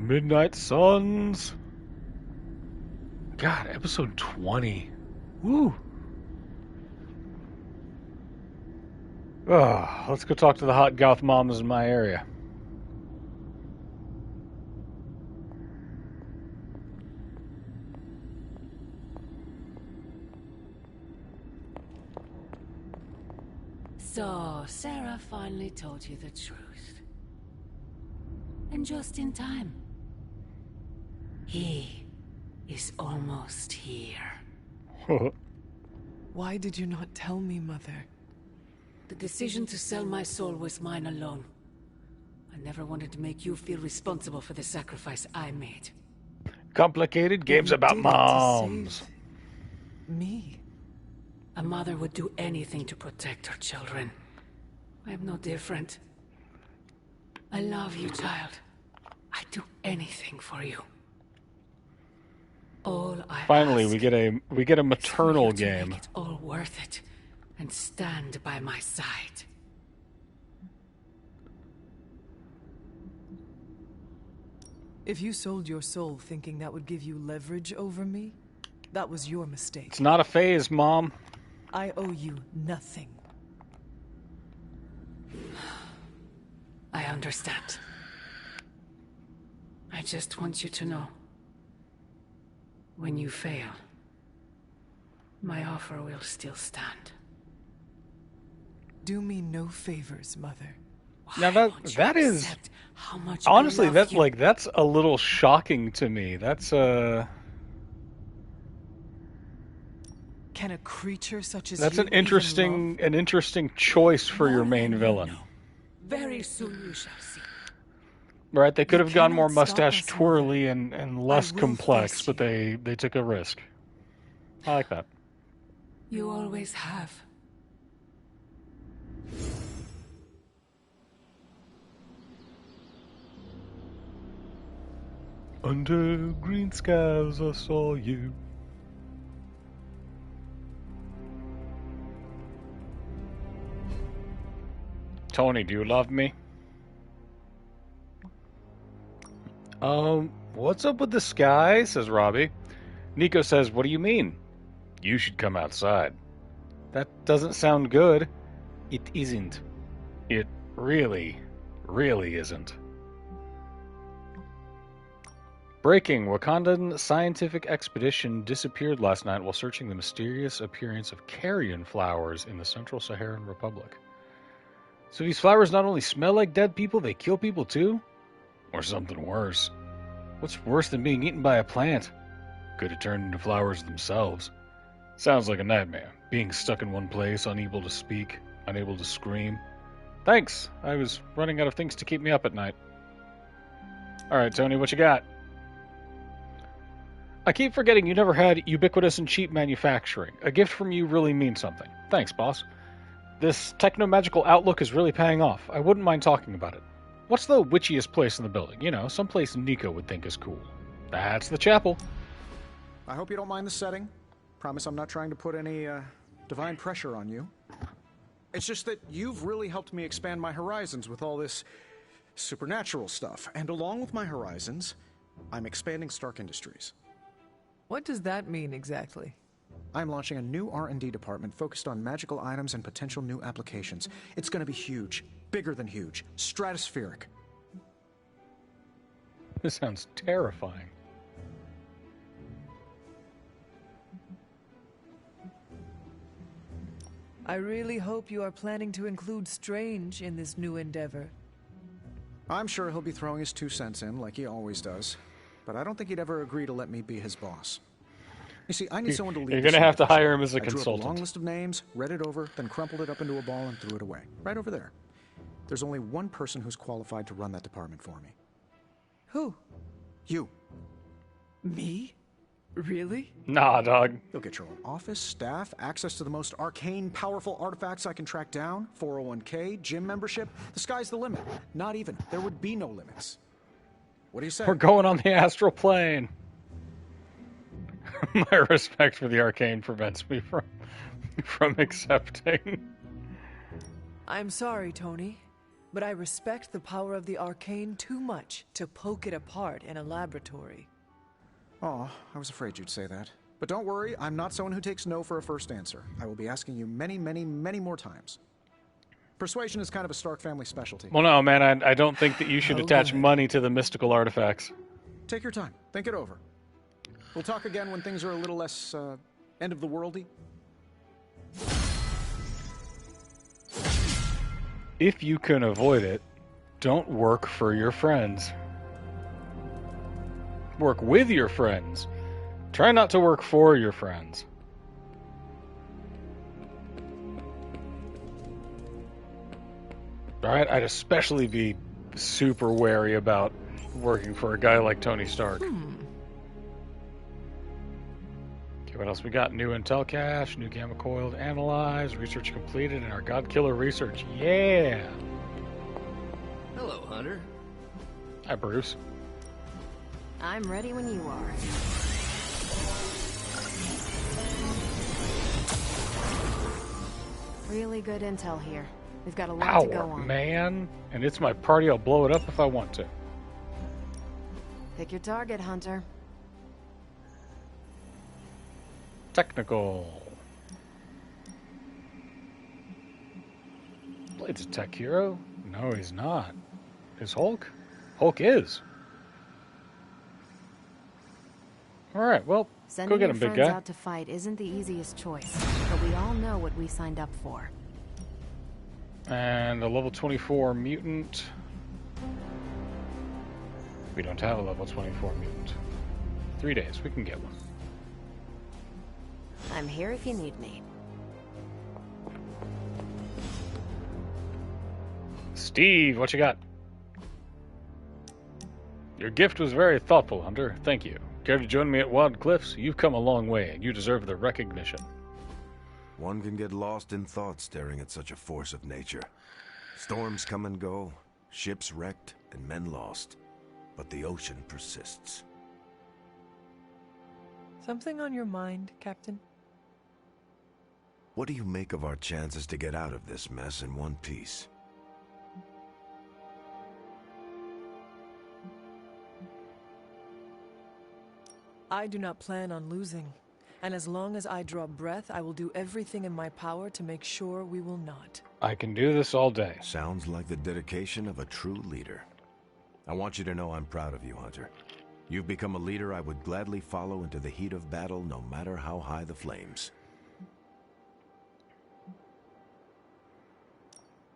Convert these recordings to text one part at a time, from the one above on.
Midnight Suns. God, episode 20. Woo. Oh, let's go talk to the hot goth moms in my area. So, Sarah finally told you the truth. And just in time. He is almost here. Why did you not tell me, Mother? The decision to sell my soul was mine alone. I never wanted to make you feel responsible for the sacrifice I made. Complicated games about moms. Me? A mother would do anything to protect her children. I am no different. I love you, child. I'd do anything for you. All I Finally, ask we get a maternal is for you to game. make it all worth it, and stand by my side. If you sold your soul thinking that would give you leverage over me, that was your mistake. It's not a phase, Mom. I owe you nothing. I understand. I just want you to know. When you fail, my offer will still stand. Do me no favors, Mother. Now Why won't you that is accept how much I honestly love that's you? that's a little shocking to me. That's Can a creature such as that's you an interesting choice for your More main than you villain. know. Very soon you shall see. Right, they could You have gone more cannot stop mustache us, Mother. twirly and less will complex, face but they took a risk. I like that. You always have. Under green skies I saw you. Tony, do you love me? What's up with the sky? Says Robbie. Nico says, what do you mean? You should come outside. That doesn't sound good. It isn't. It really, really isn't. Breaking. Wakandan scientific expedition disappeared last night while searching the mysterious appearance of carrion flowers in the Central Saharan Republic. So these flowers not only smell like dead people, they kill people too? Or something worse. What's worse than being eaten by a plant? Could have turned into flowers themselves. Sounds like a nightmare. Being stuck in one place, unable to speak, unable to scream. Thanks. I was running out of things to keep me up at night. Alright, Tony, what you got? I keep forgetting you never had ubiquitous and cheap manufacturing. A gift from you really means something. Thanks, boss. This techno-magical outlook is really paying off. I wouldn't mind talking about it. What's the witchiest place in the building? You know, someplace Nico would think is cool. That's the chapel. I hope you don't mind the setting. Promise I'm not trying to put any divine pressure on you. It's just that you've really helped me expand my horizons with all this supernatural stuff. And along with my horizons, I'm expanding Stark Industries. What does that mean exactly? I'm launching a new R&D department focused on magical items and potential new applications. It's going to be huge. Bigger than huge. Stratospheric. This sounds terrifying. I really hope you are planning to include Strange in this new endeavor. I'm sure he'll be throwing his 2 cents in, like he always does. But I don't think he'd ever agree to let me be his boss. You see, I need someone to lead. You're this going to have to operation. hire him as a I drew up a long consultant. list of names, read it over, then crumpled it up into a ball and threw it away. Right over there. There's only one person who's qualified to run that department for me. Who? You. Me? Really? Nah, dog. You'll get your own office, staff, access to the most arcane, powerful artifacts I can track down, 401k, gym membership. The sky's the limit. Not even. There would be no limits. What do you say? We're going on the astral plane. My respect for the arcane prevents me from accepting. I'm sorry, Tony, but I respect the power of the arcane too much to poke it apart in a laboratory. Oh, I was afraid you'd say that. But don't worry, I'm not someone who takes no for a first answer. I will be asking you many, many, many more times. Persuasion is kind of a Stark family specialty. Well, no, man, I don't think that you should Oh, attach good. money to the mystical artifacts. Take your time. Think it over. We'll talk again when things are a little less, end of the worldy. If you can avoid it, don't work for your friends. Work with your friends. Try not to work for your friends. Alright, I'd especially be super wary about working for a guy like Tony Stark. Okay, what else we got? New intel cache, new gamma coil to analyze, research completed, and our God Killer research. Yeah! Hello, Hunter. Hi, Bruce. I'm ready when you are. Really good intel here. We've got a lot to go Power, on. man. And it's my party, I'll blow it up if I want to. Pick your target, Hunter. Technical. Blade's a tech hero? No, he's not. Is Hulk? Hulk is. Alright, well, Sending go get your him, big friends guy. out to fight isn't the easiest choice, but we all know what we signed up for. And a level 24 mutant. We don't have a level 24 mutant. 3 days, we can get one. I'm here if you need me. Steve, what you got? Your gift was very thoughtful, Hunter. Thank you. Care to join me at Wild Cliffs? You've come a long way, and you deserve the recognition. One can get lost in thought staring at such a force of nature. Storms come and go, ships wrecked, and men lost. But the ocean persists. Something on your mind, Captain? What do you make of our chances to get out of this mess in one piece? I do not plan on losing. And as long as I draw breath, I will do everything in my power to make sure we will not. I can do this all day. Sounds like the dedication of a true leader. I want you to know I'm proud of you, Hunter. You've become a leader I would gladly follow into the heat of battle, no matter how high the flames.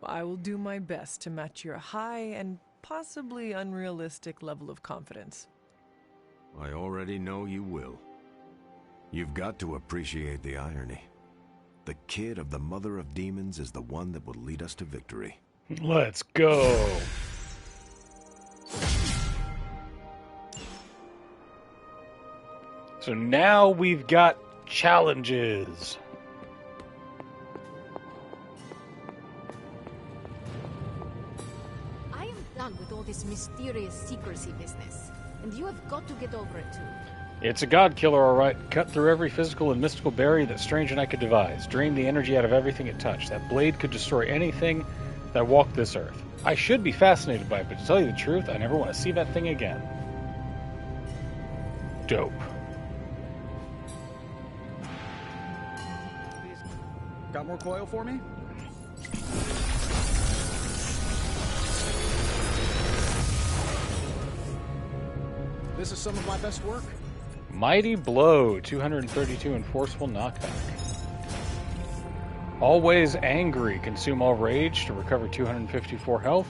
I will do my best to match your high and possibly unrealistic level of confidence. I already know you will. You've got to appreciate the irony. The kid of the Mother of Demons is the one that will lead us to victory. Let's go. So now we've got challenges. I am done with all this mysterious secrecy business, and you have got to get over it too. It's a god killer, all right. Cut through every physical and mystical barrier that Strange and I could devise. Drain the energy out of everything it touched. That blade could destroy anything that walked this earth. I should be fascinated by it, but to tell you the truth, I never want to see that thing again. Dope. Got more coil for me? This is some of my best work. Mighty Blow, 232 and forceful knockback. Always angry, consume all rage to recover 254 health,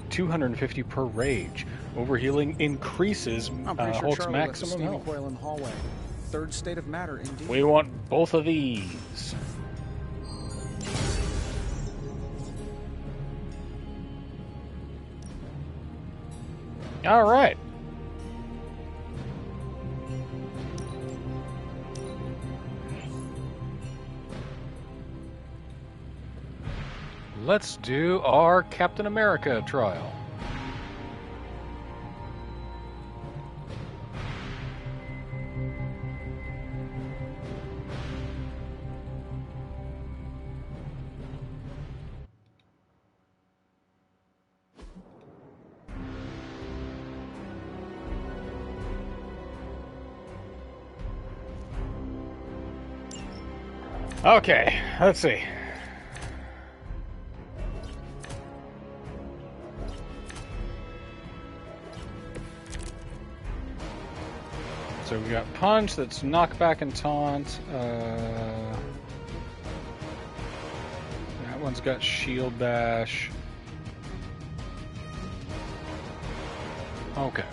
250 per rage. Overhealing increases I'm pretty sure Hulk's Charlie left the maximum steaming health. coil in the hallway. Third state of matter, indeed. We want both of these. All right. Let's do our Captain America trial. Okay, let's see. So we got punch, that's knockback and taunt. That one's got shield bash. Okay.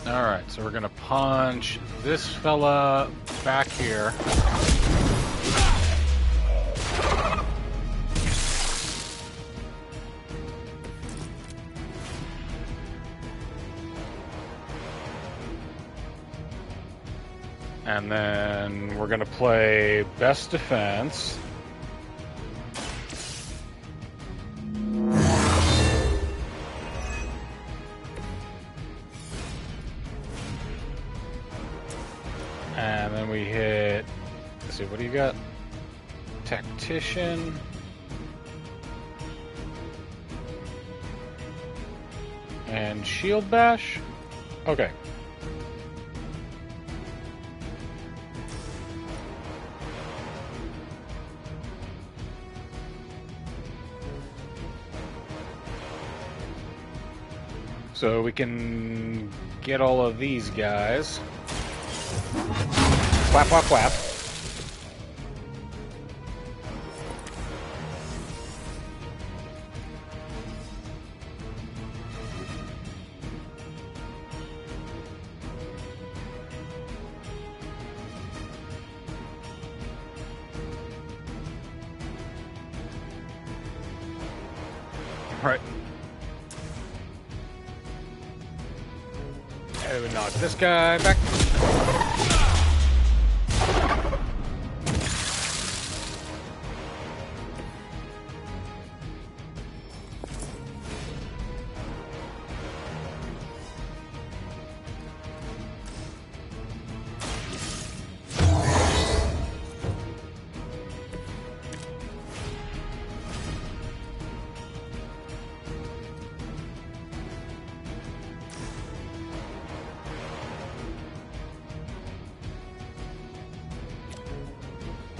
Alright, so we're gonna punch this fella back here. And then we're gonna play best defense. And then we hit, let's see, what do you got? Tactician. And shield bash? Okay. So we can get all of these guys. Quap, quap, quap. Right. And we knock this guy back.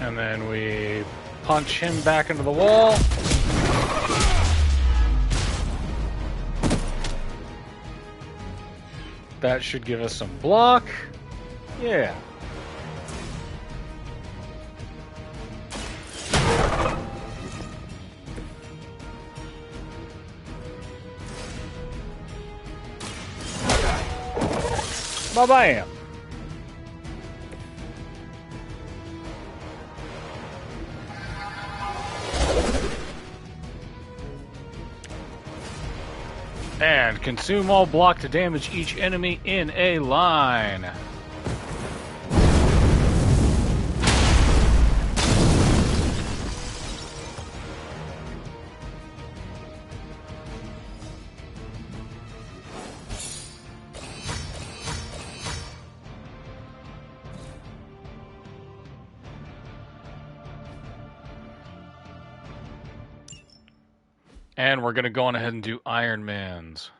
And then we punch him back into the wall. That should give us some block. Yeah. Bye-bye. And consume all block to damage each enemy in a line. And we're going to go on ahead and do Iron Man's.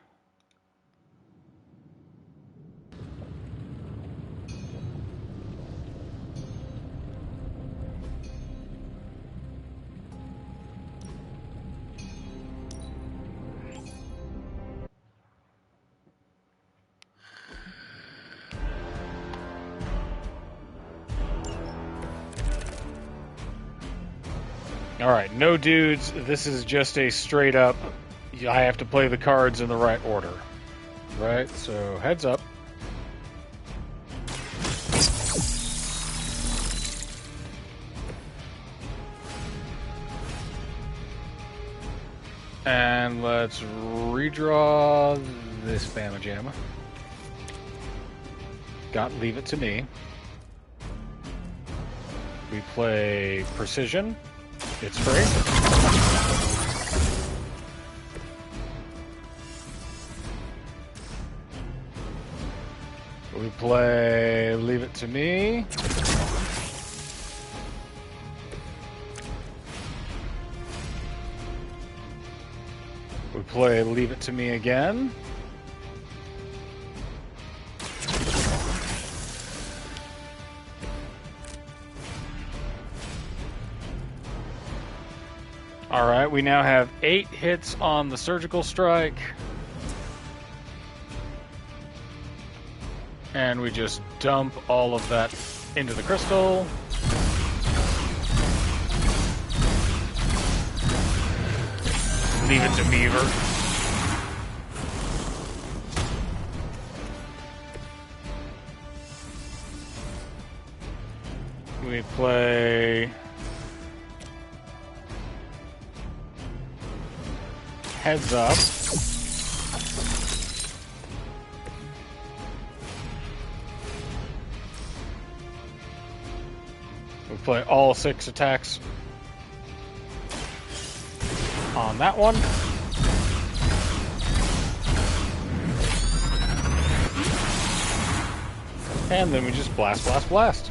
Alright, no dudes, this is just a straight up, I have to play the cards in the right order. Right, so heads up. And let's redraw this Bama Jamma. Leave it to me. We play Precision. It's free. We play Leave It to Me. We play Leave It to Me again. Alright, we now have 8 hits on the surgical strike. And we just dump all of that into the crystal. Leave it to Meaver. We play Heads Up. We play all 6 attacks on that one. And then we just blast, blast, blast.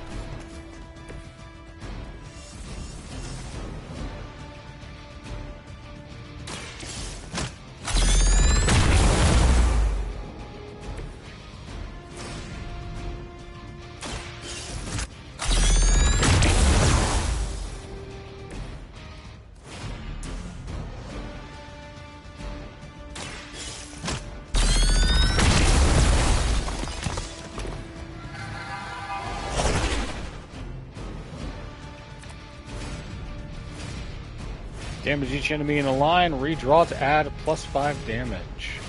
Damage each enemy in a line, redraw to add +5 damage.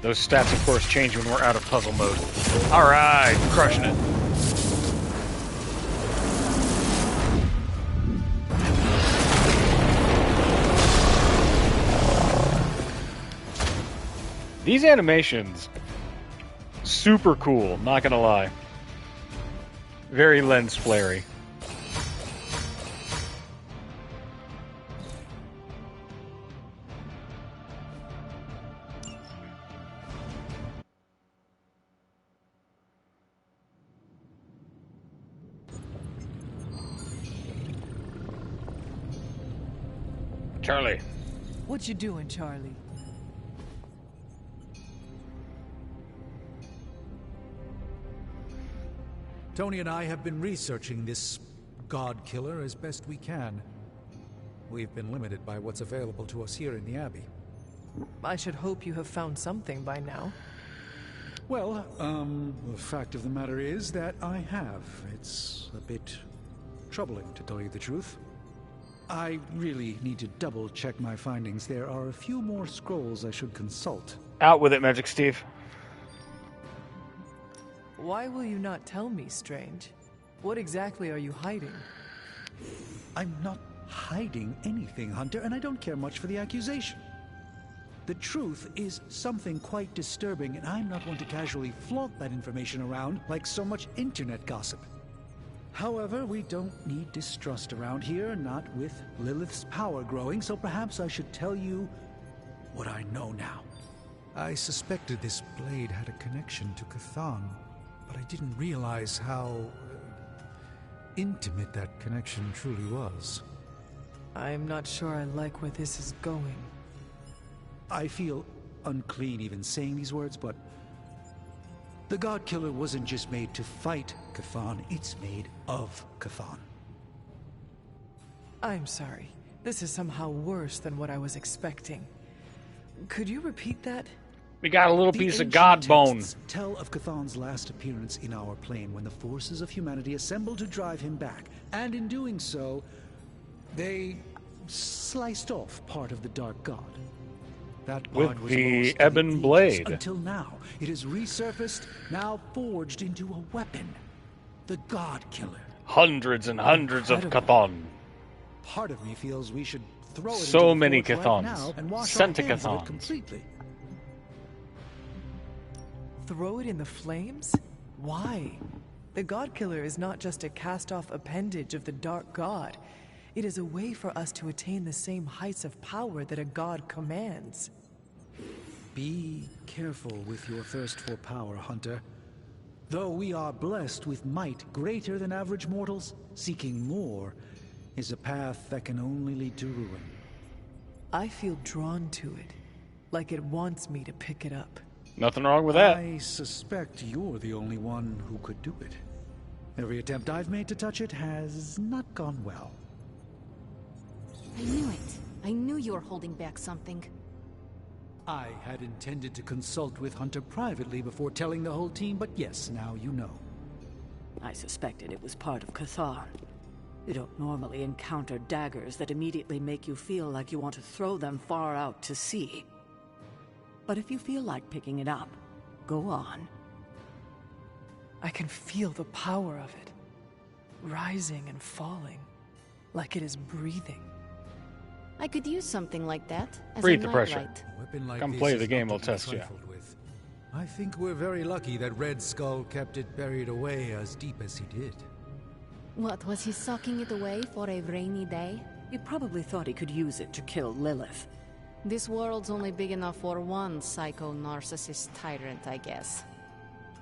Those stats, of course, change when we're out of puzzle mode. Alright, crushing it. These animations, super cool, not gonna lie. Very lens flary. Charlie. What you doing, Charlie? Tony and I have been researching this God Killer as best we can. We've been limited by what's available to us here in the Abbey. I should hope you have found something by now. Well, the fact of the matter is that I have. It's a bit troubling, to tell you the truth. I really need to double-check my findings. There are a few more scrolls I should consult. Out with it, Magic Steve. Why will you not tell me, Strange? What exactly are you hiding? I'm not hiding anything, Hunter, and I don't care much for the accusation. The truth is something quite disturbing, and I'm not one to casually flaunt that information around like so much internet gossip. However, we don't need distrust around here, not with Lilith's power growing, so perhaps I should tell you what I know now. I suspected this blade had a connection to Chthon, but I didn't realize how intimate that connection truly was. I'm not sure I like where this is going. I feel unclean even saying these words, but the God Killer wasn't just made to fight Chthon, it's made of Chthon. I'm sorry. This is somehow worse than what I was expecting. Could you repeat that? We got a little piece of God bone. Tell of Chthon's last appearance in our plane when the forces of humanity assembled to drive him back. And in doing so, they sliced off part of the Dark God. That with was the ebon blade. Until now, it has resurfaced, now forged into a weapon. The God Killer. Hundreds and hundreds of Chthon. Part of me feels we should throw it so into many the Chthons. Now and wash Sent to our hands of it Chthons. completely. Throw it in the flames? Why? The God Killer is not just a cast-off appendage of the Dark God. It is a way for us to attain the same heights of power that a god commands. Be careful with your thirst for power, Hunter. Though we are blessed with might greater than average mortals, seeking more is a path that can only lead to ruin. I feel drawn to it, like it wants me to pick it up. Nothing wrong with that. I suspect you're the only one who could do it. Every attempt I've made to touch it has not gone well. you were holding back something. I had intended to consult with Hunter privately before telling the whole team, but yes, now you know. I suspected it was part of Chthon. You don't normally encounter daggers that immediately make you feel like you want to throw them far out to sea. But if you feel like picking it up, go on. I can feel the power of it, rising and falling, like it is breathing. I could use something like that as Breathe a the pressure. nightlight. A weapon like Come this play is the game, not we'll to be test you. trifled with. I think we're very lucky that Red Skull kept it buried away as deep as he did. What, was he socking it away for a rainy day? He probably thought he could use it to kill Lilith. This world's only big enough for one psycho-narcissist tyrant, I guess.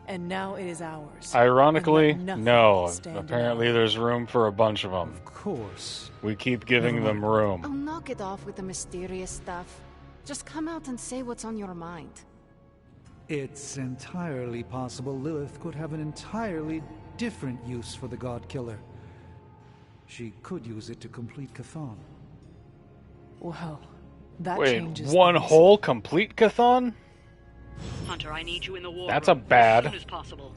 And now it is ours. Ironically, And let nothing no. stand in Apparently our way. there's room for a bunch of them. Of course. We keep giving them Oh, room. knock it off with the mysterious stuff. Just come out and say what's on your mind. It's entirely possible Lilith could have an entirely different use for the God Killer. She could use it to complete Chthon. Well, that Wait, changes one things. whole complete Chthon? Hunter, I need you in the war That's room a bad. as soon as possible.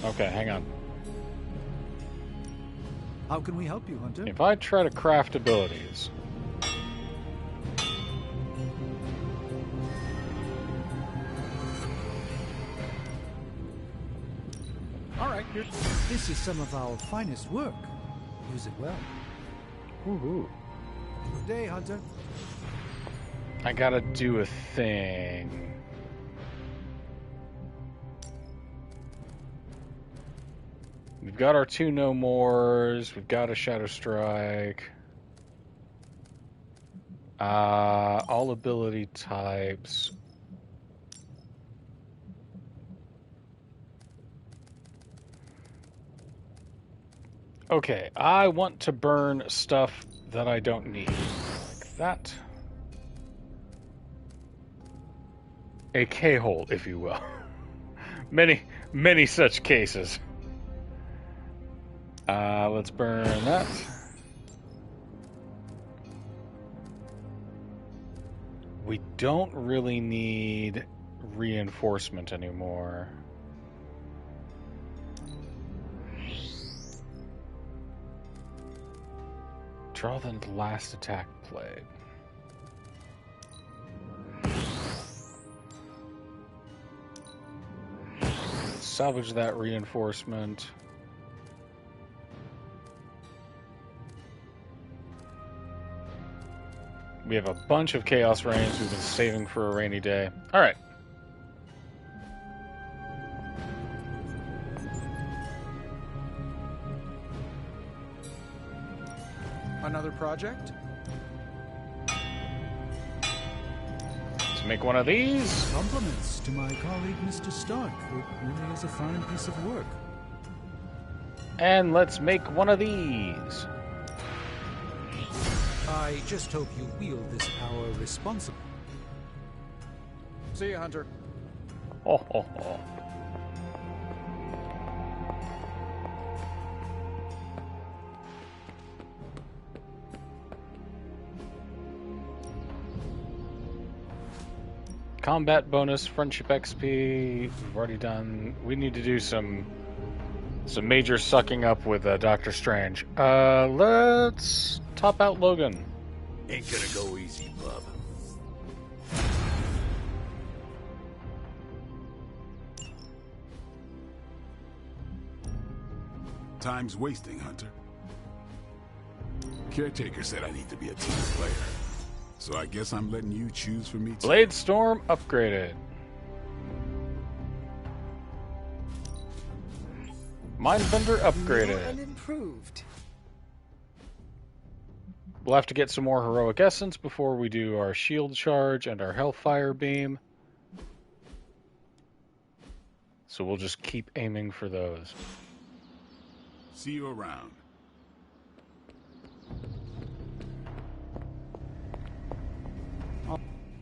Okay, hang on. How can we help you, Hunter? If I try to craft abilities... All right, This is some of our finest work. Use it well. Woohoo. Good day, Hunter. I gotta do a thing. We've got our 2 No Mores. We've got a Shadow Strike. All ability types. Okay, I want to burn stuff that I don't need. Like that. A K-hole, if you will. Many such cases. Let's burn that. We don't really need reinforcement anymore. Draw the last attack played. Salvage that reinforcement. We have a bunch of Chaos Rains we've been saving for a rainy day. Alright. another project? Let's make one of these. Compliments to my colleague, Mr. Stark. It really is a fine piece of work. And let's make one of these. I just hope you wield this power responsibly. See you, Hunter. Oh, oh, oh. Combat bonus, friendship XP, we've already done. We need to do some major sucking up with Doctor Strange. Let's top out Logan. Ain't gonna go easy, bub. Time's wasting, Hunter. Caretaker said I need to be a team player. So I guess I'm letting you choose for me too. Blade Storm upgraded. Mindbender New and upgraded. improved. We'll have to get some more heroic essence before we do our shield charge and our hellfire beam. So we'll just keep aiming for those. See you around.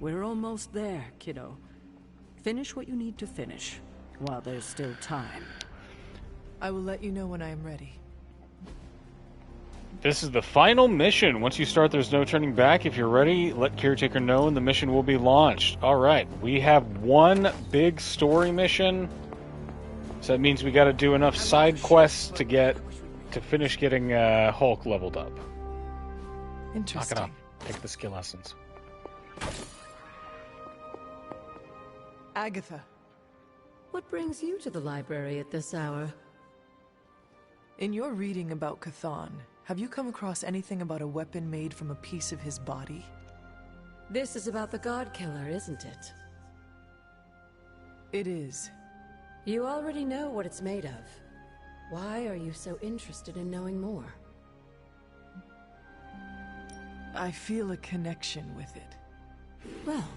We're almost there, kiddo. Finish what you need to finish, while there's still time. I will let you know when I am ready. This is the final mission. Once you start, there's no turning back. If you're ready, let Caretaker know and the mission will be launched. Alright, we have one big story mission. So that means we gotta do enough side quests to finish getting Hulk leveled up. Interesting. Knock it off. Take the skill essence. Agatha. What brings you to the library at this hour? In your reading about Chthon, have you come across anything about a weapon made from a piece of his body? This is about the God Killer, isn't it? It is. You already know what it's made of. Why are you so interested in knowing more? I feel a connection with it. Well,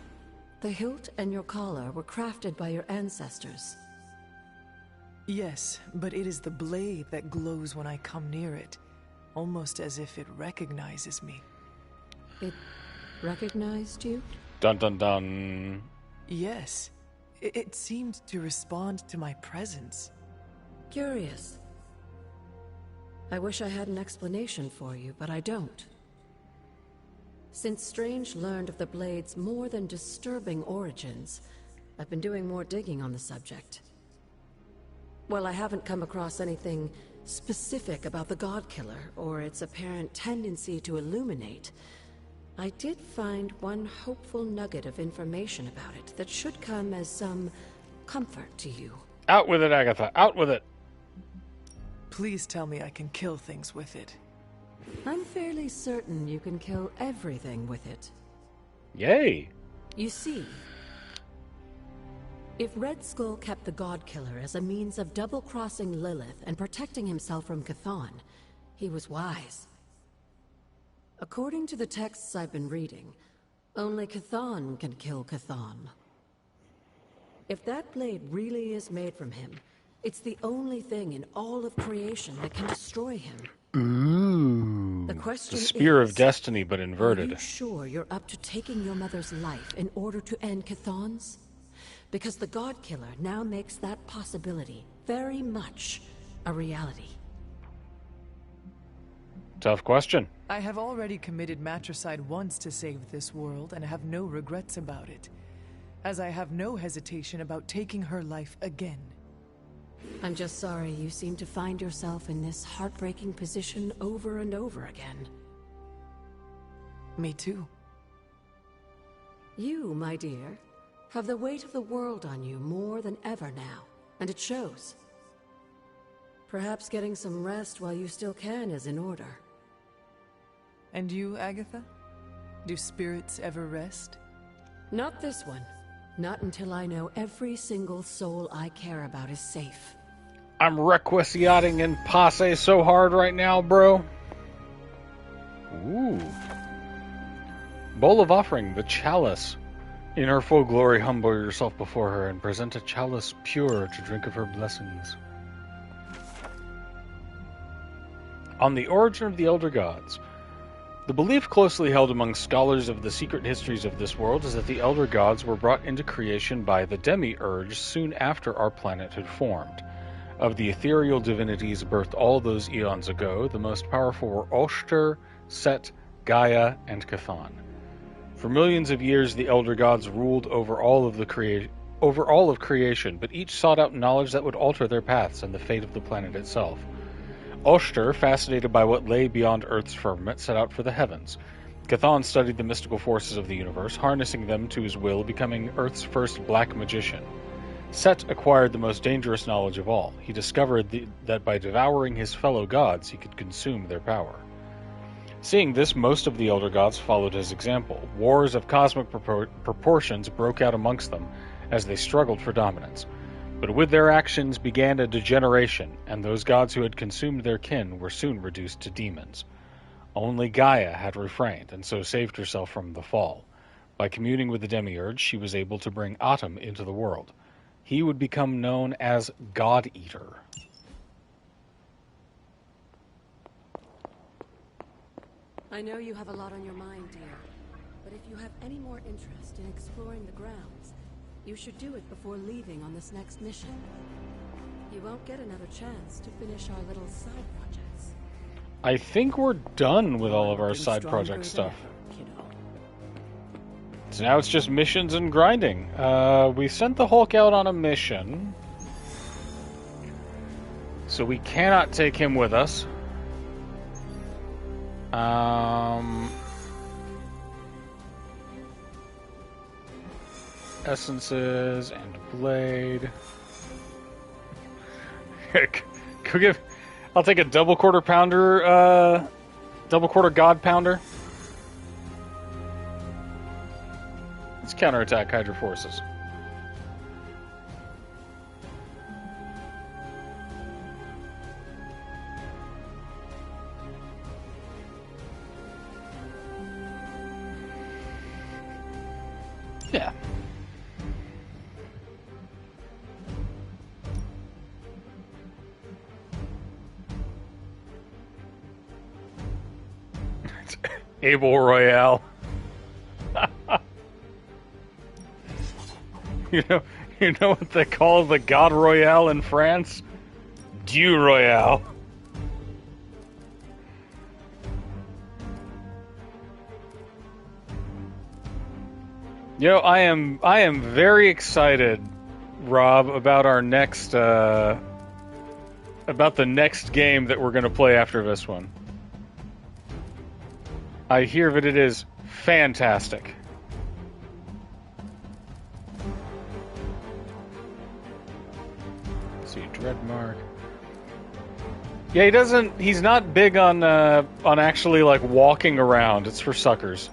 the hilt and your collar were crafted by your ancestors. Yes, but it is the blade that glows when I come near it, almost as if it recognizes me. It recognized you? Dun dun dun. Yes. It seemed to respond to my presence. Curious. I wish I had an explanation for you, but I don't. Since Strange learned of the Blade's more than disturbing origins, I've been doing more digging on the subject. While I haven't come across anything specific about the God Killer or its apparent tendency to illuminate, I did find one hopeful nugget of information about it that should come as some comfort to you. Out with it, Agatha. Out with it. Please tell me I can kill things with it. I'm fairly certain you can kill everything with it. Yay! You see, if Red Skull kept the God Killer as a means of double-crossing Lilith and protecting himself from Chthon, he was wise. According to the texts I've been reading, only Chthon can kill Chthon. If that blade really is made from him, it's the only thing in all of creation that can destroy him. Ooh. The question the Spear is, of Destiny, but inverted. Are you sure you're up to taking your mother's life in order to end Chthon's? Because the God Killer now makes that possibility very much a reality. Tough question. I have already committed matricide once to save this world and have no regrets about it, as I have no hesitation about taking her life again. I'm just sorry you seem to find yourself in this heartbreaking position over and over again. Me too. You, my dear, have the weight of the world on you more than ever now, and it shows. Perhaps getting some rest while you still can is in order. And you, Agatha? Do spirits ever rest? Not this one. Not until I know every single soul I care about is safe. I'm requiescating in Passe so hard right now, bro. Ooh. Bowl of Offering, the Chalice. In her full glory, humble yourself before her and present a chalice pure to drink of her blessings. On the origin of the Elder Gods. The belief closely held among scholars of the secret histories of this world is that the Elder Gods were brought into creation by the Demiurge soon after our planet had formed. Of the ethereal divinities birthed all those eons ago, the most powerful were Oshter, Set, Gaia, and Chthon. For millions of years, the Elder Gods ruled over all of creation, but each sought out knowledge that would alter their paths and the fate of the planet itself. Oshter, fascinated by what lay beyond Earth's firmament, set out for the heavens. Chthon studied the mystical forces of the universe, harnessing them to his will, becoming Earth's first black magician. Set acquired the most dangerous knowledge of all. He discovered that by devouring his fellow gods, he could consume their power. Seeing this, most of the Elder Gods followed his example. Wars of cosmic proportions broke out amongst them as they struggled for dominance. But with their actions began a degeneration, and those gods who had consumed their kin were soon reduced to demons. Only Gaia had refrained, and so saved herself from the fall. By communing with the Demiurge, she was able to bring Atum into the world. He would become known as God-Eater. I know you have a lot on your mind, dear, but if you have any more interest in exploring the grounds, you should do it before leaving on this next mission. You won't get another chance to finish our little side projects. I think we're done with all of our side project stuff. So now it's just missions and grinding. We sent the Hulk out on a mission, so we cannot take him with us. Essences and blade. I'll take a double quarter pounder, double quarter god pounder. Let's counterattack Hydra forces. Yeah. Abel Royale. You know what they call the God Royale in France? Dieu Royale. I am very excited, Rob, about our next about the next game that we're going to play after this one. I hear that it is fantastic. Let's see, Dreadmark. Yeah, he's not big on actually like walking around. It's for suckers.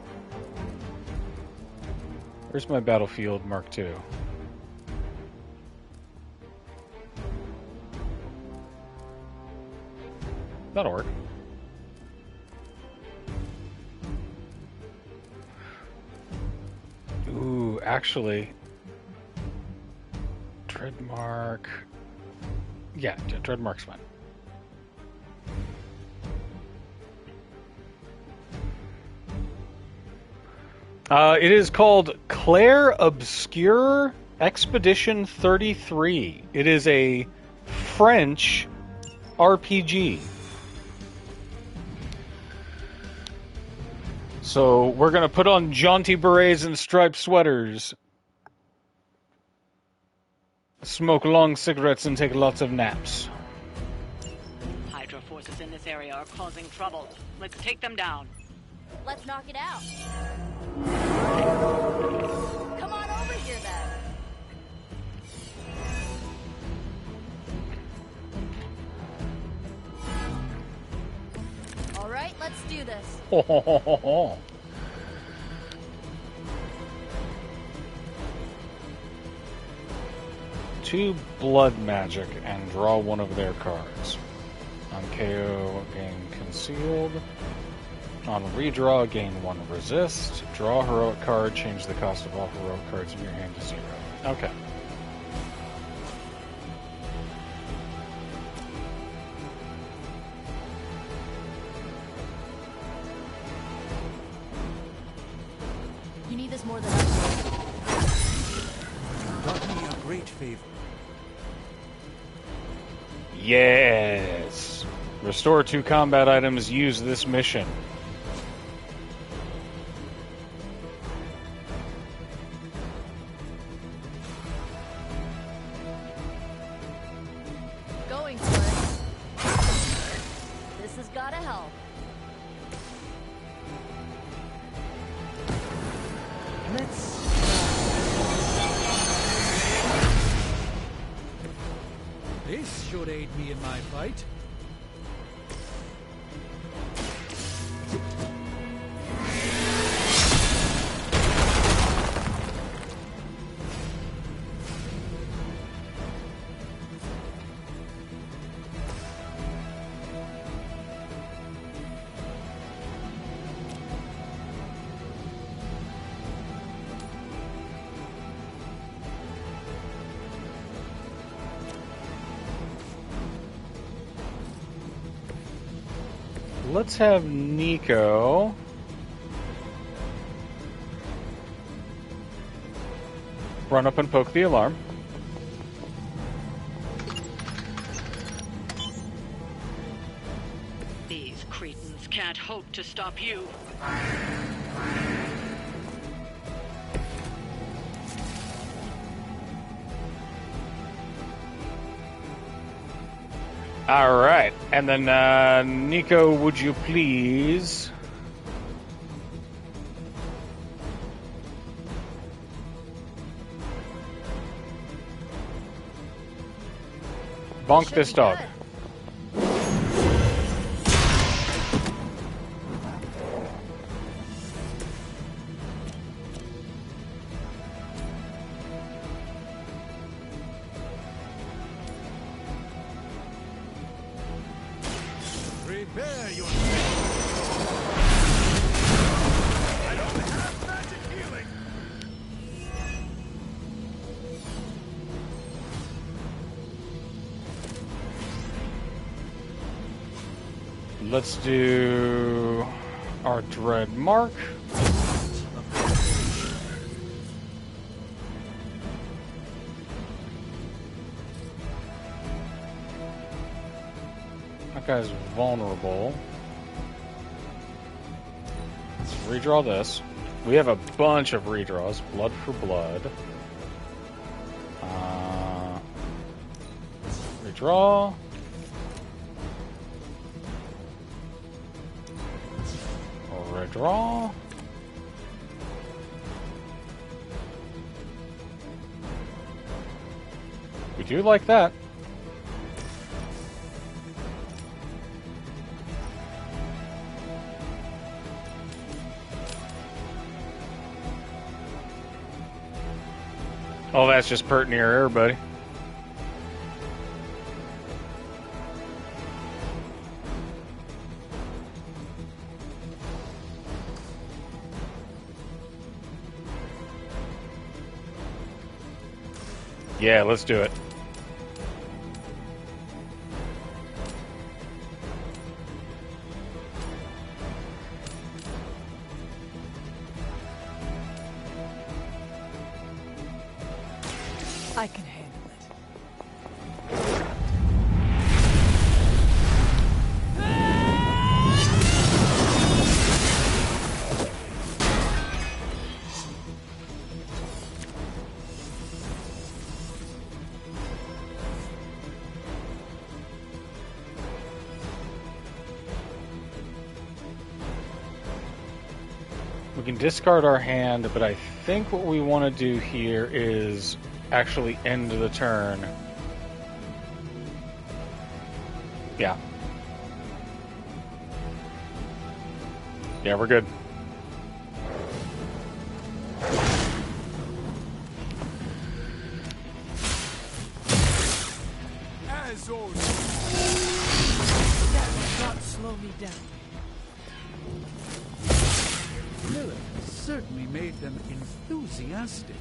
Where's my Battlefield Mark II? That'll work. Ooh, actually, Dreadmark. Yeah, Dreadmark's fine. It is called Clair Obscure Expedition 33. It is a French RPG. So we're going to put on jaunty berets and striped sweaters, smoke long cigarettes, and take lots of naps. Hydra forces in this area are causing trouble. Let's take them down. Let's knock it out. Come on over here, then. All right, let's do this. Two blood magic and draw one of their cards. On KO, gain concealed. On redraw, gain one resist. Draw a heroic card, change the cost of all heroic cards in your hand to 0. Okay. You need this more than us. Got me a great favor. Yes! Restore 2 combat items, use this mission. Going for it. This has gotta help. This should aid me in my fight. Let's have Nico run up and poke the alarm. These hope to stop you. All right, and then Nico, would you please? Bonk this dog. Prepare your I don't have magic healing. Let's do our Dread Mark. That guy's vulnerable. Let's redraw this. We have a bunch of redraws. Blood for blood. Redraw. Redraw. We do like that. Oh, that's just pert near air, buddy. Yeah, let's do it. I can handle it. We can discard our hand, but I think what we want to do here is actually end the turn. Yeah. Yeah, we're good. As always. That will not slow me down. Miller certainly made them enthusiastic.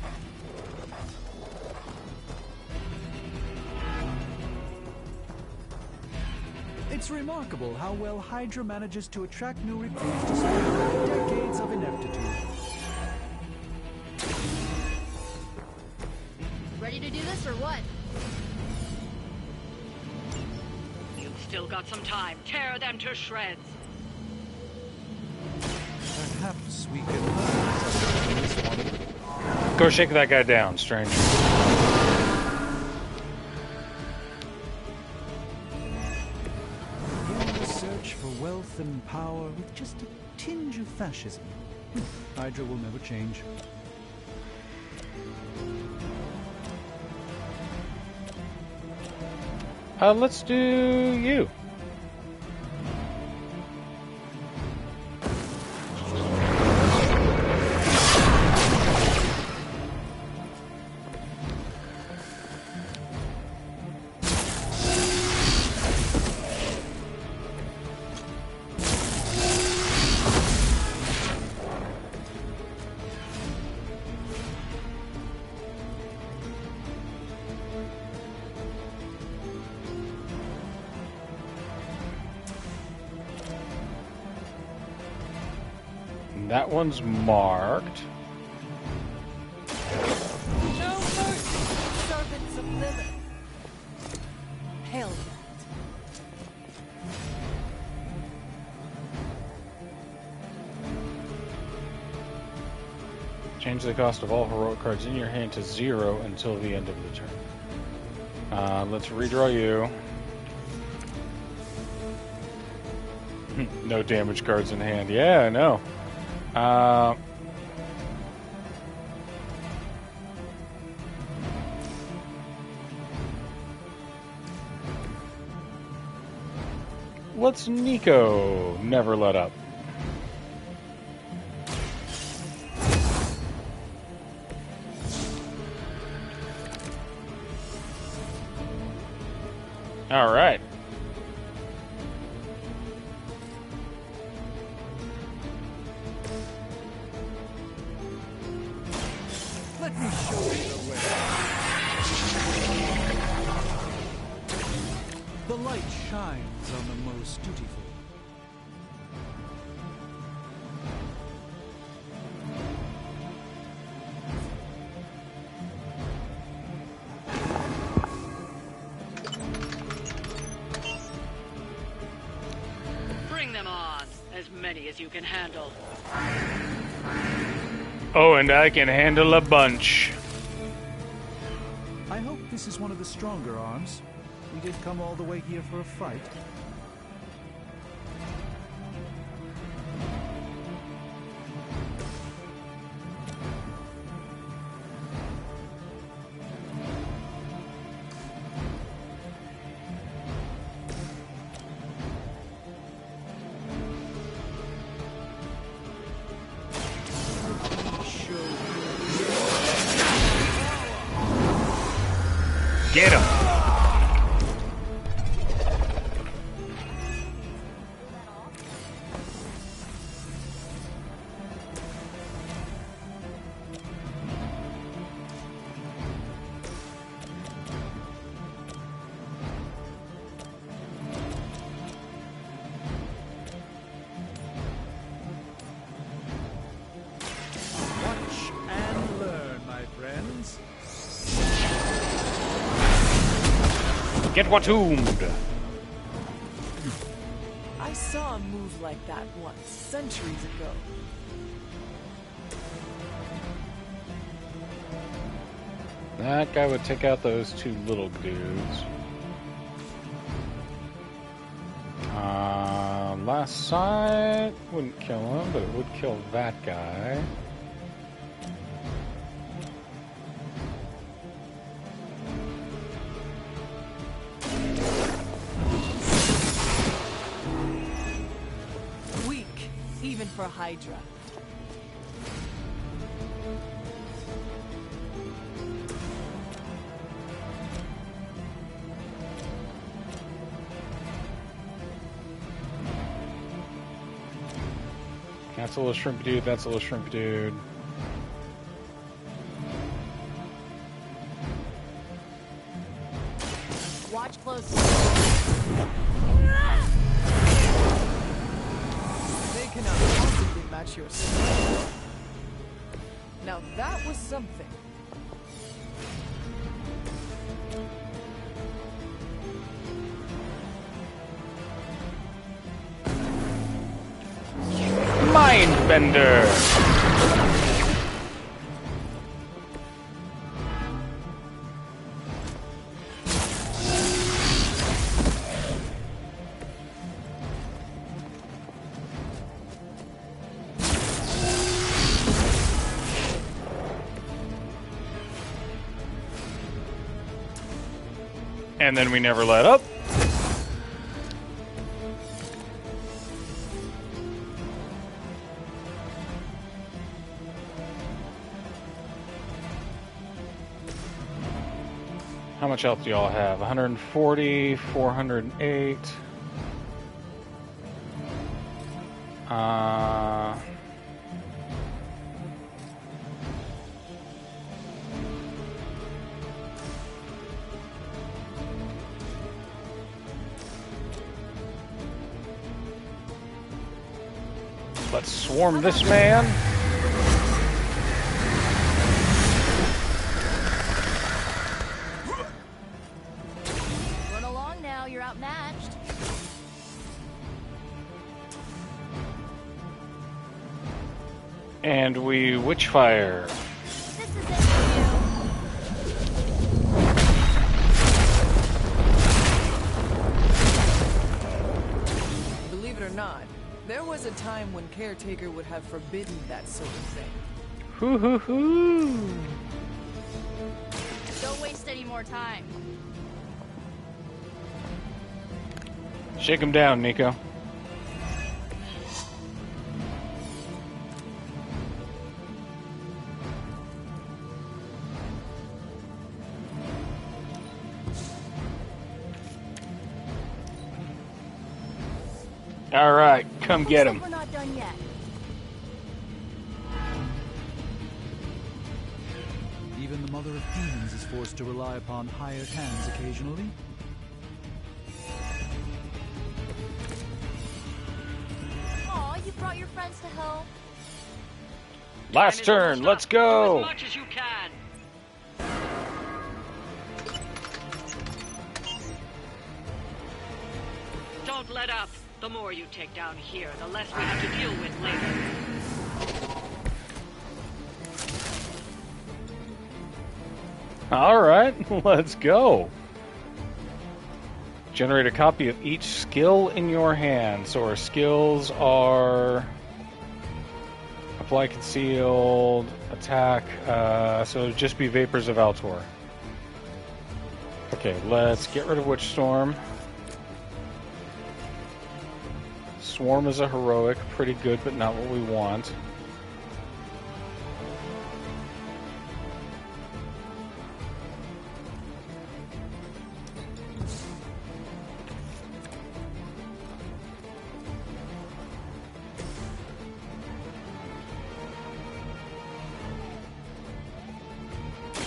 It's remarkable how well Hydra manages to attract new recruits despite decades of ineptitude. Ready to do this or what? You've still got some time. Tear them to shreds. Perhaps we can learn this one. Go shake that guy down, stranger. Search for wealth and power with just a tinge of fascism. Hydra will never change. Let's do you. That one's marked. No mercy, servants of Lilith. Hail Change the cost of all heroic cards in your hand to 0 until the end of the turn. Let's redraw you. No damage cards in hand. Yeah, I know. Let's Nico never let up. All right. Let me show you the way. The light shines on the most dutiful. Bring them on, as many as you can handle. Oh, and I can handle a bunch. I hope this is one of the stronger arms. We did come all the way here for a fight. Get him. Watch and learn, my friends. Get Watommed. I saw a move like that once, centuries ago. That guy would take out those two little dudes. Last sight wouldn't kill him, but it would kill that guy. Weak, even for Hydra. That's a little shrimp dude, that's a little shrimp dude. Watch close. They cannot possibly match your strength. Now that was something. Mindbender! And then we never let up. How much health do y'all have? 140, 408. Let's swarm this man. Run along now, you're outmatched. And we Witchfire. This is it for you. Believe it or not, there was a time when Caretaker would have forbidden that sort of thing. Hoo hoo hoo! Don't waste any more time. Shake him down, Nico. All right, come get him. We're not done yet. Even the Mother of Demons is forced to rely upon hired hands occasionally. Aw, you brought your friends to help. Last turn, let's go. Do as much as you can. Don't let up. The more you take down here, the less we have to deal with later. All right, let's go. Generate a copy of each skill in your hand. So our skills are apply concealed, attack, so just be Vapors of Altor. Okay, let's get rid of Witch Storm. Swarm is a heroic, pretty good, but not what we want.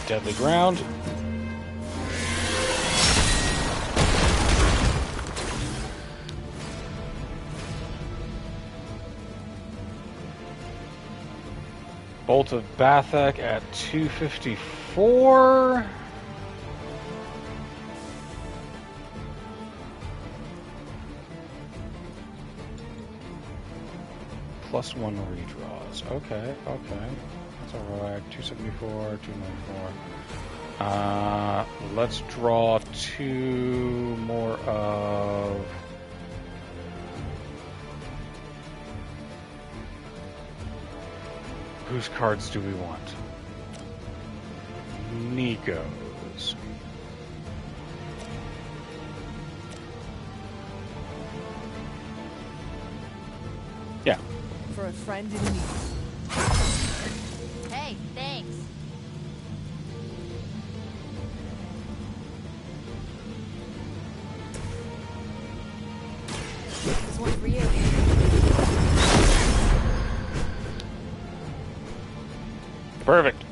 Deadly Ground. Bolt of Bathak at 254. +1 redraws. Okay, okay. That's alright. 274, 294. Let's draw 2 more of... Whose cards do we want? Nico's. Yeah. For a friend in need. Hey, thanks. This one's for you. Perfect.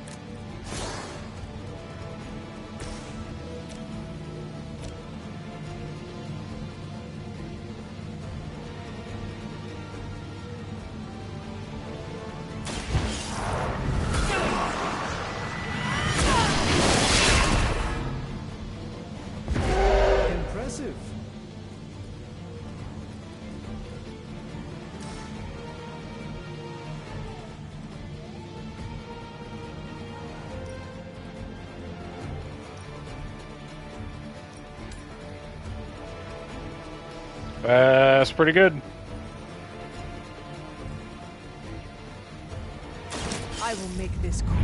Impressive. That's pretty good. I will make this quick.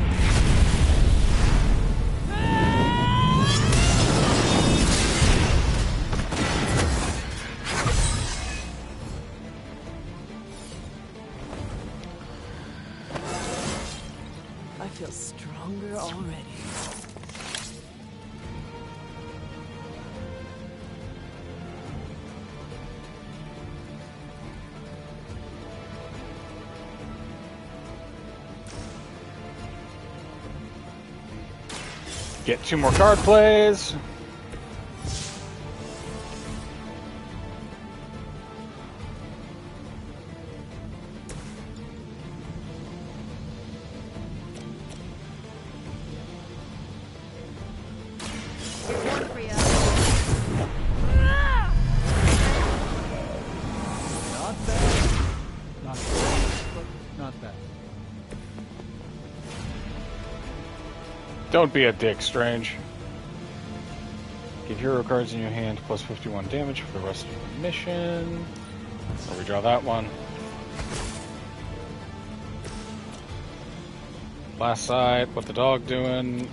I feel stronger already. Get 2 more card plays. Not bad. Not bad, but not bad. Don't be a dick, Strange. Give hero cards in your hand plus 51 damage for the rest of the mission. Or redraw that one. Last side, what the dog doing?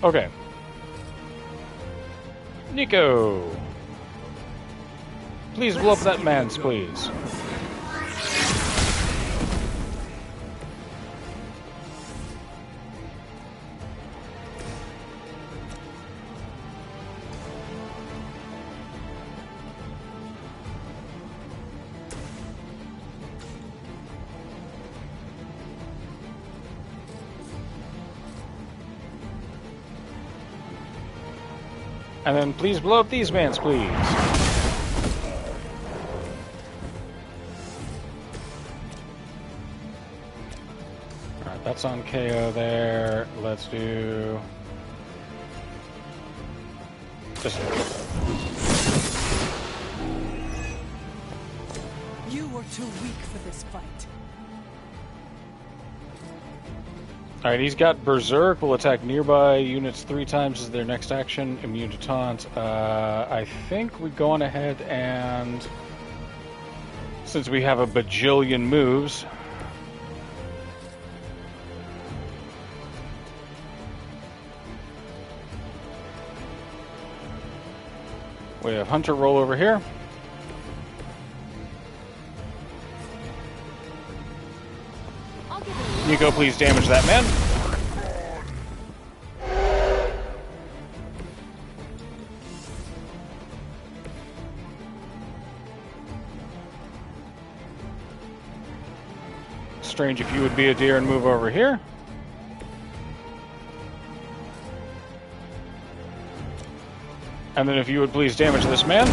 Okay. Nico! Please blow up that man's, please. And then please blow up these mans, please. Alright, that's on KO there. Let's do... just... You were too weak for this fight. Alright, he's got Berserk, will attack nearby units 3 times as their next action, immune to taunt. I think we go on ahead and, since we have a bajillion moves, we have Hunter roll over here. Nico, please damage that man. Strange, if you would be a deer and move over here. And then if you would please damage this man.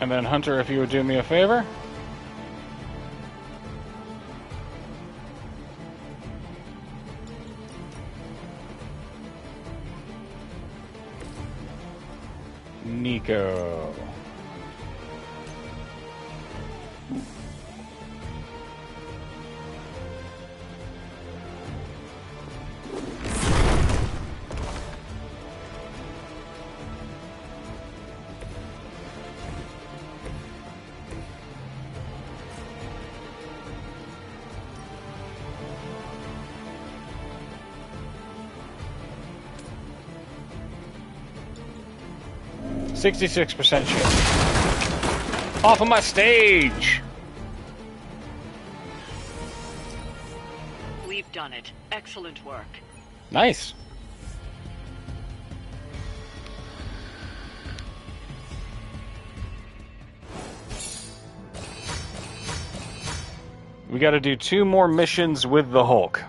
And then Hunter, if you would do me a favor. Nico. %66% chance. Off of my stage! We've done it. Excellent work. Nice. We gotta do 2 more missions with the Hulk.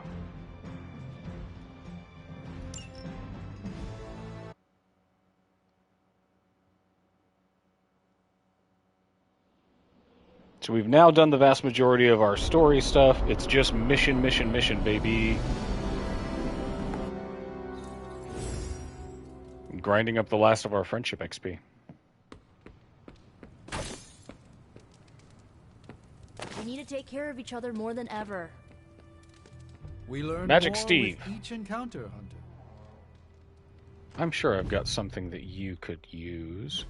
So we've now done the vast majority of our story stuff. It's just mission, mission, mission, baby. Grinding up the last of our friendship XP. We need to take care of each other more than ever. We learn Magic more Steve. with each encounter, Hunter. I'm sure I've got something that you could use.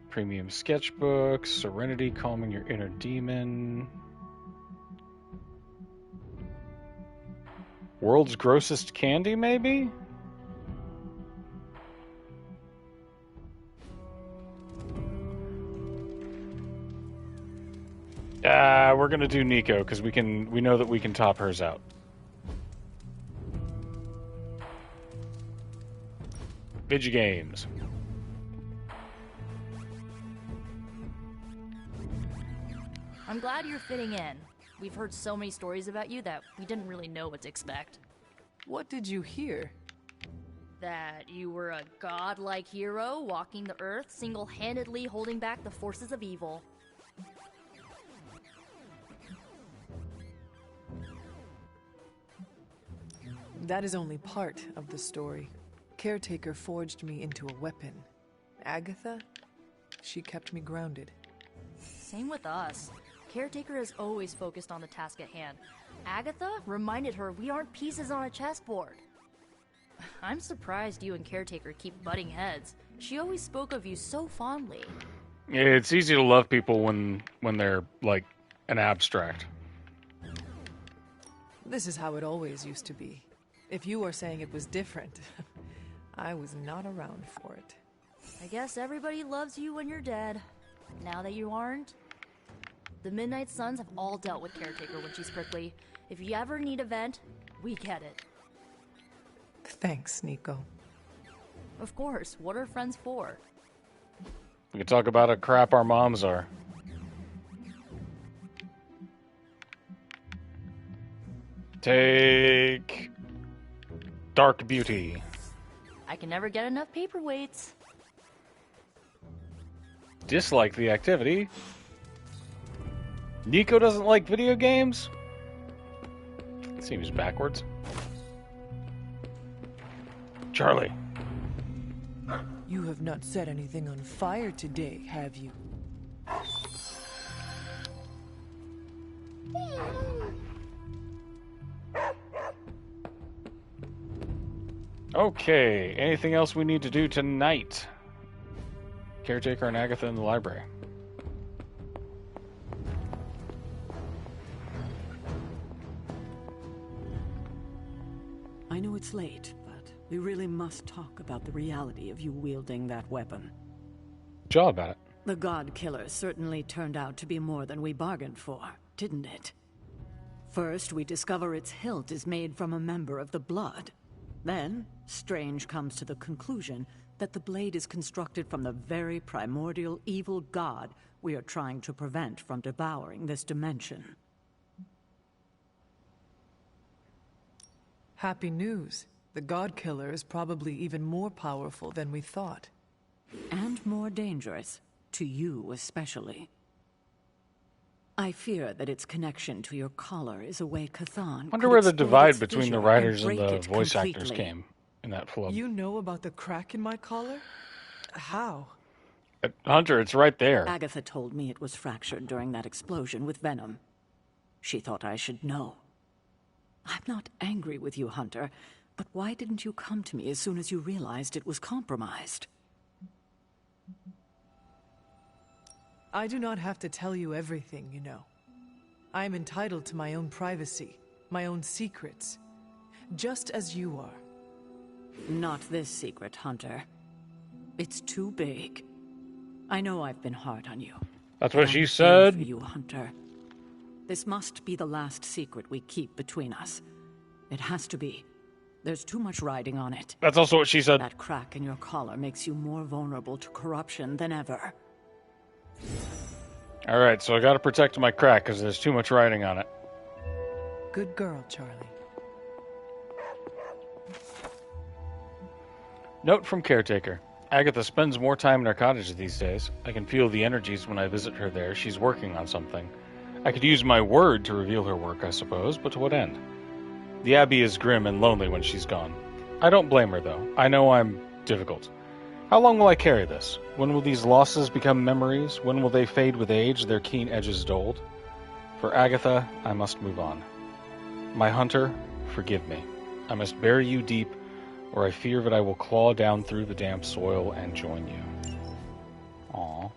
Premium sketchbook, Serenity, calming your inner demon. World's grossest candy, maybe? We're gonna do Nico because we know that we can top hers out. Vigigames. I'm glad you're fitting in. We've heard so many stories about you that we didn't really know what to expect. What did you hear? That you were a godlike hero walking the earth, single-handedly holding back the forces of evil. That is only part of the story. Caretaker forged me into a weapon. Agatha, she kept me grounded. Same with us. Caretaker is always focused on the task at hand. Agatha reminded her we aren't pieces on a chessboard. I'm surprised you and Caretaker keep butting heads. She always spoke of you so fondly. Yeah, it's easy to love people when they're, like, an abstract. This is how it always used to be. If you are saying it was different, I was not around for it. I guess everybody loves you when you're dead. Now that you aren't, the Midnight Suns have all dealt with Caretaker when she's prickly. If you ever need a vent, we get it. Thanks, Nico. Of course, what are friends for? We can talk about how crap our moms are. Take Dark Beauty. I can never get enough paperweights. Dislike the activity. Nico doesn't like video games? Seems backwards. Charlie. You have not set anything on fire today, have you? Okay, anything else we need to do tonight? Caretaker and Agatha in the library. I know it's late, but we really must talk about the reality of you wielding that weapon. Jaw about it. The God Killer certainly turned out to be more than we bargained for, didn't it? First, we discover its hilt is made from a member of the Blood. Then, Strange comes to the conclusion that the blade is constructed from the very primordial evil god we are trying to prevent from devouring this dimension. Happy news. The God Killer is probably even more powerful than we thought. And more dangerous. To you especially. I fear that its connection to your collar is a way Chthon Wonder where the divide between the writers and the voice actors came in that flub. You know about the crack in my collar? How? Hunter, it's right there. Agatha told me it was fractured during that explosion with Venom. She thought I should know. I'm not angry with you, Hunter, but why didn't you come to me as soon as you realized it was compromised? I do not have to tell you everything, you know. I am entitled to my own privacy, my own secrets, just as you are. Not this secret, Hunter. It's too big. I know I've been hard on you. That's what she said. For you, Hunter. This must be the last secret we keep between us. It has to be. There's too much riding on it. That's also what she said. That crack in your collar makes you more vulnerable to corruption than ever. Alright, so I gotta protect my crack because there's too much writing on it. Good girl, Charlie. Note from Caretaker. Agatha spends more time in her cottage these days. I can feel the energies when I visit her there. She's working on something. I could use my word to reveal her work, I suppose, but to what end? The Abbey is grim and lonely when she's gone. I don't blame her, though. I know I'm difficult. How long will I carry this? When will these losses become memories? When will they fade with age, their keen edges dulled? For Agatha, I must move on. My Hunter, forgive me. I must bury you deep, or I fear that I will claw down through the damp soil and join you. Aww.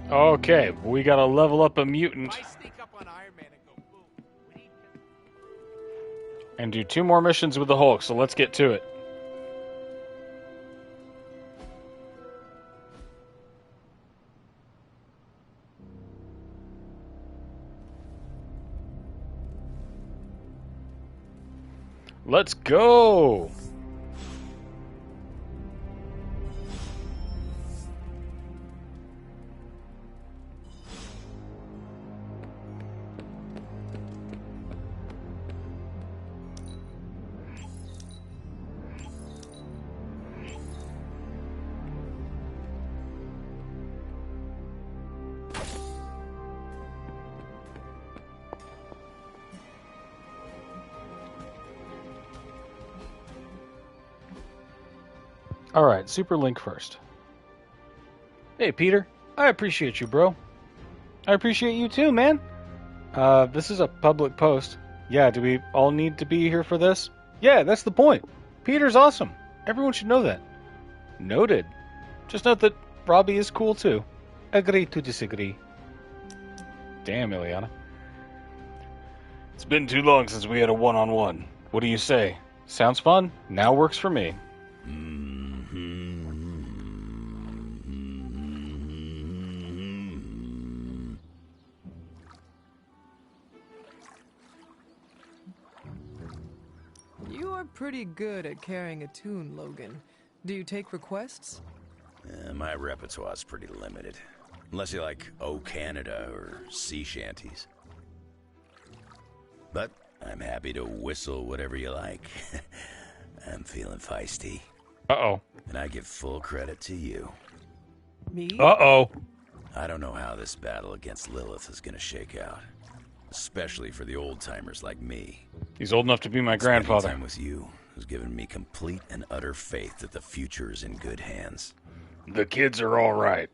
Okay, we gotta level up a mutant. And do 2 more missions with the Hulk, so let's get to it. Let's go! Alright, Super Link first. Hey, Peter. I appreciate you, bro. I appreciate you too, man. This is a public post. Yeah, do we all need to be here for this? Yeah, that's the point. Peter's awesome. Everyone should know that. Noted. Just note that Robbie is cool too. Agree to disagree. Damn, Ileana. It's been too long since we had a one-on-one. What do you say? Sounds fun? Now works for me. You are pretty good at carrying a tune, Logan. Do you take requests? My repertoire's pretty limited. Unless you like O Canada or sea shanties. But I'm happy to whistle whatever you like. I'm feeling feisty. Uh-oh. And I give full credit to you. Me? Uh-oh. I don't know how this battle against Lilith is gonna shake out. Especially for the old-timers like me. He's old enough to be my grandfather. Spending time with you has given me complete and utter faith that the future is in good hands. The kids are all right.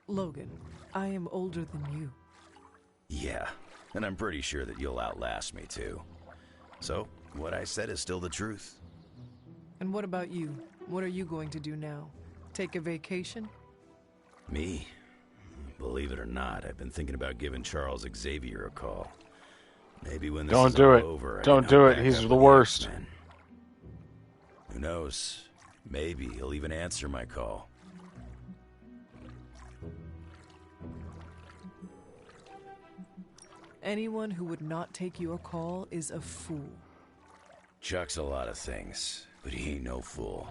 Logan, I am older than you. Yeah, and I'm pretty sure that you'll outlast me too. So, what I said is still the truth. And what about you? What are you going to do now? Take a vacation? Me? Believe it or not, I've been thinking about giving Charles Xavier a call. Maybe when this Don't is do all it. over, Don't do it. He's the worst. Who knows? Maybe he'll even answer my call. Anyone who would not take your call is a fool. Chuck's a lot of things, but he ain't no fool.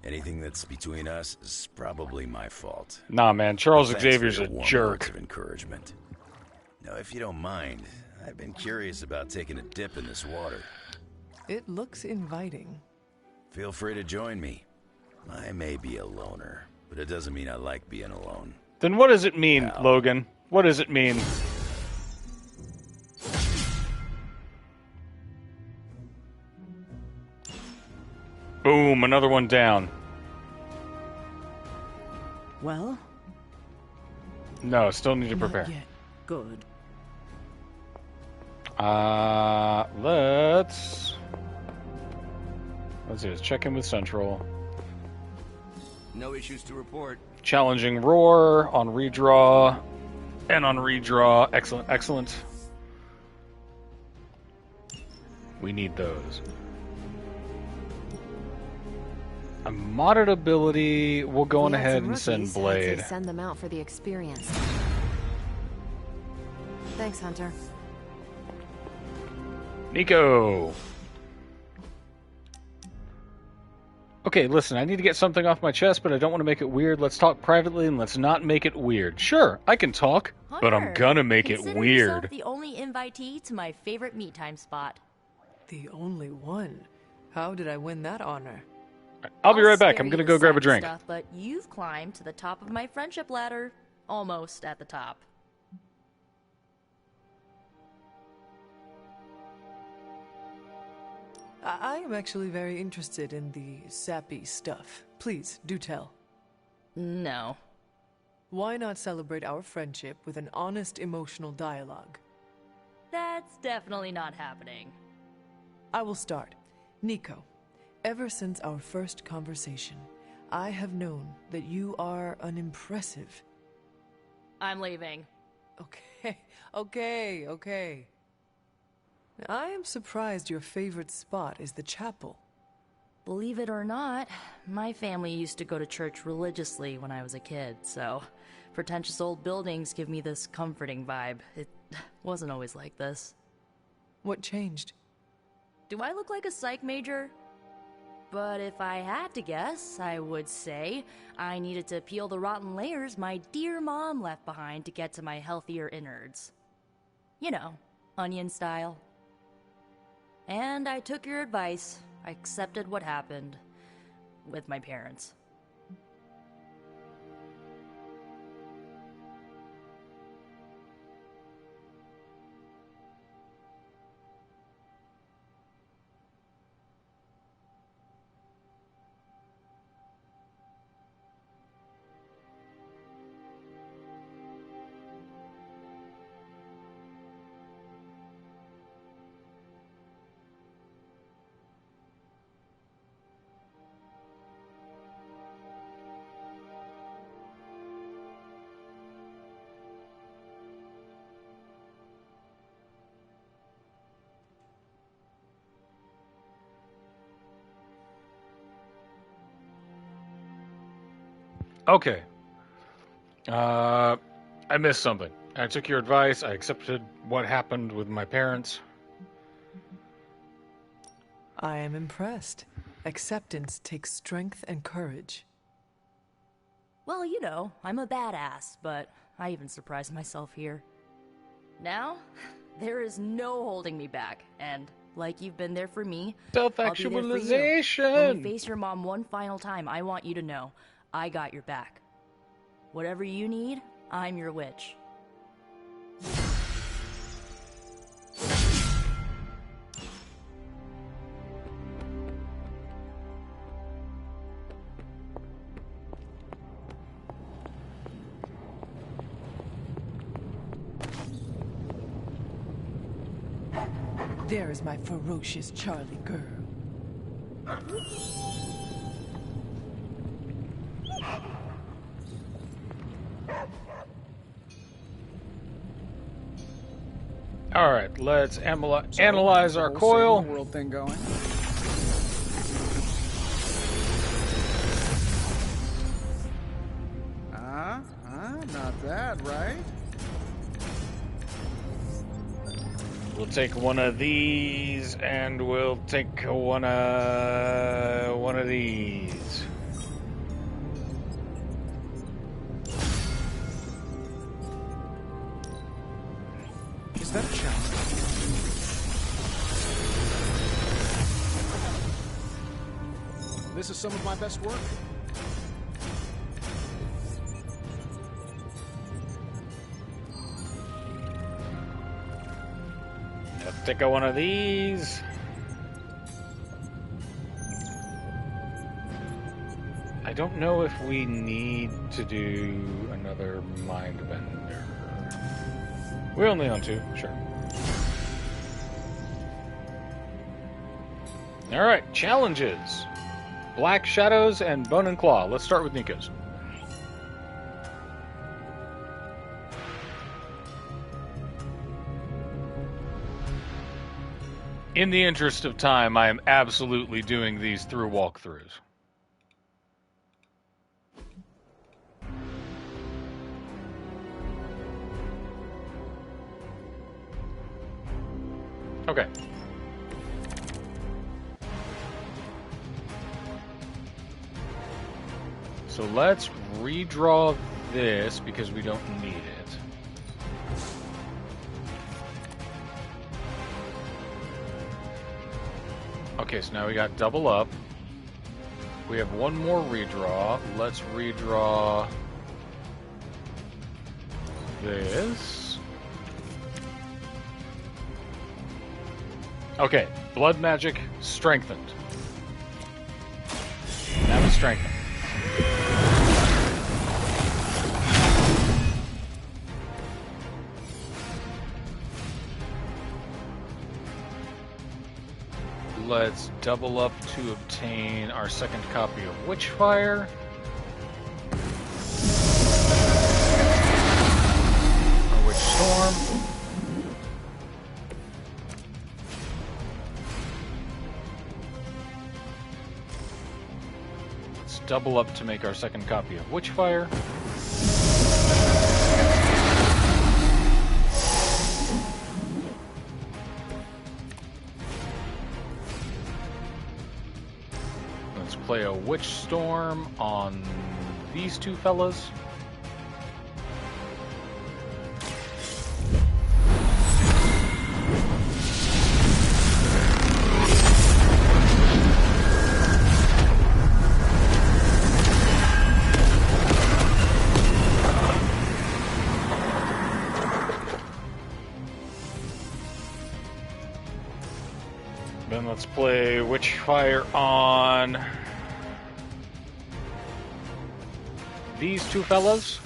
Anything that's between us is probably my fault. Nah, man. Charles Thanks for Xavier's your a warm jerk. words of encouragement. Now, if you don't mind, I've been curious about taking a dip in this water. It looks inviting. Feel free to join me. I may be a loner, but it doesn't mean I like being alone. Then what does it mean, Logan? What does it mean? Boom, another one down. Well? No, still need to prepare. Not yet. Good. Let's do this. Check in with Central. No issues to report. Challenging Roar on redraw. And on redraw. Excellent, excellent. We need those. A modded ability. We'll go on ahead and send Blade. I'd say send them out for the experience. Thanks, Hunter. Nico! Okay, listen, I need to get something off my chest, but I don't want to make it weird. Let's talk privately and let's not make it weird. Sure, I can talk, but I'm gonna make it Consider weird. yourself the only invitee to my favorite meet time spot. The only one? How did I win that honor? I'll be right back. spare I'm you gonna the go grab a side drink. Stuff, but you've climbed to the top of my friendship ladder. Almost at the top. I am actually very interested in the sappy stuff. Please, do tell. No. Why not celebrate our friendship with an honest emotional dialogue? That's definitely not happening. I will start. Nico, ever since our first conversation, I have known that you are an impressive... I'm leaving. Okay. I am surprised your favorite spot is the chapel. Believe it or not, my family used to go to church religiously when I was a kid, so pretentious old buildings give me this comforting vibe. It wasn't always like this. What changed? Do I look like a psych major? But if I had to guess, I would say I needed to peel the rotten layers my dear mom left behind to get to my healthier innards. You know, onion style. And I took your advice. I accepted what happened with my parents. Okay. I missed something. I took your advice. I accepted what happened with my parents. I am impressed. Acceptance takes strength and courage. Well, you know, I'm a badass, but I even surprised myself here. Now, there is no holding me back, and like you've been there for me, self-actualization. When you face your mom one final time, I want you to know, I got your back. Whatever you need, I'm your witch. There is my ferocious Charlie girl. All right, let's analyze our coil. World thing going. Not bad, right? We'll take one of these, and we'll take one of these. Is that a challenge? This is some of my best work. Let's take one of these. I don't know if we need to do another mind bender. We only own 2, sure. All right, challenges. Black Shadows and Bone and Claw. Let's start with Nico's. In the interest of time, I am absolutely doing these through walkthroughs. Okay. So let's redraw this because we don't need it. Okay, so now we got double up. We have one more redraw. Let's redraw this. Okay, blood magic strengthened. That was strengthened. Let's double up to obtain our second copy of Witchfire. Or Witch Storm. Let's double up to make our second copy of Witchfire. Play a Witch Storm on these 2 fellas. Then let's play Witchfire on these 2 fellas.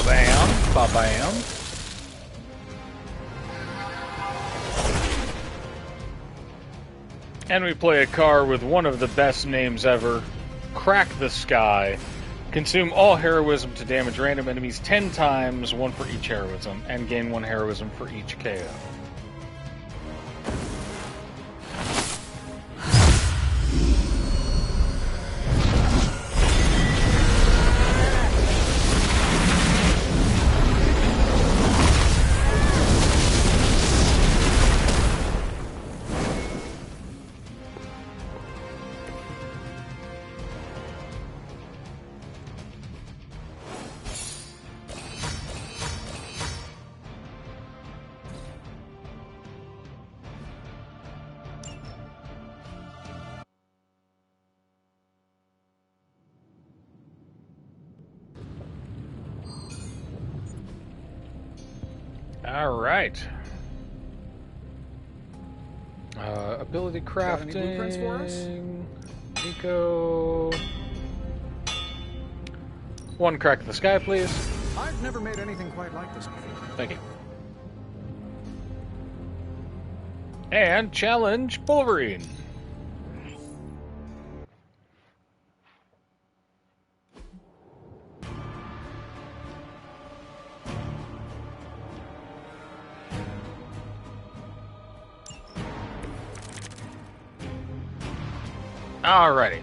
Ba-bam. Ba-bam. And we play a card with one of the best names ever, Crack the Sky. Consume all heroism to damage random enemies 10 times, 1 for each heroism, and gain 1 heroism for each KO. All right. Ability crafting. Got any blueprints for us? Nico. 1 crack the sky, please. I've never made anything quite like this before. Thank you. And challenge Wolverine. Alrighty.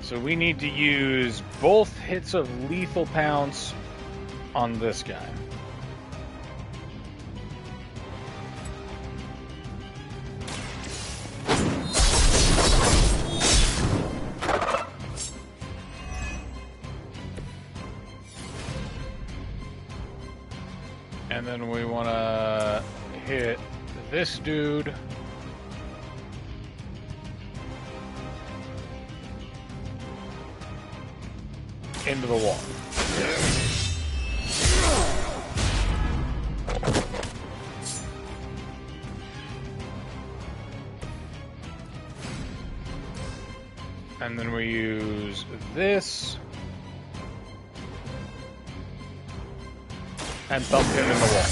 So we need to use both hits of lethal pounce on this guy. And then we want to hit this dude into the wall. And then we use this and thump him in the wall.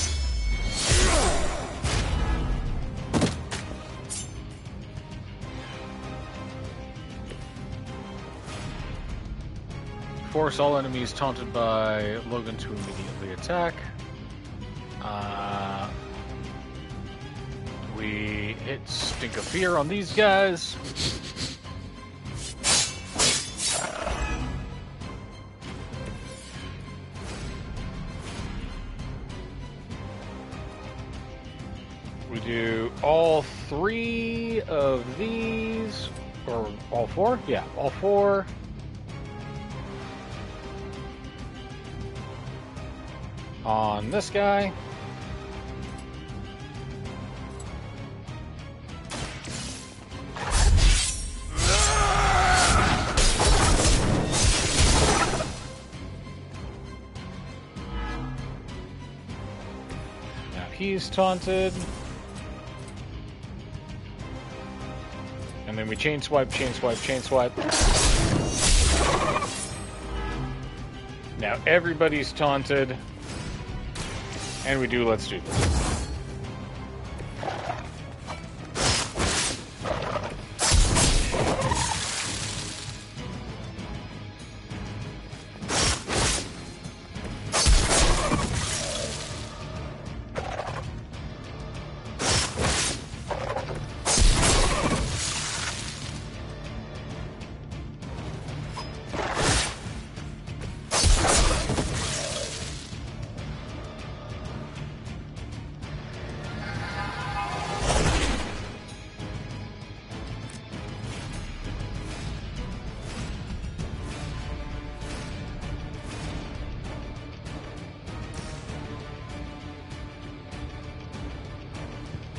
Force all enemies taunted by Logan to immediately attack. We hit Stink of Fear on these guys. We do all 3 of these, or all 4? Yeah, all 4. On this guy. Now he's taunted. And then we chain swipe, chain swipe, chain swipe. Now everybody's taunted. And we do Let's Do This.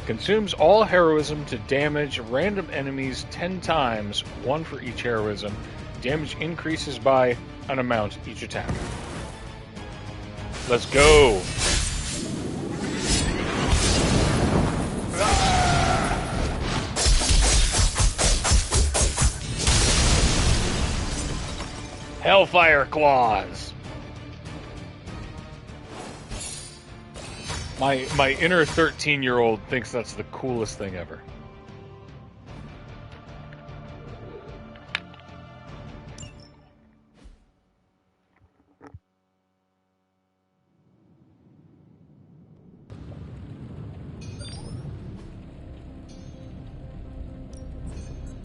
Consumes all heroism to damage random enemies 10 times, 1 for each heroism. Damage increases by an amount each attack. Let's go! Hellfire claws. My inner 13-year-old thinks that's the coolest thing ever.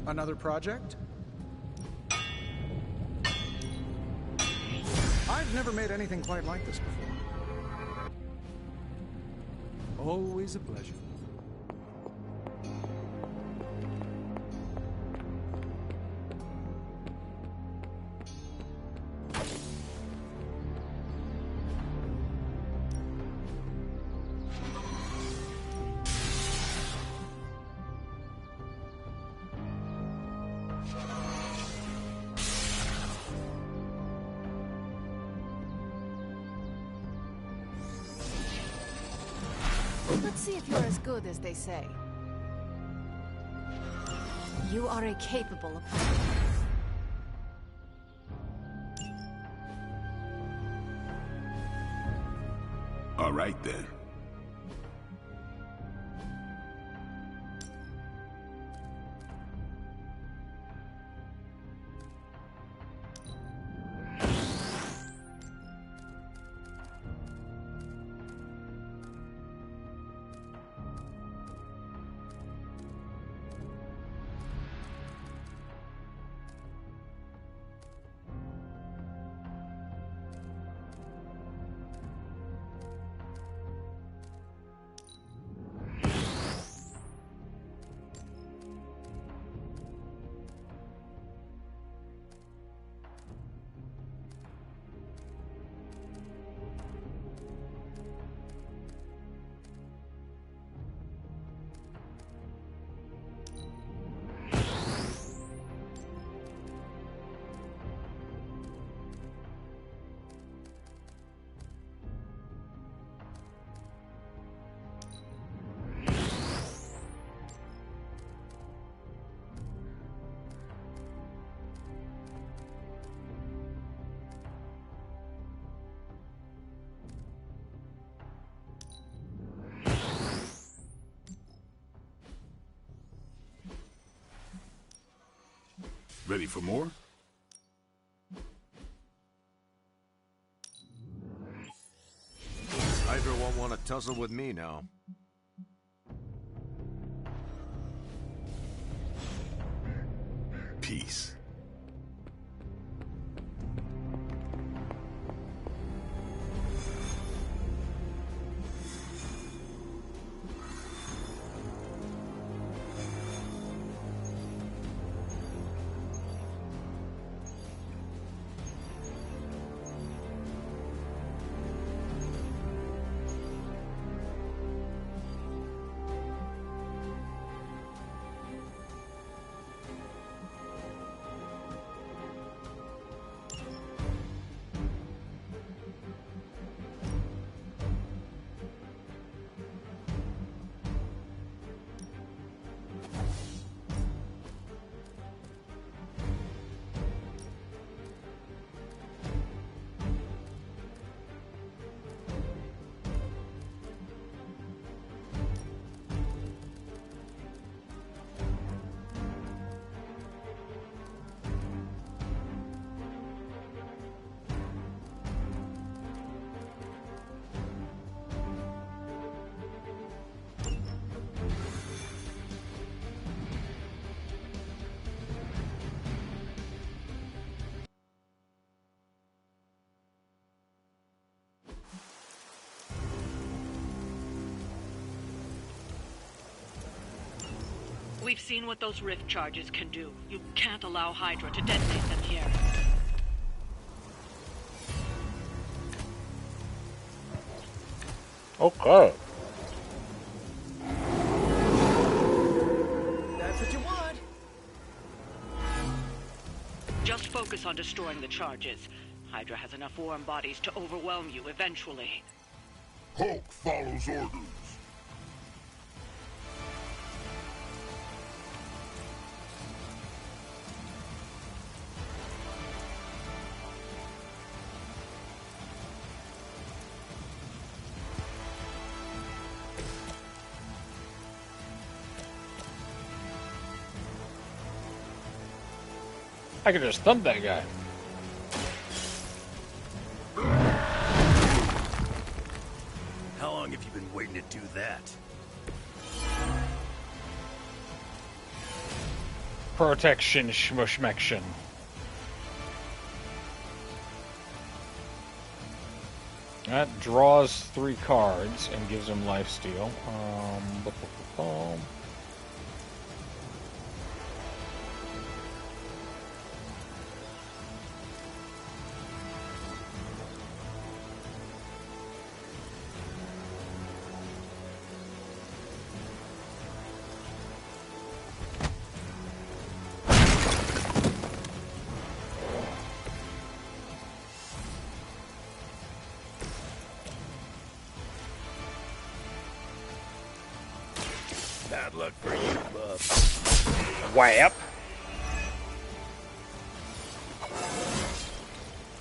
Another project? I've never made anything quite like this before. Always a pleasure. Let's see if you're as good as they say. You are a capable opponent. All right, then. Ready for more? Hydra won't want to tussle with me now. Peace. We've seen what those rift charges can do. You can't allow Hydra to detonate them here. Okay. That's what you want. Just focus on destroying the charges. Hydra has enough warm bodies to overwhelm you eventually. Hulk follows orders. I could just thump that guy. How long have you been waiting to do that? Protection shmushmection. That draws 3 cards and gives him lifesteal. Bad luck for you, bub. Whap.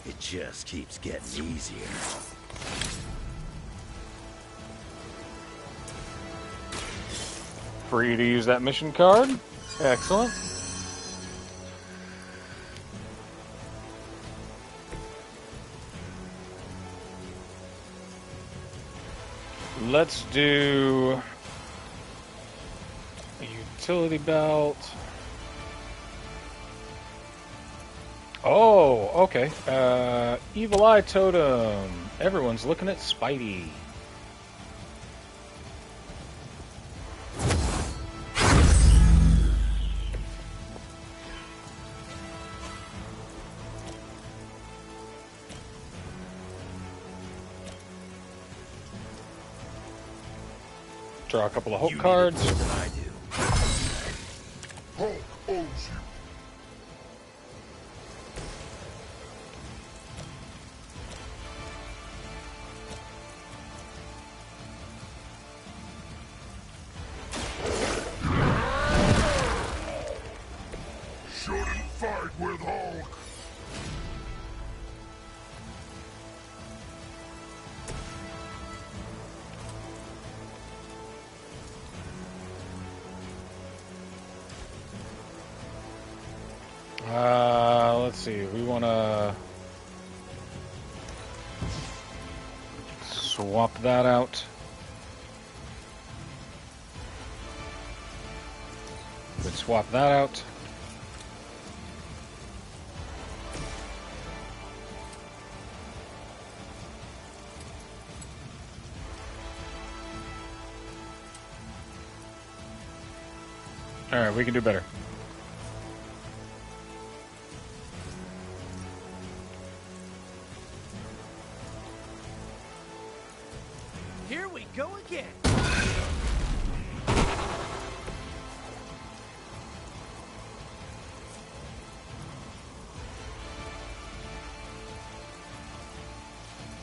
It just keeps getting easier. Free to use that mission card. Excellent. Let's do a utility belt. Oh, okay. Evil Eye Totem. Everyone's looking at Spidey. Draw a couple of Hulk cards. I do. Hulk owes you. Shouldn't fight with Hulk. Let's see. We want to swap that out. We'd swap that out. All right, we can do better. Here we go again.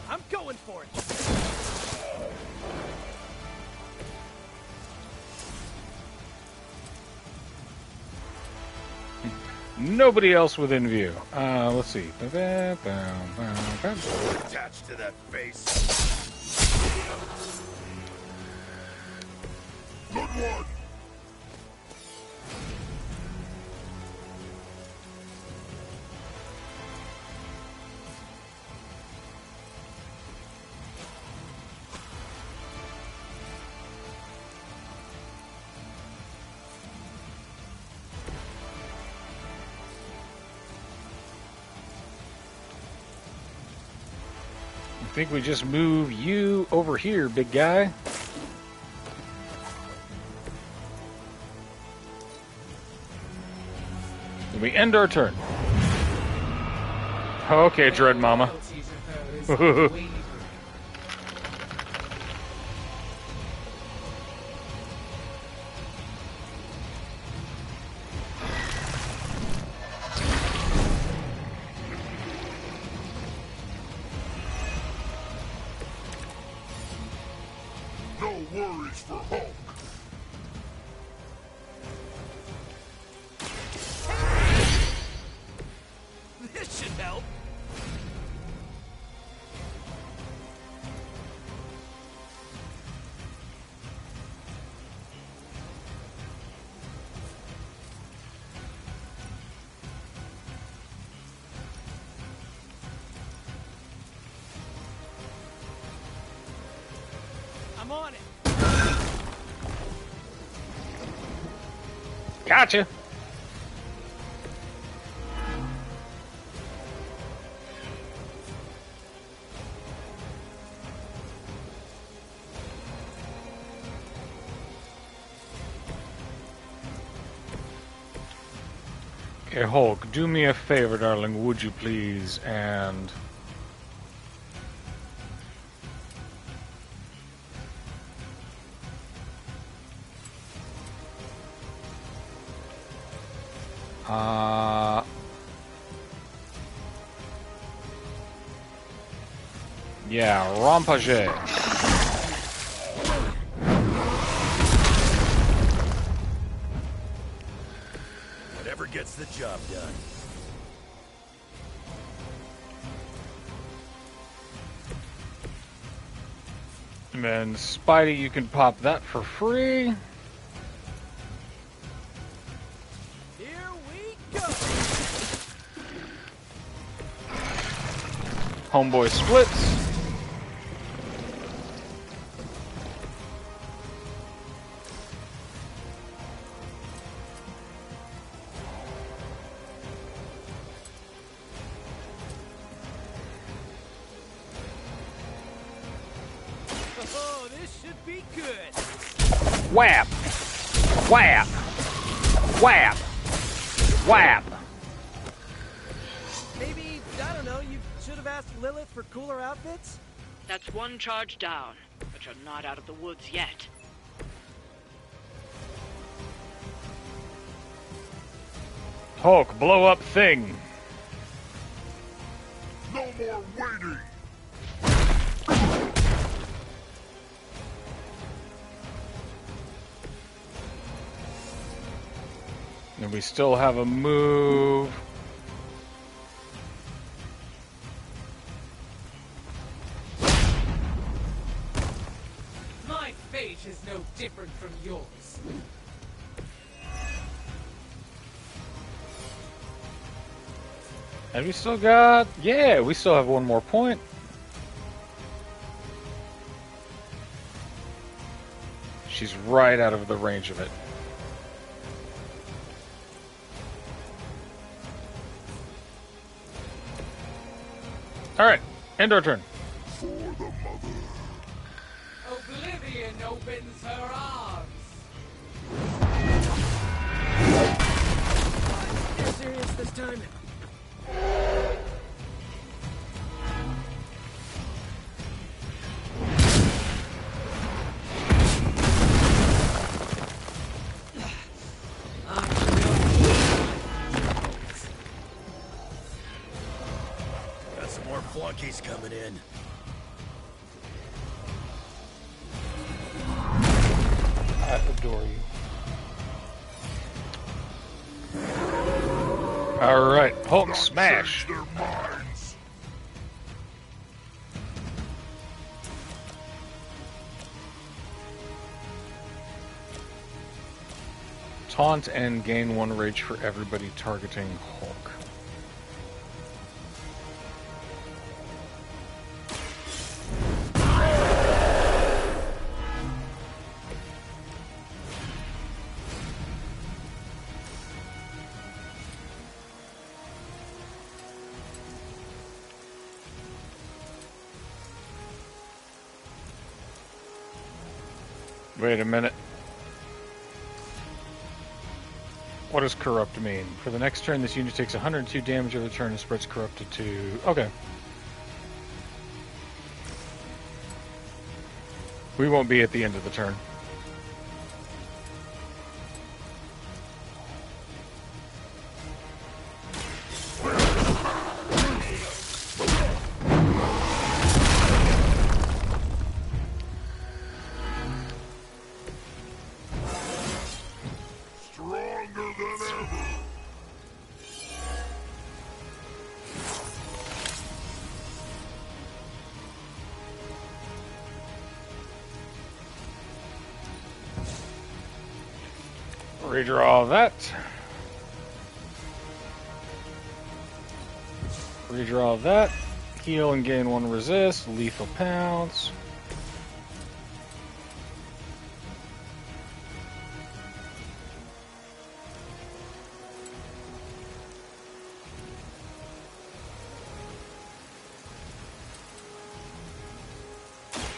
I'm going for it. Nobody else within view. Let's see. Attached to that face. Good one. I think we just move you over here, big guy. And we end our turn. Okay, Dread Mama. No worries for Hulk. This should help. I'm on it. Gotcha. Okay, Hulk, do me a favor, darling, would you please? And yeah, Rampage. Whatever gets the job done. And then Spidey, you can pop that for free. Here we go. Homeboy splits. Oh, this should be good. Whap! Whap! Whap! Whap! Maybe, I don't know, you should have asked Lilith for cooler outfits? That's one charge down, but you're not out of the woods yet. Hulk, blow up thing. No more waiting! And we still have a move. My fate is no different from yours. And we still got... Yeah, we still have one more point. She's right out of the range of it. Alright, end our turn. Oblivion opens her arms. You're serious this time? Got some more flunkies coming in. I adore you. Alright, Hulk smash. Taunt and gain 1 rage for everybody targeting Hulk. Wait a minute. What does corrupt mean? For the next turn, this unit takes 102 damage over the turn and spreads corrupted to... Okay. We won't be at the end of the turn. Redraw that. Redraw that. Heal and gain 1 resist. Lethal pounce.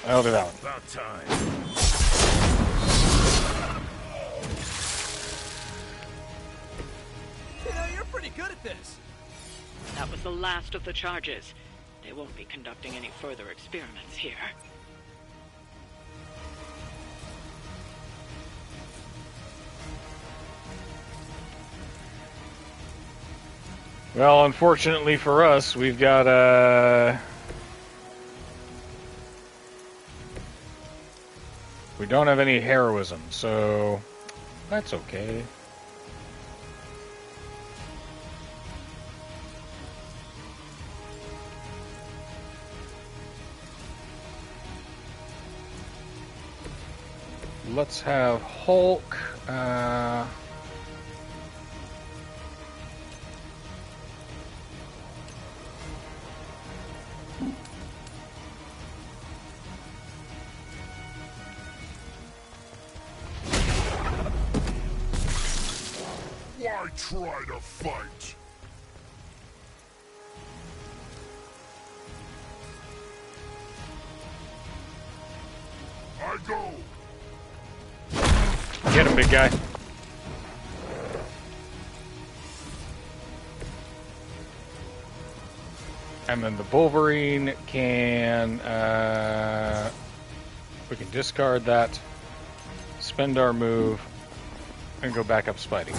I'll do that one. About time. You know, you're pretty good at this. That was the last of the charges. They won't be conducting any further experiments here. Well, unfortunately for us, we've got, we don't have any heroism, so that's okay. Let's have Hulk, Why try to fight? I go. Get him, big guy. And then the Wolverine can, we can discard that, spend our move, and go back up Spidey.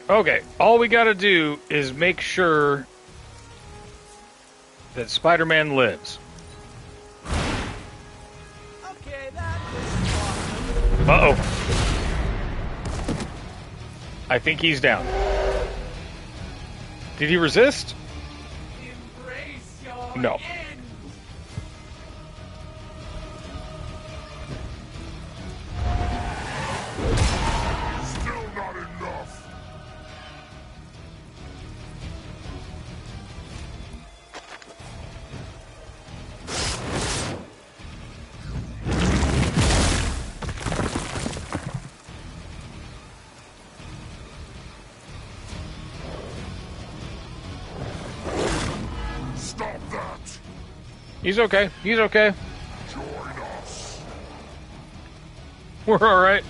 Okay, all we gotta do is make sure that Spider-Man lives. Okay, that was awesome. Uh-oh. I think he's down. Did he resist? Embrace your No. end. Still not enough. Stop that. He's okay. He's okay. Join us. We're alright.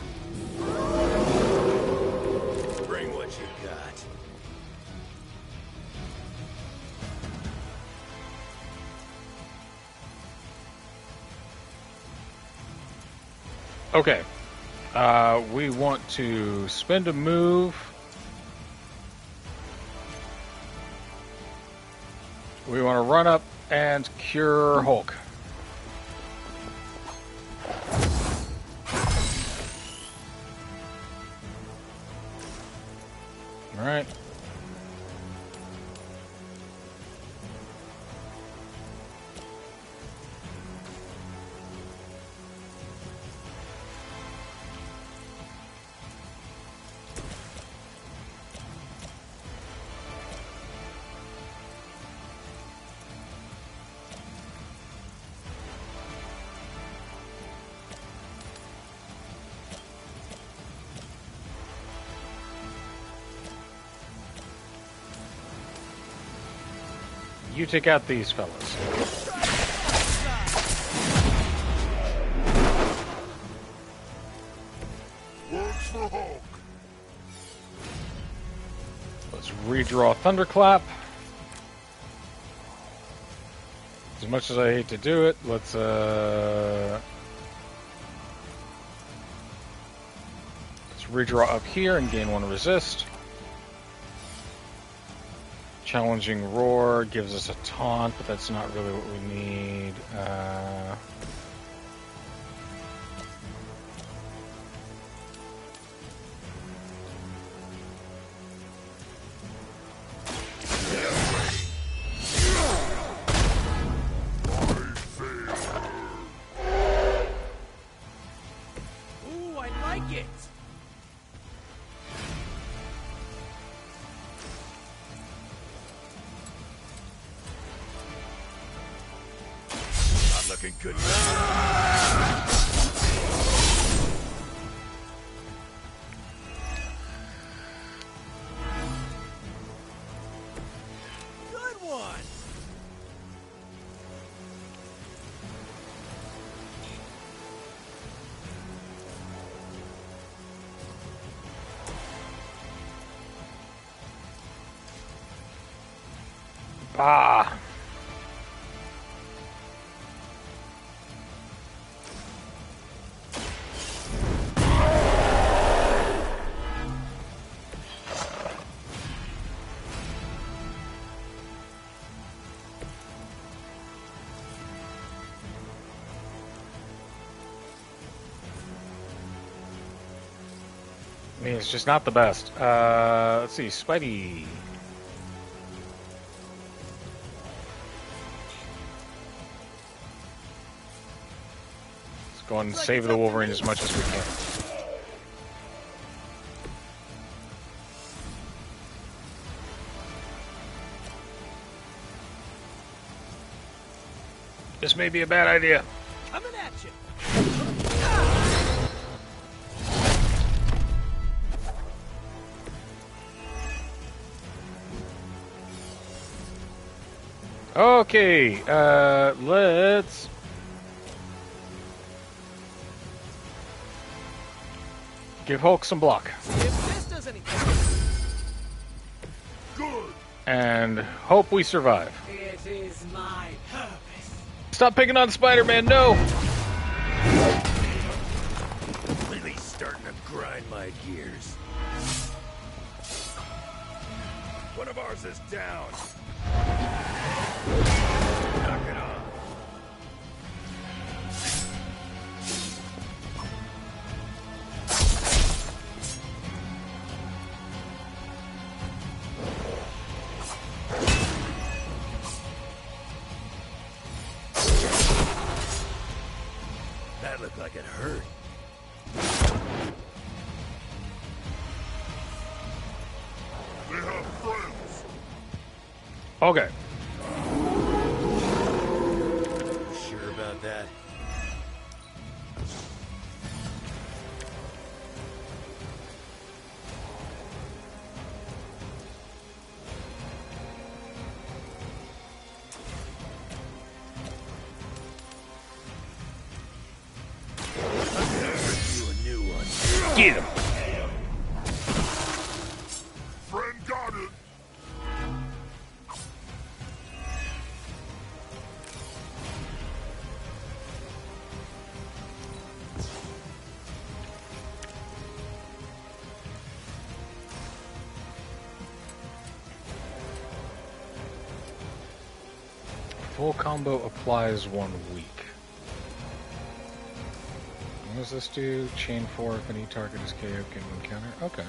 Bring what you got. Okay. We want to spend a move. We want to run up and cure Hulk. All right. You take out these fellas. Works for Hulk. Let's redraw Thunderclap. As much as I hate to do it, let's redraw up here and gain 1 resist. Challenging Roar gives us a taunt, but that's not really what we need. Ooh, I like it. Not looking good. Good one. Ah. I mean, it's just not the best. Let's see, Spidey. Let's go and save the Wolverine as much as we can. This may be a bad idea. Coming at you. Okay, let's give Hulk some block. If this does anything. Good. And hope we survive. It is my purpose. Stop picking on Spider-Man, no! Really starting to grind my gears. One of ours is down. Knock it off. That looked like it hurt. They have friends. Okay. Sure about that? You a new one. Get him! Friend got it. Full combo applies 1 week. What does this do? Chain 4 if any target is KO'd can encounter. Okay.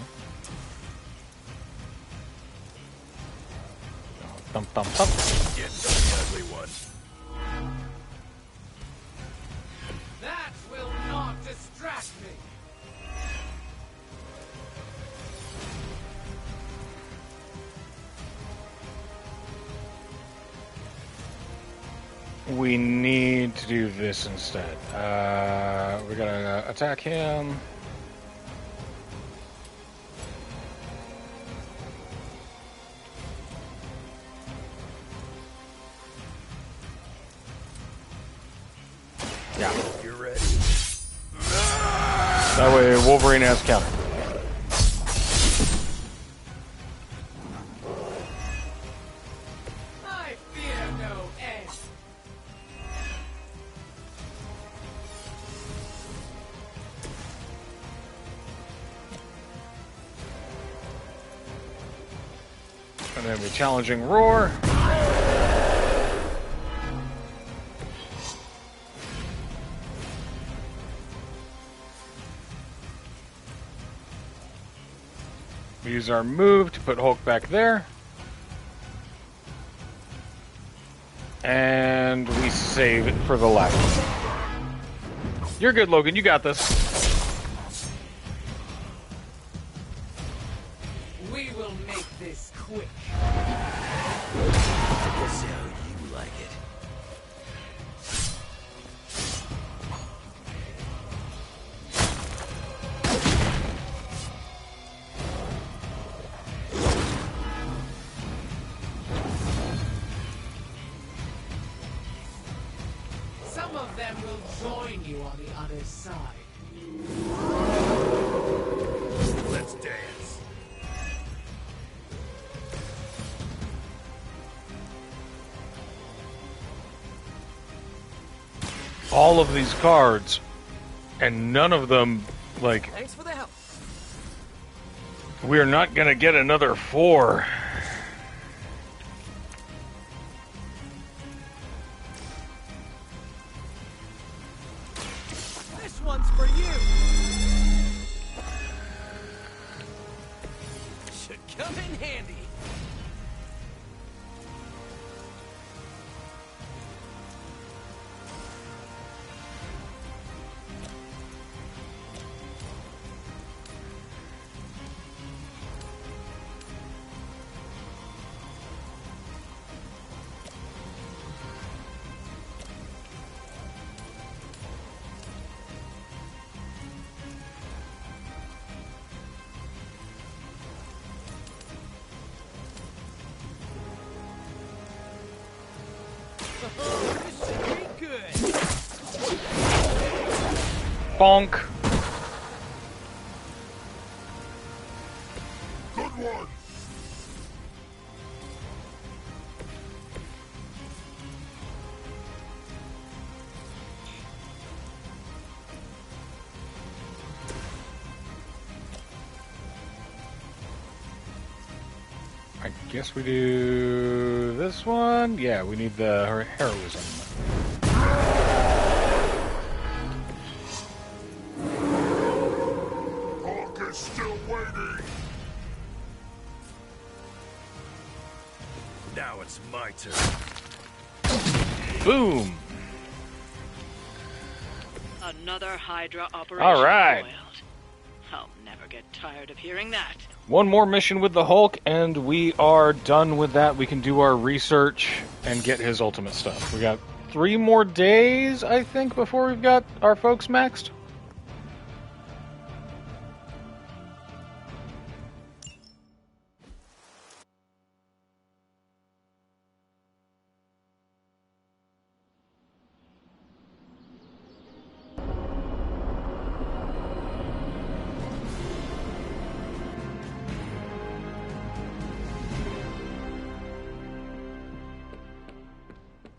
Oh, thump thump thump. Get the ugly one. That will not distract me. We need to do this instead. We're gonna attack him. Yeah. You're ready. That way Wolverine has counter. I fear no end. And then the challenging roar. We use our move to put Hulk back there. And we save it for the last one. You're good, Logan. You got this. We will make this quick. We'll see how you like it. Some of them will join you on the other side. Let's dance. all of these cards, and none of them, like... Thanks for the help. We're not gonna get another 4. This one's for you. Should come in handy. Bonk. Good one. I guess we do this one. Yeah, we need the heroism. Hawk is still waiting. Now it's my turn. Boom. Another Hydra operation All right. foiled. I'll never get tired of hearing that. One more mission with the Hulk, and we are done with that. We can do our research and get his ultimate stuff. We got 3 more days, I think, before we've got our folks maxed.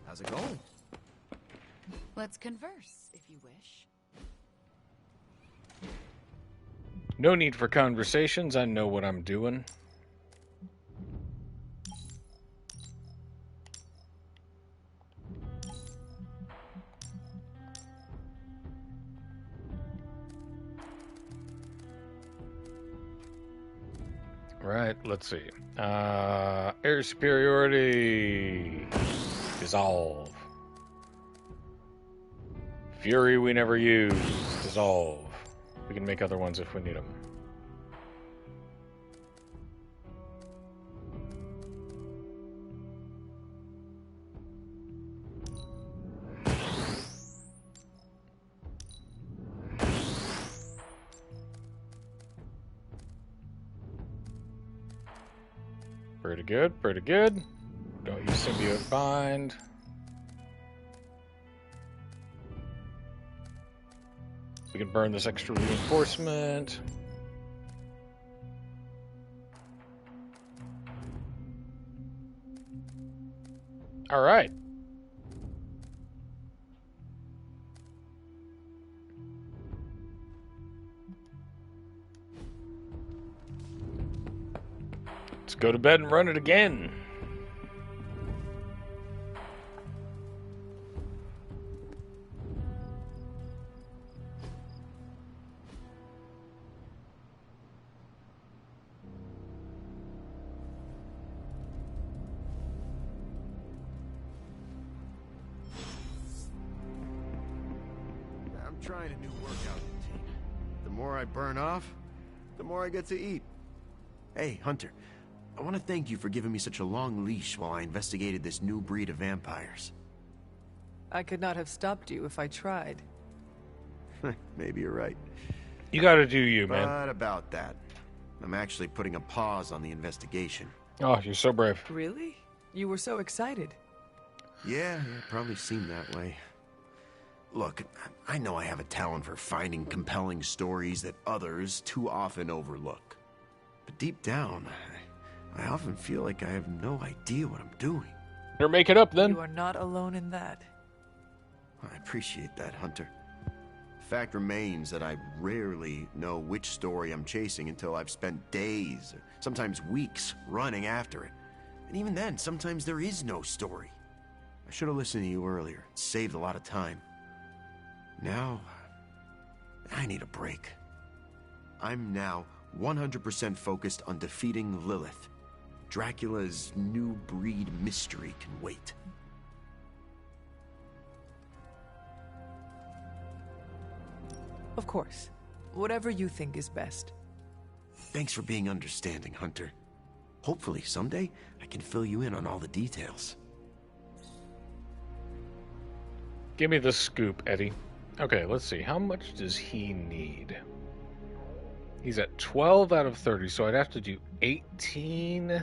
How's it going? Let's converse, if you wish. No need for conversations. I know what I'm doing. Right, let's see. Air superiority. Dissolve. Fury we never use. Dissolve. We can make other ones if we need them. Pretty good, pretty good. Don't use symbiote bind. We can burn this extra reinforcement. All right. Let's go to bed and run it again. I'm trying a new workout routine. The more I burn off, the more I get to eat. Hey, Hunter. I want to thank you for giving me such a long leash while I investigated this new breed of vampires. I could not have stopped you if I tried. Maybe you're right. You gotta do you, man. But about that, I'm actually putting a pause on the investigation. Oh, you're so brave. Really? You were so excited. Yeah, it probably seemed that way. Look, I know I have a talent for finding compelling stories that others too often overlook. But deep down, I often feel like I have no idea what I'm doing. Better make it up then. You are not alone in that. I appreciate that, Hunter. Fact remains that I rarely know which story I'm chasing until I've spent days, or sometimes weeks, running after it. And even then, sometimes there is no story. I should have listened to you earlier. It saved a lot of time. Now, I need a break. I'm now 100% focused on defeating Lilith. Dracula's new breed mystery can wait. Of course. Whatever you think is best. Thanks for being understanding, Hunter. Hopefully, someday, I can fill you in on all the details. Give me the scoop, Eddie. Okay, let's see. How much does he need? He's at 12 out of 30, so I'd have to do 18...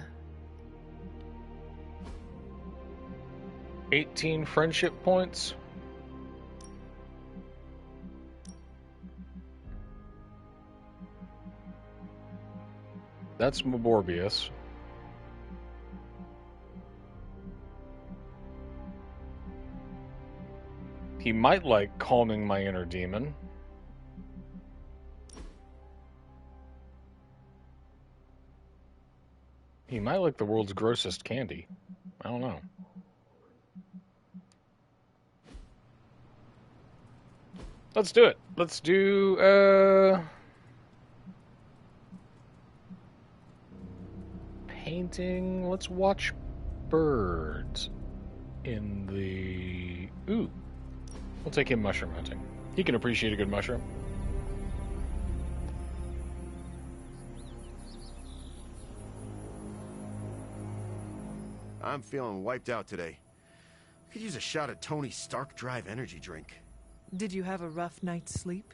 18 friendship points. That's Morbius. He might like calming my inner demon. He might like the world's grossest candy. I don't know. Let's do it. Let's do, painting. Let's watch birds in the... Ooh. We'll take him mushroom hunting. He can appreciate a good mushroom. I'm feeling wiped out today. Could use a shot of Tony Stark Drive energy drink. Did you have a rough night's sleep?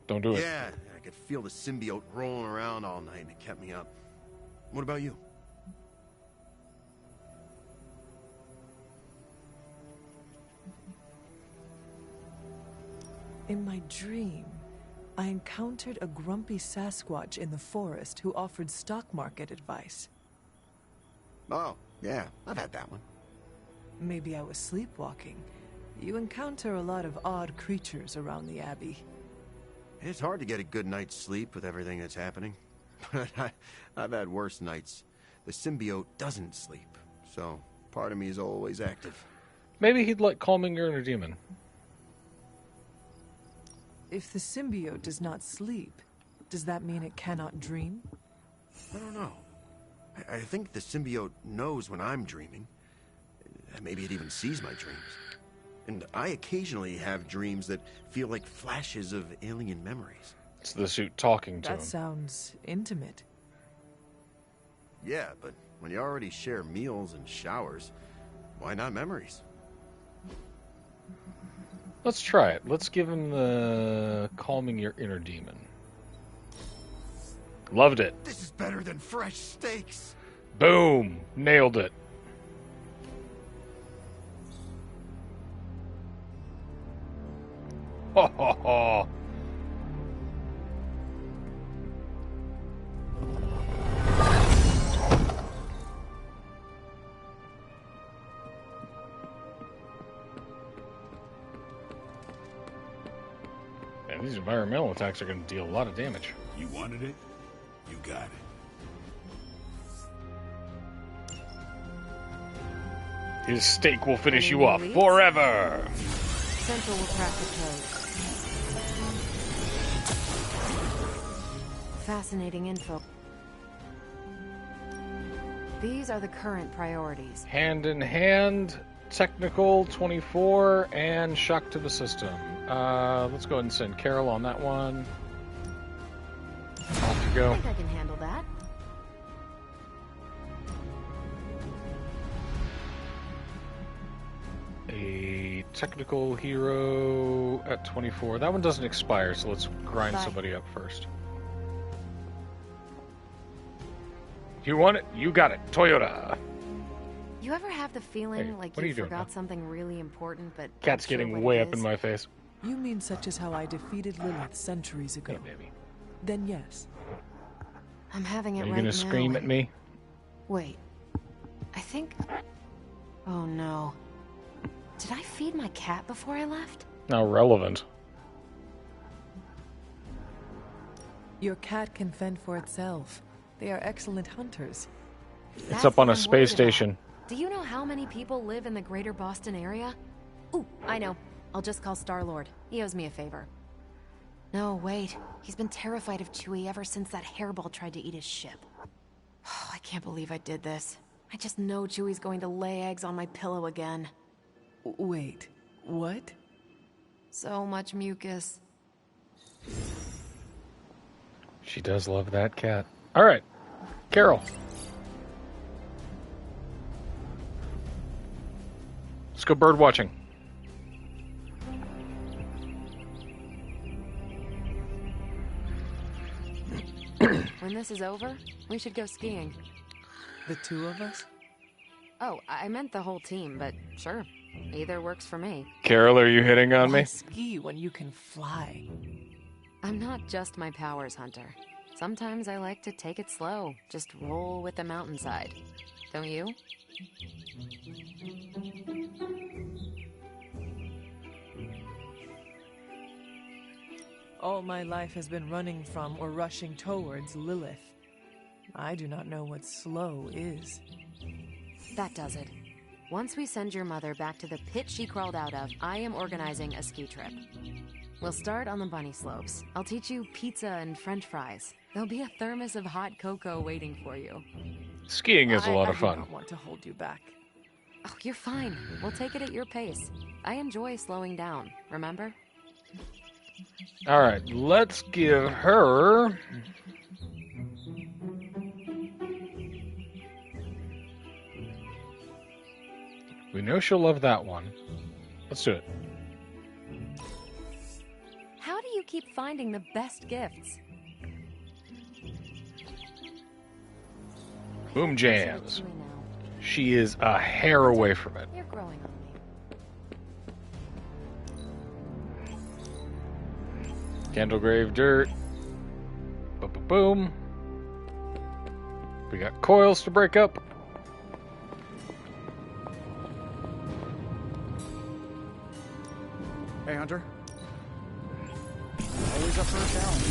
Don't do it. Yeah, I could feel the symbiote rolling around all night and it kept me up. What about you? In my dream, I encountered a grumpy Sasquatch in the forest who offered stock market advice. Oh, yeah, I've had that one. Maybe I was sleepwalking. You encounter a lot of odd creatures around the Abbey. It's hard to get a good night's sleep with everything that's happening. But I've had worse nights. The symbiote doesn't sleep, so part of me is always active. Maybe he'd like calming your inner demon. If the symbiote does not sleep, does that mean it cannot dream? I don't know. I think the symbiote knows when I'm dreaming. Maybe it even sees my dreams. And I occasionally have dreams that feel like flashes of alien memories. It's the suit talking to him. That sounds intimate. Yeah, but when you already share meals and showers, why not memories? Let's try it. Let's give him the calming your inner demon. Loved it. This is better than fresh steaks. Boom. Nailed it. Ho ho ho. Man, these environmental attacks are going to deal a lot of damage. You wanted it? You got it. His steak will finish you off forever. Central will crack the code. Fascinating info. These are the current priorities. Hand in hand, technical 24, and shock to the system. Let's go ahead and send Carol on that one. Off you go. I think I can handle that. A technical hero at 24. That one doesn't expire, so let's grind somebody up first. You want it? You got it. Toyota. You ever have the feeling Hey, like what are you you doing, forgot huh? something really important, but Cat's not sure getting what way it up in is? my face. You mean such as how I defeated Lilith centuries ago? Hey, baby. Then yes. I'm having it Are you right gonna now. scream at me? Wait. I think... Oh no. Did I feed my cat before I left? Now relevant. Your cat can fend for itself. They are excellent hunters. It's up on a space station. Do you know how many people live in the greater Boston area? Ooh, I know. I'll just call Star-Lord. He owes me a favor. No, wait. He's been terrified of Chewie ever since that hairball tried to eat his ship. Oh, I can't believe I did this. I just know Chewie's going to lay eggs on my pillow again. Wait, what? So much mucus. She does love that cat. All right, Carol. Let's go bird watching. When this is over, we should go skiing. The two of us? Oh, I meant the whole team, but sure. Either works for me. Carol, are you hitting on Why me? ski when you can fly? I'm not just my powers hunter. Sometimes I like to take it slow, just roll with the mountainside. Don't you? All my life has been running from or rushing towards Lilith. I do not know what slow is. That does it. Once we send your mother back to the pit she crawled out of, I am organizing a ski trip. We'll start on the bunny slopes. I'll teach you pizza and french fries. There'll be a thermos of hot cocoa waiting for you. Skiing is a lot of I fun. do not want to hold you back. Oh, you're fine. We'll take it at your pace. I enjoy slowing down, remember? All right, let's give her... We know she'll love that one. Let's do it. How do you keep finding the best gifts? Boom jams. She is a hair away from it. You're growing on me. Candlegrave dirt. Boom. We got coils to break up. Hey, Hunter. Always up for a challenge.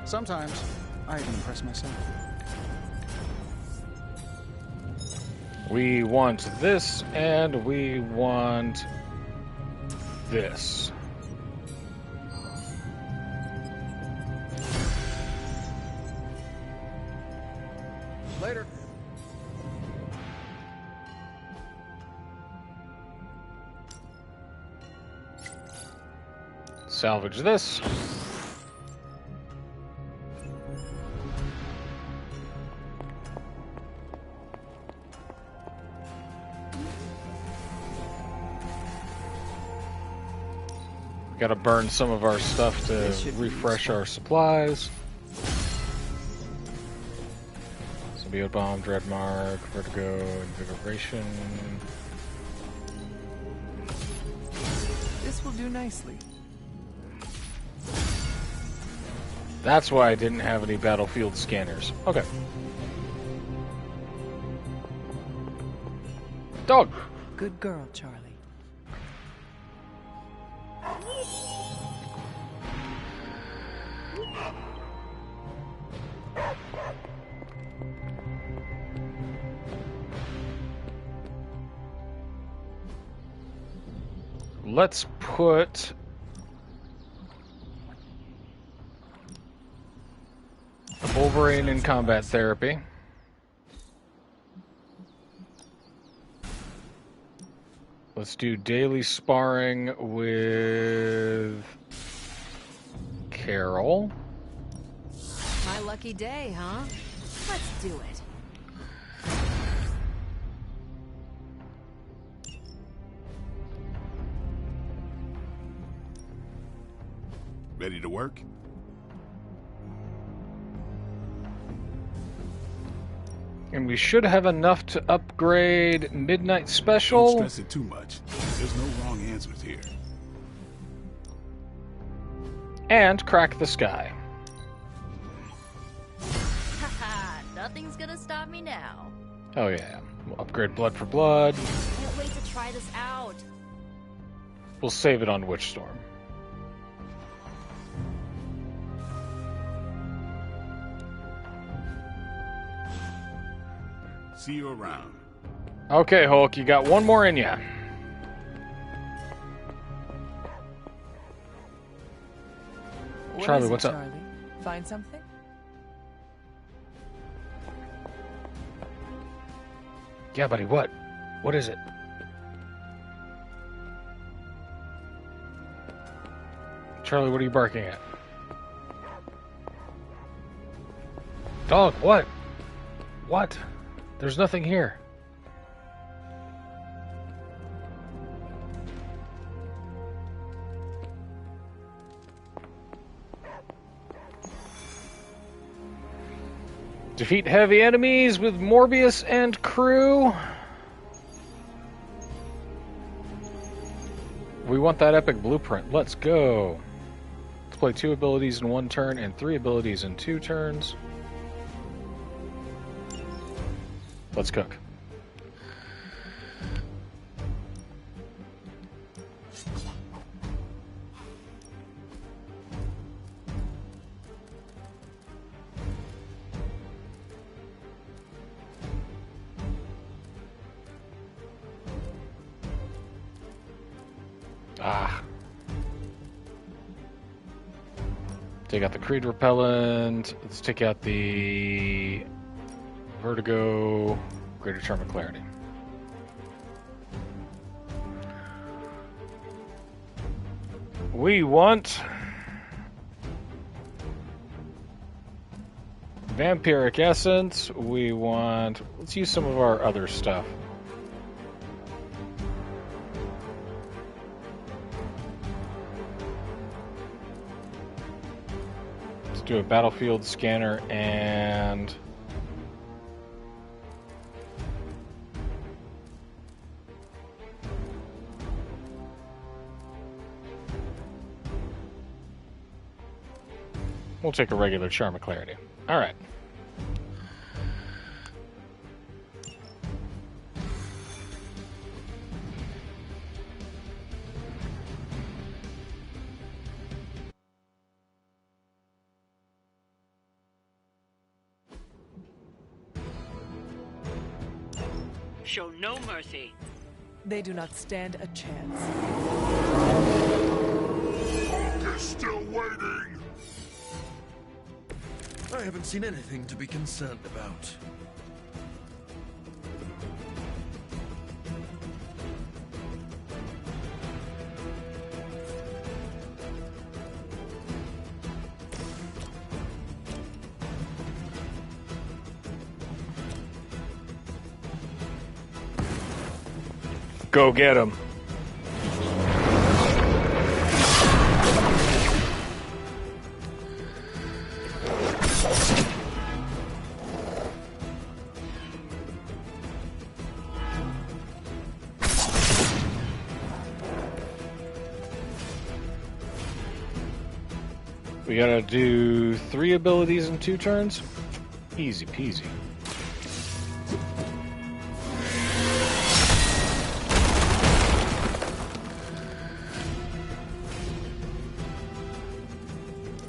Sometimes, I even impress myself. We want this, and we want this. Later. Salvage this. Gotta burn some of our stuff to refresh our supplies. Symbiote Bomb, Dreadmark, Vertigo, Invigoration. This will do nicely. That's why I didn't have any battlefield scanners. Okay. Dog! Good girl, Charlie. Let's put Wolverine in combat therapy. Let's do daily sparring with Carol. My lucky day, huh? Let's do it. Ready to work? And we should have enough to upgrade Midnight Special. Don't stress it too much. There's no wrong answers here. And Crack the Sky. Haha, nothing's gonna stop me now. Oh yeah, we'll upgrade blood for blood. Can't wait to try this out. We'll save it on Witchstorm. See you around. Okay, Hulk, you got one more in ya. Charlie, what's up? Charlie? Find something? Yeah, buddy, what? What is it? Charlie, what are you barking at? Dog, what? What? There's nothing here. Defeat heavy enemies with Morbius and crew. We want that epic blueprint. Let's go. Let's play 2 abilities in 1 turn and 3 abilities in 2 turns. Let's cook. Take out the Creed Repellent. Let's take out the Vertigo, Greater Charm of Clarity. We want Vampiric Essence. We want... Let's use some of our other stuff. Do a battlefield scanner and we'll take a regular Charm of Clarity. All right. Show no mercy. They do not stand a chance. Hulk is still waiting! I haven't seen anything to be concerned about. Go get him. We gotta do 3 abilities in 2 turns? Easy peasy.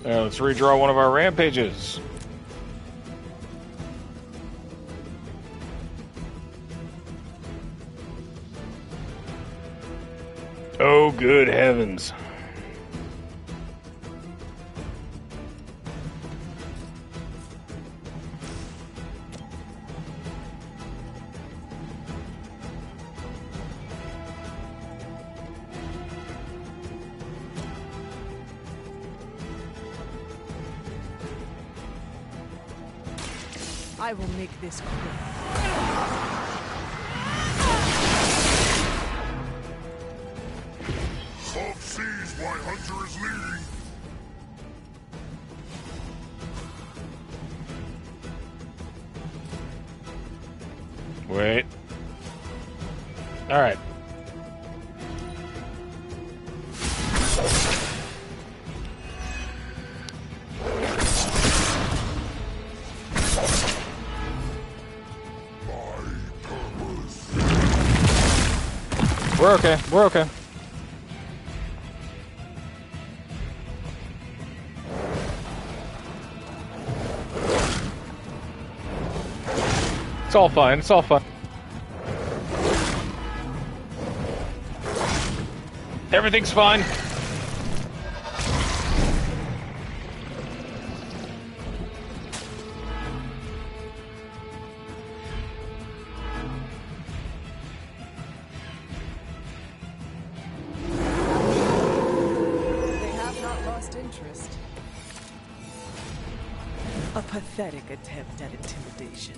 Let's redraw one of our rampages. Oh, good heavens. I will make this quick. Hulk sees why Hunter is leading. Wait. All right. We're okay. We're okay. It's all fine. It's all fine. Everything's fine. A pathetic attempt at intimidation.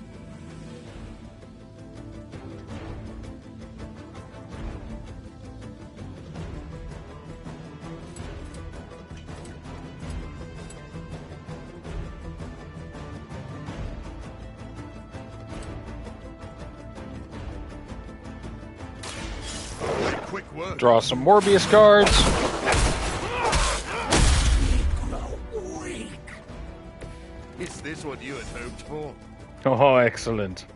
Draw some Morbius cards. Is this what you had hoped for? Oh, excellent.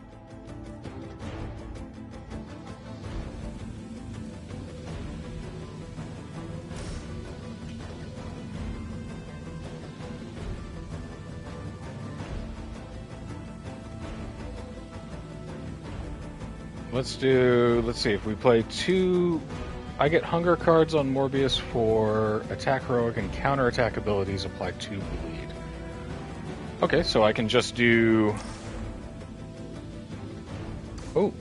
Let's see, if we play 2, I get hunger cards on Morbius for attack heroic and counterattack abilities, apply 2 bleed. Okay, so I can just do... Oh.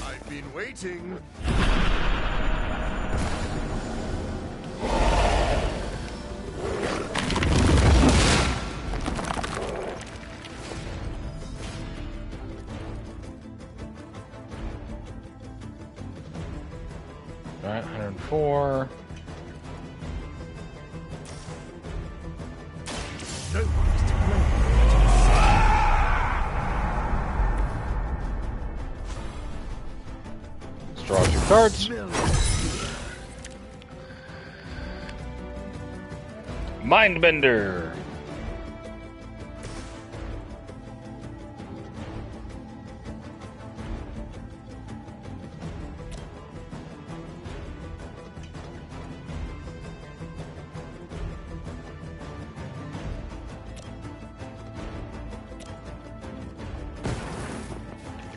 I've been waiting. Alright, 104. Let's draw 2 cards. Mindbender.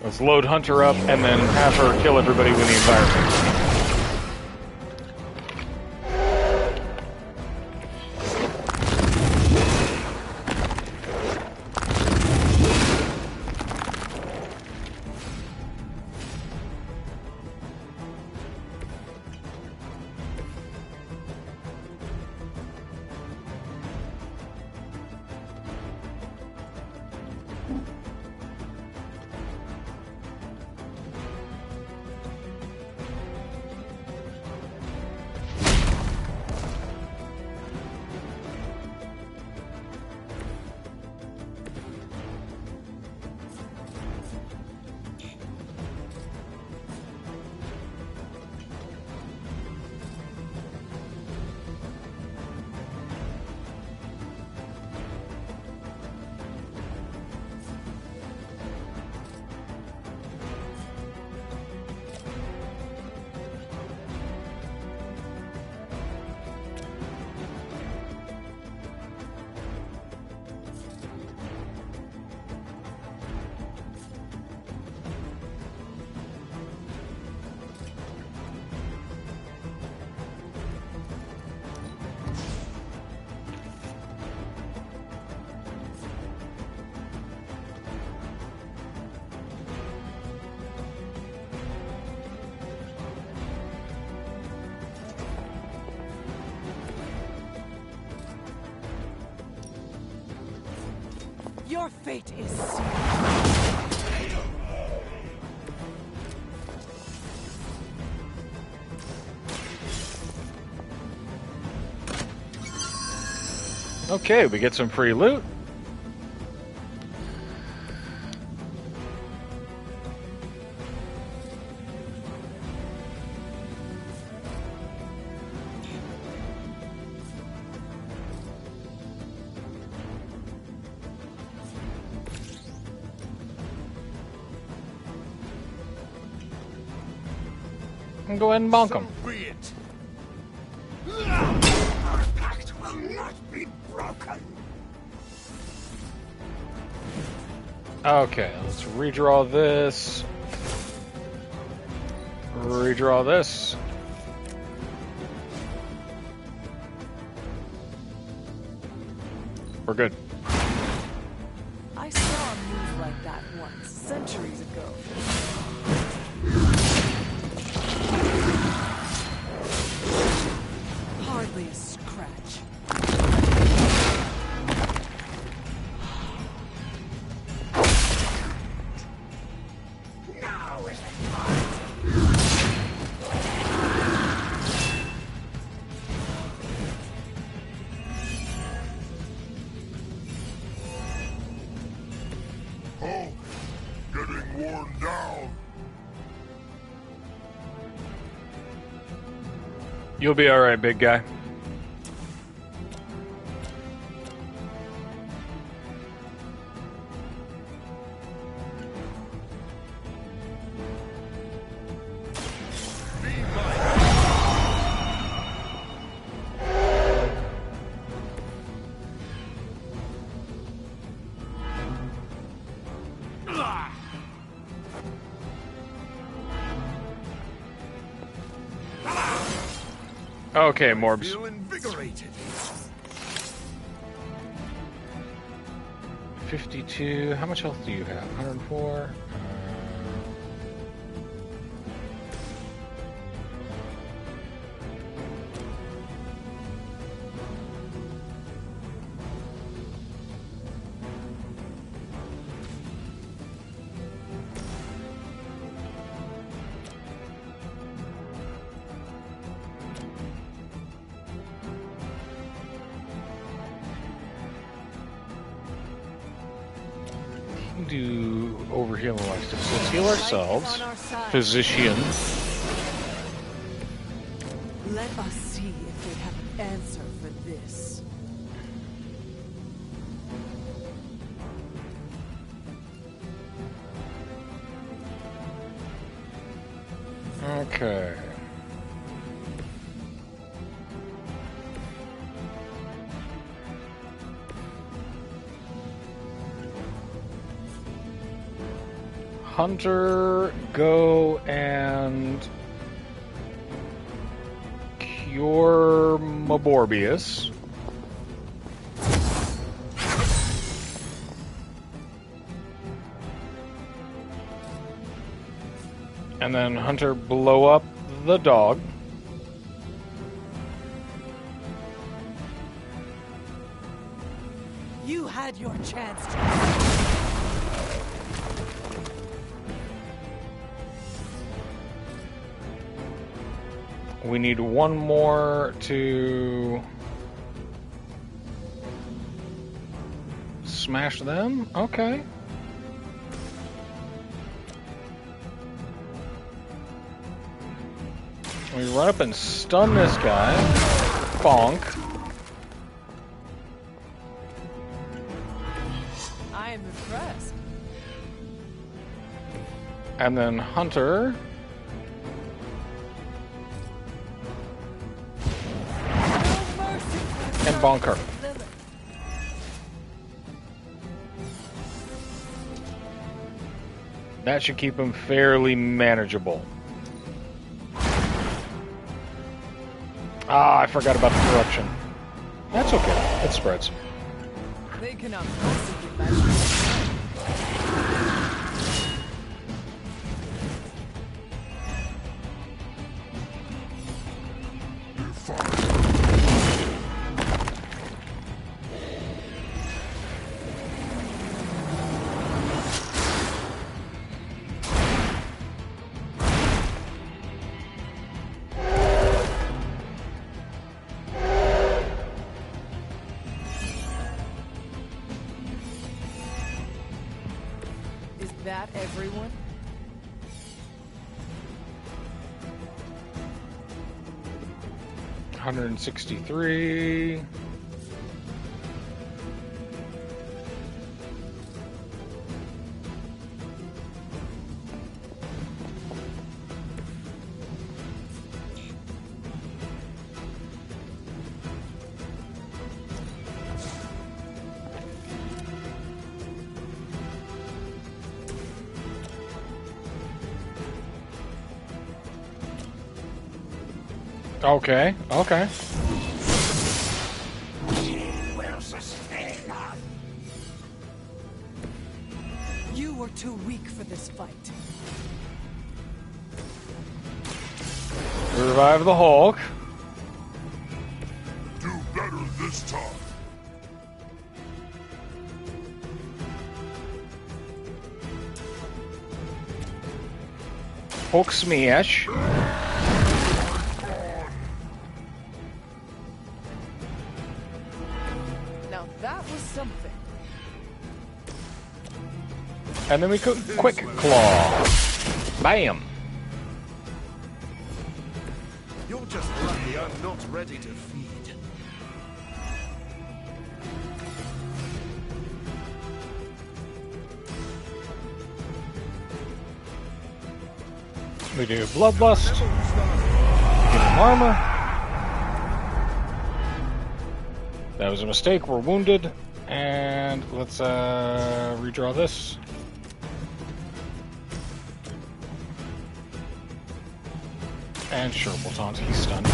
Let's load Hunter up and then have her kill everybody with the environment. Your fate is sealed. Okay, we get some free loot. And go ahead and bonk him. So be it. Our pact will not be broken. Okay, let's redraw this. Redraw this. We're good. I saw a move like that once, centuries ago. Hardly a scratch. Now is the Oh, getting worn down. You'll be all right, big guy. Okay, Morbs. Feel invigorated. 52. How much health do you have? 104. Do overhealing like this. Let's heal ourselves. Physician. Let us see if they have an answer for this. Okay. Hunter, go and cure Moborbius. And then Hunter, blow up the dog. You had your chance to... We need one more to smash them. Okay. We run up and stun this guy. Bonk. I am impressed. And then Hunter. And bonker. That should keep him fairly manageable. Ah, I forgot about the corruption. That's okay. It spreads. They cannot possibly measure. Is that everyone? $163. Okay, okay. Will sustain us. You are too weak for this fight. Revive the Hulk. Do better this time. Hulk smash. Now that was something. And then we could quick claw. Bam. You're just lucky I'm not ready to feed. We do Bloodlust. Give him armor. That was a mistake. We're wounded. And let's redraw this. And sure, we'll taunt. He's stunned.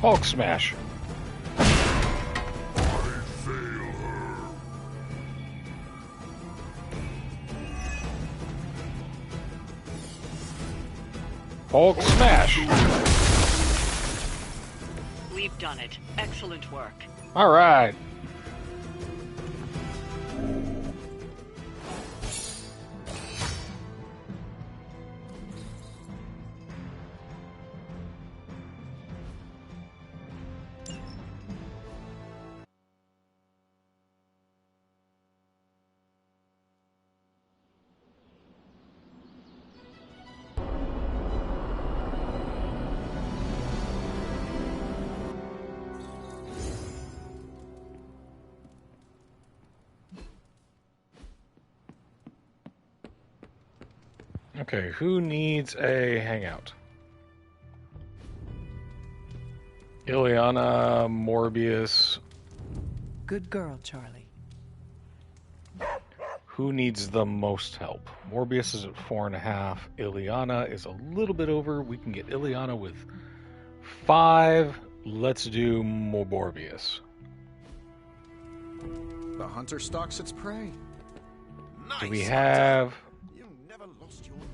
Hulk smash. Hulk smash. We've done it. Excellent work. All right. Okay, who needs a hangout? Ileana, Morbius. Good girl, Charlie. Who needs the most help? Morbius is at 4.5. Ileana is a little bit over. We can get Ileana with 5. Let's do Morbius. The hunter stalks its prey. Do we have... You never lost your nerve.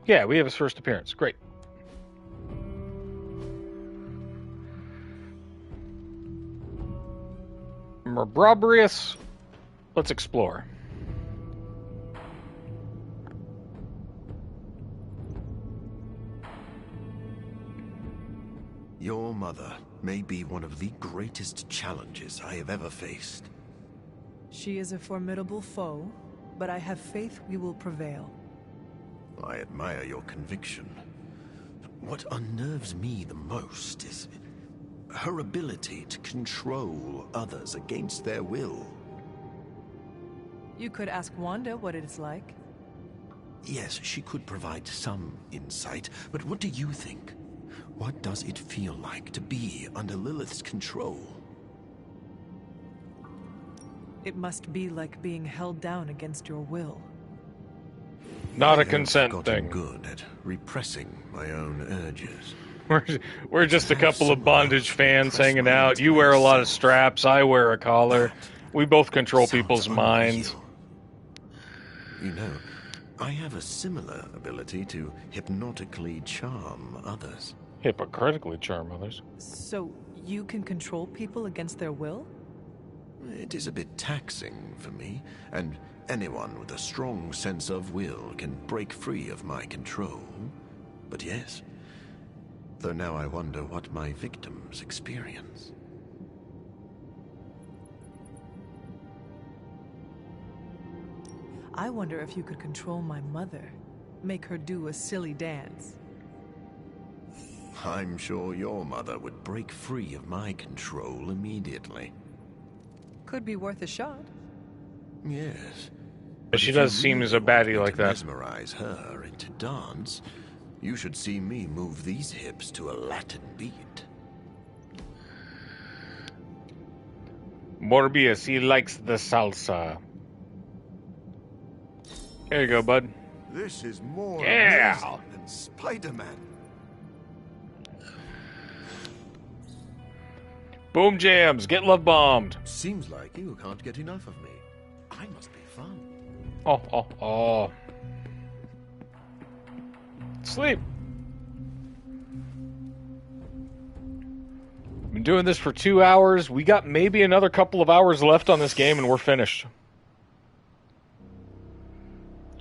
Yeah, we have his first appearance. Great. Morbius. Let's explore. Your mother may be one of the greatest challenges I have ever faced. She is a formidable foe, but I have faith we will prevail. I admire your conviction. What unnerves me the most is her ability to control others against their will. You could ask Wanda what it is like. Yes, she could provide some insight, but what do you think? What does it feel like to be under Lilith's control? It must be like being held down against your will. Not a consent thing. Good at repressing my own urges. We're just a couple of bondage fans hanging out. You wear a lot of straps. I wear a collar. We both control people's minds. You know, I have a similar ability to hypnotically charm others. Hypocritically charm others. So you can control people against their will? It is a bit taxing for me, and anyone with a strong sense of will can break free of my control. But yes, though now I wonder what my victims experience. I wonder if you could control my mother. Make her do a silly dance. I'm sure your mother would break free of my control immediately. Could be worth a shot. Yes. But she if you does seem as a really want baddie me like to that. Mesmerize her into dance. You should see me move these hips to a Latin beat. Morbius, he likes the salsa. There you go, bud. This is more Yeah. amazing than Spider-Man. Boom jams, get love bombed. Seems like you can't get enough of me. I must be fun. Oh. Sleep. Been doing this for 2 hours. We got maybe another couple of hours left on this game and we're finished.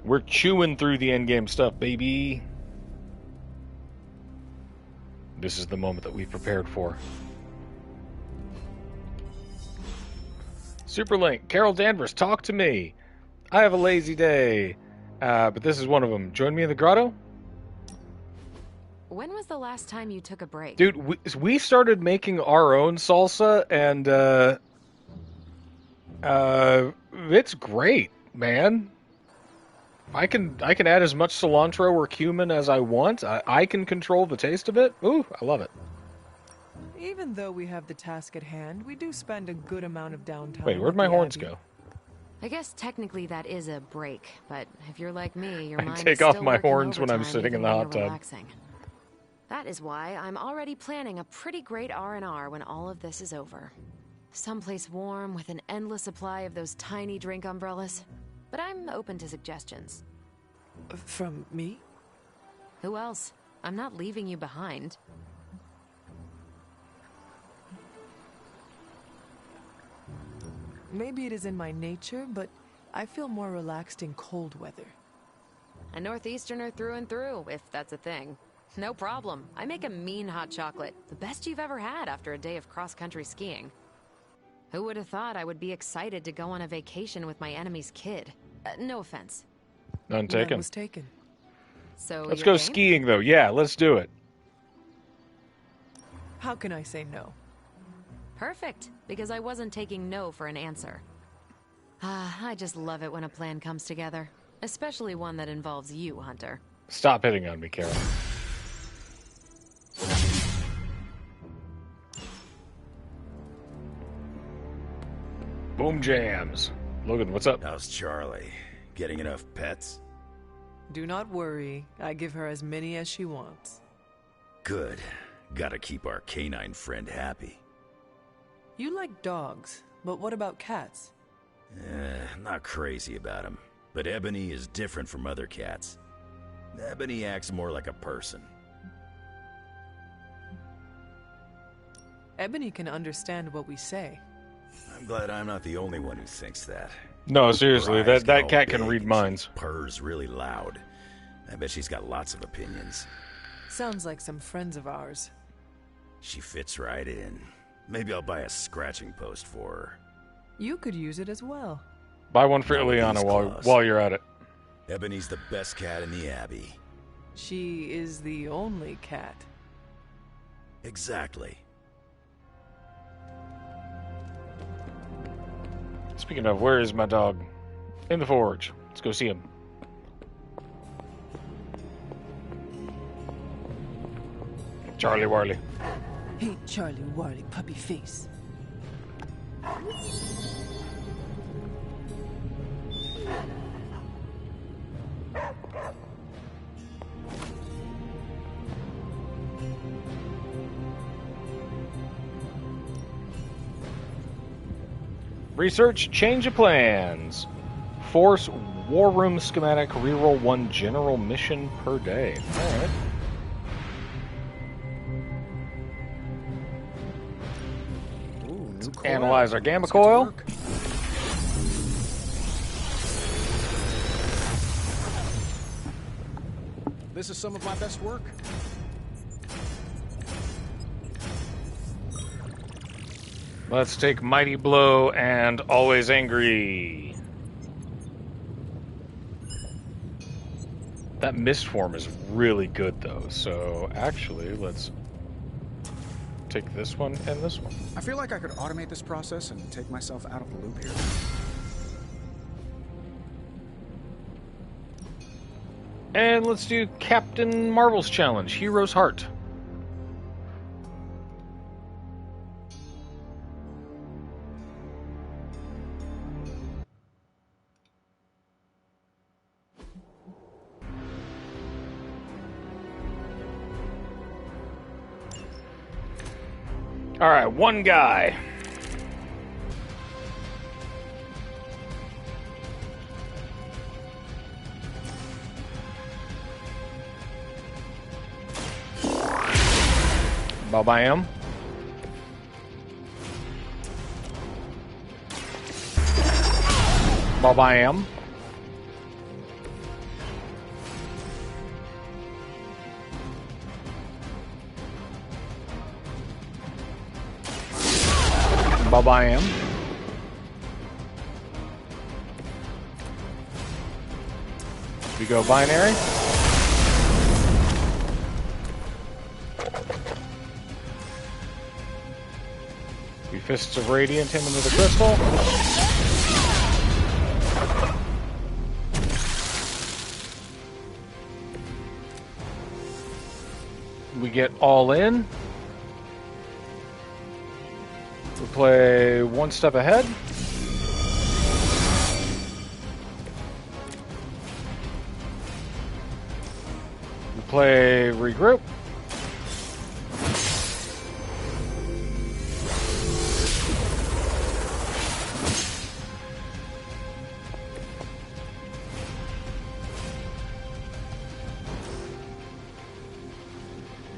We're chewing through the endgame stuff, baby. This is the moment that we've prepared for. Superlink, Carol Danvers, talk to me. I have a lazy day. But this is one of them. Join me in the grotto? When was the last time you took a break? Dude, we started making our own salsa, and it's great, man. I can add as much cilantro or cumin as I want. I can control the taste of it. Ooh, I love it. Even though we have the task at hand, we do spend a good amount of downtime. Wait, where'd my horns go? I guess technically that is a break, but if you're like me, your mind I take is off still my working horns when I'm overtime sitting in even the when hot you're tub. relaxing. That is why I'm already planning a pretty great R&R when all of this is over. Someplace warm with an endless supply of those tiny drink umbrellas. But I'm open to suggestions. From me? Who else? I'm not leaving you behind. Maybe it is in my nature, but I feel more relaxed in cold weather. A northeasterner through and through, if that's a thing. No problem. I make a mean hot chocolate. The best you've ever had after a day of cross-country skiing. Who would have thought I would be excited to go on a vacation with my enemy's kid? No offense. None taken. None was taken. So Let's you're go game? skiing, though. Yeah, let's do it. How can I say no? Perfect, because I wasn't taking no for an answer. I just love it when a plan comes together. Especially one that involves you, Hunter. Stop hitting on me, Carol. Boom jams. Logan, what's up? How's Charlie? Getting enough pets? Do not worry. I give her as many as she wants. Good. Gotta keep our canine friend happy. You like dogs, but what about cats? Not crazy about him. But Ebony is different from other cats. Ebony acts more like a person. Ebony can understand what we say. I'm glad I'm not the only one who thinks that. No, seriously, Her eyes that get cat all can big read and minds. she purrs really loud. I bet she's got lots of opinions. Sounds like some friends of ours. She fits right in. Maybe I'll buy a scratching post for her. You could use it as well. Buy one for Not with Ileana these while claws. you're at it. Ebony's the best cat in the Abbey. She is the only cat. Exactly. Speaking of, where is my dog? In the forge. Let's go see him. Charlie Warley. Hey, Charlie Warley, puppy face. Research, change of plans. Force War Room schematic, reroll 1 general mission per day. Alright. Analyze our gamma coil. This is some of my best work. Let's take Mighty Blow and Always Angry. That mist form is really good, though. So, actually, let's take this one and this one. I feel like I could automate this process and take myself out of the loop here. And let's do Captain Marvel's challenge, Hero's Heart. All right, one guy. Babayam. Babayam. Babayam. We go binary. We Fists of Radiant him into the crystal. We get all in. We play one step ahead. We play regroup.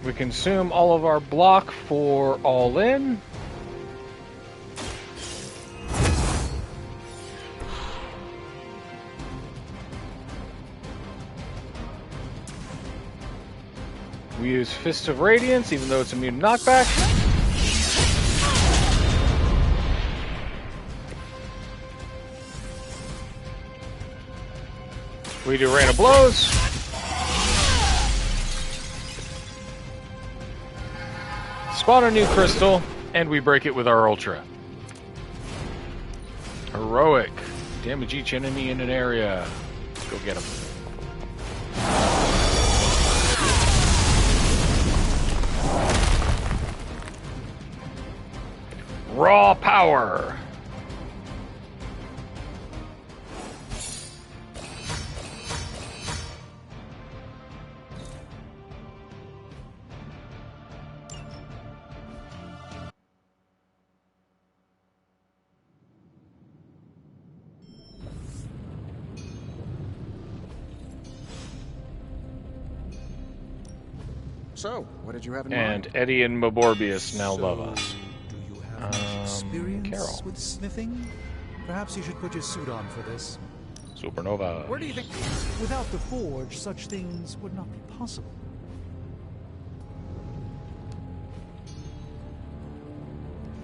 We consume all of our block for all in. We use Fist of Radiance, even though it's immune to knockback. We do Rain of Blows. Spawn a new crystal, and we break it with our Ultra. Heroic. Damage each enemy in an area. Go get them. Raw power. So, what did you have in And mind? Eddie and Moborbius now love us. Experience Carol. with sniffing? Perhaps you should put your suit on for this. Supernova. Where do you think... Without the Forge, such things would not be possible.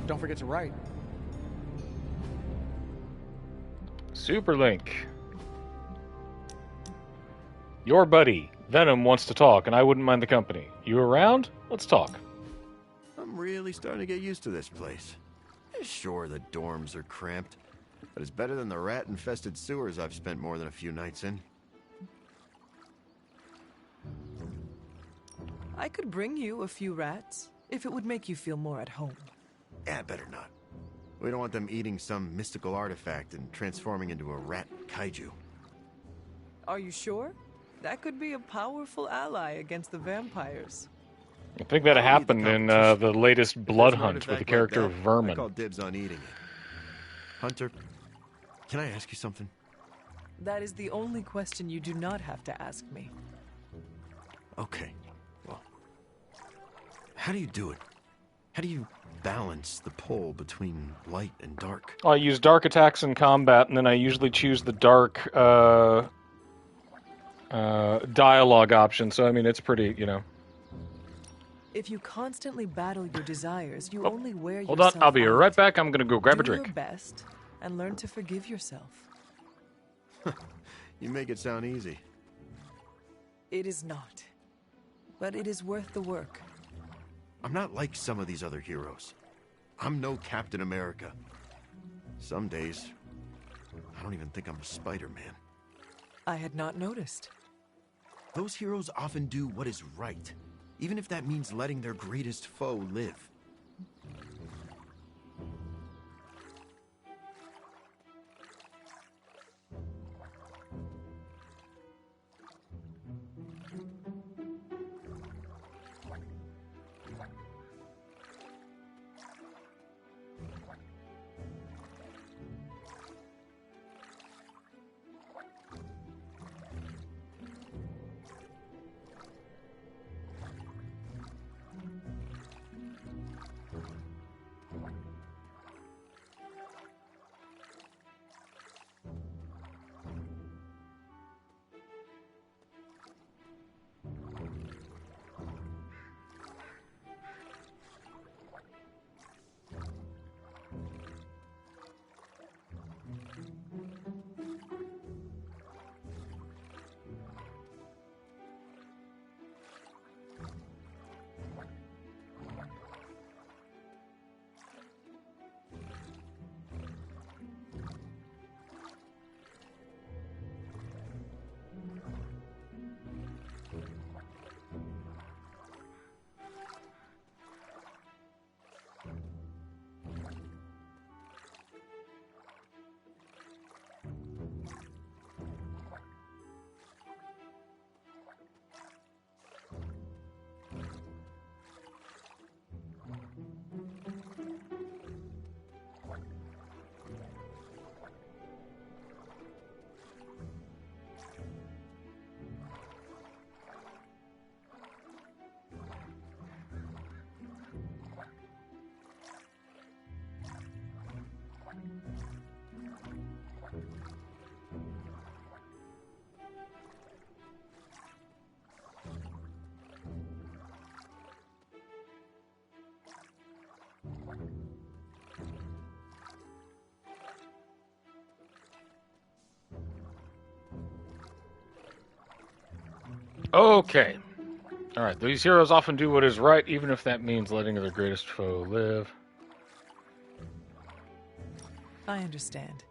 Don't forget to write. Superlink. Your buddy, Venom, wants to talk, and I wouldn't mind the company. You around? Let's talk. I'm really starting to get used to this place. Sure, the dorms are cramped, but it's better than the rat-infested sewers I've spent more than a few nights in. I could bring you a few rats, if it would make you feel more at home. Yeah, better not. We don't want them eating some mystical artifact and transforming into a rat kaiju. Are you sure? That could be a powerful ally against the vampires. I think that happened in the latest Blood Hunt with the character of Vermin. I call dibs on eating it. Hunter, can I ask you something? That is the only question you do not have to ask me. Okay, well, how do you do it? How do you balance the pull between light and dark? I use dark attacks in combat, and then I usually choose the dark dialogue option. So, I mean, it's pretty, you know. If you constantly battle your desires, you only wear yourself Hold on, I'll be out. right back. I'm going to go grab a Do drink. your best and learn to forgive yourself. You make it sound easy. It is not. But it is worth the work. I'm not like some of these other heroes. I'm no Captain America. Some days, I don't even think I'm a Spider-Man. I had not noticed. Those heroes often do what is right, even if that means letting their greatest foe live. Okay. Alright, these heroes often do what is right, even if that means letting their greatest foe live. I understand.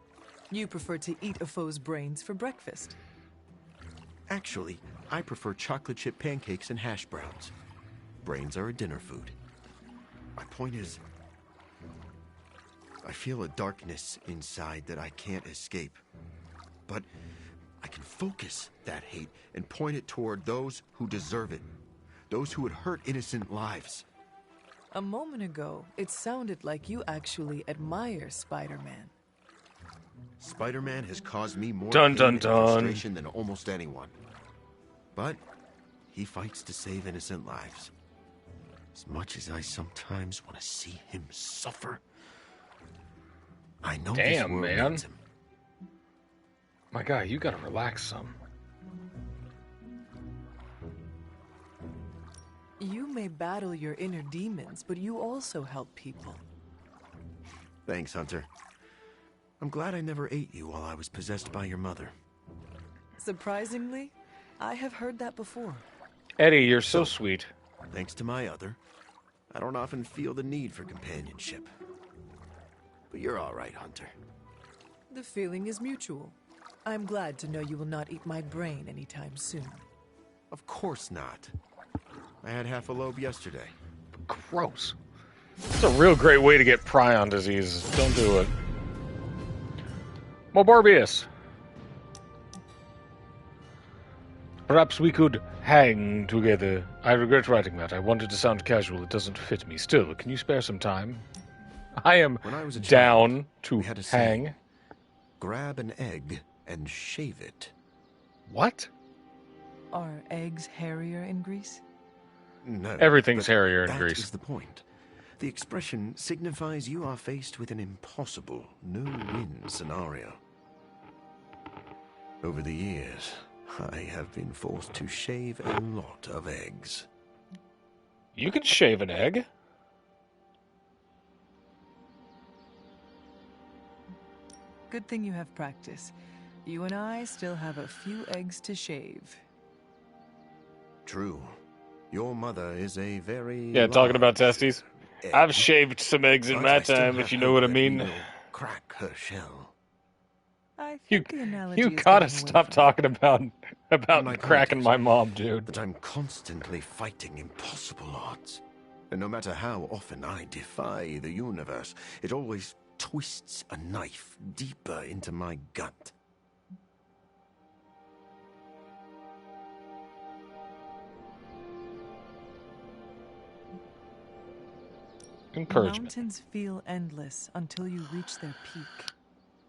You prefer to eat a foe's brains for breakfast. Actually, I prefer chocolate chip pancakes and hash browns. Brains are a dinner food. My point is, I feel a darkness inside that I can't escape. But I can focus that hate and point it toward those who deserve it. Those who would hurt innocent lives. A moment ago, it sounded like you actually admire Spider-Man. Spider-Man has caused me more Dun, pain dun, and dun. frustration than almost anyone. But he fights to save innocent lives. As much as I sometimes want to see him suffer, I know this Damn, world man. needs him. My guy, you gotta relax some. You may battle your inner demons, but you also help people. Thanks, Hunter. I'm glad I never ate you while I was possessed by your mother. Surprisingly, I have heard that before. Eddie, you're so sweet. Thanks to my other, I don't often feel the need for companionship. But you're all right, Hunter. The feeling is mutual. I'm glad to know you will not eat my brain anytime soon. Of course not. I had half a lobe yesterday. Gross. It's a real great way to get prion disease. Don't do it. Mobarbius. Perhaps we could hang together. I regret writing that. I wanted to sound casual. It doesn't fit me. Still, can you spare some time? I am When I was a down child, to we had a hang. saying, grab an egg and shave it. What? Are eggs hairier in Greece? No. Everything's but hairier in that Greece. is the point. The expression signifies you are faced with an impossible, no-win scenario. Over the years, I have been forced to shave a lot of eggs. You can shave an egg. Good thing you have practice. You and I still have a few eggs to shave. True. Your mother is a very Yeah, talking about large testes. egg, I've shaved some eggs in but my I still time, have if you know what I hope that we mean. will crack her shell. I You, think the analogy you is gotta getting away stop from talking about My cracking apologies, my mom, dude. But I'm constantly fighting impossible odds. And no matter how often I defy the universe, it always twists a knife deeper into my gut. Encouragement. Mountains feel endless until you reach their peak.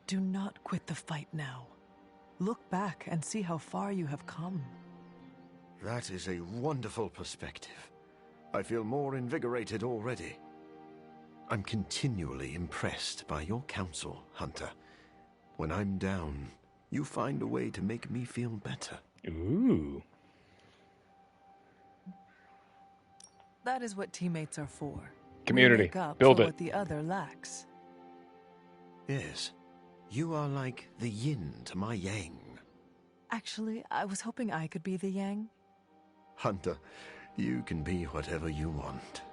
Do not quit the fight now. Look back and see how far you have come. That is a wonderful perspective. I feel more invigorated already. I'm continually impressed by your counsel, Hunter. When I'm down, you find a way to make me feel better. Ooh. That is what teammates are for. Community. We make up Build for it. what the other lacks. Yes, you are like the yin to my yang. Actually, I was hoping I could be the yang. Hunter, you can be whatever you want.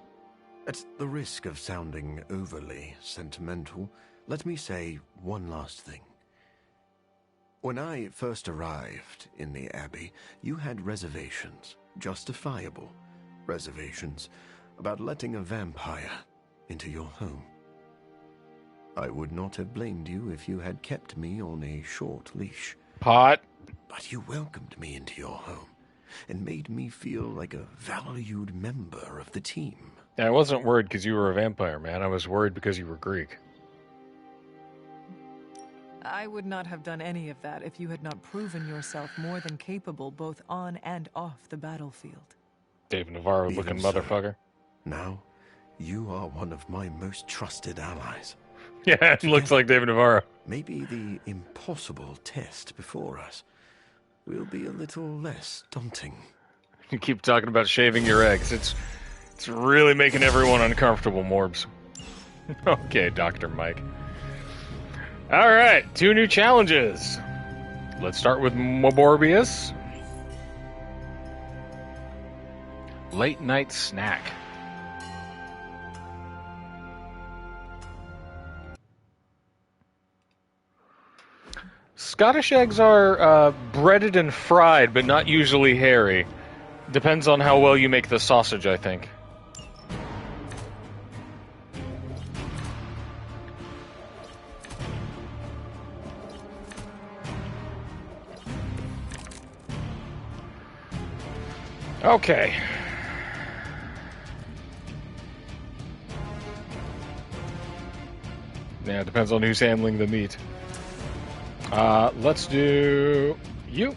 At the risk of sounding overly sentimental, let me say one last thing. When I first arrived in the Abbey, you had reservations, justifiable reservations, about letting a vampire into your home. I would not have blamed you if you had kept me on a short leash. Pot. But you welcomed me into your home and made me feel like a valued member of the team. Yeah, I wasn't worried because you were a vampire, man. I was worried because you were Greek. I would not have done any of that if you had not proven yourself more than capable both on and off the battlefield. Dave Navarro-looking motherfucker. Now, you are one of my most trusted allies. Yeah, it looks like David Navarro. Maybe the impossible test before us will be a little less daunting. You keep talking about shaving your eggs. It's really making everyone uncomfortable, Morbs. Okay, Dr. Mike. All right, 2 new challenges. Let's start with Morbius. Late night snack. Scottish eggs are breaded and fried, but not usually hairy. Depends on how well you make the sausage, I think. Okay. Yeah, it depends on who's handling the meat. Let's do you.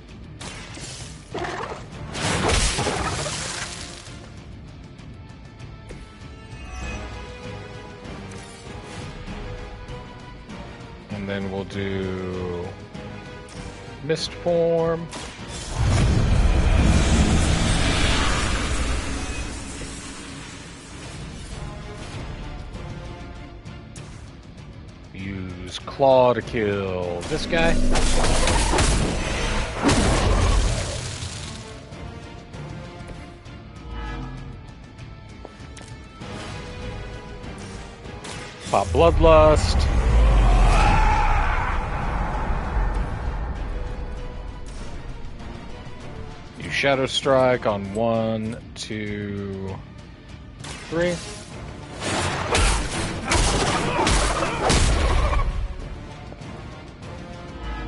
And then we'll do mist form. Use claw to kill this guy. Pop Bloodlust. Use Shadow Strike on 1, 2, 3.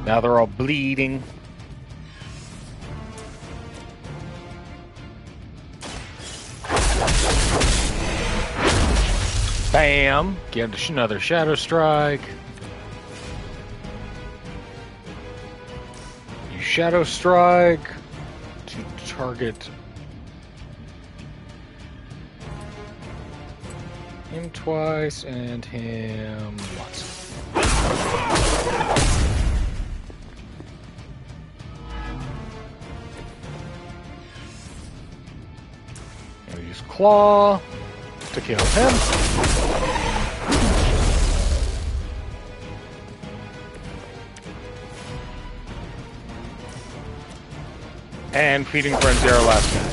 Now they're all bleeding. Bam! Get another Shadow Strike. You Shadow Strike to target him twice and him once. I'll use Claw to kill him. And Feeding Frenzy, our last guy.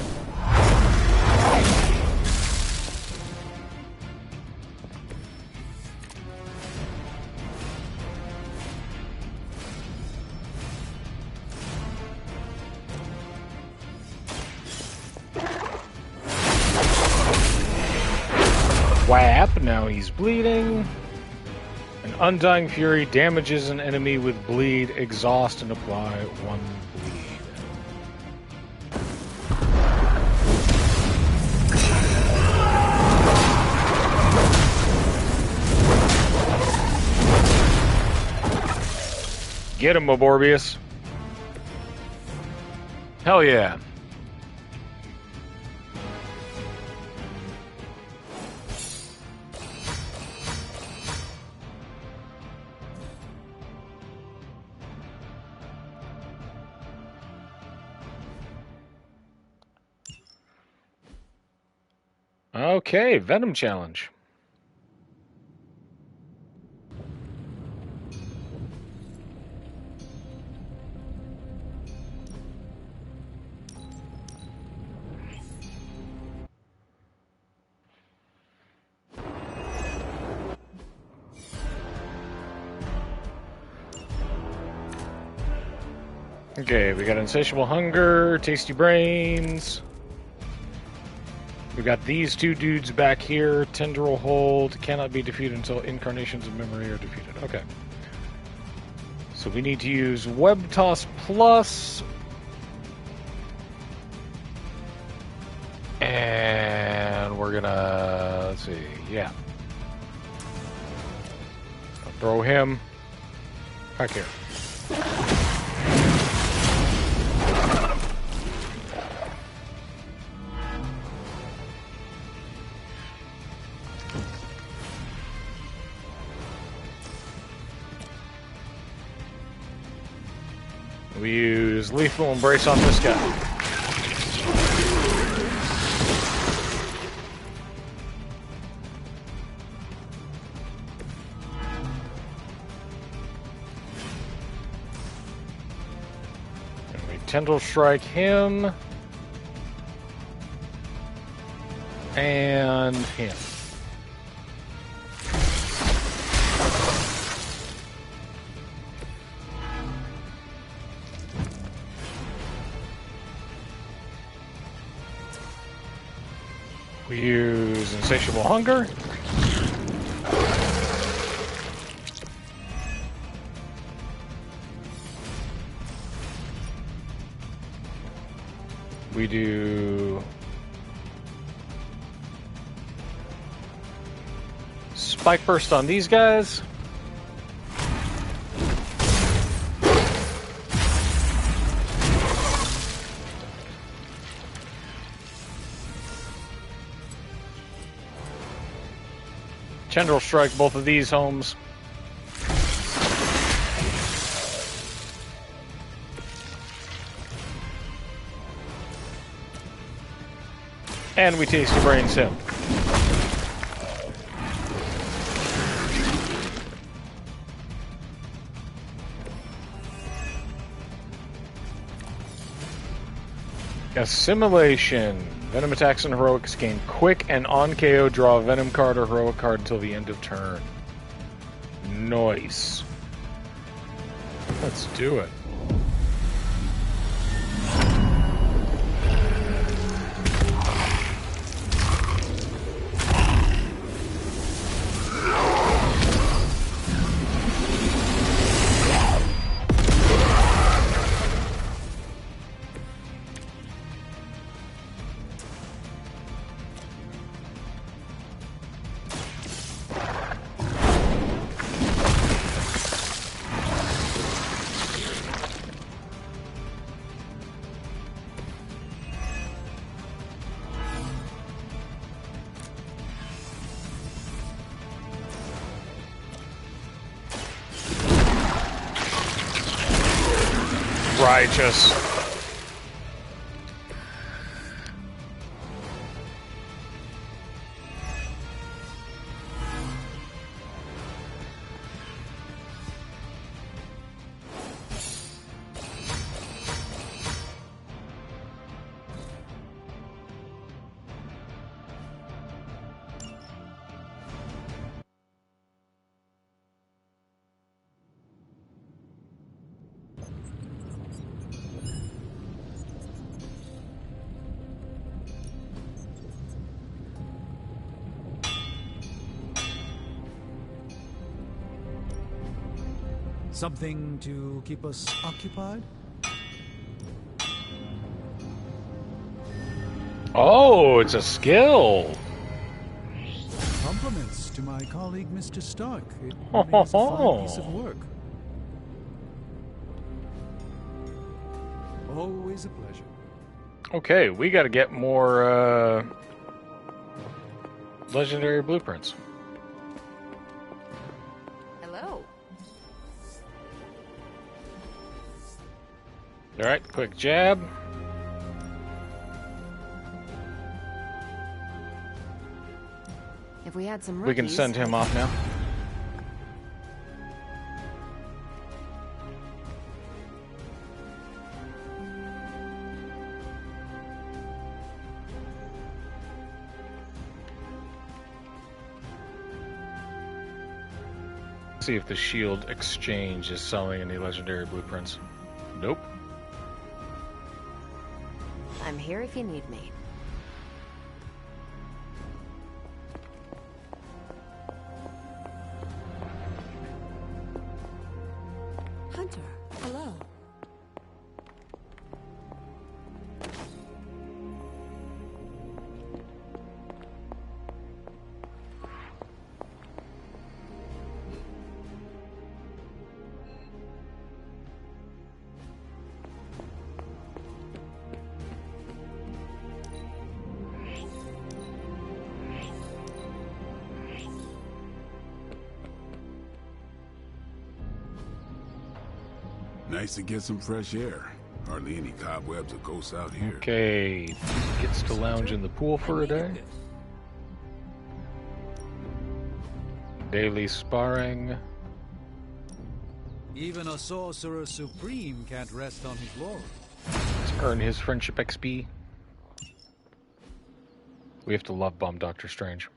Whap, now he's bleeding. An Undying Fury damages an enemy with bleed, exhaust, and apply 1 bleed. Get him, Morbius. Hell yeah. Okay, Venom Challenge. Okay, we got Insatiable Hunger, Tasty Brains. We got these two dudes back here. Tendril Hold cannot be defeated until Incarnations of Memory are defeated. Okay. So we need to use Web Toss Plus. And we're gonna, let's see, yeah. I'll throw him back here. We use Lethal Embrace on this guy. And we Tendril Strike him. And him. We use Insatiable Hunger. We do Spike Burst on these guys. Tendril Strike both of these homes. And we Tasty Brains him. Assimilation. Venom attacks and heroics gain quick and on KO draw a Venom card or heroic card until the end of turn. Nice. Let's do it. Righteous. Something to keep us occupied? Oh, it's a skill. Compliments to my colleague, Mr. Stark. It remains a fine piece of work. Always a pleasure. Okay, we got to get more legendary blueprints. Hello. All right, quick jab. If we had some rookies, We can send him off now. See if the Shield Exchange is selling any legendary blueprints. Nope. I'm here if you need me. Hunter, hello. Nice to get some fresh air. Hardly any cobwebs or ghosts out here. Okay, gets to lounge in the pool for a day. Daily sparring. Even a sorcerer supreme can't rest on his laurels. Let's earn his friendship XP. We have to love bomb Doctor Strange.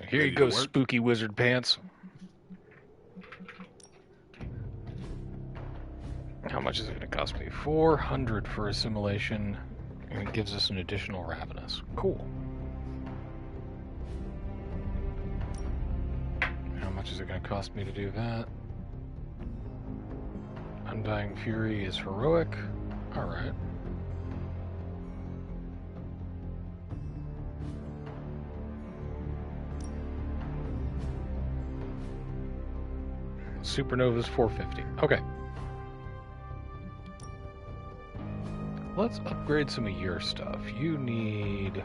Here you go, spooky wizard pants. How much is it going to cost me? 400 for assimilation, and it gives us an additional ravenous. Cool. How much is it going to cost me to do that? Undying Fury is heroic. Alright. Supernova's 450. Okay. Let's upgrade some of your stuff. You need...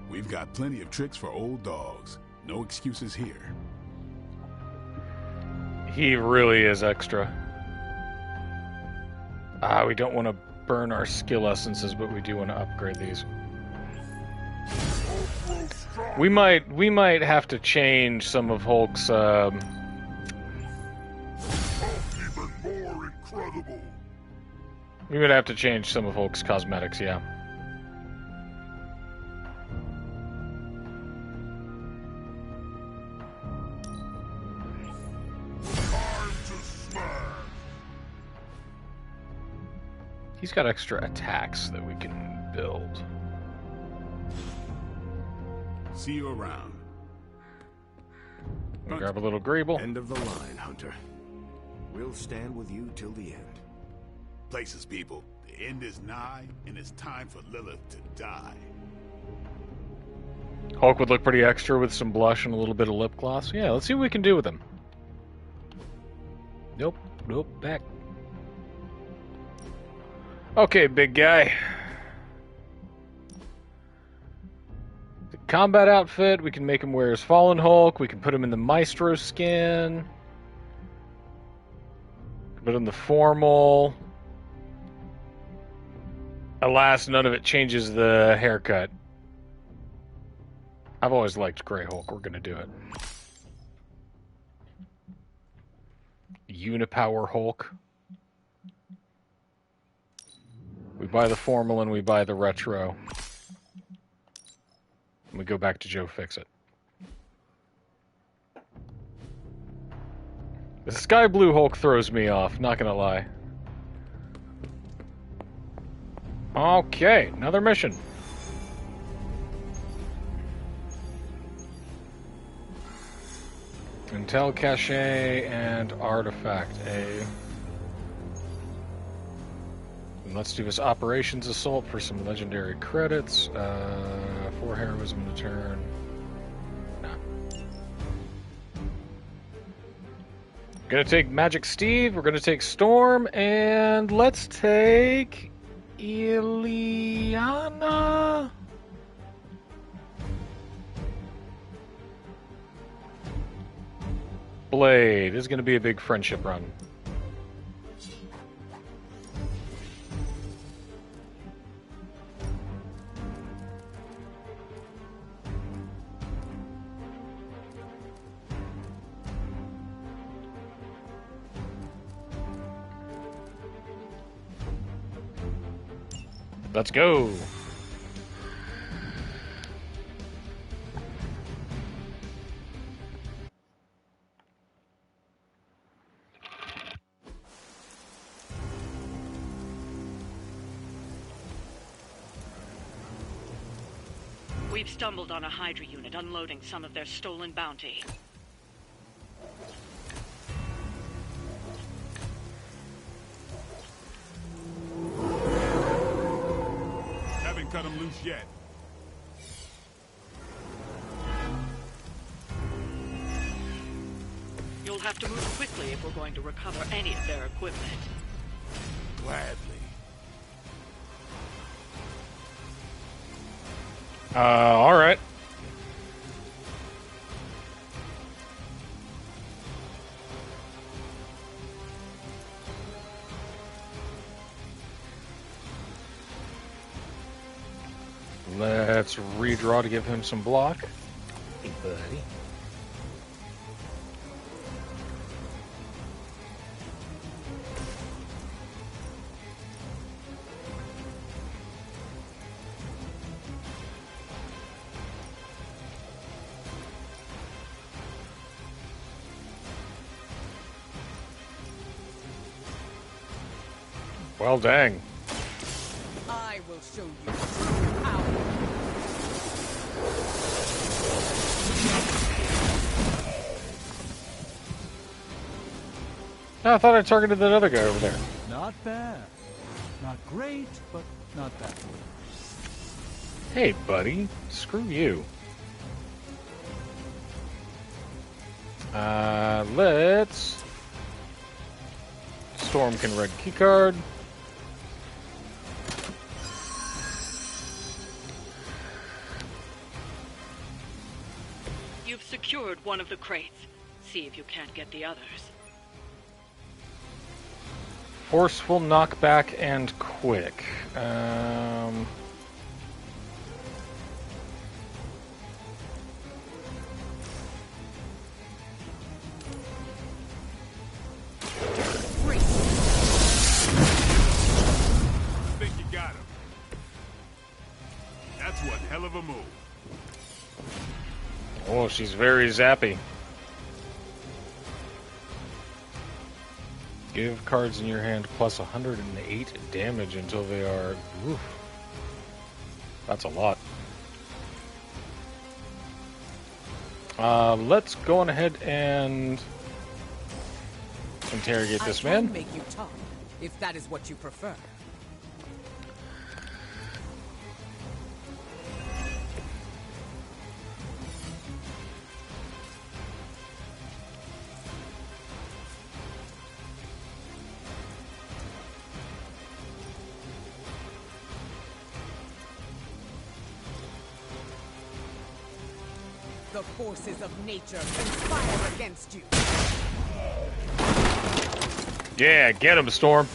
We've got plenty of tricks for old dogs. No excuses here. He really is extra. We don't want to burn our skill essences, but we do want to upgrade these. We might have to change some of Hulk's we would have to change some of Hulk's cosmetics, yeah. He's got extra attacks that we can build. See you around. We'll grab a little Greeble. End of the line, Hunter. We'll stand with you till the end. Places, people. The end is nigh, and it's time for Lilith to die. Hulk would look pretty extra with some blush and a little bit of lip gloss. Yeah, let's see what we can do with him. Nope, back. Okay, big guy. The combat outfit, we can make him wear his Fallen Hulk. We can put him in the Maestro skin. Put him in the formal. Alas, none of it changes the haircut. I've always liked Grey Hulk. We're going to do it. Unipower Hulk. We buy the formal and we buy the retro. And we go back to Joe Fixit. The sky blue Hulk throws me off, not gonna lie. Okay, another mission. Intel Cache and Artifact A. And let's do this Operations Assault for some legendary credits. 4 heroism to turn. Nah. Gonna take Magic Steve, we're gonna take Storm, and let's take Ileana. Blade. This is gonna be a big friendship run. Let's go. We've stumbled on a Hydra unit unloading some of their stolen bounty. Haven't cut them loose yet. You'll have to move quickly if we're going to recover any of their equipment. Gladly. All right. Let's redraw to give him some block. Hey, buddy. Well, dang. I will show you true power. I thought I targeted that other guy over there. Not bad. Not great, but not bad. Hey, buddy. Screw you. Let's... Storm can red keycard. You've secured one of the crates. See if you can't get the others. Forceful knockback and quick. Think you got him. That's one hell of a move. Oh, she's very zappy. Give cards in your hand plus 108 damage until they are... Oof. That's a lot. Let's go on ahead and interrogate this man. I can make you talk, if that is what you prefer. The forces of nature conspire against you. Yeah, get him, Storm.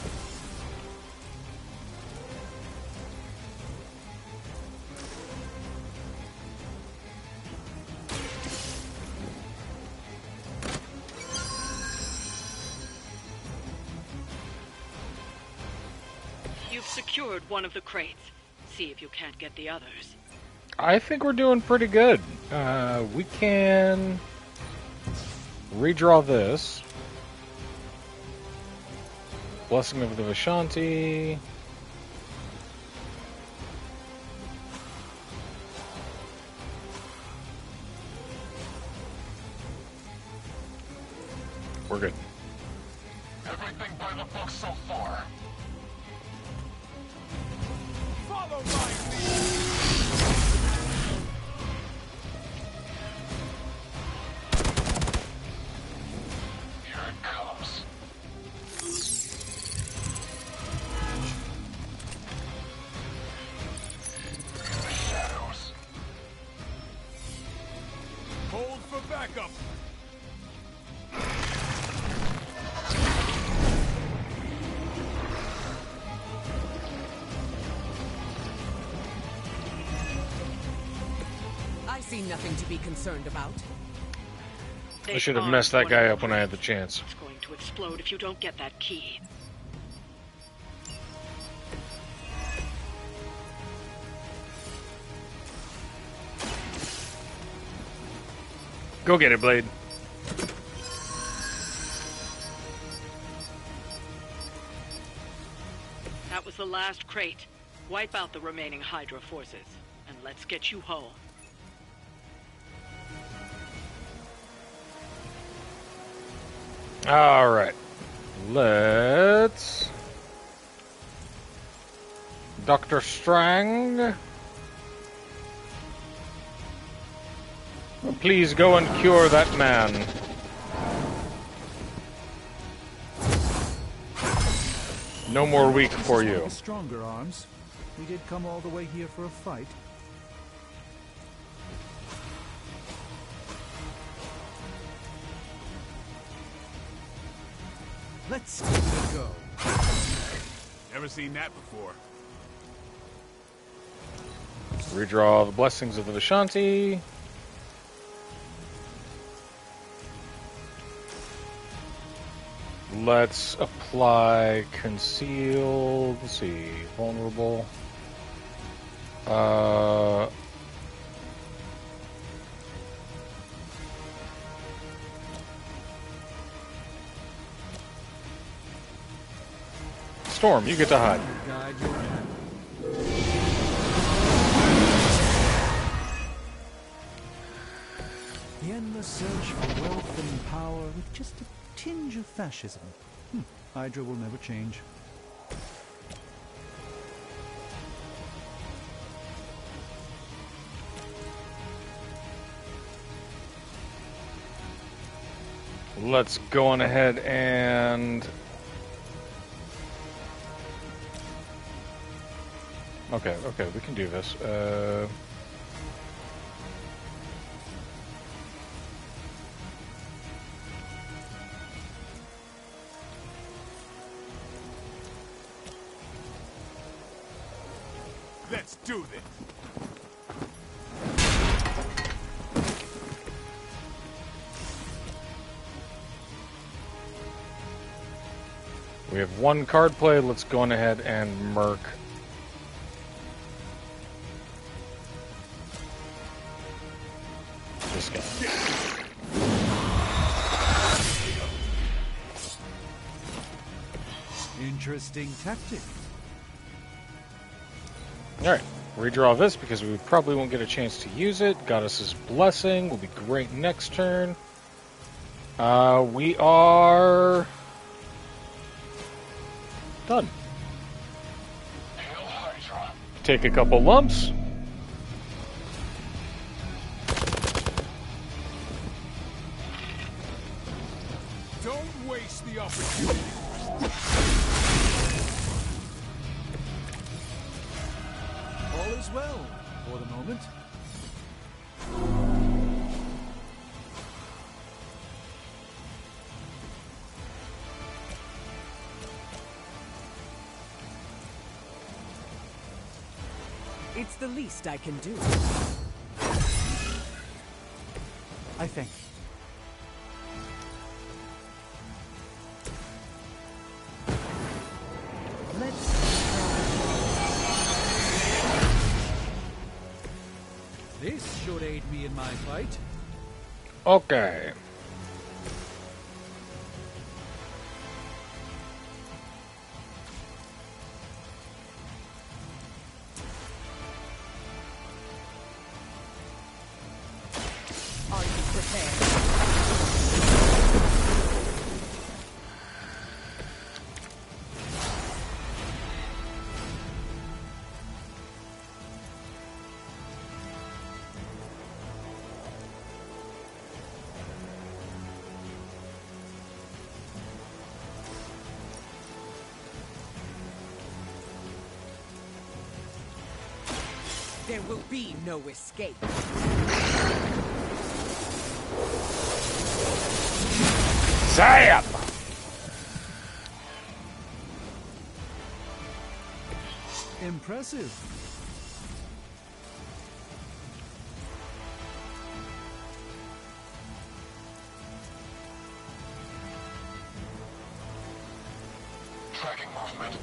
You've secured one of the crates. See if you can't get the others. I think we're doing pretty good. We can redraw this. Blessing of the Vishanti. We're good. Everything by the book so far. Follow my lead. Here it comes. In the shadows. Hold for backup. I see nothing to be concerned about. I should have messed that guy up when I had the chance. It's going to explode if you don't get that key. Go get it, Blade. That was the last crate. Wipe out the remaining Hydra forces, and let's get you home. All right. Let's... Dr. Strang. Please go and cure that man. No more weak for you. Stronger arms. We did come all the way here for a fight. Let's give it a go. Never seen that before. Redraw the Blessings of the Vishanti. Let's apply Concealed. Let's see. Vulnerable. Storm, you get to hide. The endless search for wealth and power with just a tinge of fascism. Hydra will never change. Let's go on ahead and... Okay, we can do this. Let's do this. We have one card play. Let's go on ahead and murk this guy. Interesting tactic. Alright, redraw this because we probably won't get a chance to use it. Goddess's Blessing will be great next turn. We are... done. Take a couple lumps. Don't waste the opportunity. All is well for the moment. It's the least I can do. I thank you. This should aid me in my fight. Okay. Are you prepared? There will be no escape. Zap! Impressive. Tracking movement.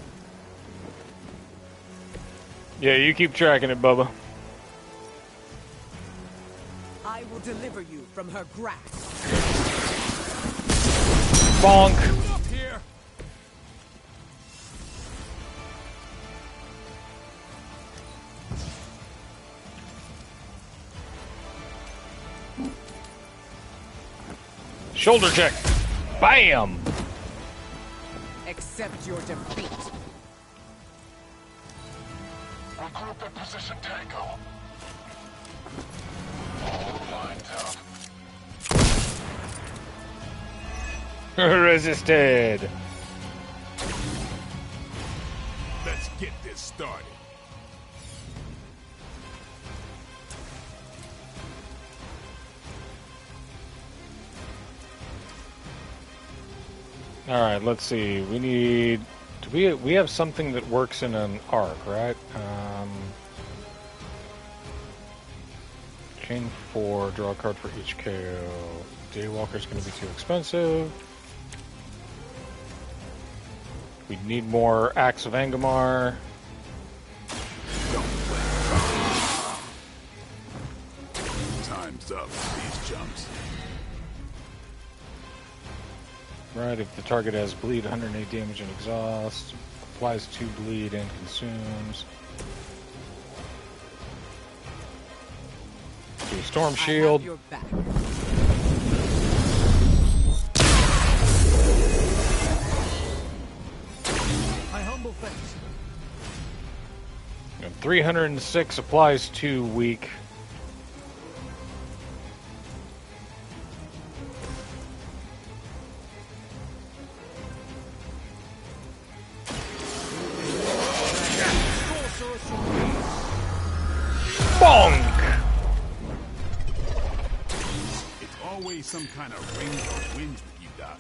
Yeah, you keep tracking it, Bubba. I will deliver you from her grasp. Bonk. Up here. Shoulder check. Bam! Accept your defeat. Regroup at position Tango. All lined up. Resisted. Let's get this started. All right, let's see. We need. Do we have something that works in an arc, right? Chain 4, draw a card for each KO. Daywalker's going to be too expensive. We need more Axe of Angmar. Time's up for these jumps. Right, if the target has bleed, 108 damage and exhaust, applies 2 bleed and consumes. Do a storm shield. Your back. My humble thanks. And 306 applies 2 weak. Bonk! It's always some kind of ring of winds with you, Doc.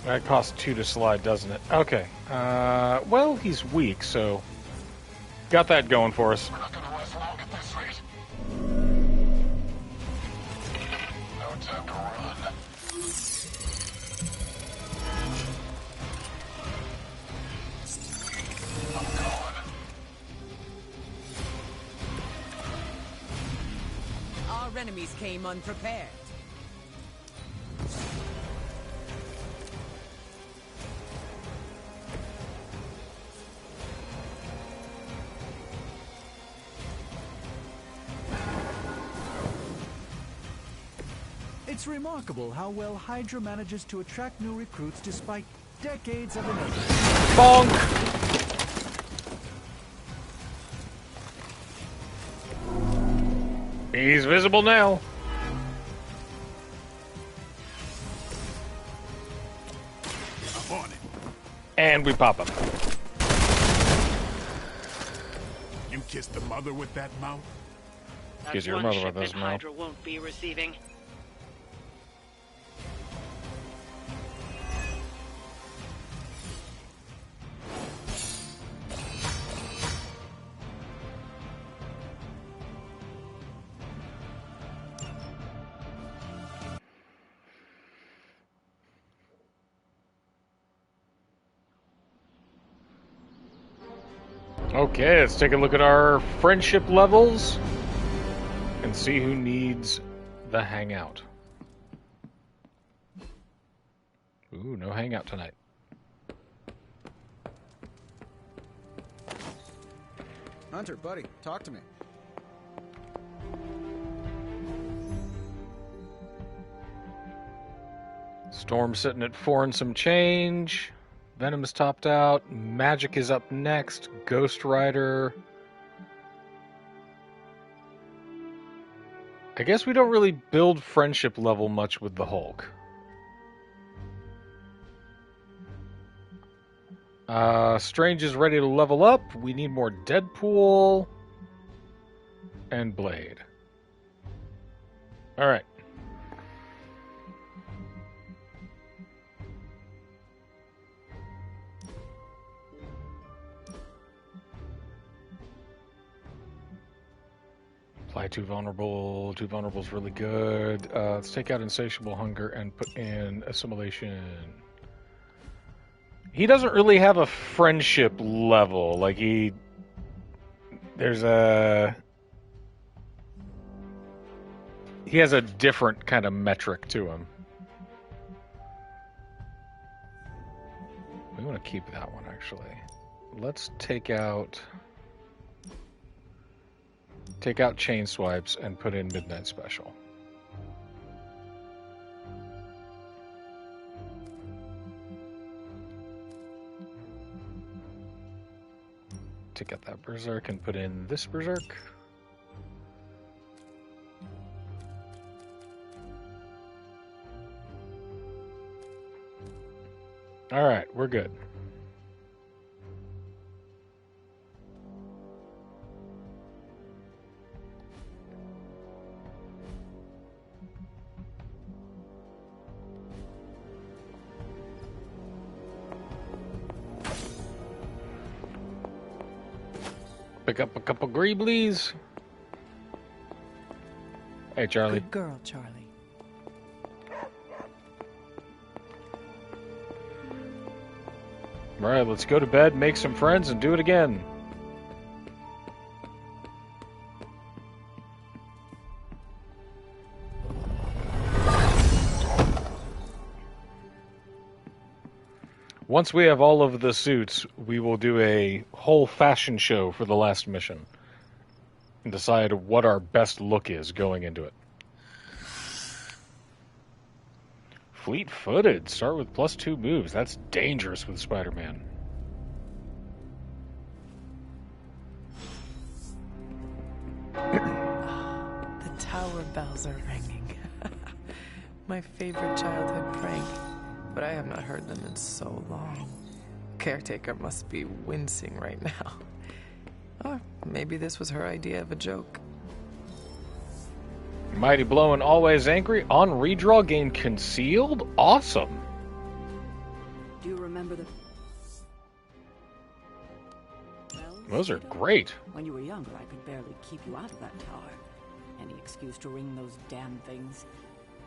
That costs 2 to slide, doesn't it? Okay. Well, he's weak, so got that going for us. We're not gonna last long at this rate. No time to run. I'm going. Our enemies came unprepared. It's remarkable how well Hydra manages to attract new recruits despite decades of inertia. Bonk! He's visible now. I'm on it. And we pop him. You kissed the mother with that mouth? That's Kiss your one mother with shipment this mouth. Hydra won't be receiving. Okay, let's take a look at our friendship levels and see who needs the hangout. Ooh, no hangout tonight. Hunter, buddy, talk to me. Storm sitting at 4 and some change. Venom is topped out. Magic is up next. Ghost Rider. I guess we don't really build friendship level much with the Hulk. Strange is ready to level up. We need more Deadpool and Blade. All right. Apply too vulnerable. Too vulnerable is really good. Let's take out insatiable hunger and put in assimilation. He doesn't really have a friendship level. Like there's a. He has a different kind of metric to him. We want to keep that one, actually. Let's take out chain swipes and put in midnight special. Take out that berserk and put in this berserk. All right, we're good. Pick up a couple Greeblies. Hey, Charlie. Good girl, Charlie. All right, let's go to bed, make some friends, and do it again. Once we have all of the suits, we will do a whole fashion show for the last mission and decide what our best look is going into it. Fleet-footed. Start with +2 moves. That's dangerous with Spider-Man. The tower bells are ringing. My favorite childhood prank. But I have not heard them in so long. Caretaker must be wincing right now. Or maybe this was her idea of a joke. Mighty Blow and Always Angry. On redraw, gain Concealed. Awesome. Do you remember the... Those are great. When you were younger, I could barely keep you out of that tower. Any excuse to ring those damn things.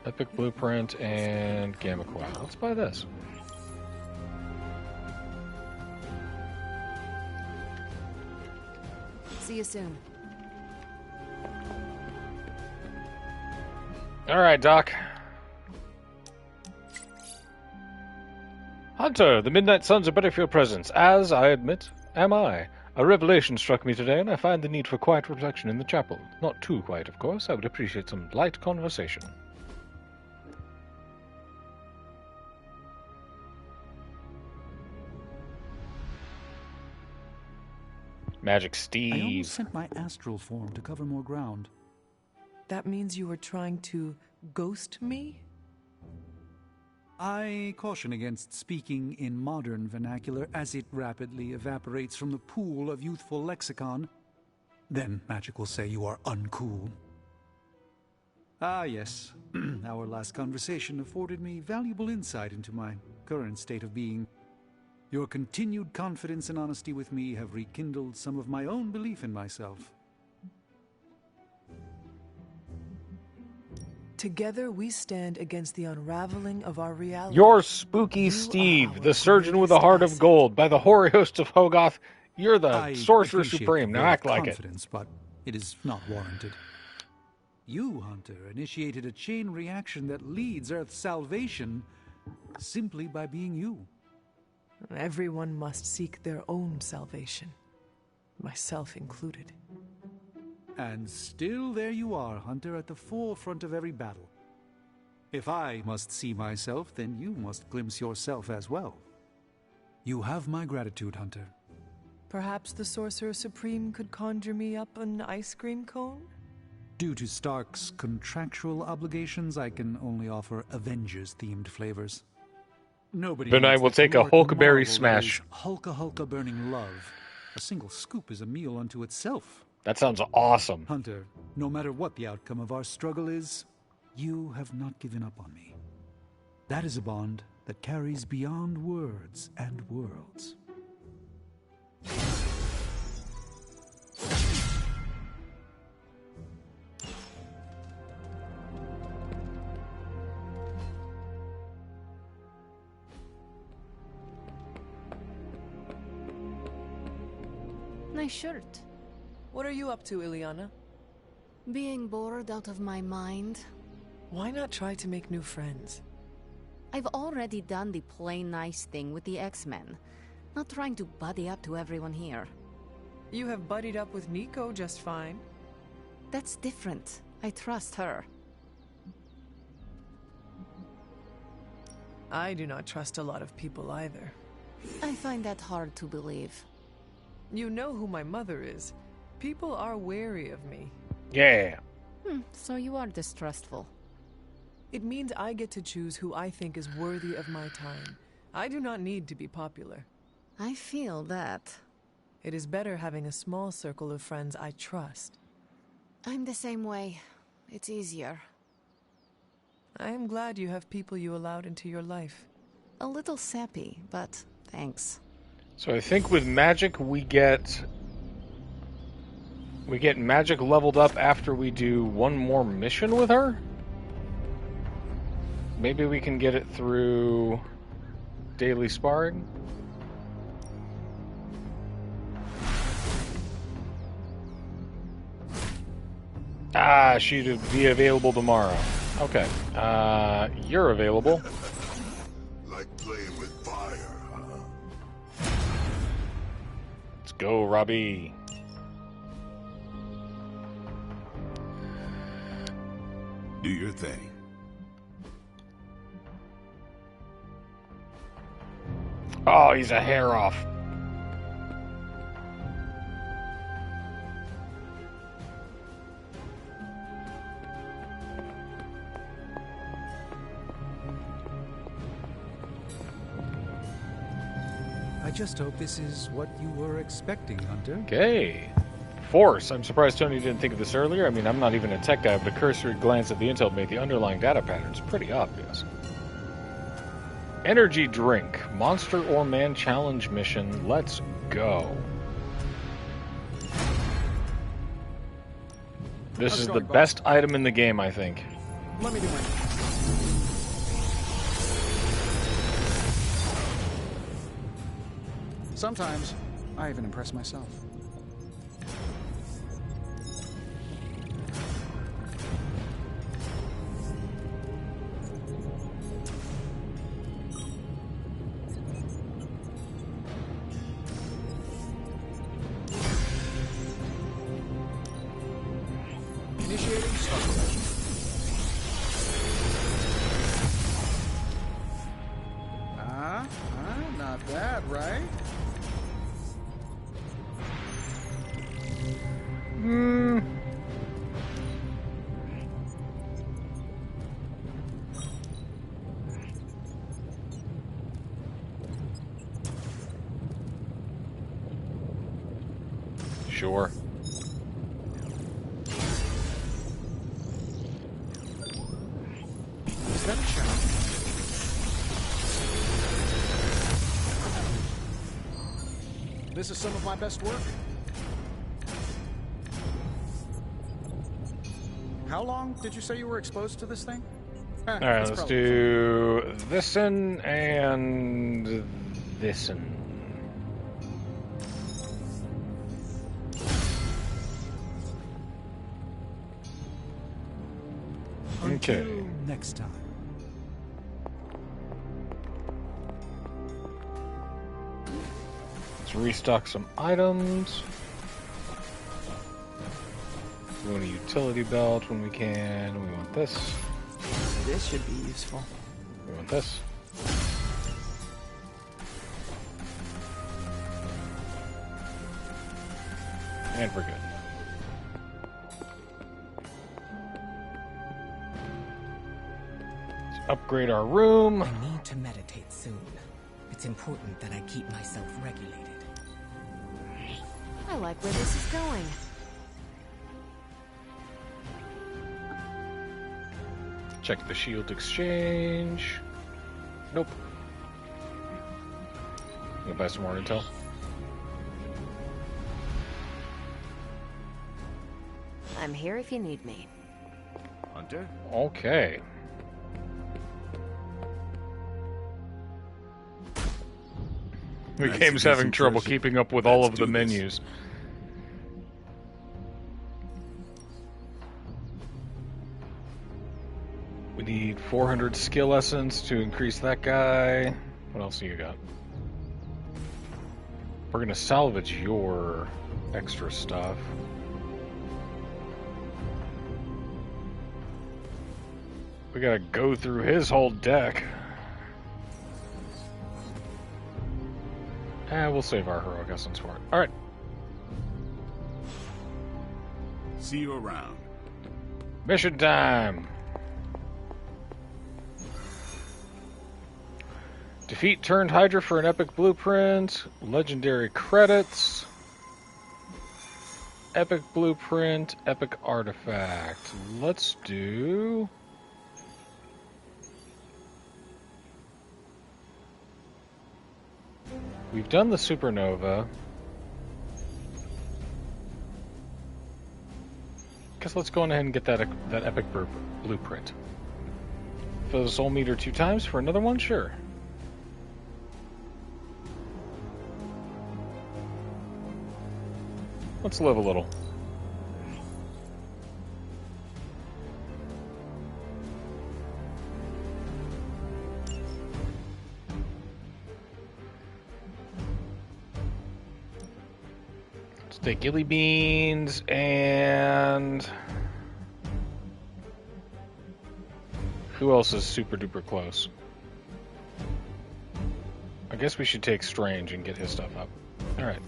Epic Blueprint and Gamma Coil. Let's buy this. See you soon. All right, Doc. Hunter, the Midnight Suns are better for your presence, as, I admit, am I. A revelation struck me today, and I find the need for quiet reflection in the chapel. Not too quiet, of course. I would appreciate some light conversation. Magic Steve. I almost sent my astral form to cover more ground. That means you were trying to ghost me? I caution against speaking in modern vernacular as it rapidly evaporates from the pool of youthful lexicon. Then magic will say you are uncool. Ah, yes. Our last conversation afforded me valuable insight into my current state of being. Your continued confidence and honesty with me have rekindled some of my own belief in myself. Together we stand against the unraveling of our reality. You're Spooky Steve, the surgeon with a heart of gold. By the hoary host of Hogoth, you're the sorcerer supreme. Now act like it. But it is not warranted. You, Hunter, initiated a chain reaction that leads Earth's salvation simply by being you. Everyone must seek their own salvation, myself included. And still there you are, Hunter, at the forefront of every battle. If I must see myself, then you must glimpse yourself as well. You have my gratitude, Hunter. Perhaps the Sorcerer Supreme could conjure me up an ice cream cone? Due to Stark's contractual obligations, I can only offer Avengers-themed flavors. Nobody. Then I needs will the take a caloric Hulkberry marvel that smash. is Hulka burning love. A single scoop is a meal unto itself. That sounds awesome. Hunter, no matter what the outcome of our struggle is, you have not given up on me. That is a bond that carries beyond words and worlds. Nice shirt. What are you up to, Illyana? Being bored out of my mind. Why not try to make new friends? I've already done the play nice thing with the X-Men. Not trying to buddy up to everyone here. You have buddied up with Nico just fine. That's different. I trust her. I do not trust a lot of people either. I find that hard to believe. You know who my mother is. People are wary of me. Yeah. So you are distrustful. It means I get to choose who I think is worthy of my time. I do not need to be popular. I feel that. It is better having a small circle of friends I trust. I'm the same way. It's easier. I am glad you have people you allowed into your life. A little sappy, but thanks. So I think with magic we get magic leveled up after we do one more mission with her? Maybe we can get it through daily sparring? Ah, she'd be available tomorrow. Okay. You're available. Like playing with fire, huh? Let's go, Robbie. Do your thing. Oh, he's a hair off. I just hope this is what you were expecting, Hunter. Okay. Force. I'm surprised Tony didn't think of this earlier. I mean, I'm not even a tech guy, but a cursory glance at the intel made the underlying data patterns pretty obvious. Energy drink. Monster or man challenge mission. Let's go. This is the best item in the game, I think. Let me do my... Sometimes, I even impress myself. Initiating start. Not bad, right? Sure. Is that a challenge? This is some of my best work. How long did you say you were exposed to this thing? Alright, let's do this'n and this'n. Okay. Until next time. Let's restock some items. We want a utility belt when we can. We want this. This should be useful. We want this. And we're good. Upgrade our room. I need to meditate soon. It's important that I keep myself regulated. I like where this is going. Check the shield exchange. Nope. Go buy some more intel. I'm here if you need me. Hunter? Okay. The Nice game's to get having some trouble fresh- keeping up with all Let's of the do this. menus. We need 400 skill essence to increase that guy. What else do you got? We're gonna salvage your extra stuff. We gotta go through his whole deck. We'll save our heroic essence for it. Alright. See you around. Mission time! Defeat Turned Hydra for an epic blueprint. Legendary credits. Epic blueprint. Epic artifact. Let's do... We've done the supernova. Guess let's go on ahead and get that epic blueprint. Fill the soul meter 2 times for another one? Sure. Let's live a little. Let's take Gilly Beans and... Who else is super duper close? I guess we should take Strange and get his stuff up. Alright.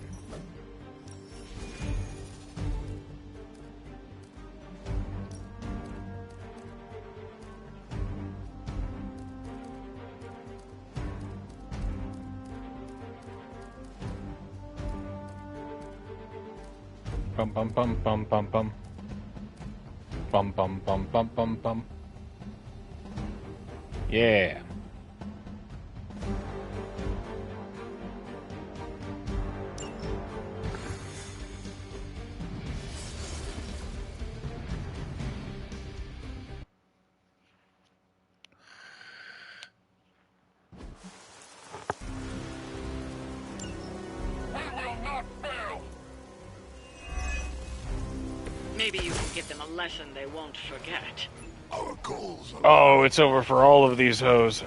Bum bum bum bum bum bum. Bum bum bum bum bum bum. Yeah. Maybe you can give them a lesson they won't forget. Our goals are... Oh, it's over for all of these hoes.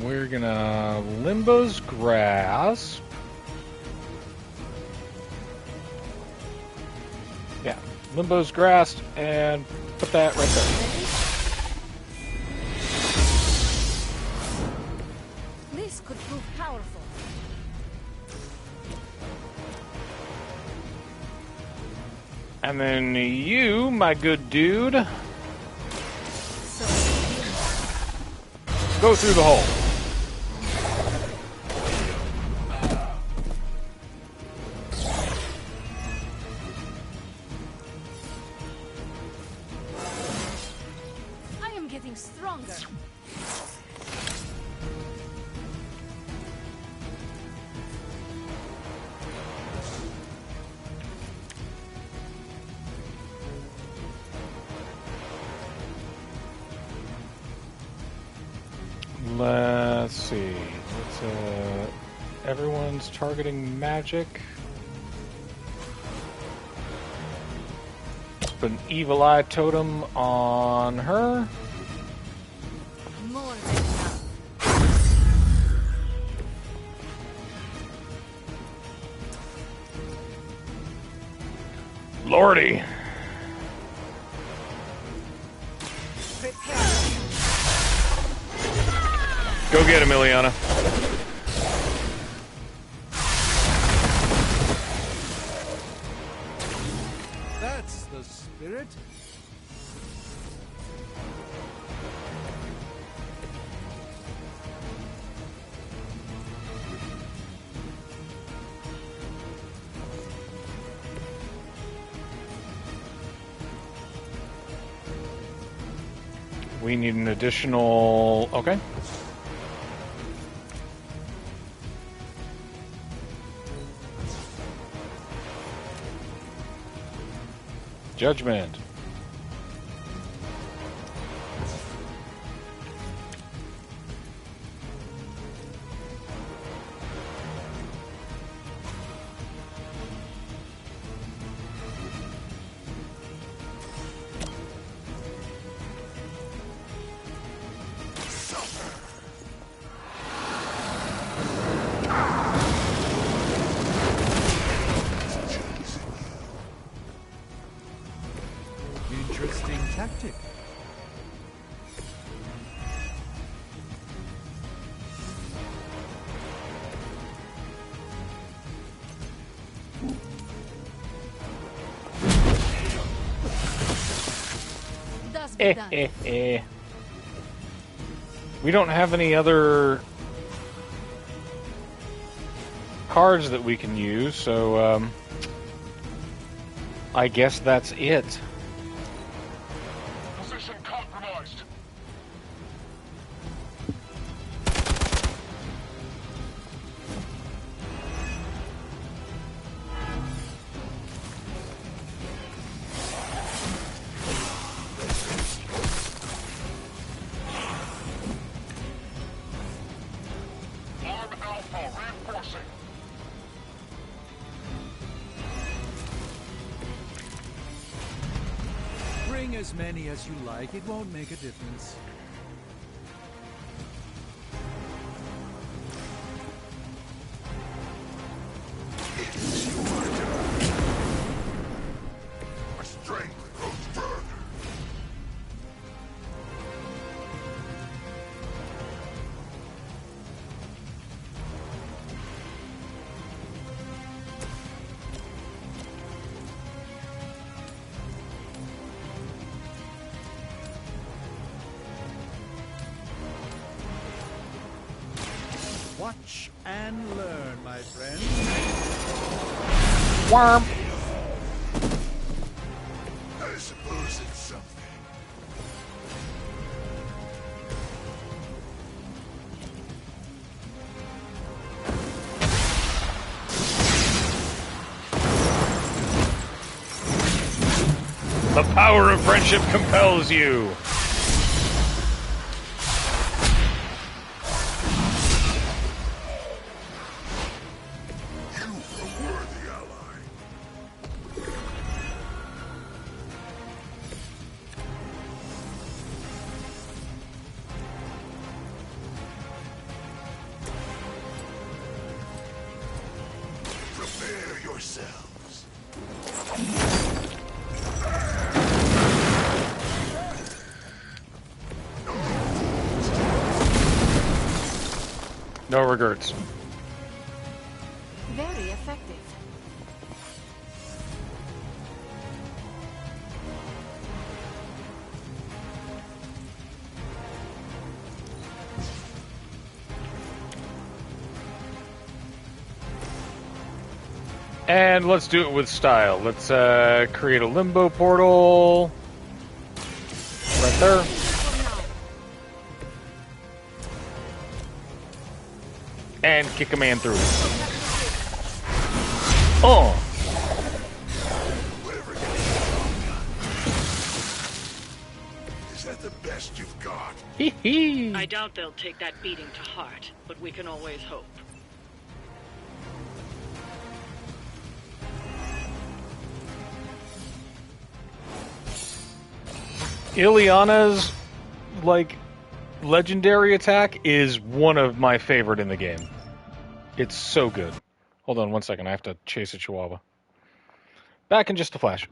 We're gonna Limbo's Grasp. Yeah, Limbo's Grasp, and put that right there. This could prove powerful. And then you, my good dude, go through the hole. I am getting stronger. Let's see. Everyone's targeting magic. Put an evil eye totem on her. More than enough. Lordy. Prepare. Go get him, Ileana. That's the spirit. We need an additional... Okay. Judgment. Interesting tactic. We don't have any other cards that we can use, so I guess that's it. Position compromised. Arm Alpha reinforcing. Bring as many as you like. It won't make a difference. My strength grows further. Watch and learn, my friend. Worm. I suppose it's something. The power of friendship compels you. Prepare yourselves. No regrets. Very effective. And let's do it with style. Let's create a limbo portal. Right there. And kick a man through. Oh! Is that the best you've got? I doubt they'll take that beating to heart, but we can always hope. Ileana's, like, legendary attack is one of my favorite in the game. It's so good. Hold on one second, I have to chase a chihuahua. Back in just a flash.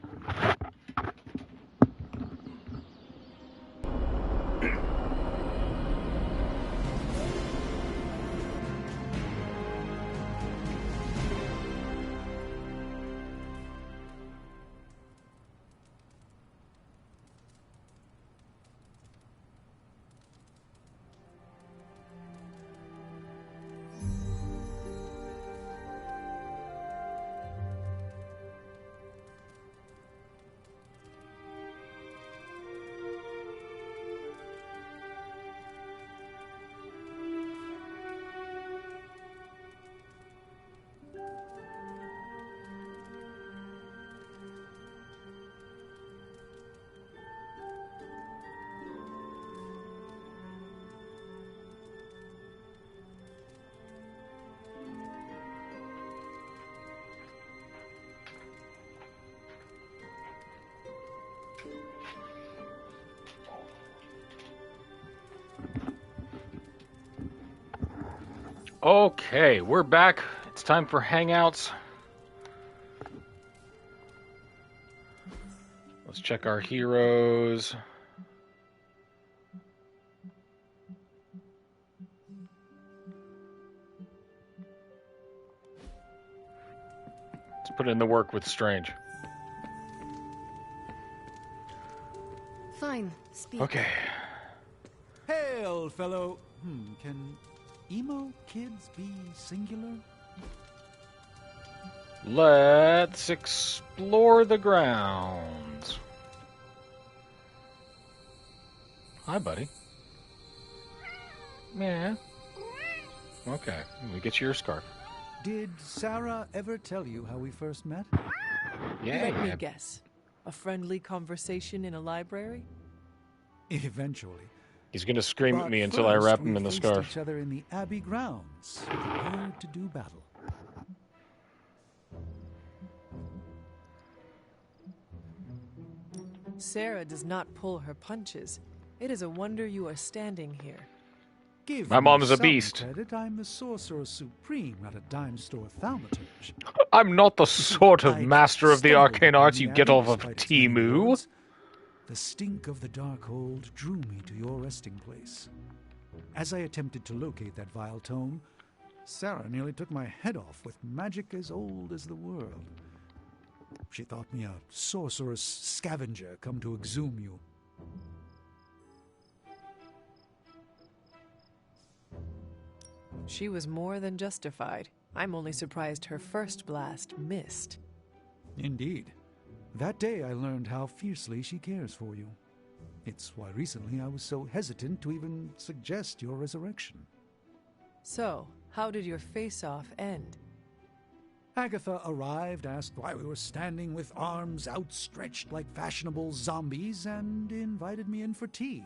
Okay, we're back. It's time for Hangouts. Let's check our heroes. Let's put in the work with Strange. Fine, speak. Okay. Hail, fellow. Can emo kids be singular? Let's explore the grounds. Hi, buddy. Yeah. Okay, let me get you your scarf. Did Sarah ever tell you how we first met? Let me guess. A friendly conversation in a library? Eventually. He's going to scream But at me until I first, wrap him we in the faced scarf. each other in the Abbey grounds, prepared to do battle. Sarah does not pull her punches. It is a wonder you are standing here. Give My me mom's a some beast. Credit. I'm the Sorcerer Supreme, not a dime store thaumaturge. I'm not the sort of master of the stumbled arcane upon arts the you get Abbey off of despite its many Temu. wards. The stink of the Darkhold drew me to your resting place. As I attempted to locate that vile tome, Sarah nearly took my head off with magic as old as the world. She thought me a sorcerous scavenger come to exhume you. She was more than justified. I'm only surprised her first blast missed. Indeed. That day I learned how fiercely she cares for you. It's why recently I was so hesitant to even suggest your resurrection. So, how did your face-off end? Agatha arrived, asked why we were standing with arms outstretched like fashionable zombies, and invited me in for tea.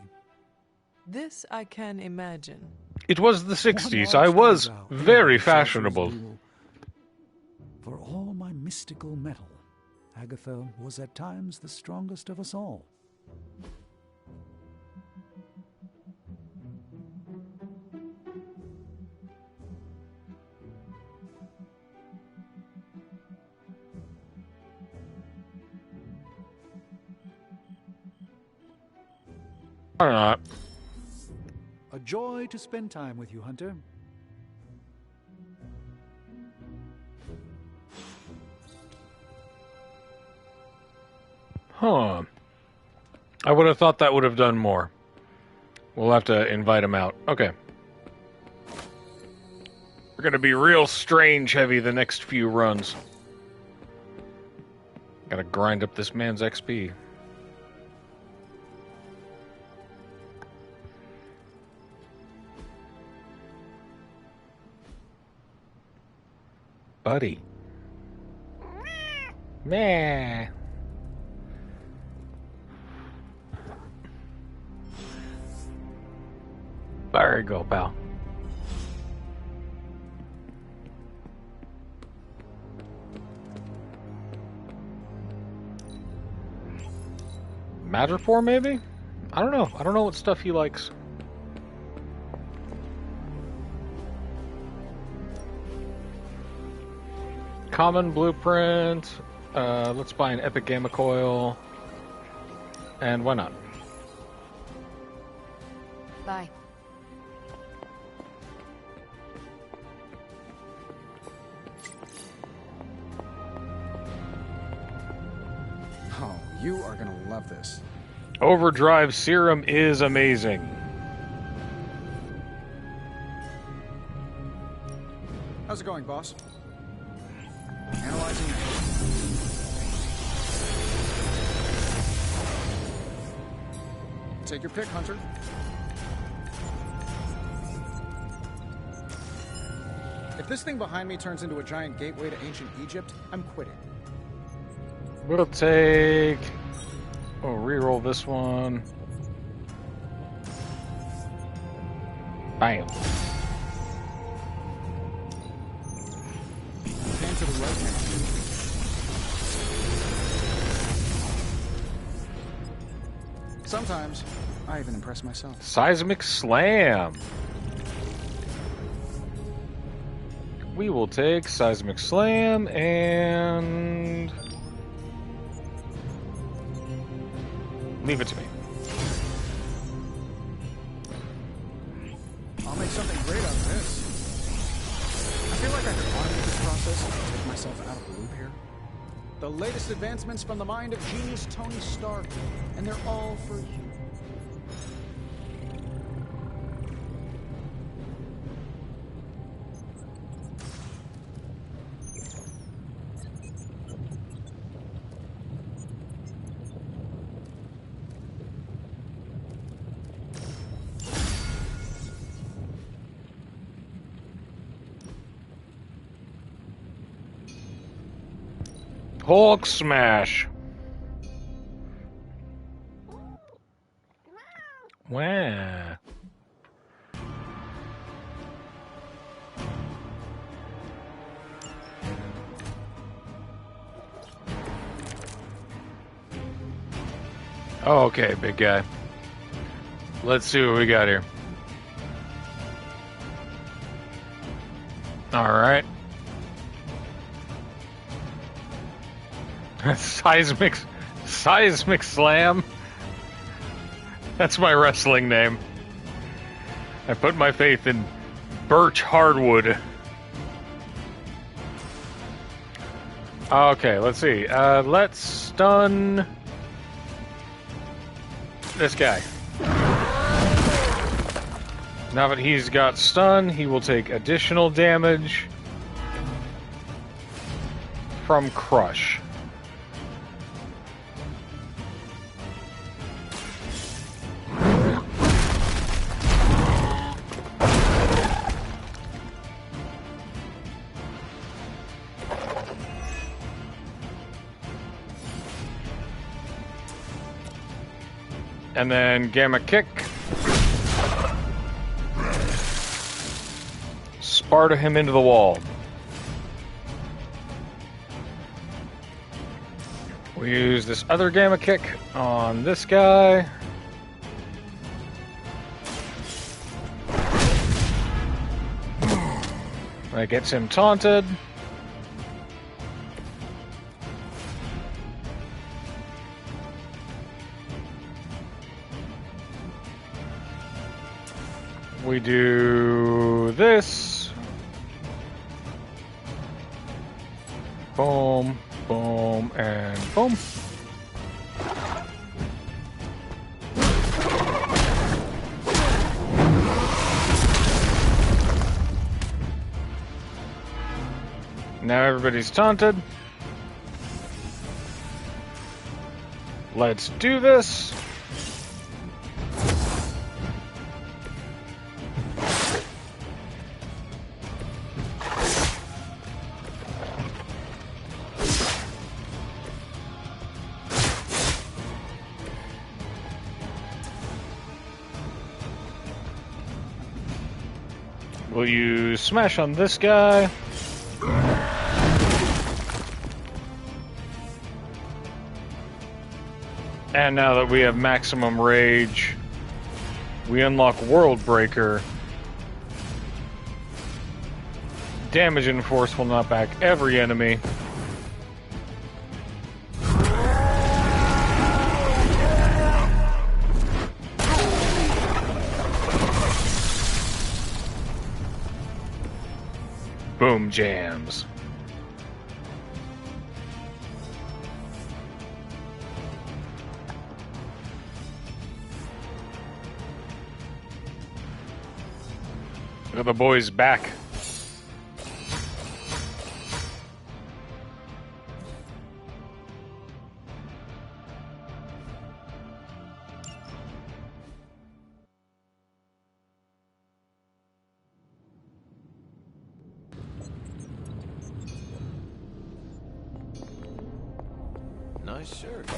This I can imagine. It was the 60s. I was very fashionable. For all my mystical metal, Agatha was at times the strongest of us all. Or not. A joy to spend time with you, Hunter. Huh. I would have thought that would have done more. We'll have to invite him out. Okay. We're going to be real strange heavy the next few runs. Gotta grind up this man's XP. Buddy. Meh. There you go, pal. Matterport, maybe? I don't know. I don't know what stuff he likes. Common blueprint. Let's buy an epic gamma coil. And why not? Bye. Oh, you are gonna love this. Overdrive serum is amazing. How's it going, boss? Analyzing. Take your pick, Hunter. If this thing behind me turns into a giant gateway to ancient Egypt, I'm quitting. We'll take... Oh, reroll this one. Bam. Pan to the right now. sometimes I even impress myself. Seismic Slam. We will take Seismic Slam and leave it to me. I'll make something great out of this. I feel like I could automate this process and take myself out of the loop here. The latest advancements from the mind of genius Tony Stark, and they're all for you. Hulk smash. Wow. Oh, okay, big guy. Let's see what we got here. All right. Seismic Slam. That's my wrestling name. I put my faith in Birch Hardwood. Okay, let's see. Let's stun this guy. Now that he's got stun, he will take additional damage from Crush. And then Gamma Kick. Sparta him into the wall. We use this other Gamma Kick on this guy. That gets him taunted. We do this. Boom, boom, and boom. Now everybody's taunted. Let's do this. We'll use Smash on this guy. And now that we have Maximum Rage, we unlock World Breaker. Damage and Force will knock back every enemy. Boom jams. Look at the boys back. Nice shirt.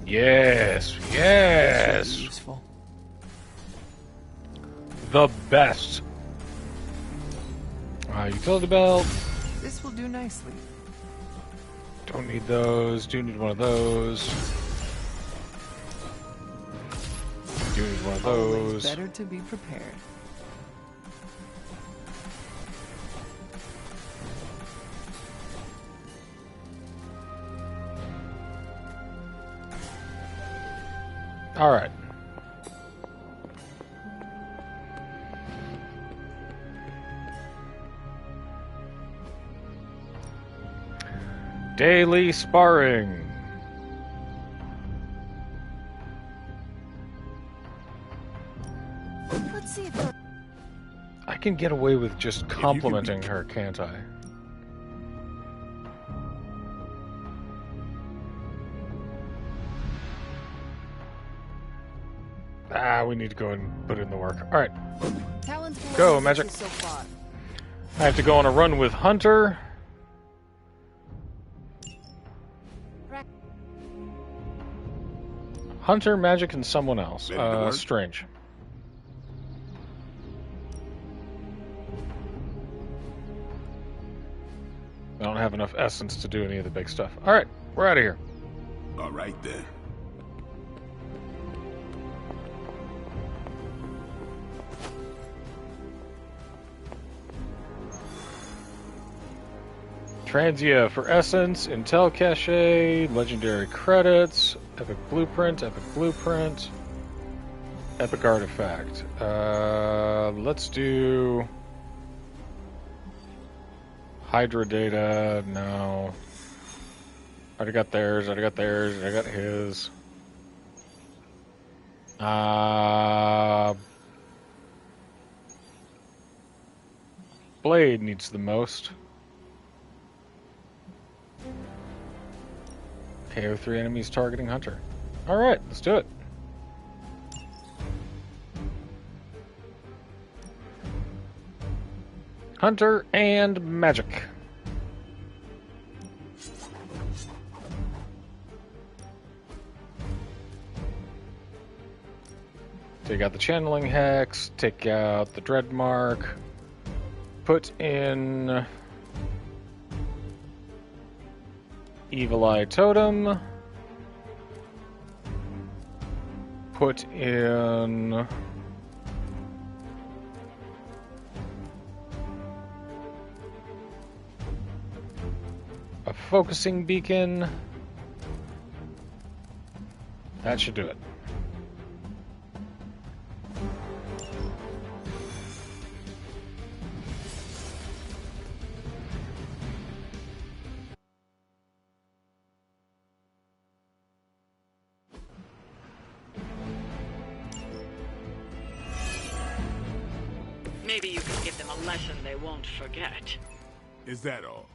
Yes, yes. Useful. the best. Utility belt. This will do nicely. Don't need those. Do need one of those. Do need one of Always those. better to be prepared. All right. Daily sparring. Let's see if I can get away with just complimenting her, can't I? We need to go and put in the work. All right. Go, Magic. so far. I have to go on a run with Hunter. Hunter, Magic, and someone else. Strange. I don't have enough essence to do any of the big stuff. All right, we're out of here. All right, then. Transia for essence, intel cache, legendary credits, epic blueprint, epic artifact. Let's do Hydra data. No. Already got theirs, I got his. Blade needs the most. KO 3 enemies targeting Hunter. Alright, let's do it. Hunter and Magic. Take out the channeling hex, take out the dread mark, put in Evil Eye Totem, put in a focusing beacon. That should do it. Maybe you can give them a lesson they won't forget. Is that all?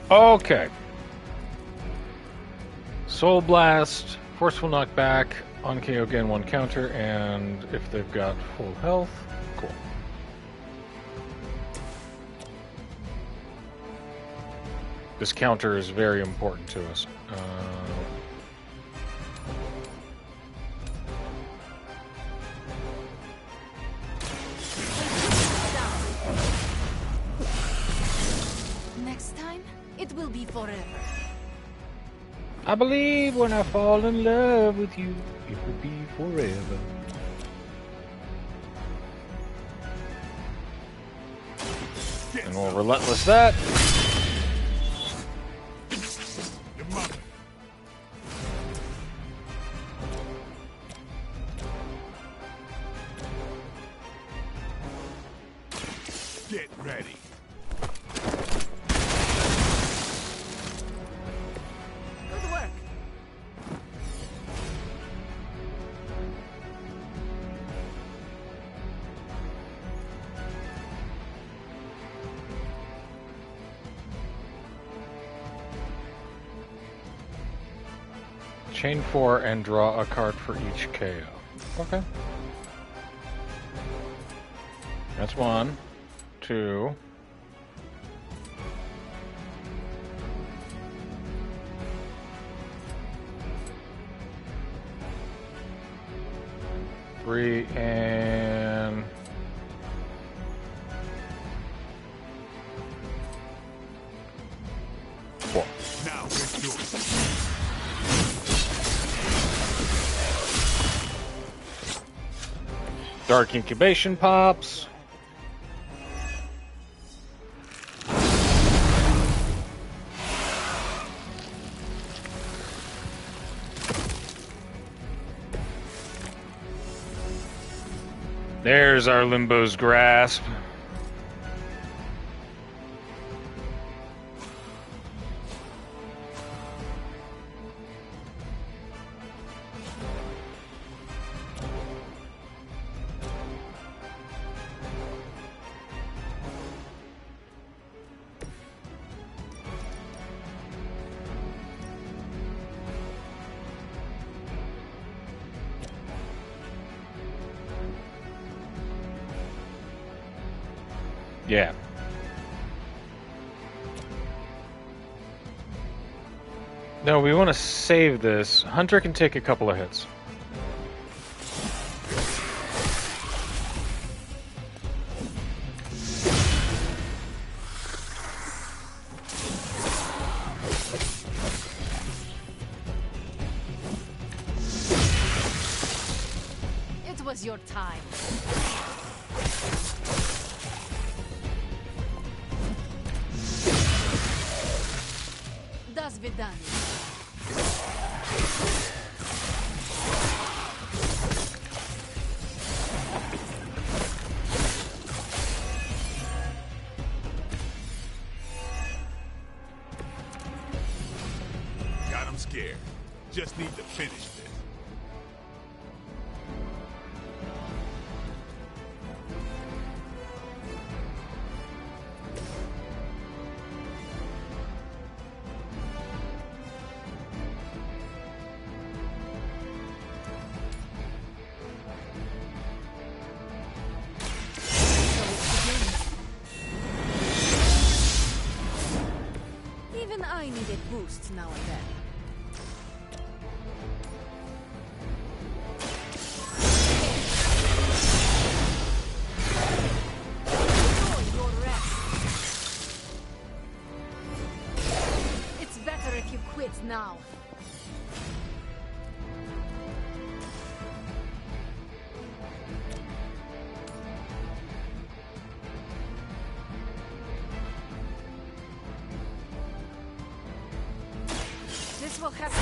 Okay. Soul Blast, Forceful Knockback, on KO gain 1 counter, and if they've got full health, cool. This counter is very important to us. Next time, it will be forever. I believe when I fall in love with you, it will be forever. And we'll relentless that. Get ready. Good work. Chain 4 and draw a card for each KO. Okay. That's 1, 2. Three and 4. Now let's do it. Dark incubation pops. There's our Limbo's Grasp. Yeah. No, we want to save this. Hunter can take a couple of hits. It was your time. Das wird done. Got him scared. Just need to finish this. Even I needed boosts now and then. Enjoy your rest. It's better if you quit now. This will happen.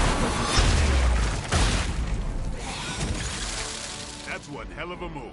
That's one hell of a move.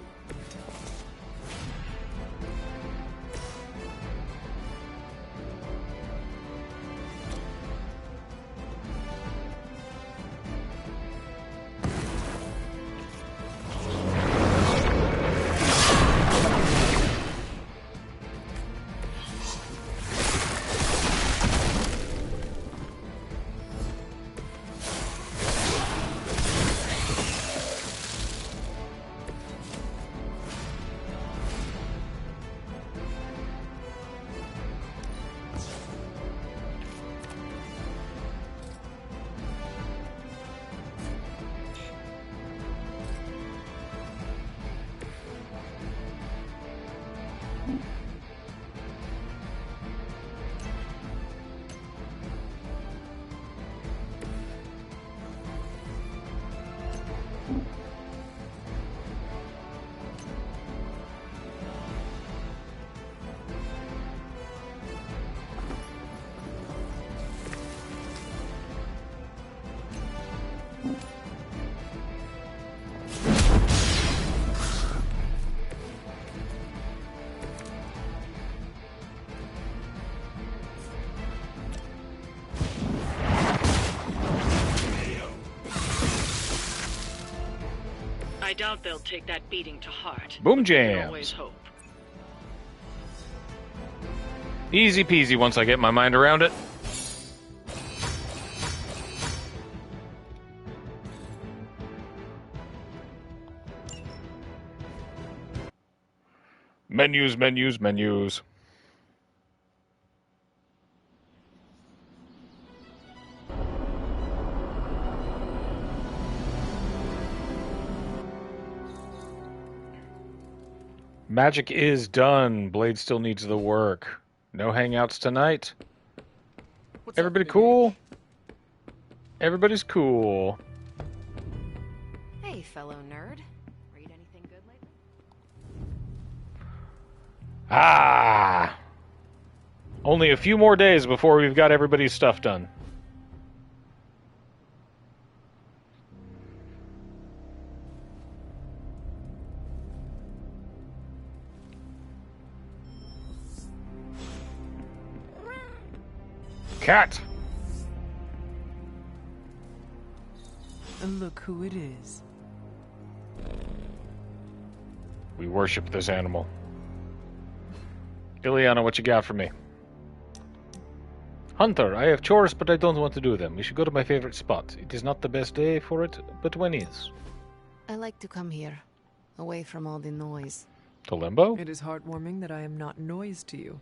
I doubt they'll take that beating to heart. Boom We can jams. always hope. Easy peasy once I get my mind around it. Menus, menus, menus. Magic is done. Blade still needs the work. No hangouts tonight. Everybody cool? Everybody's cool. Hey, fellow nerd. Read anything good lately? Ah! Only a few more days before we've got everybody's stuff done. Cat! And look who it is. We worship this animal. Ileana, what you got for me? Hunter, I have chores, but I don't want to do them. We should go to my favorite spot. It is not the best day for it, but when is? I like to come here, away from all the noise. To Limbo? It is heartwarming that I am not noise to you.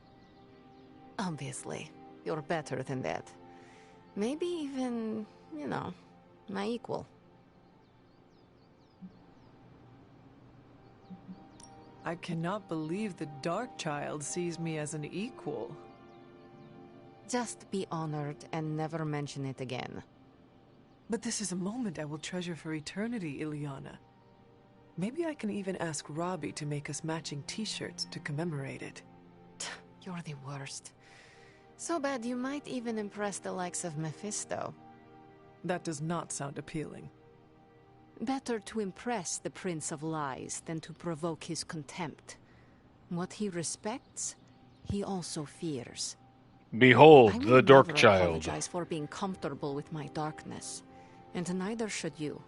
Obviously. You're better than that. Maybe even, you know, my equal. I cannot believe the Darkchild sees me as an equal. Just be honored and never mention it again. But this is a moment I will treasure for eternity, Ileana. Maybe I can even ask Robbie to make us matching t-shirts to commemorate it. You're the worst. So bad you might even impress the likes of Mephisto. That does not sound appealing. Better to impress the Prince of Lies than to provoke his contempt. What he respects, he also fears. Behold, the Dark I Child. apologize for being comfortable with my darkness, and neither should you.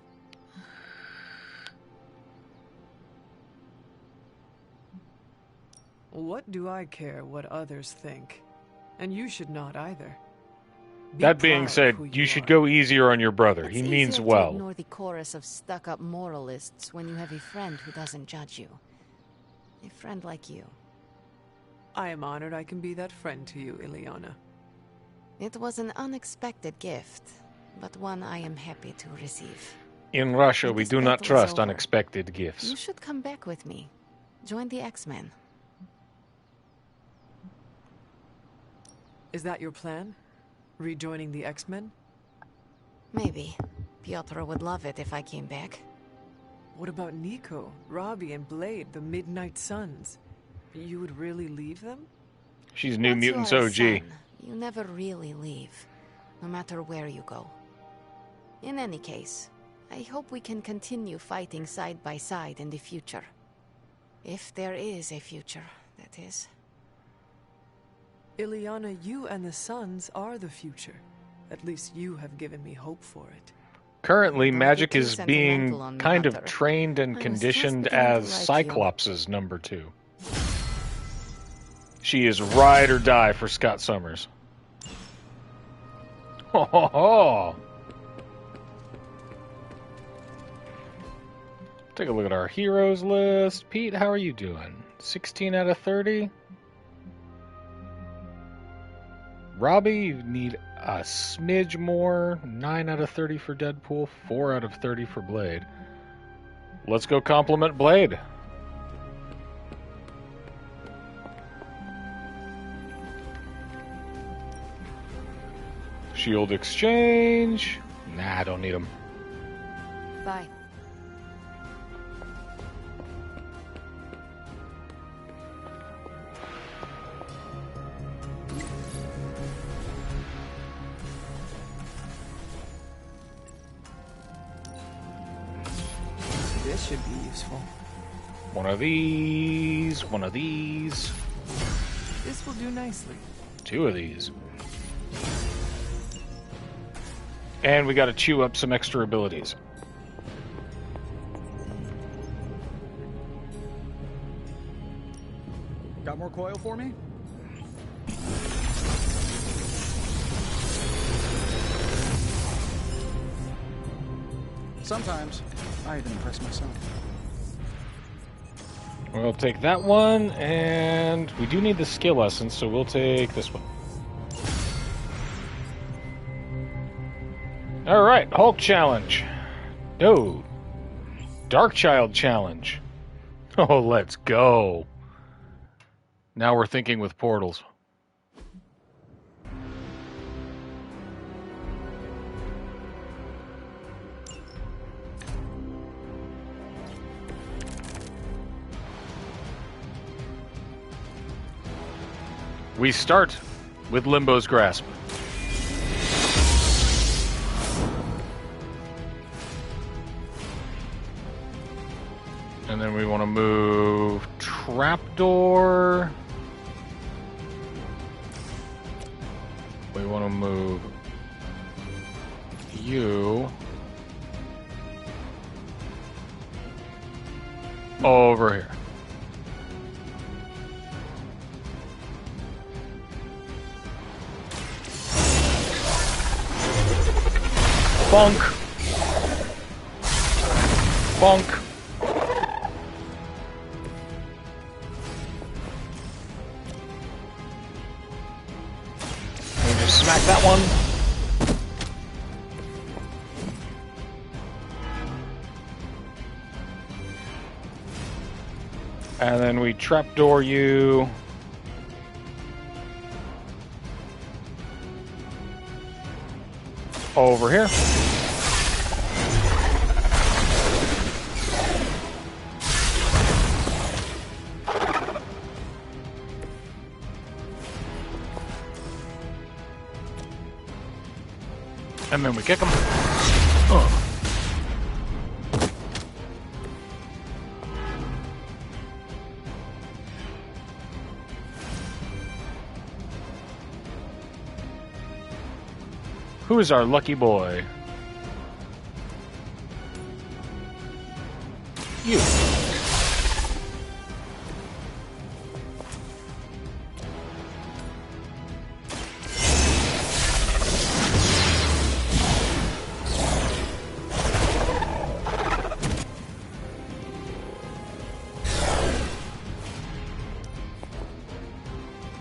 What do I care what others think? And you should not either. That being said, you should go easier on your brother. He means well. To ignore the chorus of stuck-up moralists when you have a friend who doesn't judge you. A friend like you. I am honored I can be that friend to you, Ileana. It was an unexpected gift, but one I am happy to receive. In Russia, we do not trust unexpected gifts. You should come back with me. Join the X-Men. Is that your plan? Rejoining the X-Men? Maybe. Piotr would love it if I came back. What about Nico, Robbie, and Blade, the Midnight Suns? You would really leave them? She's New Mutants your OG. son, you never really leave, no matter where you go. In any case, I hope we can continue fighting side by side in the future. If there is a future, that is. Ileana, you and the Suns are the future. At least you have given me hope for it. Currently, Magic is being kind of trained and conditioned as Cyclops' number 2. She is ride or die for Scott Summers. Ho ho ho! Take a look at our heroes list. Pete, how are you doing? 16 out of 30? Robbie, you need a smidge more. 9 out of 30 for Deadpool, 4 out of 30 for Blade. Let's go compliment Blade. Shield exchange. Nah, I don't need them. Bye. This should be useful. One of these, one of these. This will do nicely. 2 of these. And we got to chew up some extra abilities. Got more coil for me? Sometimes, I even impress myself. We'll take that one, and we do need the skill essence, so we'll take this one. Alright, Hulk challenge. No. Darkchild challenge. Oh, let's go. Now we're thinking with portals. We start with Limbo's Grasp. And then we want to move Trapdoor. We want to move you over here. Bonk. Bonk. We just smack that one. And then we trapdoor you. Over here. And then we kick him. Oh. Who is our lucky boy? You.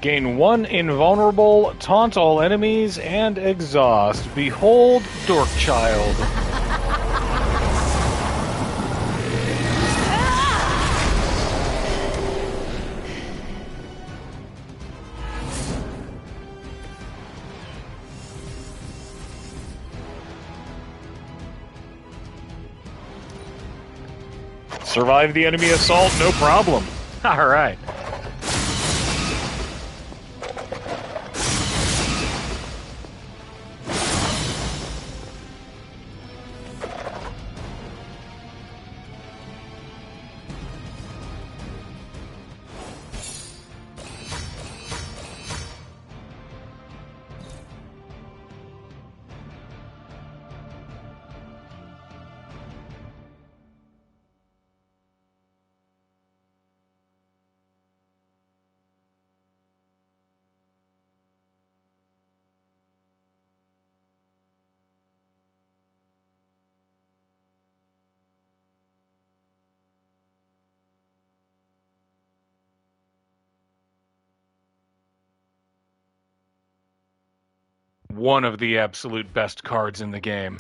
Gain 1 invulnerable, taunt all enemies, and exhaust. Behold, Dorkchild. Survive the enemy assault, no problem. All right. One of the absolute best cards in the game.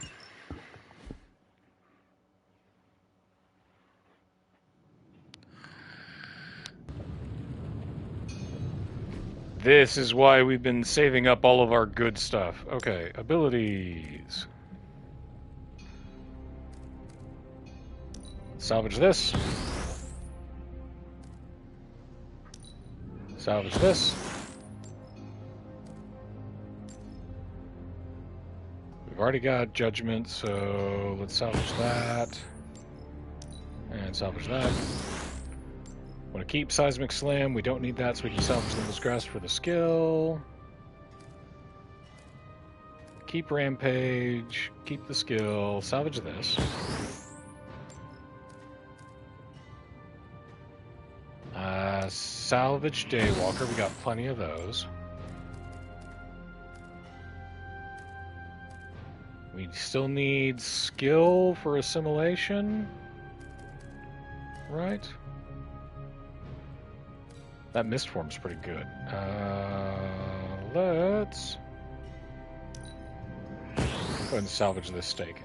This is why we've been saving up all of our good stuff. Okay, abilities. Salvage this. Salvage this. We've already got Judgment, so let's salvage that. And salvage that. Want to keep Seismic Slam. We don't need that, so we can salvage Limbo's Grasp for the skill. Keep Rampage. Keep the skill. Salvage this. Salvage Daywalker. We got plenty of those. We still need skill for assimilation, right? That mist form's pretty good. Let's go ahead and salvage this steak.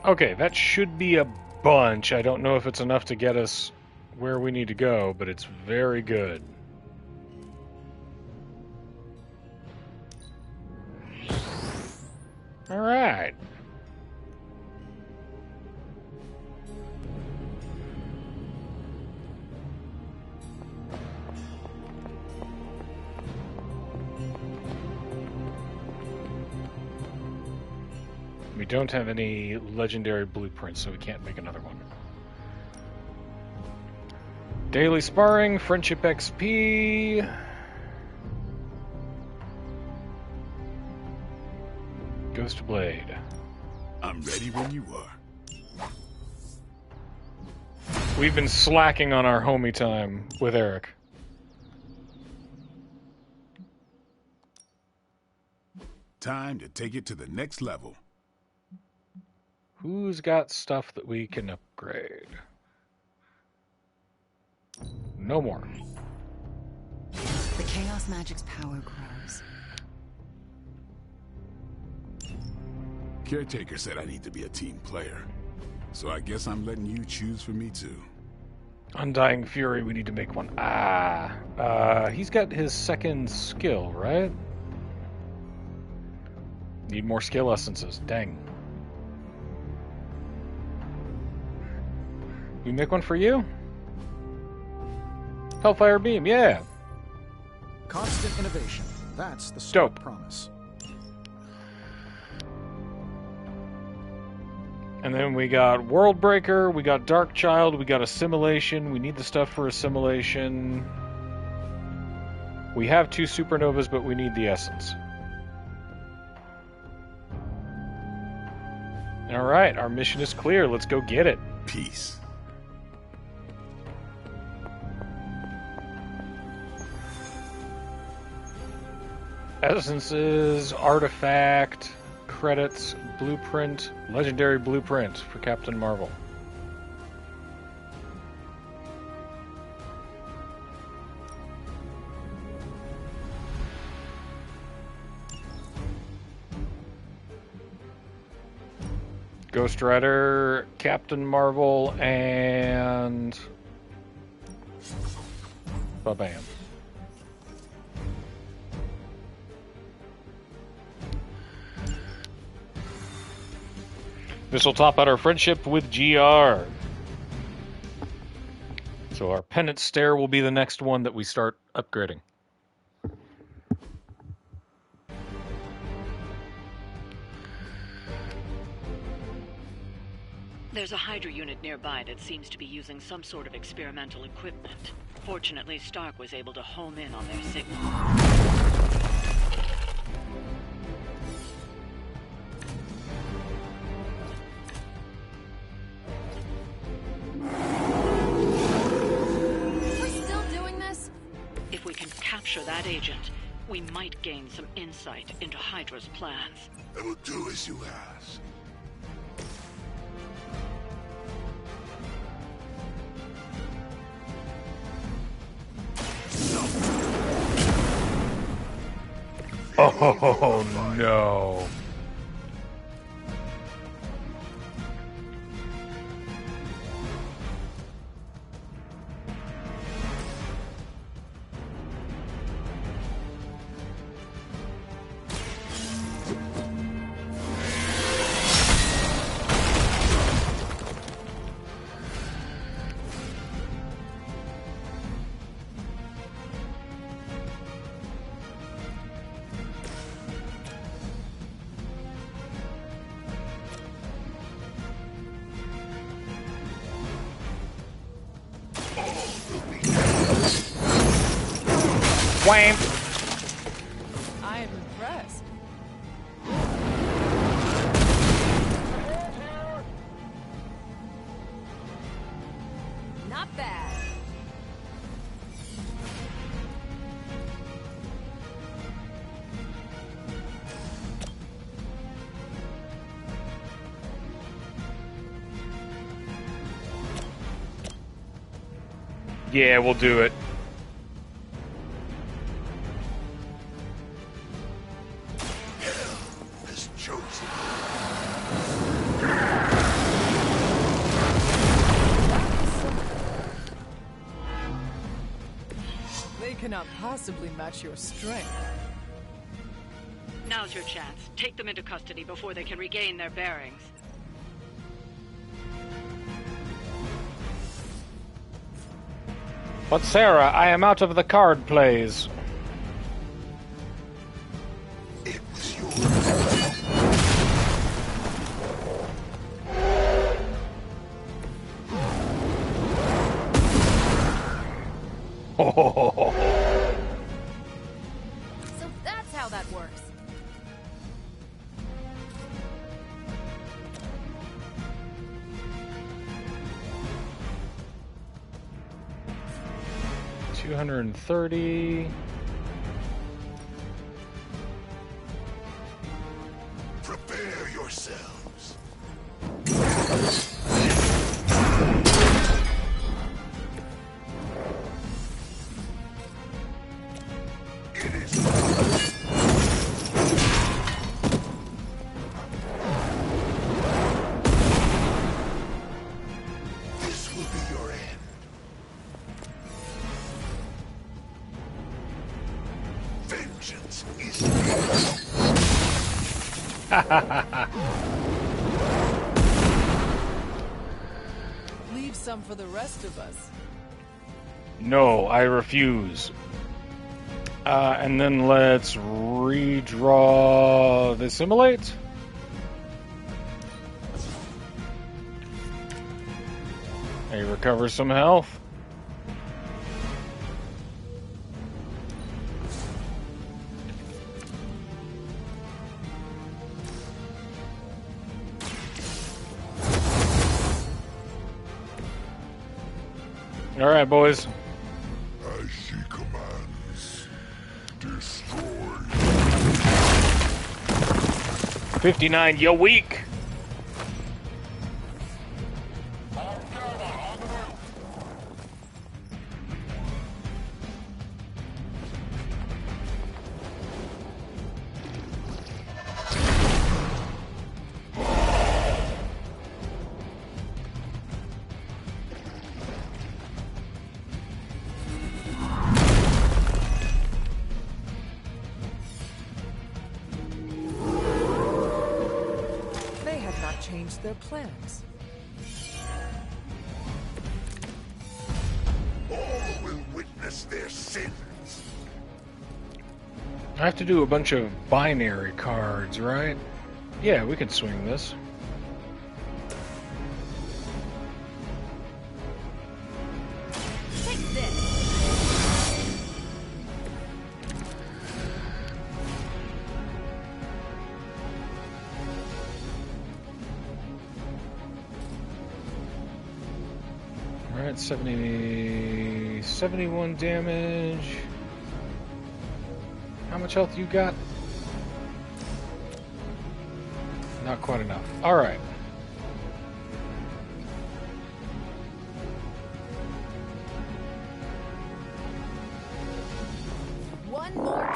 Okay, that should be a bunch. I don't know if it's enough to get us where we need to go, but it's very good. All right. We don't have any legendary blueprints, so we can't make another one. Daily sparring, friendship XP. Ghost Blade. I'm ready when you are. We've been slacking on our homie time with Eric. Time to take it to the next level. Who's got stuff that we can upgrade? No more. The Chaos Magic's power grows. Caretaker said I need to be a team player, so I guess I'm letting you choose for me too. Undying Fury, we need to make one. He's got his second skill, right? Need more skill essences. Dang. We make one for you? Hellfire Beam, yeah. Constant innovation. That's the Dope. promise. And then we got Worldbreaker, we got Dark Child, we got Assimilation. We need the stuff for Assimilation. We have 2 Supernovas, but we need the Essence. Alright, our mission is clear. Let's go get it. Peace. Essences, artifact, credits, blueprint, legendary blueprint for Captain Marvel. Ghost Rider, Captain Marvel, and ba-bam. This will top out our friendship with GR. So our Penance Stare will be the next one that we start upgrading. There's a Hydra unit nearby that seems to be using some sort of experimental equipment. Fortunately, Stark was able to home in on their signal. If we can capture that agent, we might gain some insight into Hydra's plans. I will do as you ask. Oh no. Wham! I am impressed. Not bad. Yeah, we'll do it. Has chosen. They cannot possibly match your strength. Now's your chance. Take them into custody before they can regain their bearings. But Sarah, I am out of the card plays. It was yours. So that's how that works. $230. Prepare yourselves. It is. This will be your end. Vengeance is Leave some for the rest of us. No, I refuse. And then let's redraw the Assimilate. He recovers some health. All right, boys. as she commands. Destroy. 59, you're weak. Changed their plans. All will witness their sins. I have to do a bunch of binary cards, right? Yeah, we can swing this. Take this. Alright, 71 damage. How much health you got? Not quite enough. Alright. One more.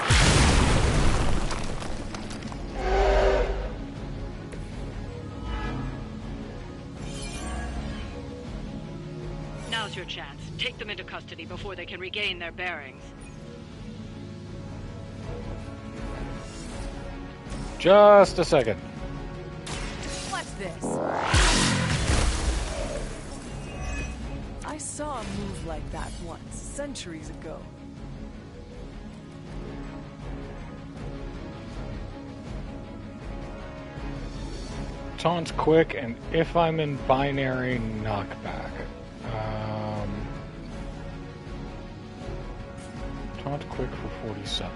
Now's your chance. Take them into custody before they can regain their bearings. Just a second. What's this? I saw a move like that once, centuries ago. Taunt quick, and if I'm in binary, knockback. Taunt quick for 47.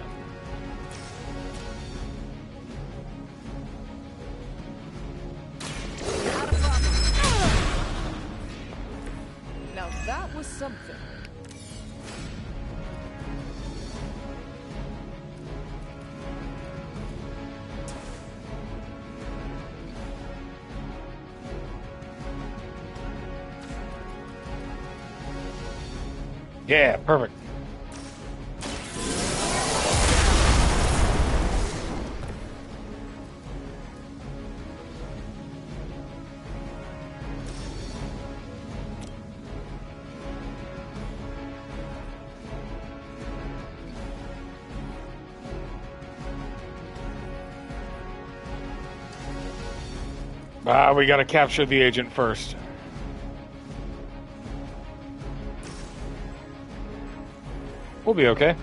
Now that was something. Yeah, perfect. We gotta capture the agent first. We'll be okay.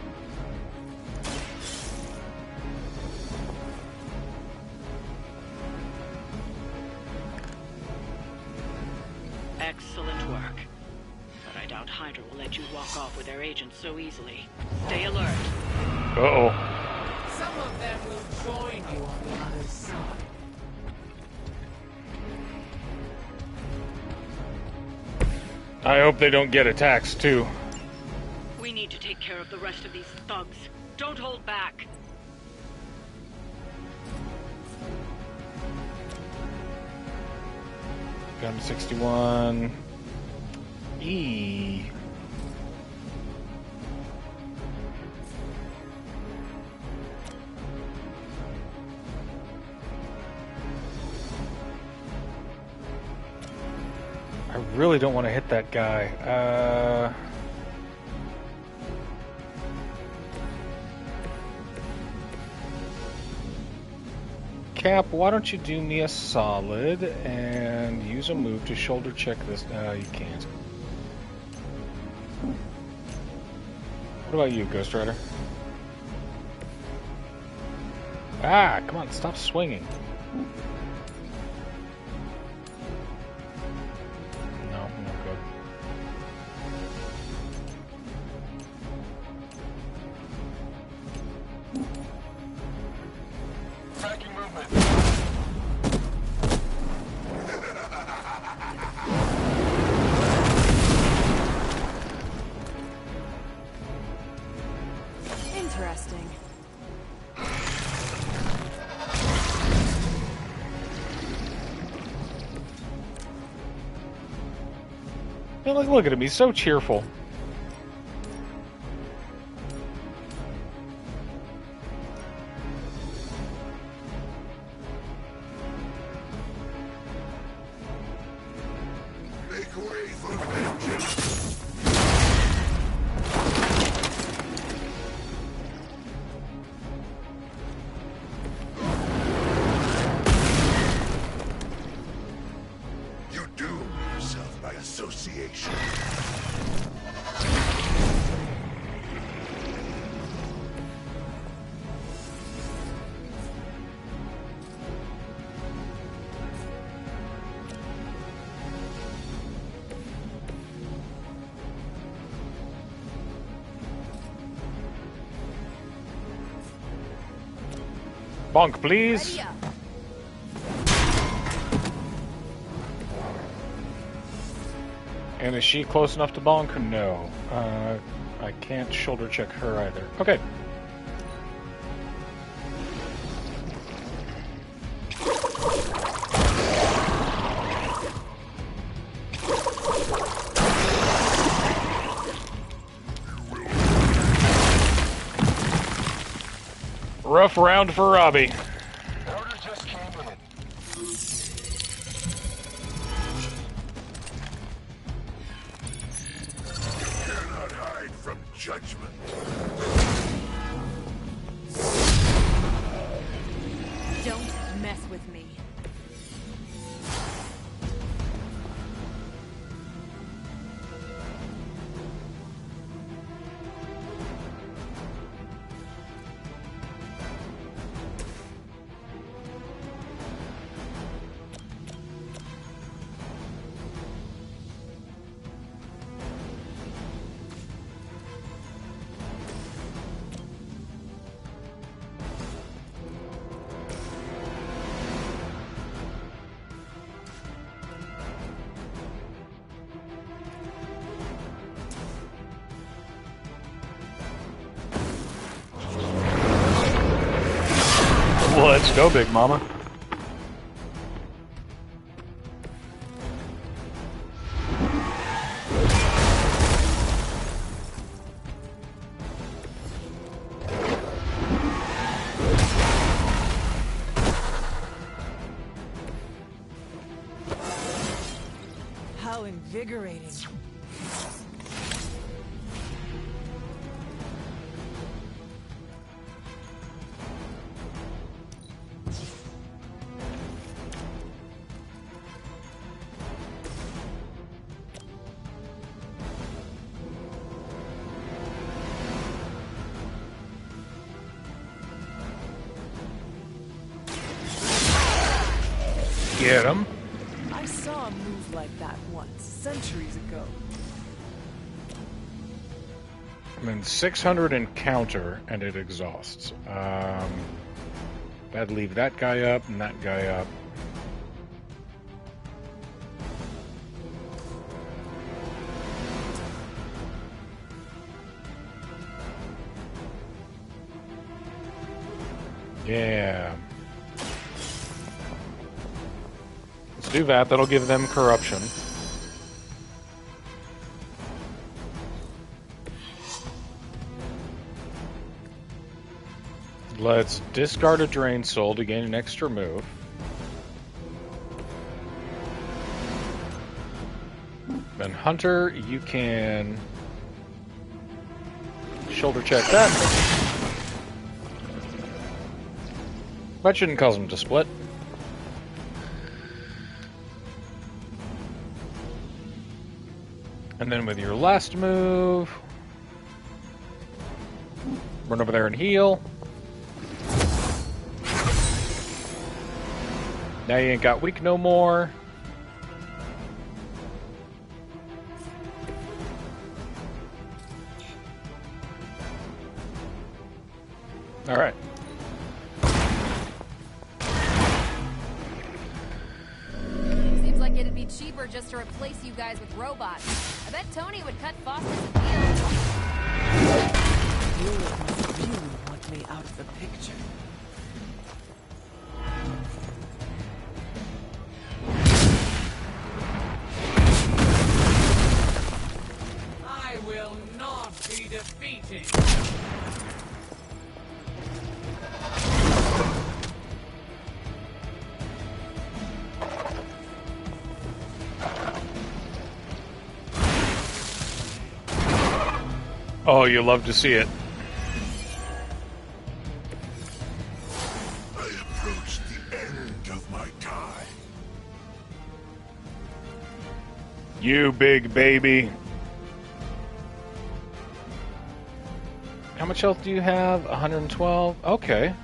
Excellent work. But I doubt Hydra will let you walk off with their agents so easily. Stay alert. Uh-oh. Some of them will join you on the other side. I hope they don't get attacks, too. We need to take care of the rest of these thugs. Don't hold back. Gun 61. E. I really don't want to hit that guy. Cap, why don't you do me a solid and use a move to shoulder check this? You can't. What about you, Ghost Rider? Ah, come on, stop swinging. No, not good. Tracking movement. Interesting. Yeah, look at him, he's so cheerful. Make way for vengeance. You doom yourself by association. Bonk, please. Ready up. And is she close enough to bonk? No. I can't shoulder check her either. Okay. Rough round for Robbie. Order just came in. You cannot hide from judgment. Don't mess with me. Let's go, Big Mama. How invigorating. Get him. I saw a move like that once, centuries ago. I'm in 600 encounter, and it exhausts. I'd leave that guy up and that guy up. Yeah. Let's do that. That'll give them corruption. Let's discard a Drain Soul to gain an extra move. Then Hunter, you can shoulder check that. That shouldn't cause them to split. And then with your last move, run over there and heal. Now you ain't got weak no more. Alright. Seems like it'd be cheaper just to replace you guys with robots. I bet Tony would cut Foster's deal. You must really want me out of the picture. I will not be defeated. Oh, you love to see it. I approach the end of my time. You big baby. How much health do you have? 112? Okay.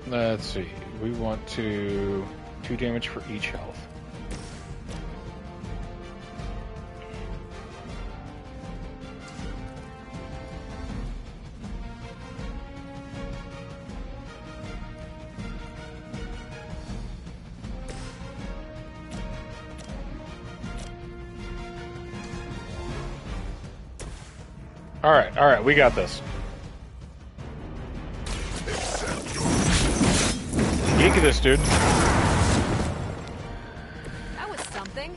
Let's see. We want to 2 damage for each health. All right, we got this. Geek of this, dude. That was something.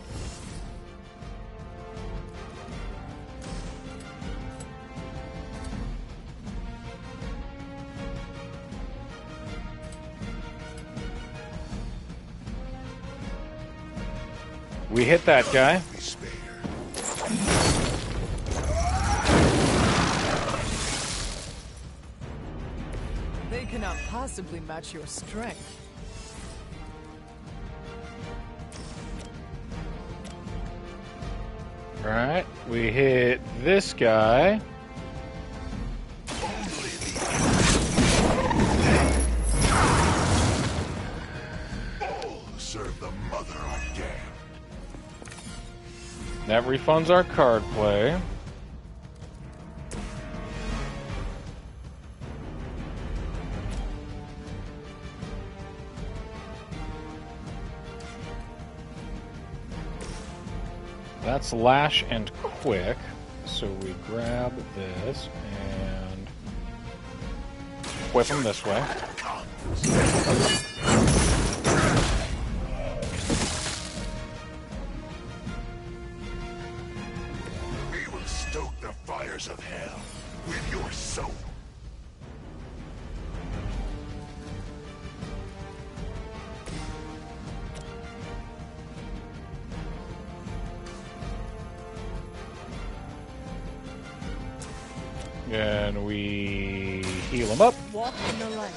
We hit that guy. They cannot possibly match your strength. Alright, we hit this guy. Serve the mother I damned. That refunds our card play. That's Lash and Quick, so we grab this and whip him this way. And we heal him up. Walk in the light.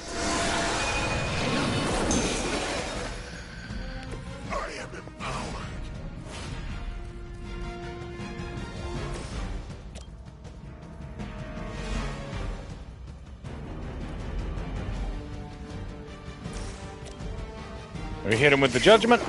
I am empowered. We hit him with the judgment.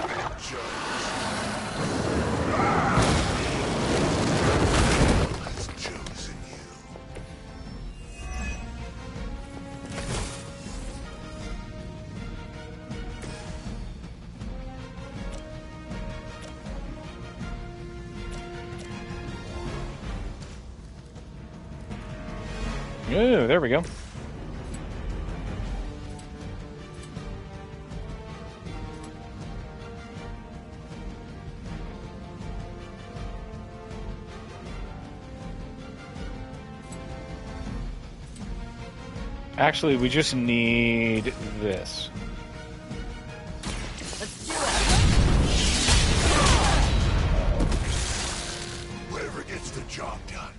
Oh, there we go. Actually, we just need this. Let's do it. Whatever gets the job done.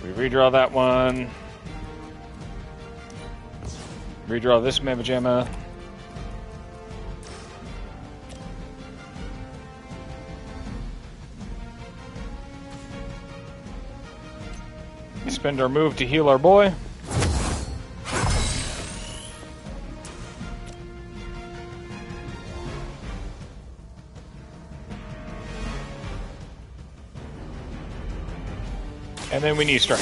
We redraw that one. Redraw this Mamma Jamma. Spend our move to heal our boy. And then we need strike.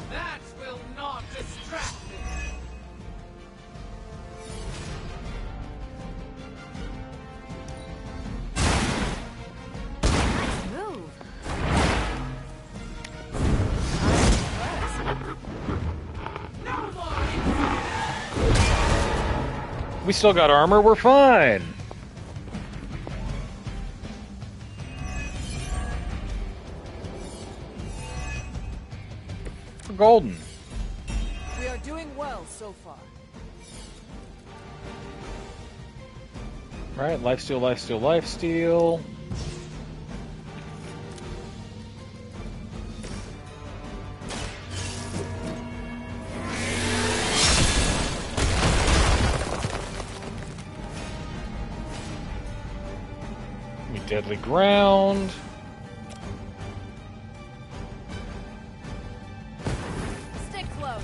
That will not distract me. Move. We still got armor, we're fine. We're golden. We are doing well so far. Right, lifesteal, lifesteal, lifesteal. Deadly ground. Stick close.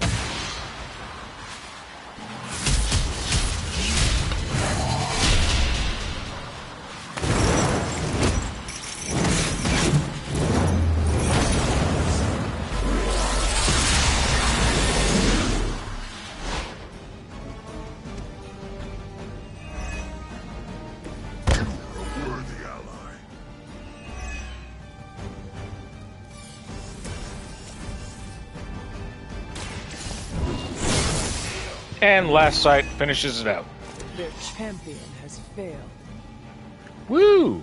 And last sight finishes it out. Their champion has failed. Woo!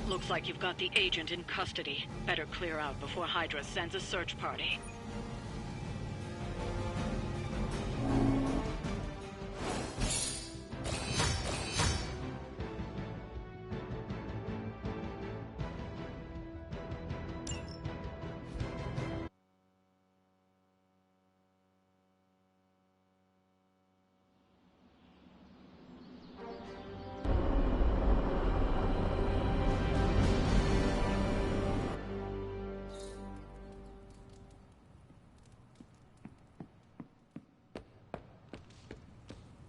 Looks like you've got the agent in custody. Better clear out before Hydra sends a search party.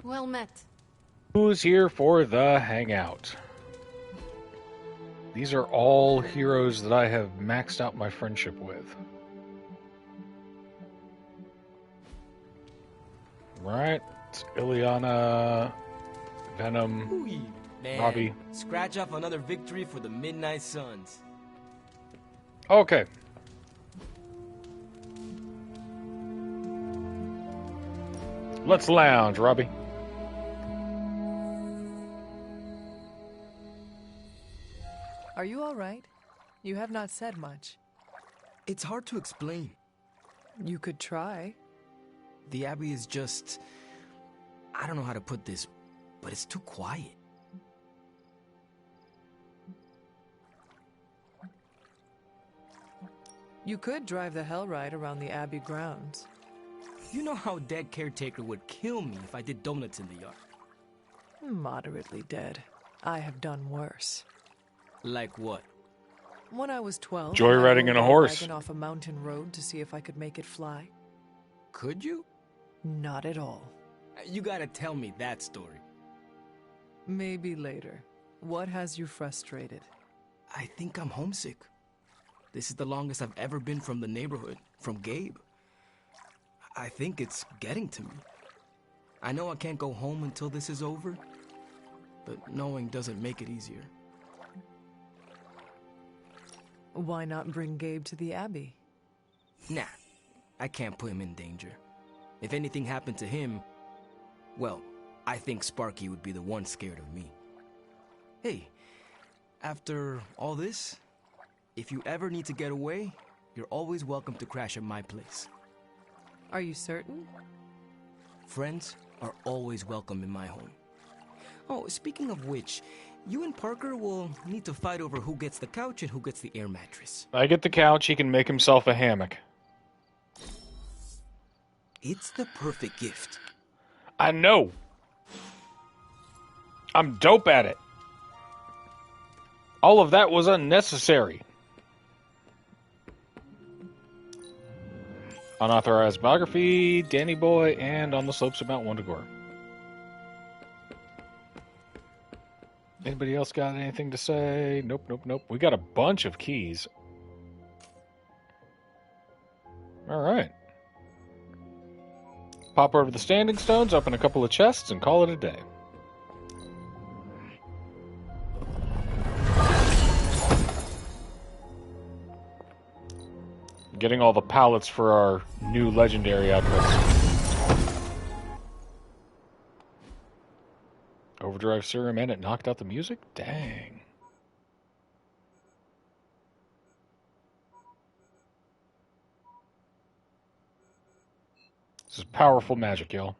Well met. Who's here for the hangout? These are all heroes that I have maxed out my friendship with. Right? It's Ileana, Venom, Ooh, man. Robbie. Scratch off another victory for the Midnight Suns. Okay. Let's lounge, Robbie. Are you all right? You have not said much. It's hard to explain. You could try. The Abbey is just... I don't know how to put this, but it's too quiet. You could drive the Hellride around the Abbey grounds. You know how dead Caretaker would kill me if I did donuts in the yard. Moderately dead. I have done worse. Like what? When I was 12, Joyriding I in a rode horse. wagon off a mountain road to see if I could make it fly. Could you? Not at all. You gotta tell me that story. Maybe later. What has you frustrated? I think I'm homesick. This is the longest I've ever been from the neighborhood, from Gabe. I think it's getting to me. I know I can't go home until this is over, but knowing doesn't make it easier. Why not bring Gabe to the Abbey? Nah, I can't put him in danger. If anything happened to him, well, I think Sparky would be the one scared of me. Hey, after all this, if you ever need to get away, you're always welcome to crash at my place. Are you certain? Friends are always welcome in my home. Oh, speaking of which, you and Parker will need to fight over who gets the couch and who gets the air mattress. I get the couch, he can make himself a hammock. It's the perfect gift. I know. I'm dope at it. All of that was unnecessary. Unauthorized biography, Danny Boy, and On the Slopes of Mount Wundagore. Anybody else got anything to say? Nope, nope, nope. We got a bunch of keys. All right. Pop over to the Standing Stones, open a couple of chests, and call it a day. Getting all the pallets for our new legendary outputs. Overdrive serum and it knocked out the music? Dang. This is powerful magic, y'all.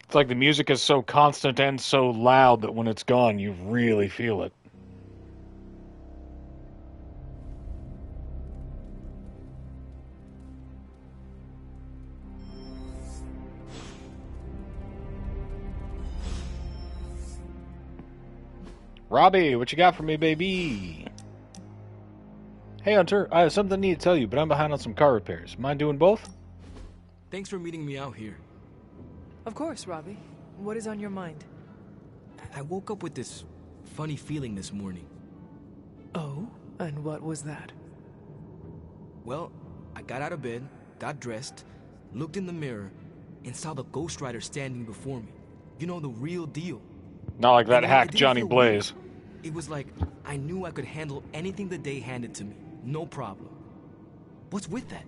It's like the music is so constant and so loud that when it's gone, you really feel it. Robbie, what you got for me, baby? Hey, Hunter, I have something I need to tell you, but I'm behind on some car repairs. Mind doing both? Thanks for meeting me out here. Of course, Robbie. What is on your mind? I woke up with this funny feeling this morning. Oh? And what was that? Well, I got out of bed, got dressed, looked in the mirror, and saw the Ghost Rider standing before me. You know, the real deal. Not like that And hack it didn't Johnny feel Blaze. weird. It was like I knew I could handle anything the day handed to me. No problem. What's with that?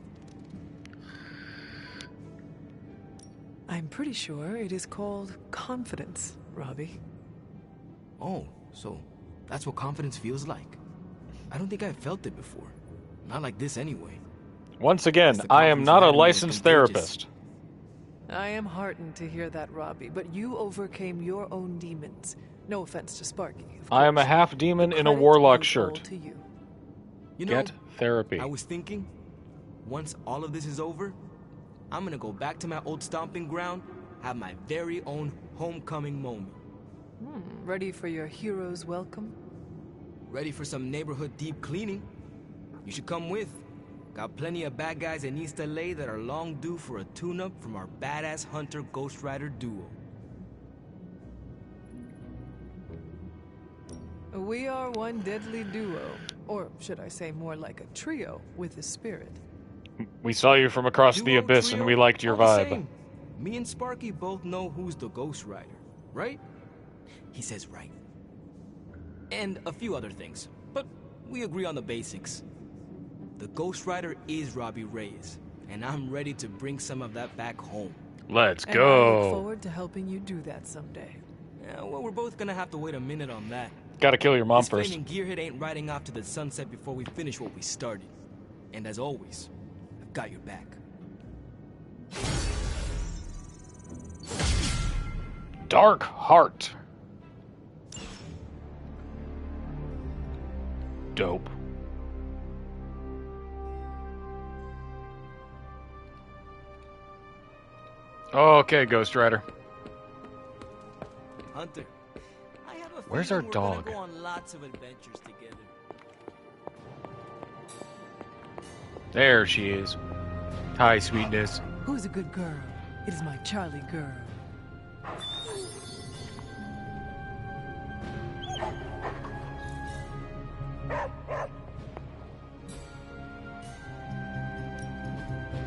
I'm pretty sure it is called confidence, Robbie. Oh, so that's what confidence feels like. I don't think I've felt it before. Not like this anyway. Once again, I am not a licensed therapist. I am heartened to hear that, Robbie, but you overcame your own demons. No offense to Sparky. I am a half demon in a warlock shirt. To you. You know, Get therapy. I was thinking, once all of this is over, I'm gonna go back to my old stomping ground, have my very own homecoming moment. Ready for your hero's welcome? Ready for some neighborhood deep cleaning? You should come with. Got plenty of bad guys in East LA that are long due for a tune-up from our badass Hunter Ghost Rider duo. We are one deadly duo. Or should I say more like a trio with a spirit. We saw you from across the Duo, abyss trio, and we liked your all the vibe. same. Me and Sparky both know who's the Ghost Rider, right? He says right. And a few other things, but we agree on the basics. The Ghost Rider is Robbie Reyes, and I'm ready to bring some of that back home. Let's And I look go. forward to helping you do that someday. Yeah, well, we're both gonna have to wait a minute on that. Gotta kill your mom This first. flaming gearhead ain't riding off to the sunset before we finish what we started. And as always, I've got your back. Dark Heart. Dope. Okay, Ghost Rider. Hunter, I have a Where's our feeling we're gonna dog? go on lots of adventures together. There she is. Hi, sweetness. Who's a good girl? It is my Charlie girl.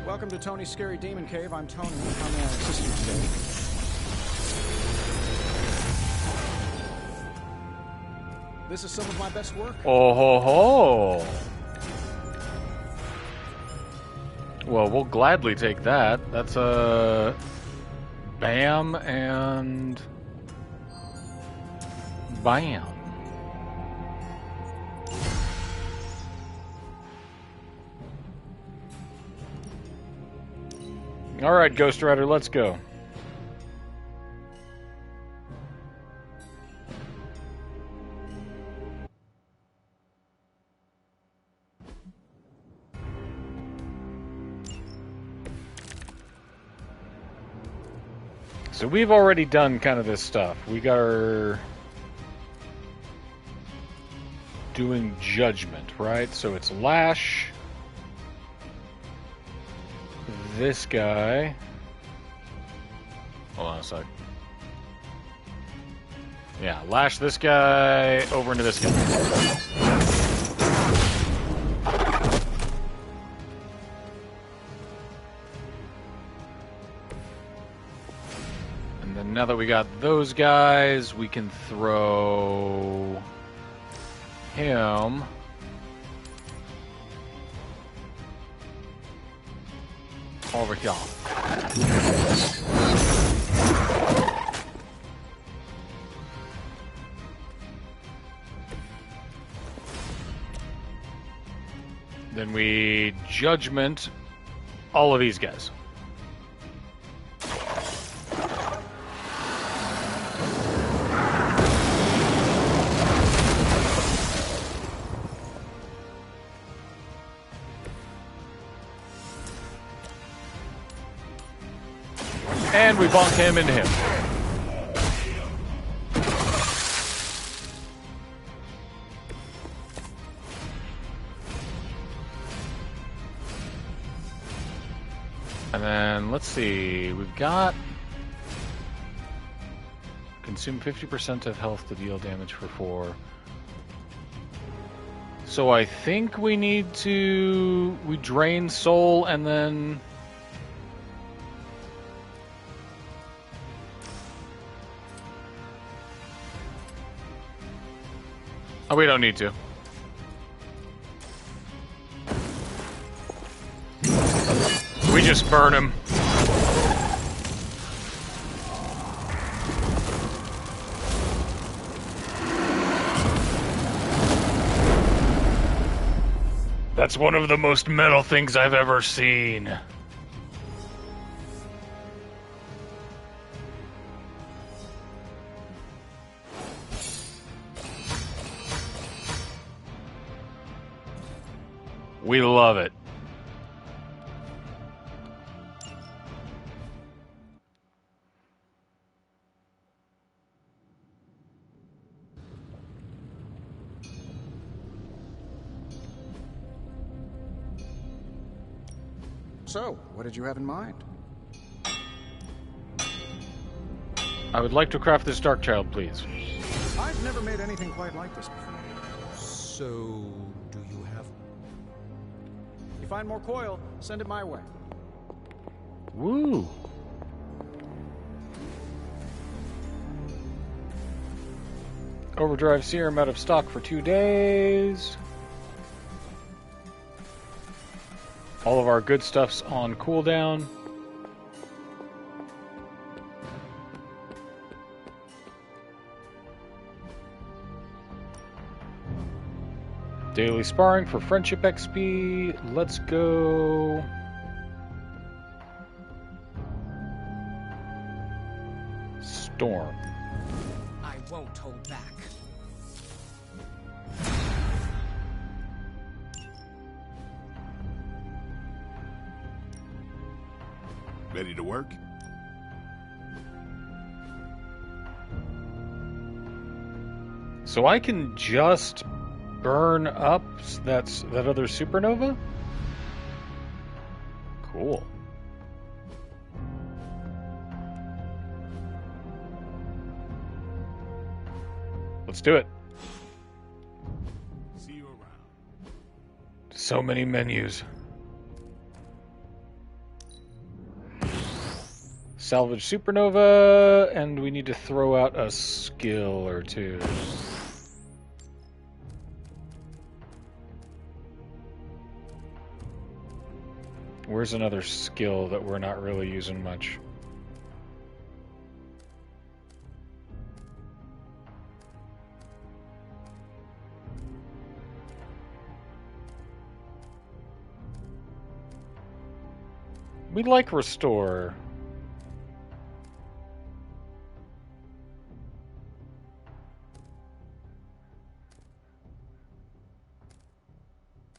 Welcome to Tony's Scary Demon Cave. I'm Tony. How may I assist you today? This is some of my best work. Oh ho ho! Well, we'll gladly take that. That's a bam and bam. All right, Ghost Rider, let's go. So we've already done kind of this stuff. We got our doing judgment, right? So it's Lash. This guy. Hold on a sec. Yeah, Lash this guy over into this guy. And then now that we got those guys, we can throw him over here. Then we judgment all of these guys. And we bonk him into him. And then, let's see, we've got consume 50% of health to deal damage for 4. So I think we need to, we drain soul and then... Oh, we don't need to. We just burn him. That's one of the most metal things I've ever seen. We love it. So, what did you have in mind? I would like to craft this Dark Child, please. I've never made anything quite like this before. So, do you have... If you find more coil, send it my way. Woo! Overdrive Serum out of stock for 2 days. All of our good stuff's on cooldown. Daily sparring for friendship XP. Let's go. storm. I won't hold back. Ready to work? So I can just burn up that other supernova? Cool. Let's do it. See you around. So many menus. Salvage supernova, and we need to throw out a skill or two. Where's another skill that we're not really using much? We like restore.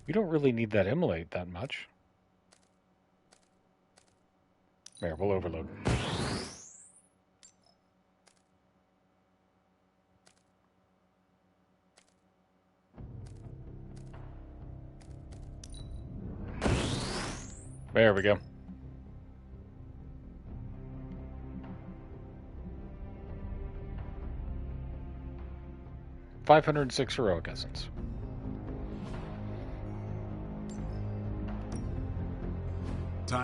We don't really need that immolate that much. There, we'll overload. There we go. $506 heroic essence.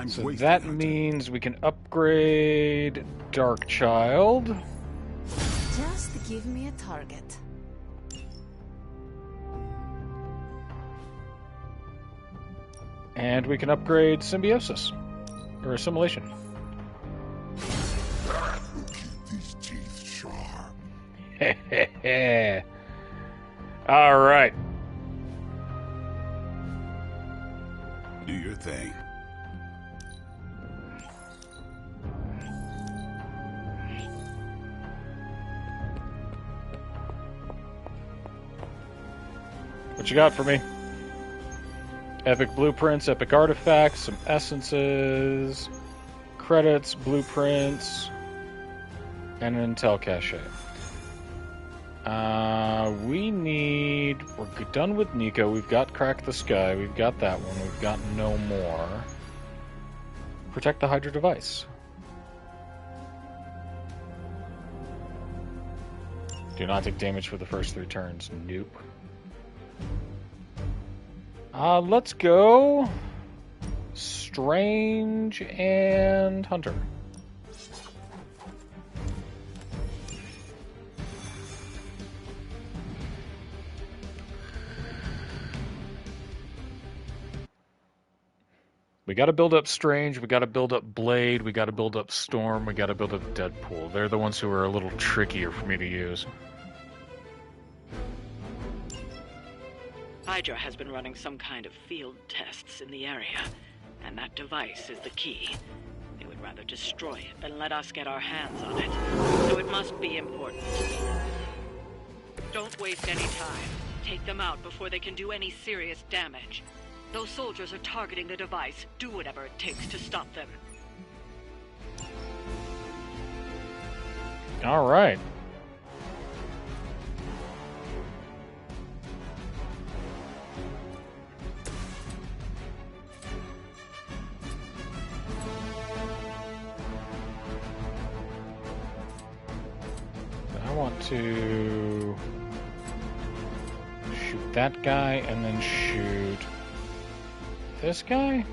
So that means we can upgrade Darkchild. Just give me a target. And we can upgrade Symbiosis. Or Assimilation. These teeth sharp. Alright. Do your thing. What you got for me? Epic blueprints, epic artifacts, some essences, credits, blueprints, and an intel cache. We're done with Nico. We've got Crack the Sky. We've got that one. We've got no more. Protect the Hydra device. Do not take damage for the first 3 turns. Nope. Let's go Strange and Hunter. We gotta build up Strange, we gotta build up Blade, we gotta build up Storm, we gotta build up Deadpool. They're the ones who are a little trickier for me to use. Hydra has been running some kind of field tests in the area, and that device is the key. They would rather destroy it than let us get our hands on it, so it must be important. Don't waste any time. Take them out before they can do any serious damage. Those soldiers are targeting the device. Do whatever it takes to stop them. All right. I want to shoot that guy and then shoot this guy?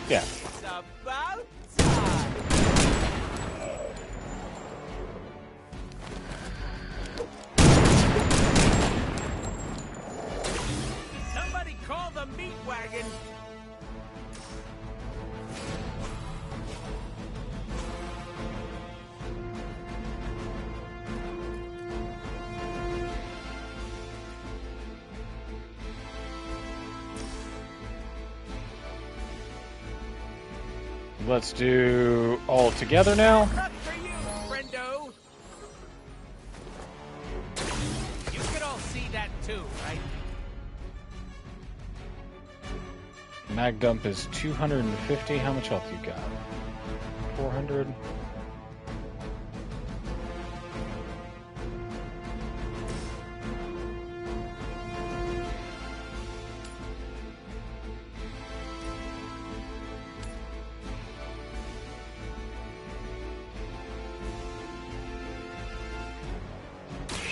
Yeah. It's about time. Somebody call the meat wagon. let's do all together now. Not for you, friendo. You can all see that too, right? Mag dump is 250. How much health you got? 400.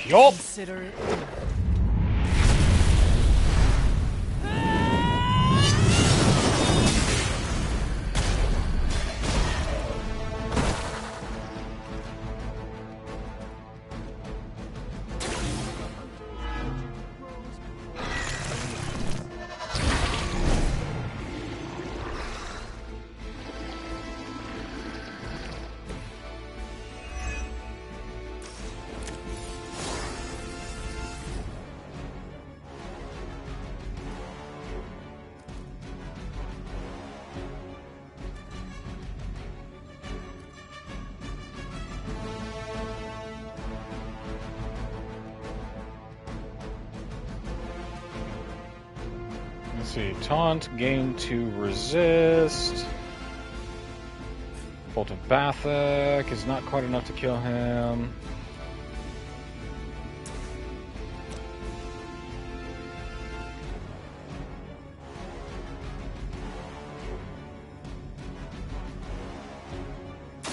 Yup. Consider it. Let's see. Taunt, gain to resist. Bolt of Bathak is not quite enough to kill him.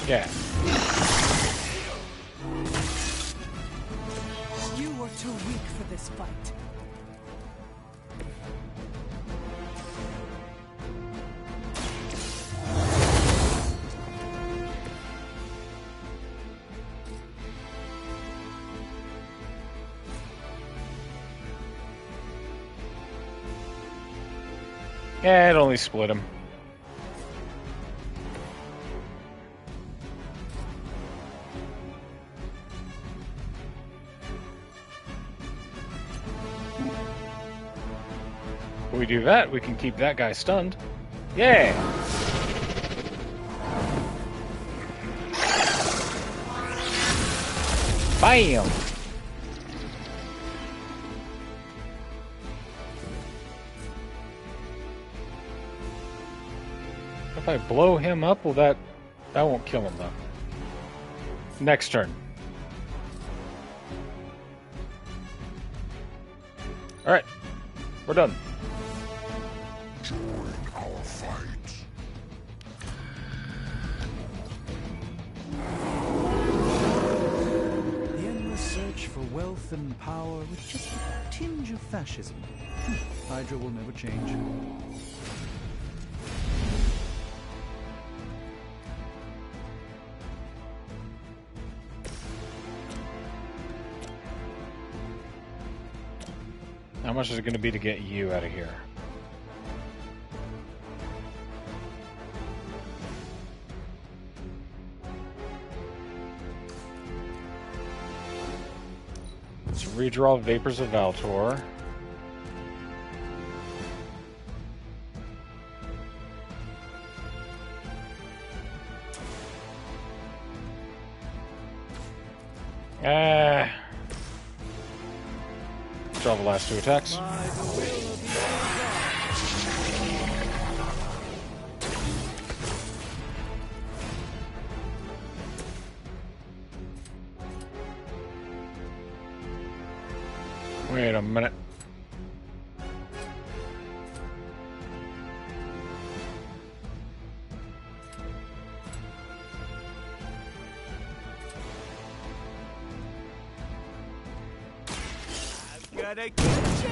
Yeah. You were too weak for this fight. Yeah, it only split him. If we do that, we can keep that guy stunned. Yeah! Bam! If I blow him up, well, that won't kill him, though. Next turn. Alright. We're done. Join our fight. The endless search for wealth and power with just a tinge of fascism. Hydra will never change. How much is it going to be to get you out of here? Let's redraw Vapors of Valtor. Draw the last two attacks. Wait a minute. Gonna get you.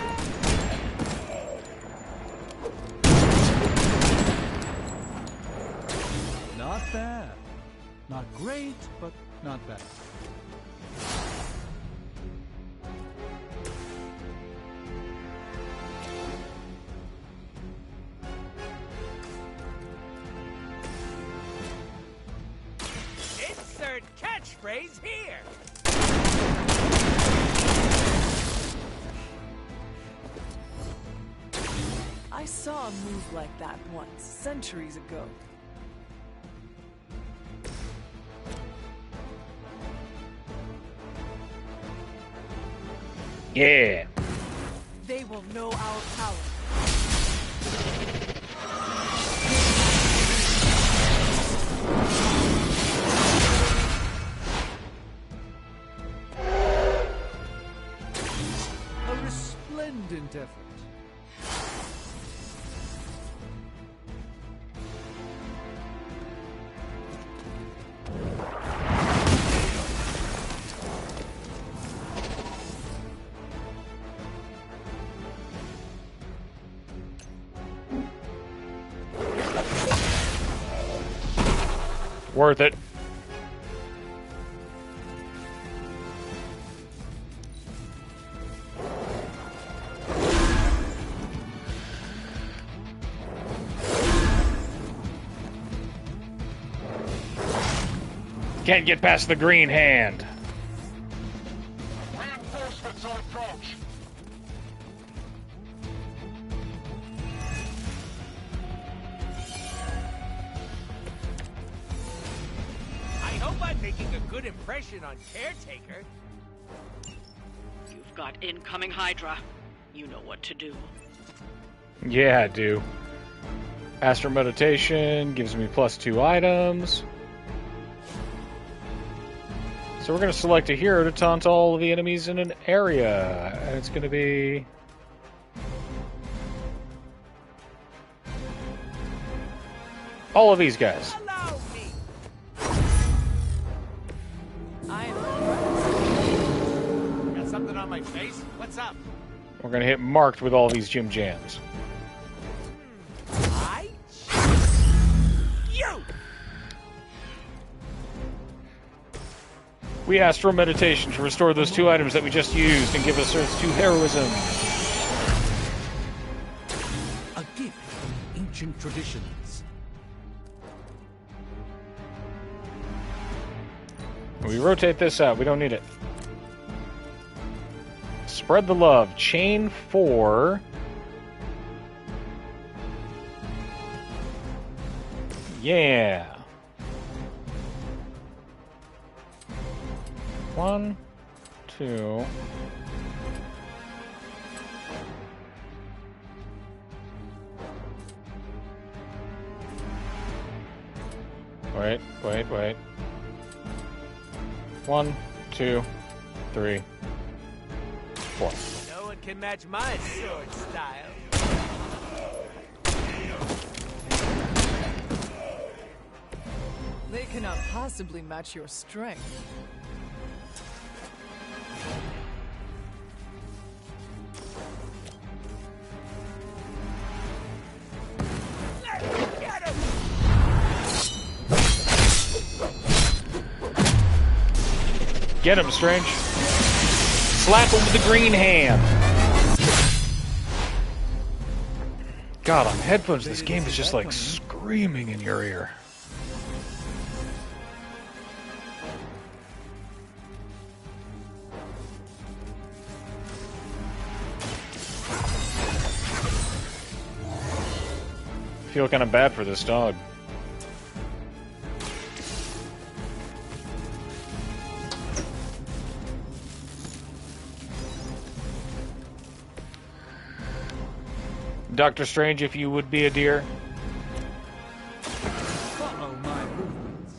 Not bad. Not great, but not bad. Insert catchphrase here. I saw a move like that once, centuries ago. Yeah. They will know our power. A resplendent effort. Worth it. Can't get past the green hand. Reinforcements on approach. I hope I'm making a good impression on Caretaker. You've got incoming Hydra. You know what to do. Yeah, I do. Astral Meditation gives me +2 items. So we're going to select a hero to taunt all of the enemies in an area. And it's going to be... all of these guys. Got something on my face? What's up? We're going to hit marked with all these gym jams. You! We Astral Meditation to restore those 2 items that we just used and give us Earth 2 heroism. A gift from ancient traditions. We rotate this out. We don't need it. Spread the love. Chain 4. Yeah. 1, 2. Wait. 1, 2, 3, 4. No one can match my sword style. They cannot possibly match your strength. Get him, Strange. Slap him with the green hand. God, on headphones, this game is just like screaming in your ear. Feel kind of bad for this dog. Doctor Strange, if you would be a deer. Follow my movements.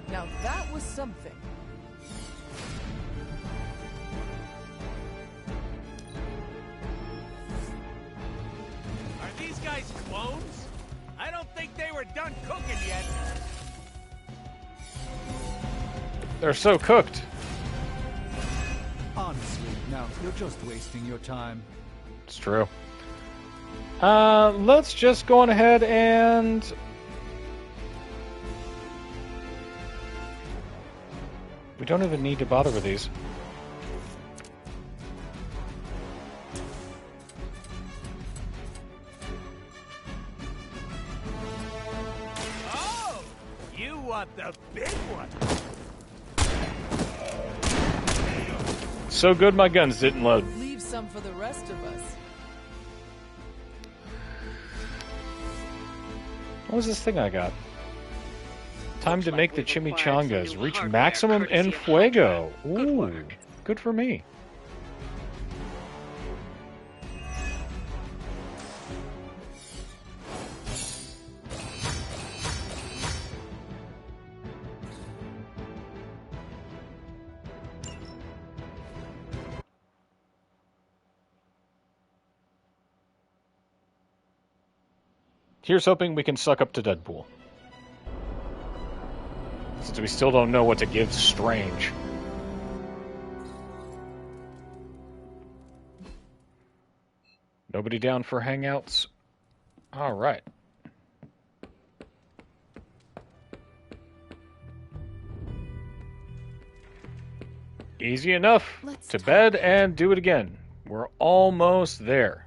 Now that was something. Are these guys clones? I don't think they were done cooking yet. They're so cooked. Honestly, now you're just wasting your time. It's true. Let's just go on ahead and... we don't even need to bother with these. Oh! You want the big one? So good my guns didn't load. Leave some for the rest of us. What was this thing I got? Time to make the chimichangas. Reach maximum en fuego. Ooh, good for me. Here's hoping we can suck up to Deadpool. Since we still don't know what to give Strange. Nobody down for hangouts? Alright. Easy enough. To bed and do it again. We're almost there.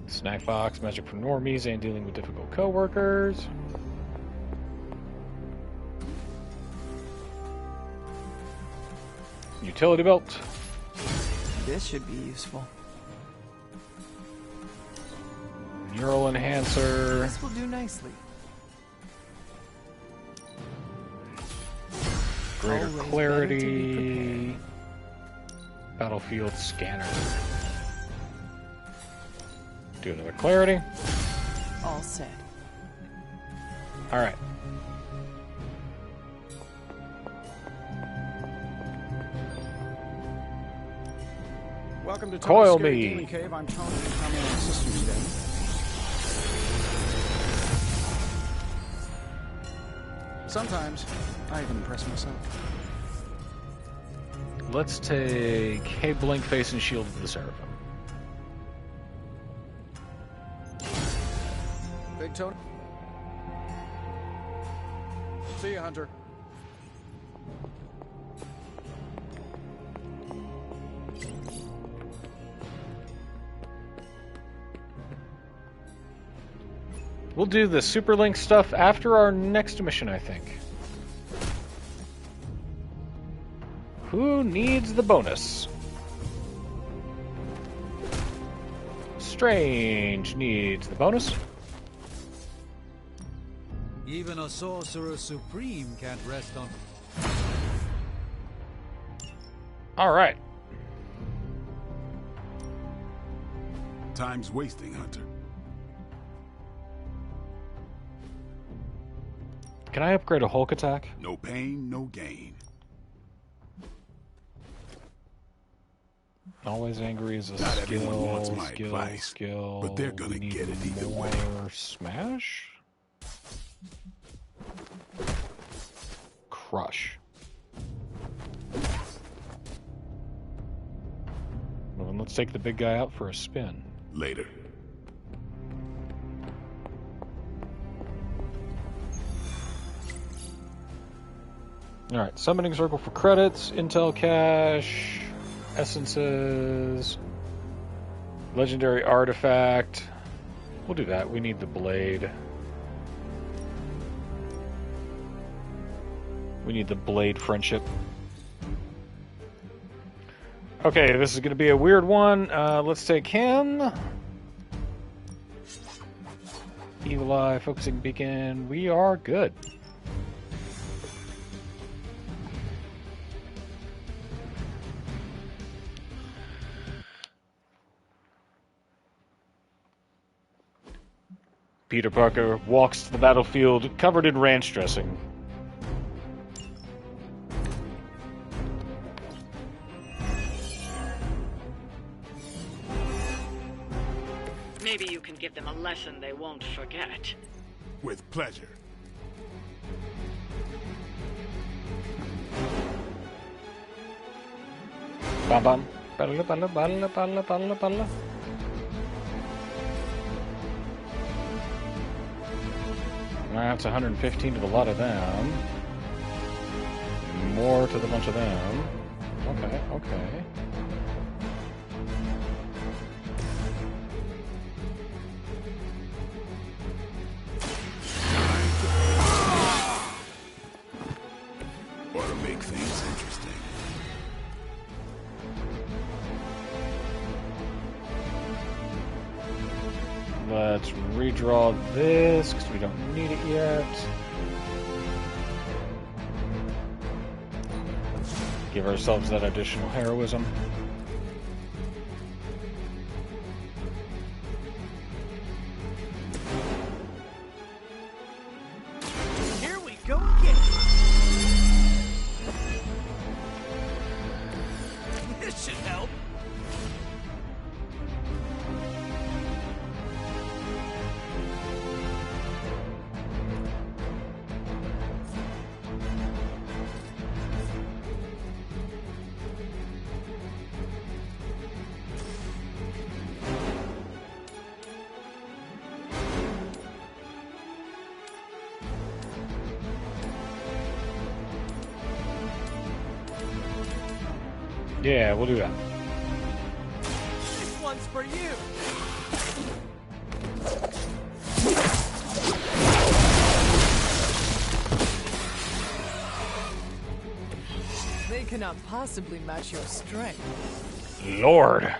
Snack box, magic for normies, and dealing with difficult coworkers. Utility belt. This should be useful. Neural enhancer. This will do nicely. Greater Always clarity. Battlefield scanner. Do another clarity. All set. Alright. Welcome to Coil Tony's Scary me. Demon Cave. I'm Tony, I'm on systems today. Sometimes I even impress myself. Let's take Hey Blink Face and Shield of the Seraphim. Big Tony. See you, Hunter. We'll do the Superlink stuff after our next mission, I think. Who needs the bonus? Strange needs the bonus. Even a sorcerer supreme can't rest on. All right. Time's wasting, Hunter. Can I upgrade a Hulk attack? No pain, no gain. Always angry is a Not skill. everyone wants my skill, advice, skill. but they're gonna We need get it either way. more Smash. Crush. Well, then let's take the big guy out for a spin. Later. Alright, summoning circle for credits, intel cache, essences, legendary artifact. We'll do that. We need the blade. We need the blade friendship. Okay, this is going to be a weird one. Let's take him. Evil Eye, focusing beacon. We are good. Peter Parker walks to the battlefield covered in ranch dressing. Maybe you can give them a lesson they won't forget. With pleasure. Bam bam. Balla balla balla balla balla balla. That's 115 to the lot of them. More to the bunch of them. Okay, okay. Ought to make things interesting. Let's redraw this, because we don't need it yet. Give ourselves that additional heroism. Here we go again. This should help. Yeah, we'll do that. This one's for you. They cannot possibly match your strength. Lord.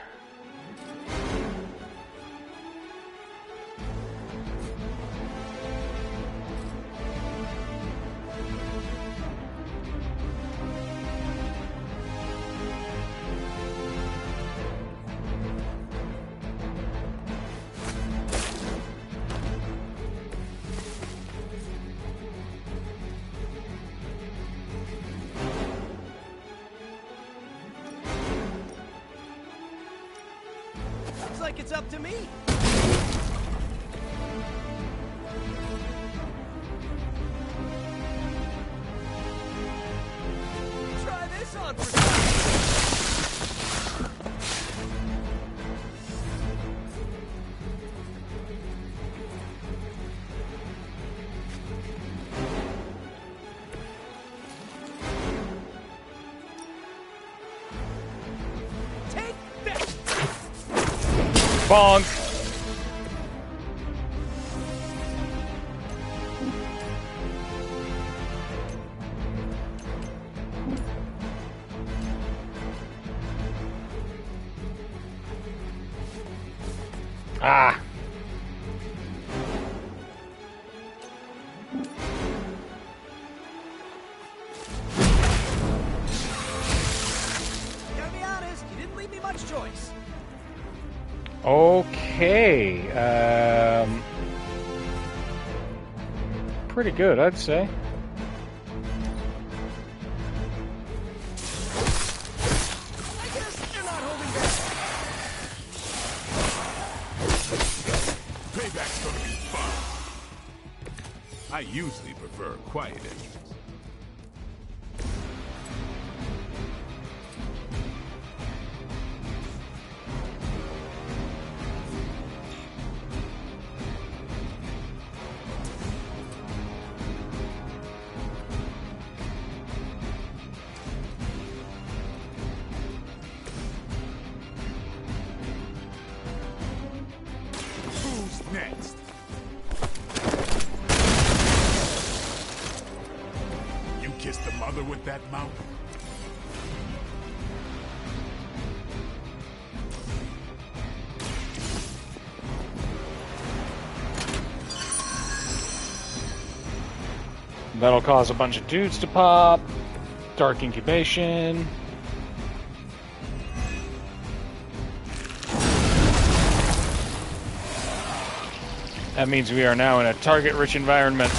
Looks like it's up to me. Try this on for Take this. Bonk. Ah. Gotta be honest, you didn't leave me much choice. Okay. Pretty good, I'd say. I guess you're not holding back. Payback's gonna be fun. I usually prefer a quiet entrance. Who's next? You kissed the mother with that mouth? That'll cause a bunch of dudes to pop. Dark incubation. That means we are now in a target-rich environment.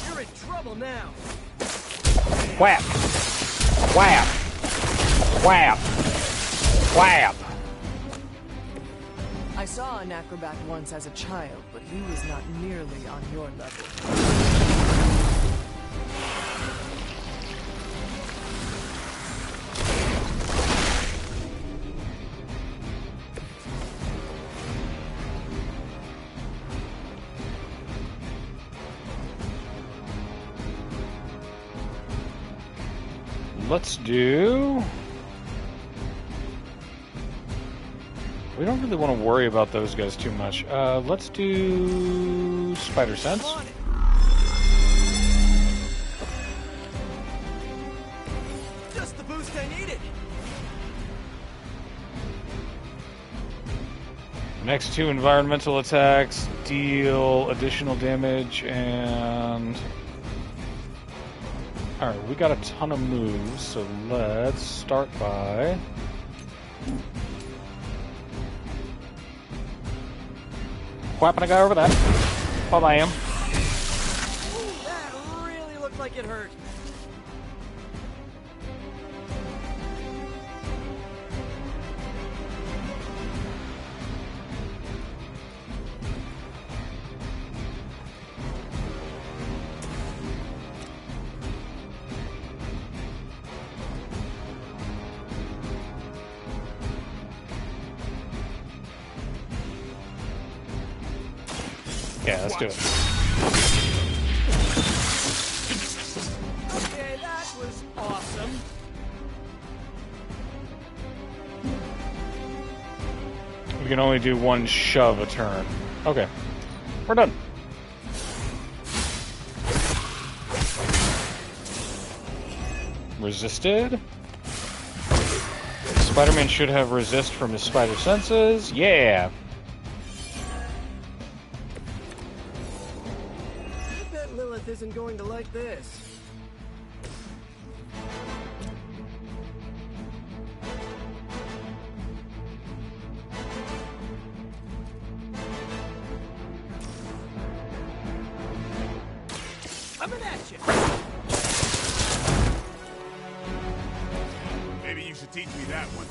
You're in trouble now. Whap! Whap! Whap! Whap! I saw an acrobat once as a child, but he was not nearly on your level. Let's do... We don't really want to worry about those guys too much. Let's do... Spider Sense. Just the boost I needed. Next two environmental attacks deal additional damage and... Alright, we got a ton of moves, so let's start by... whapping a guy over that. Bye-bye. That really looked like it hurt. Yeah, let's do it. Okay, that was awesome. We can only do one shove a turn. Okay. We're done. Resisted. Spider-Man should have resist from his spider senses. Yeah! I bet Lilith isn't going to like this. Coming at you. Maybe you should teach me that one.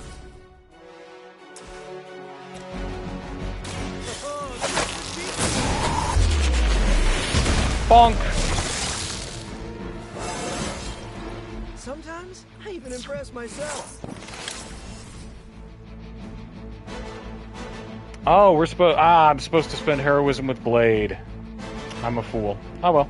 Bonk! Sometimes I even impress myself. Oh, we're supposed... I'm supposed to spend heroism with Blade. I'm a fool. Oh well.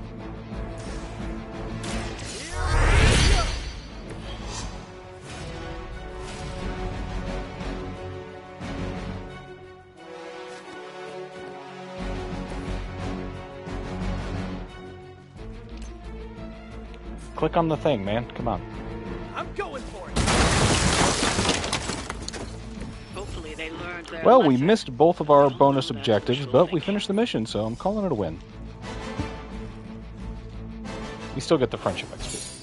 Click on the thing, man. Come on. I'm going for it. Hopefully they learned their Well, we lesson. missed both of our bonus objectives, but we finished the mission, so I'm calling it a win. We still get the friendship XP.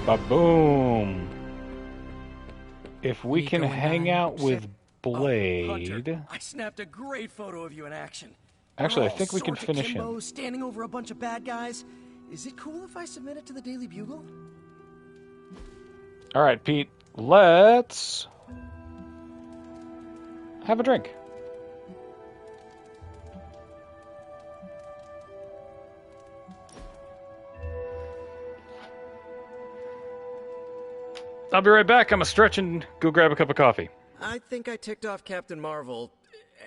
Ba-boom! If we can hang out with Blade... Hunter, I snapped a great photo of you in action. Actually, I You're think we all can sorta finish Kimbo, him. standing over a bunch of bad guys. Is it cool if I submit it to the Daily Bugle? Alright, Pete. Let's... have a drink. I'll be right back. I'm a stretch and go grab a cup of coffee. I think I ticked off Captain Marvel,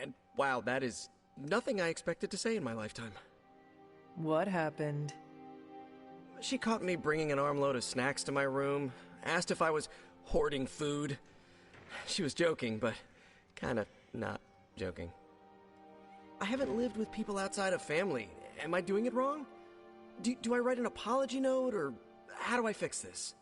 and wow, that is nothing I expected to say in my lifetime. What happened? She caught me bringing an armload of snacks to my room, asked if I was hoarding food. She was joking, but kinda not joking. I haven't lived with people outside of family. Am I doing it wrong? Do I write an apology note, or how do I fix this?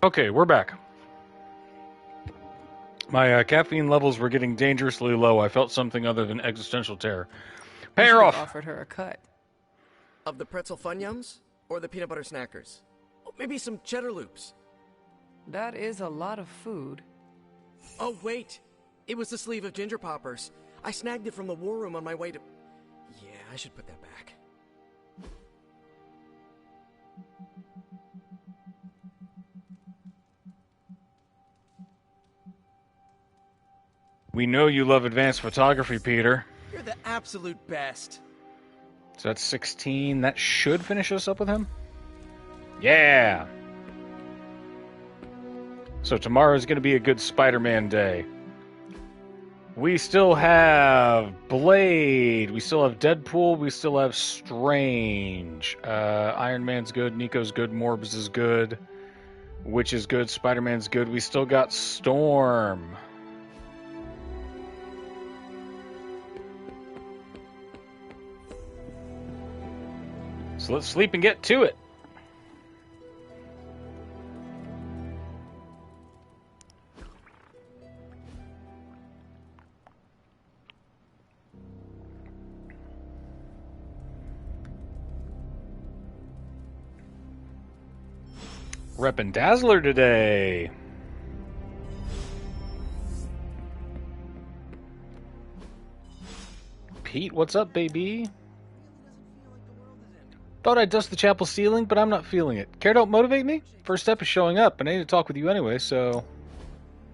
Okay, we're back. My caffeine levels were getting dangerously low. I felt something other than existential terror. Pay her off! Offered her a cut. Of the pretzel Funyums? Or the peanut butter snackers? Oh, maybe some cheddar loops. That is a lot of food. Oh, wait. It was the sleeve of ginger poppers. I snagged it from the war room on my way to... Yeah, I should put that back. We know you love advanced photography, Peter. You're the absolute best. So that's 16. That should finish us up with him? Yeah! So tomorrow's going to be a good Spider-Man day. We still have Blade. We still have Deadpool. We still have Strange. Iron Man's good. Nico's good. Morbs is good. Witch is good. Spider-Man's good. We still got Storm. So let's sleep and get to it. Reppin' Dazzler today. Pete, what's up, baby? Thought I'd dust the chapel ceiling, but I'm not feeling it. Care don't motivate me? First step is showing up, and I need to talk with you anyway, so...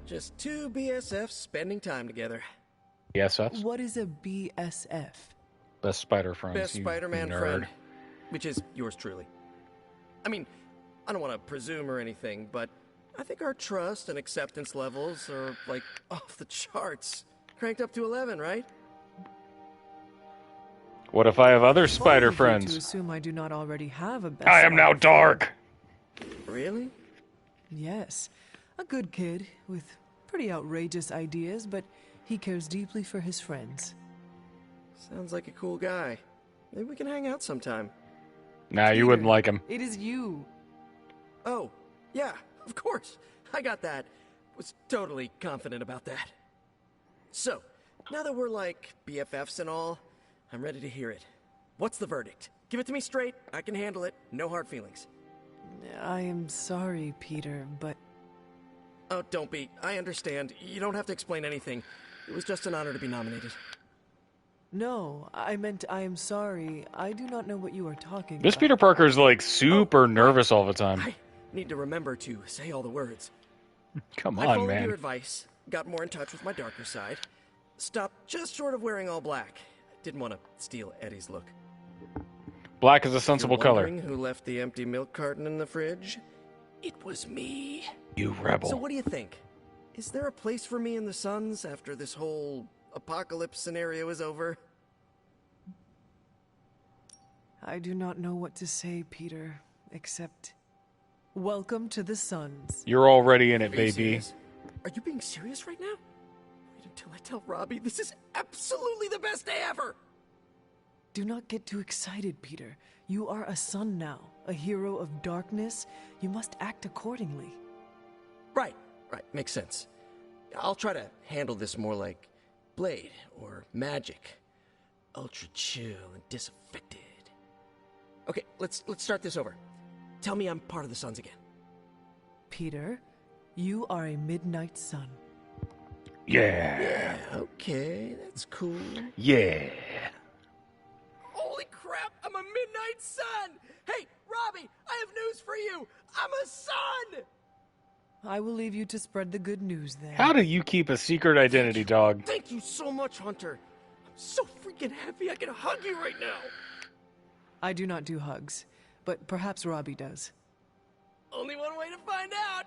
Just two BSFs spending time together. BSFs? What is a BSF? Best Spider friends. Best Spider-Man friend. Which is yours truly. I mean, I don't want to presume or anything, but I think our trust and acceptance levels are, like, off the charts. Cranked up to 11, right? What if I have other spider friends? To assume I do not already have a best I am now dark! Really? Yes. A good kid with pretty outrageous ideas, but he cares deeply for his friends. Sounds like a cool guy. Maybe we can hang out sometime. Nah, you wouldn't like him. It is you. Oh, yeah, of course. I got that. Was totally confident about that. So, now that we're like BFFs and all, I'm ready to hear it. What's the verdict? Give it to me straight. I can handle it. No hard feelings. I am sorry, Peter, but... Oh, don't be. I understand. You don't have to explain anything. It was just an honor to be nominated. No, I meant I am sorry. I do not know what you are talking about. This Peter Parker's like super nervous all the time. I need to remember to say all the words. Come I on, followed man. your advice, got more in touch with my darker side, stopped just short of wearing all black. Didn't want to steal Eddie's look. Black is a sensible color. Who left the empty milk carton in the fridge? It was me. You rebel. So what do you think? Is there a place for me in the Suns after this whole apocalypse scenario is over? I do not know what to say, Peter, except... Welcome to the Suns. You're already in it, Are you baby. serious? Are you being serious right now? Wait until I tell Robbie this is absolutely the best day ever! Do not get too excited, Peter. You are a sun now, a hero of darkness. You must act accordingly. Right. Makes sense. I'll try to handle this more like Blade or Magic. Ultra chill and disaffected. Okay, let's start this over. Tell me I'm part of the Suns again. Peter, you are a midnight sun. Yeah. Okay, that's cool. Yeah. Holy crap, I'm a midnight sun! Hey, Robbie, I have news for you! I'm a sun! I will leave you to spread the good news then. How do you keep a secret identity, dog? Thank you so much, Hunter. I'm so freaking happy I can hug you right now. I do not do hugs, but perhaps Robbie does. Only one way to find out.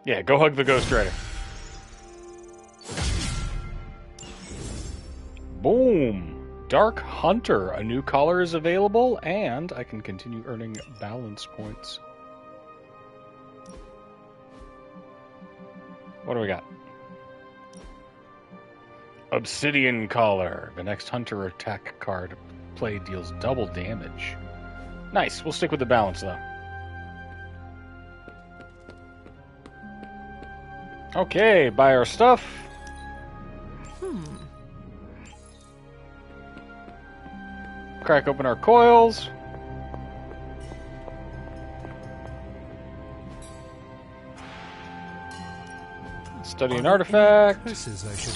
Yeah, go hug the Ghost Rider. Boom! Dark Hunter. A new collar is available, and I can continue earning balance points. What do we got? Obsidian Collar. The next Hunter attack card played deals double damage. Nice. We'll stick with the balance, though. Okay, buy our stuff. Crack open our coils. Study an artifact. Curses I should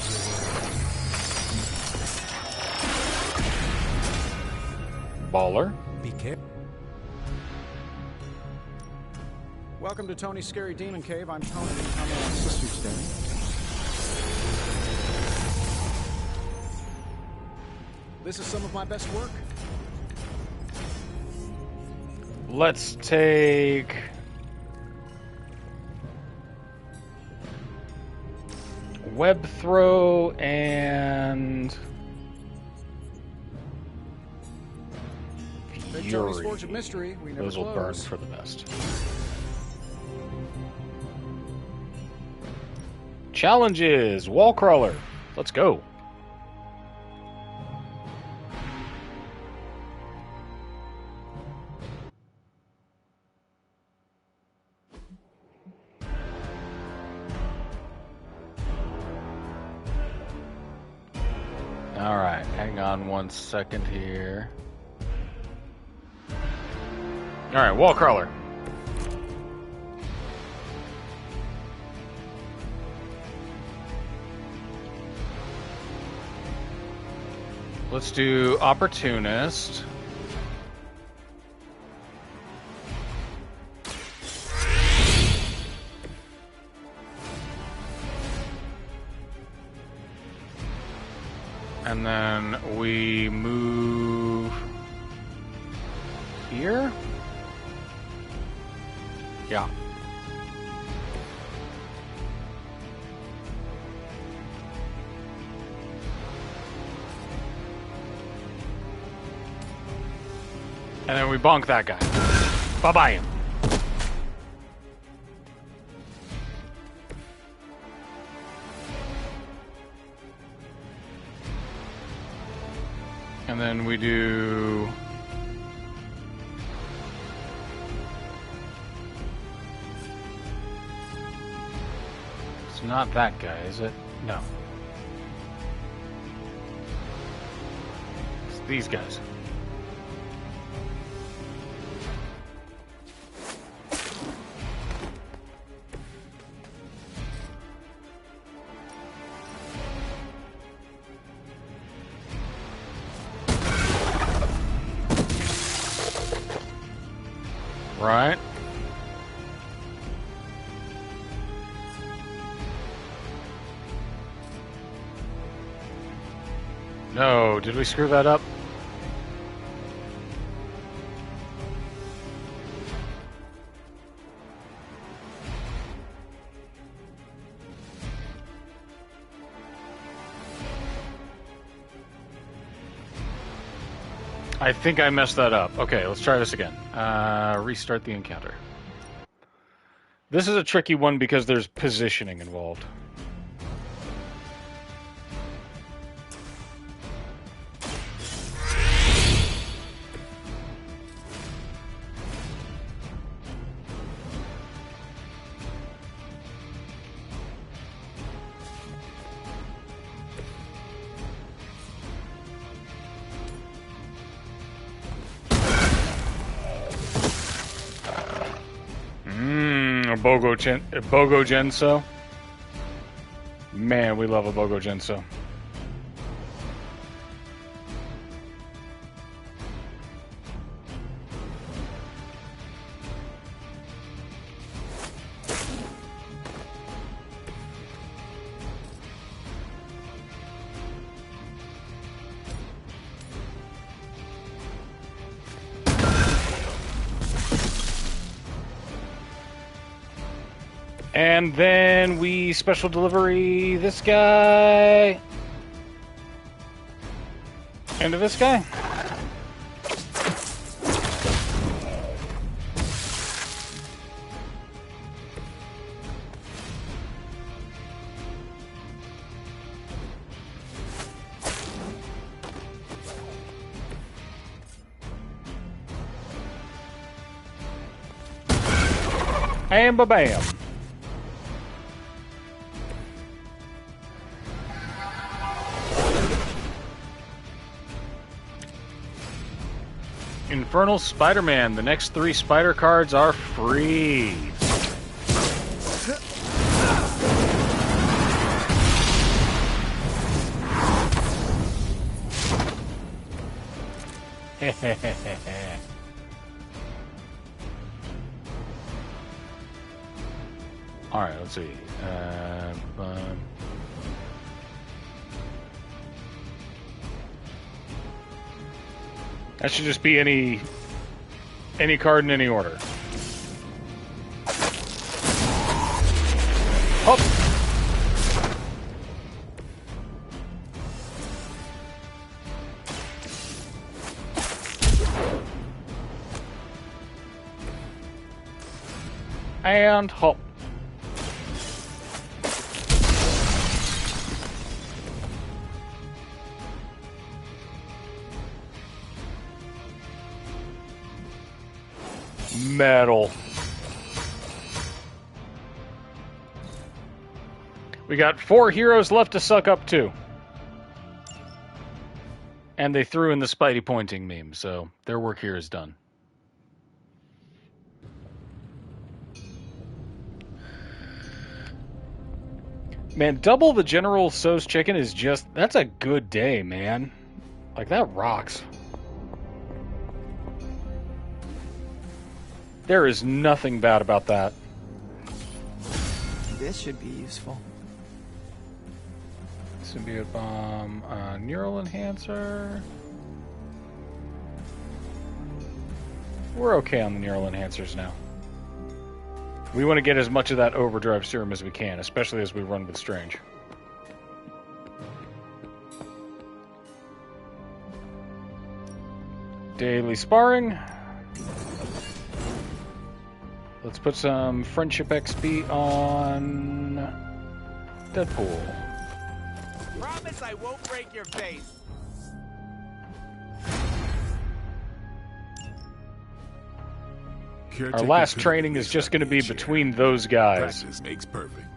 Baller. be careful. Welcome to Tony's Scary Demon Cave. I'm Tony. I'm my sister's Danny. This is some of my best work. Let's take web throw and Big Tony's fury. Forge of Mystery. We never Those will burn close. for the best. Challenges, wall crawler. Let's go. All right, hang on 1 second here. All right, wall crawler. Let's do opportunist. And then we move here. Yeah. And then we bonk that guy. Bye-bye him. And then we do... It's not that guy, is it? No. It's these guys. Right. No, did we screw that up? I think I messed that up. Okay, let's try this again. Restart the encounter. This is a tricky one because there's positioning involved. Bogo Genso. Man, we love a Bogo Genso. And then we special delivery this guy. And to this guy. And ba-bam. Infernal Spider-Man. The next 3 spider cards are free. Alright, let's see. That should just be any card in any order. Hop! And hop. Metal. We got 4 heroes left to suck up to. And they threw in the Spidey pointing meme, so their work here is done. Man, double the General Tso's chicken is just... That's a good day, man. Like, that rocks. There is nothing bad about that. This should be useful. Symbiote Bomb, Neural Enhancer. We're okay on the Neural Enhancers now. We want to get as much of that Overdrive Serum as we can, especially as we run with Strange. Daily Sparring. Let's put some Friendship XP on Deadpool. Promise I won't break your face. Our last training is just going to be between those guys. Practice makes perfect.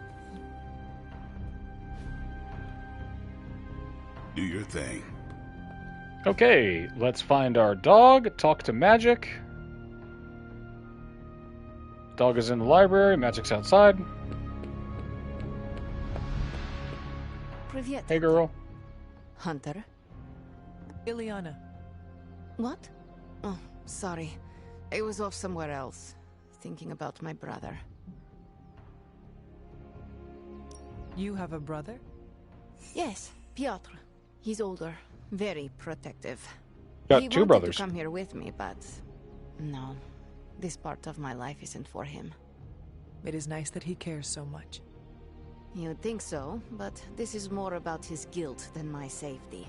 Do your thing. Okay, let's find our dog, talk to Magic. Dog is in the library, Magic's outside. Привет. Hey, girl. Hunter? Ileana. What? Oh, sorry. I was off somewhere else, thinking about my brother. You have a brother? Yes, Piotr. He's older, very protective. Got he 2 wanted brothers. to come here with me, but no. This part of my life isn't for him. It is nice that he cares so much. You'd think so, but this is more about his guilt than my safety.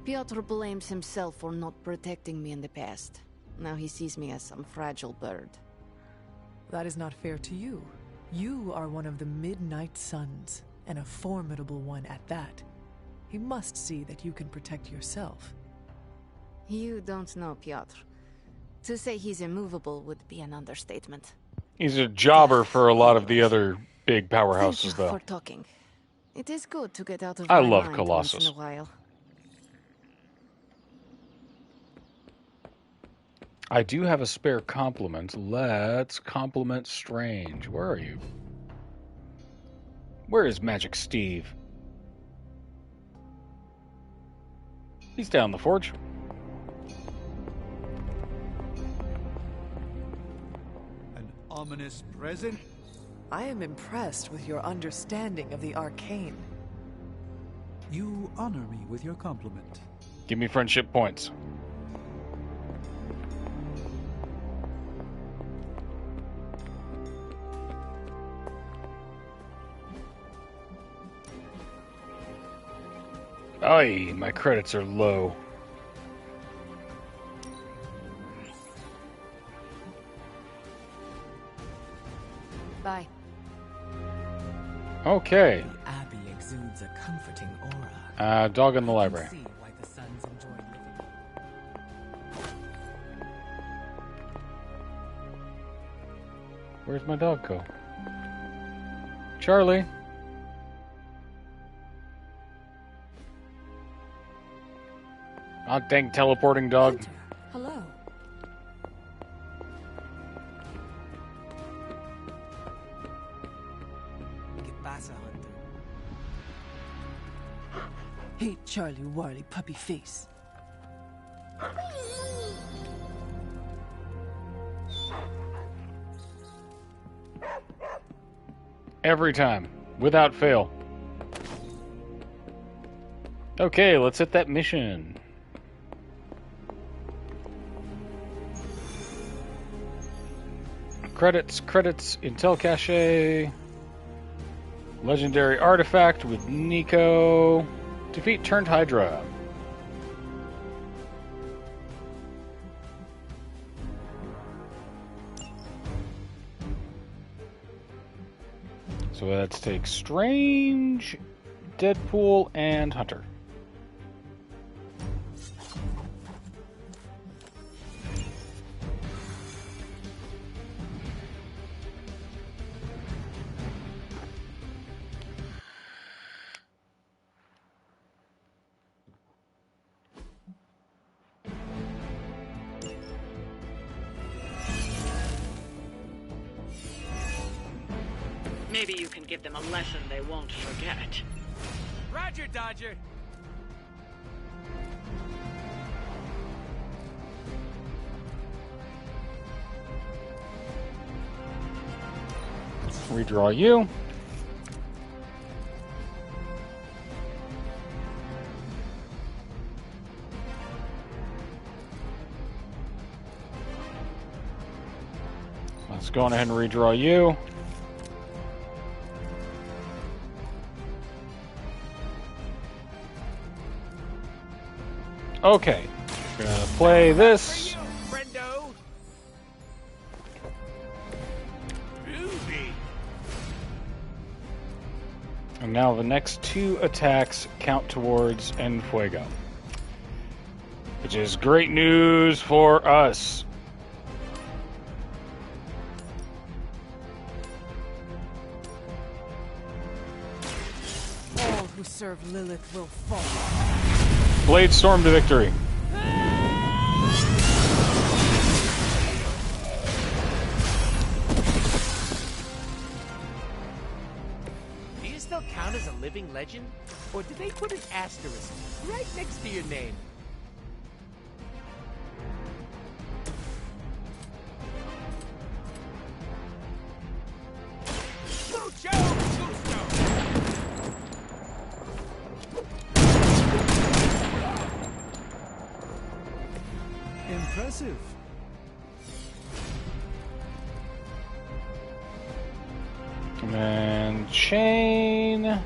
Piotr blames himself for not protecting me in the past. Now he sees me as some fragile bird. That is not fair to you. You are one of the Midnight Suns, and a formidable one at that. He must see that you can protect yourself. You don't know Piotr. To say he's immovable would be an understatement. He's a jobber for a lot of the other big powerhouses, Thank you though. for talking. It is good to get out of I my love mind Colossus. once in a while. I do have a spare compliment. Let's compliment Strange. Where are you? Where is Magic Steve? He's down the forge. An ominous present? I am impressed with your understanding of the arcane. You honor me with your compliment. Give me friendship points. Aye, my credits are low. Bye. Okay. The Abbey exudes a comforting aura. Dog in the library. See why the Suns enjoy living. Where's my dog go? Charlie. Oh, dang teleporting dog. Hello. Charlie Warley puppy face. Every time, without fail. Okay, let's hit that mission. Credits, Intel Cache. Legendary artifact with Nico. Defeat Turned Hydra. So let's take Strange, Deadpool, and Hunter. Maybe you can give them a lesson they won't forget. Roger, Dodger. Redraw you. Let's go on ahead and redraw you. Okay, gonna play this. And now the next 2 attacks count towards En Fuego, which is great news for us. All who serve Lilith will fall. Blade Storm to victory. Do you still count as a living legend? Or did they put an asterisk right next to your name? Impressive. And chain.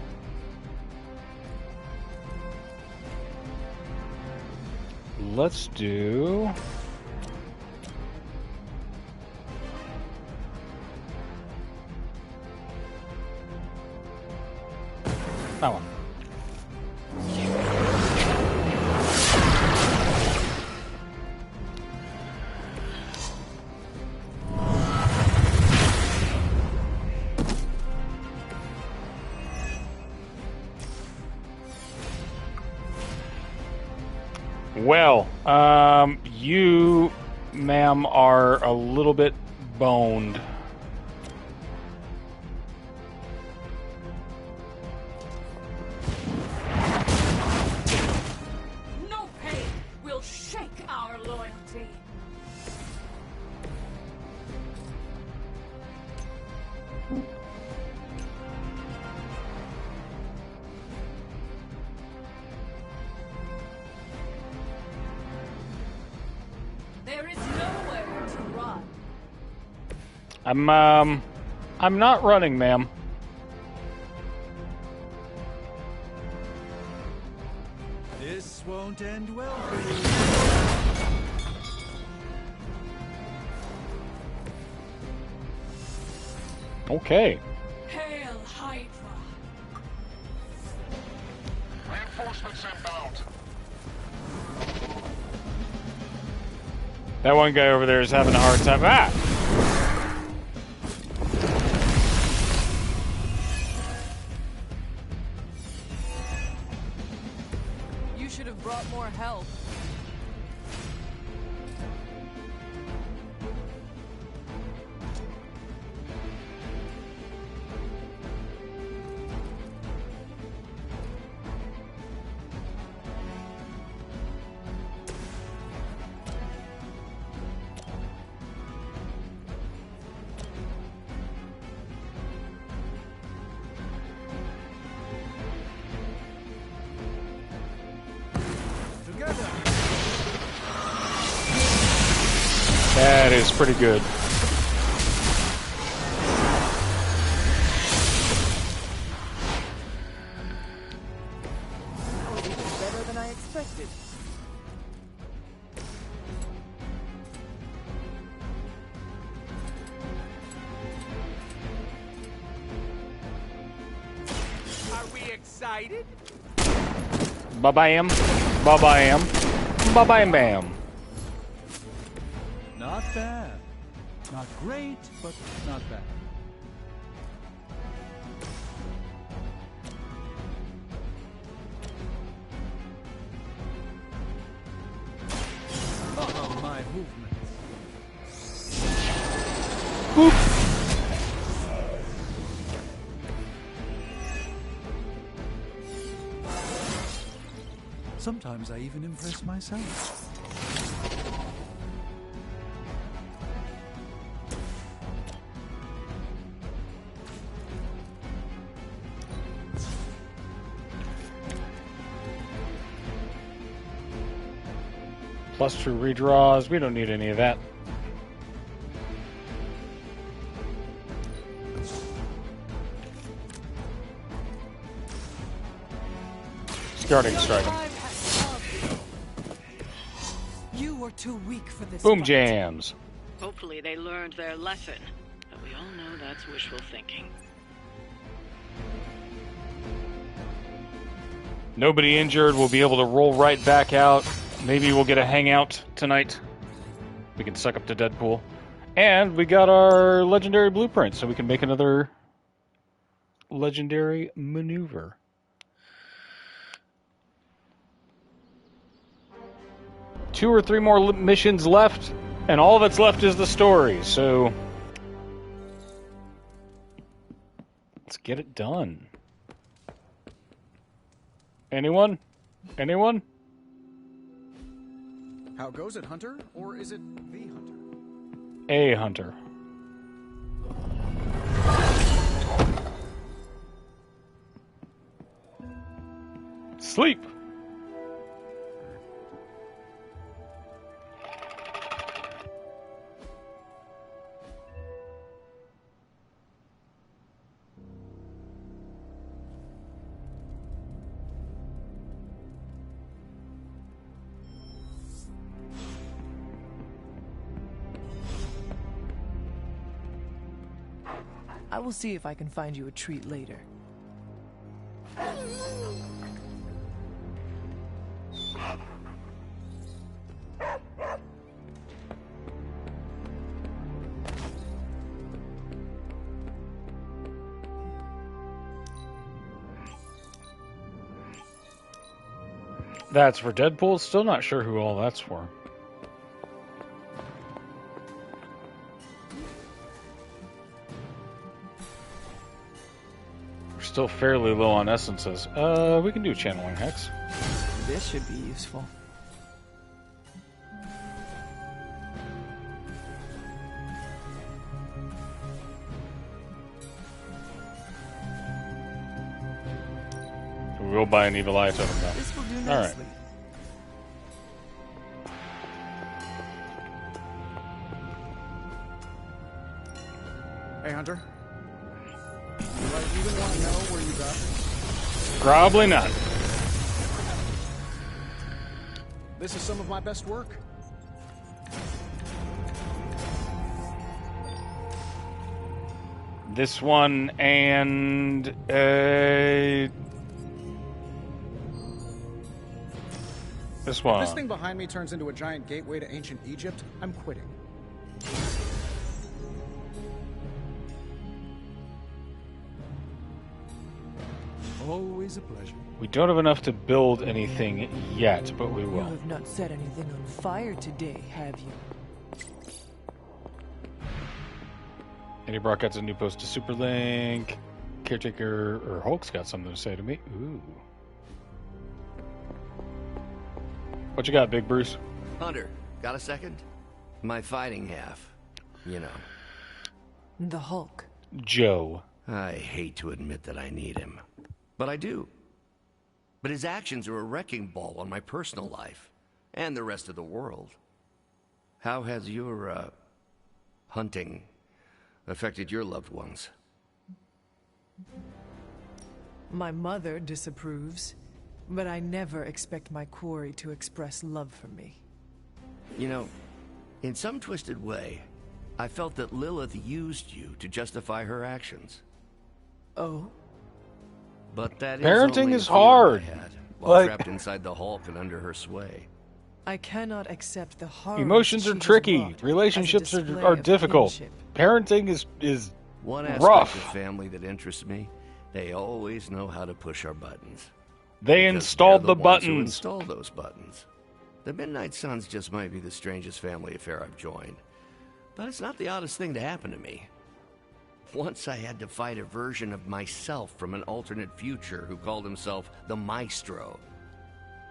Let's do that one. Well, you, ma'am, are a little bit boned. No pain will shake our loyalty. There is nowhere to run. I'm not running, ma'am. This won't end well for you. Okay. Hail Hydra. Reinforcements inbound. That one guy over there is having a hard time. Ah! You should have brought more help. That is pretty good. That was even better than I expected. Are we excited? Ba-bam. Ba-bam. Ba-bam-bam. Not bad. Not great, but not bad. Oh, my movements. Boop. Sometimes I even impress myself. +2 redraws. We don't need any of that. Starting strike. You were too weak for this. Boom fight. jams. Hopefully they learned their lesson, but we all know that's wishful thinking. Nobody injured. We'll be able to roll right back out. Maybe we'll get a hangout tonight. We can suck up to Deadpool. And we got our legendary blueprint, so we can make another legendary maneuver. Two or three more missions left, and all that's left is the story, so let's get it done. Anyone? Anyone? How goes it, Hunter? Or is it the Hunter? A Hunter. Sleep. I will see if I can find you a treat later. That's for Deadpool. Still not sure who all that's for. Still fairly low on essences. We can do channeling hex. This should be useful. We will buy an evil eye totem now. This will do All right. nicely. Hey, Hunter. Do I even want to know where you got this? Probably not. This is some of my best work. This one and this If one. this thing behind me turns into a giant gateway to ancient Egypt, I'm quitting. Always a pleasure. We don't have enough to build anything yet, but we You will. have not set anything on fire today, have you? Eddie Brock got a new post to Superlink. Caretaker or Hulk's got something to say to me. Ooh. What you got, Big Bruce? Hunter, got a second? My fighting half, you know. The Hulk. Joe. I hate to admit that I need him, but I do. But his actions are a wrecking ball on my personal life and the rest of the world. How has your, hunting affected your loved ones? My mother disapproves, but I never expect my quarry to express love for me. You know, in some twisted way, I felt that Lilith used you to justify her actions. Oh? But that parenting is is hard. I had, while trapped inside the Hulk and under her sway. I cannot accept the horror. Emotions are tricky. Relationships are difficult. Kinship. Parenting is one aspect rough. of family that interests me. They always know how to push our buttons. They Because installed they're the ones who buttons. install those buttons. The Midnight Suns just might be the strangest family affair I've joined. But it's not the oddest thing to happen to me. Once I had to fight a version of myself from an alternate future who called himself the Maestro.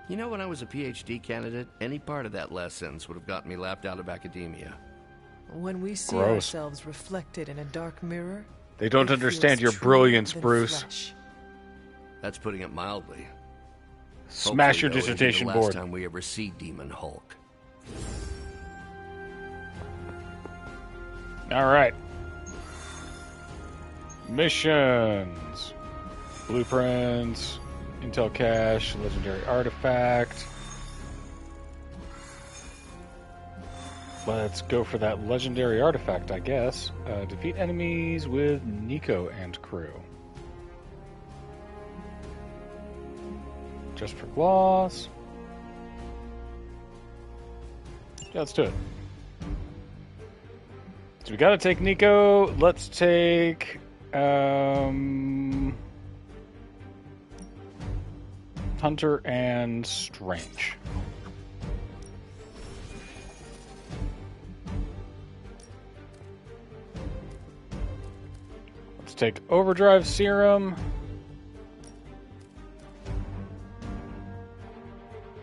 You know, when I was a PhD candidate, any part of that last sentence would have gotten me laughed out of academia. When we see Gross. ourselves reflected in a dark mirror, They don't it understand feels your truer brilliance, than Bruce. flesh. That's putting it mildly. Smash your Hopefully, though, it'll be dissertation the board. last time we ever see Demon Hulk. All right. Missions. Blueprints. Intel cache. Legendary artifact. Let's go for that legendary artifact, I guess. Defeat enemies with Nico and crew. Just for gloss. Yeah, let's do it. So we gotta take Nico. Let's take Hunter and Strange. Let's take Overdrive Serum.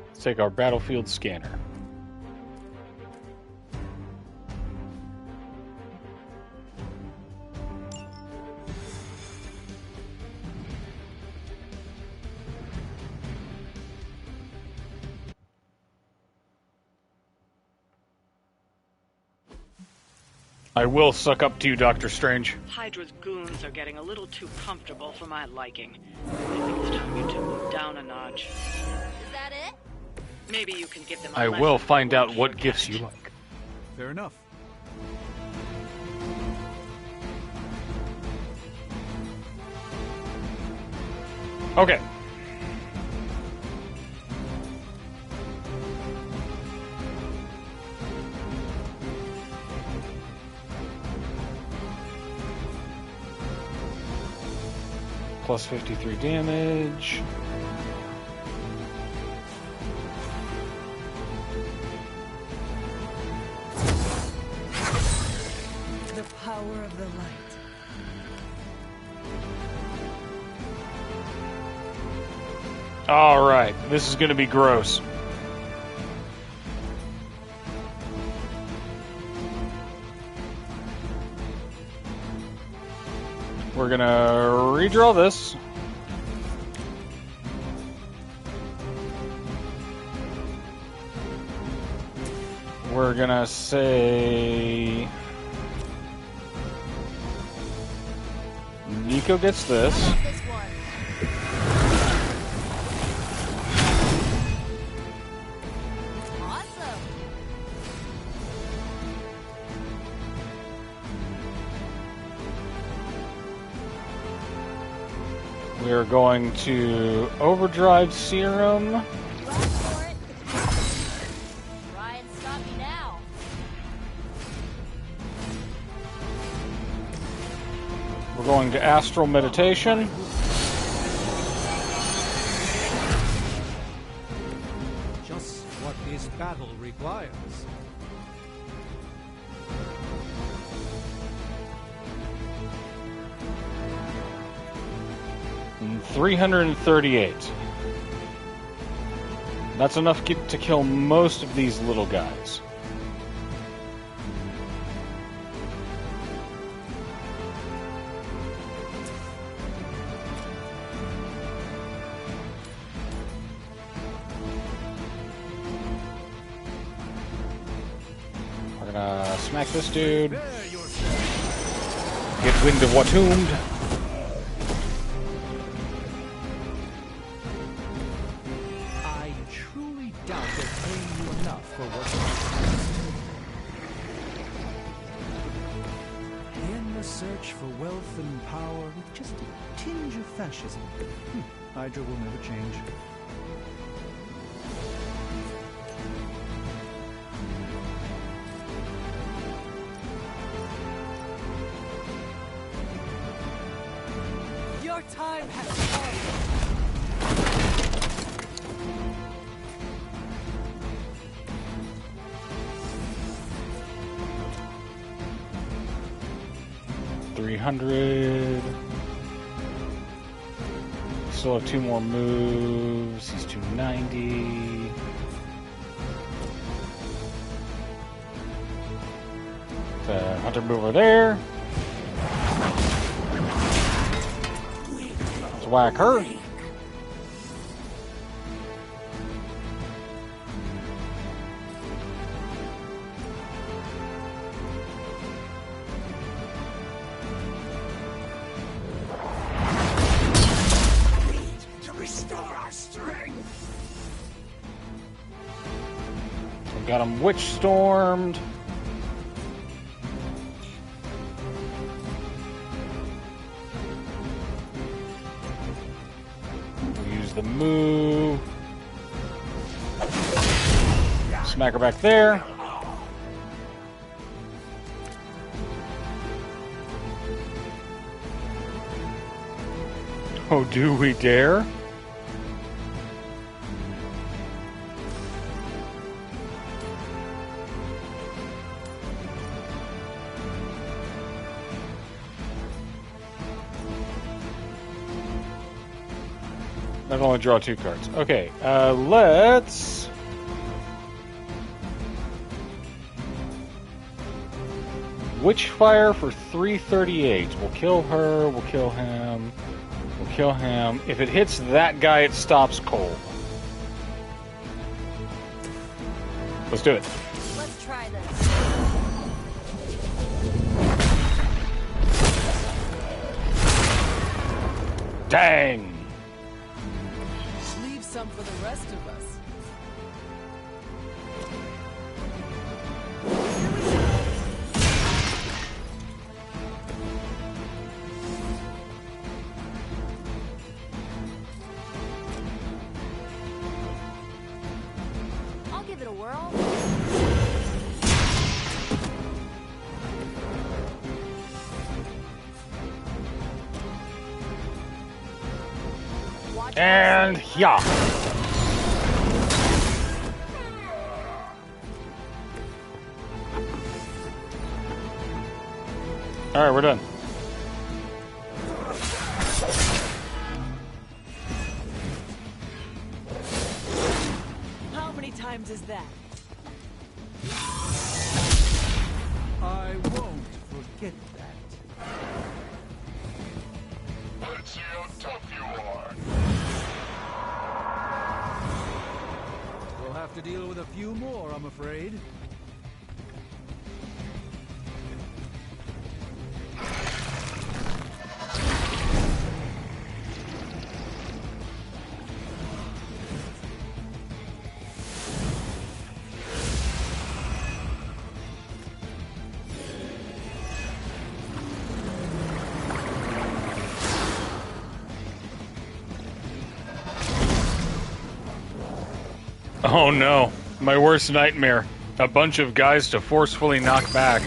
Let's take our Battlefield Scanner. I will suck up to you, Doctor Strange. Hydra's goons are getting a little too comfortable for my liking. I think it's time you two move down a notch. Is that it? Maybe you can give them a I lesson will they find won't out what forget. gifts you like. Fair enough. Okay. Plus 53 damage. The power of the light. All right, this is going to be gross. We're going to redraw this. We're going to say Nico gets this. This one. Awesome. We're going to Overdrive Serum. Run for it. Try and stop me now. We're going to Astral Meditation. Just what this battle requires. And 338. That's enough to kill most of these little guys. Smack this dude. Get wind of Watombed. I truly doubt they're paying you enough for what you in the search for wealth and power with just a tinge of fascism. Hydra will never change. Your time has come. 300. Still have 2 more moves. He's 290. The hunter move over there. Let's whack her. Got him witch stormed. Use the move. Smack her back there. Oh, do we dare? I can only draw 2 cards. Okay, let's... Witchfire for 338. We'll kill her, we'll kill him, we'll kill him. If it hits that guy, it stops cold. Let's do it. Let's try this. Dang! Leave some for the rest of us. I'll give it a whirl. And yeah. All right, we're done. How many times is that? I won't forget that. Let's see how tough you are. We'll have to deal with a few more, I'm afraid. Oh no, my worst nightmare. A bunch of guys to forcefully knock back.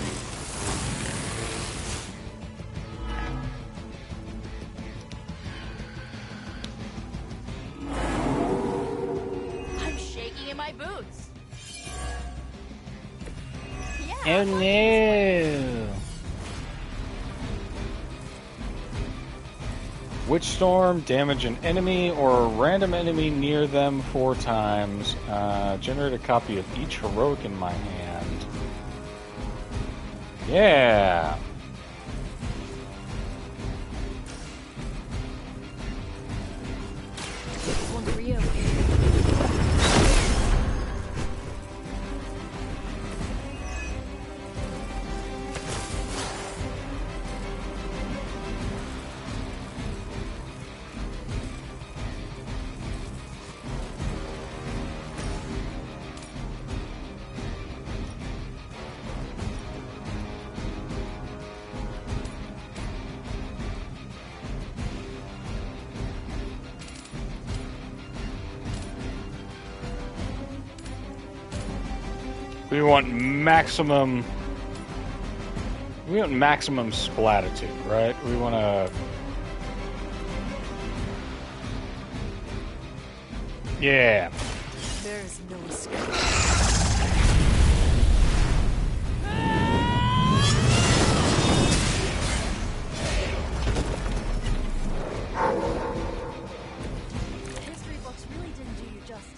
I'm shaking in my boots. Oh no. Witch Storm, damage an enemy or a random enemy near them 4 times. Generate a copy of each heroic in my hand. Yeah. This one's for you. We want maximum... We want maximum splatitude, right? We want to... Yeah. There's no escape. History books really didn't do you justice.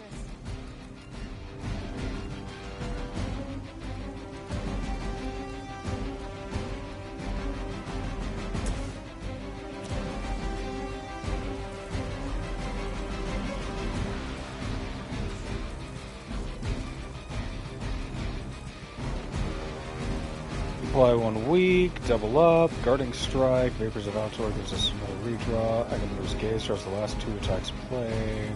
Apply 1 week, double up, guarding strike, Vapors of Altor gives us another redraw, Agamottor's Gaze draws the last 2 attacks play.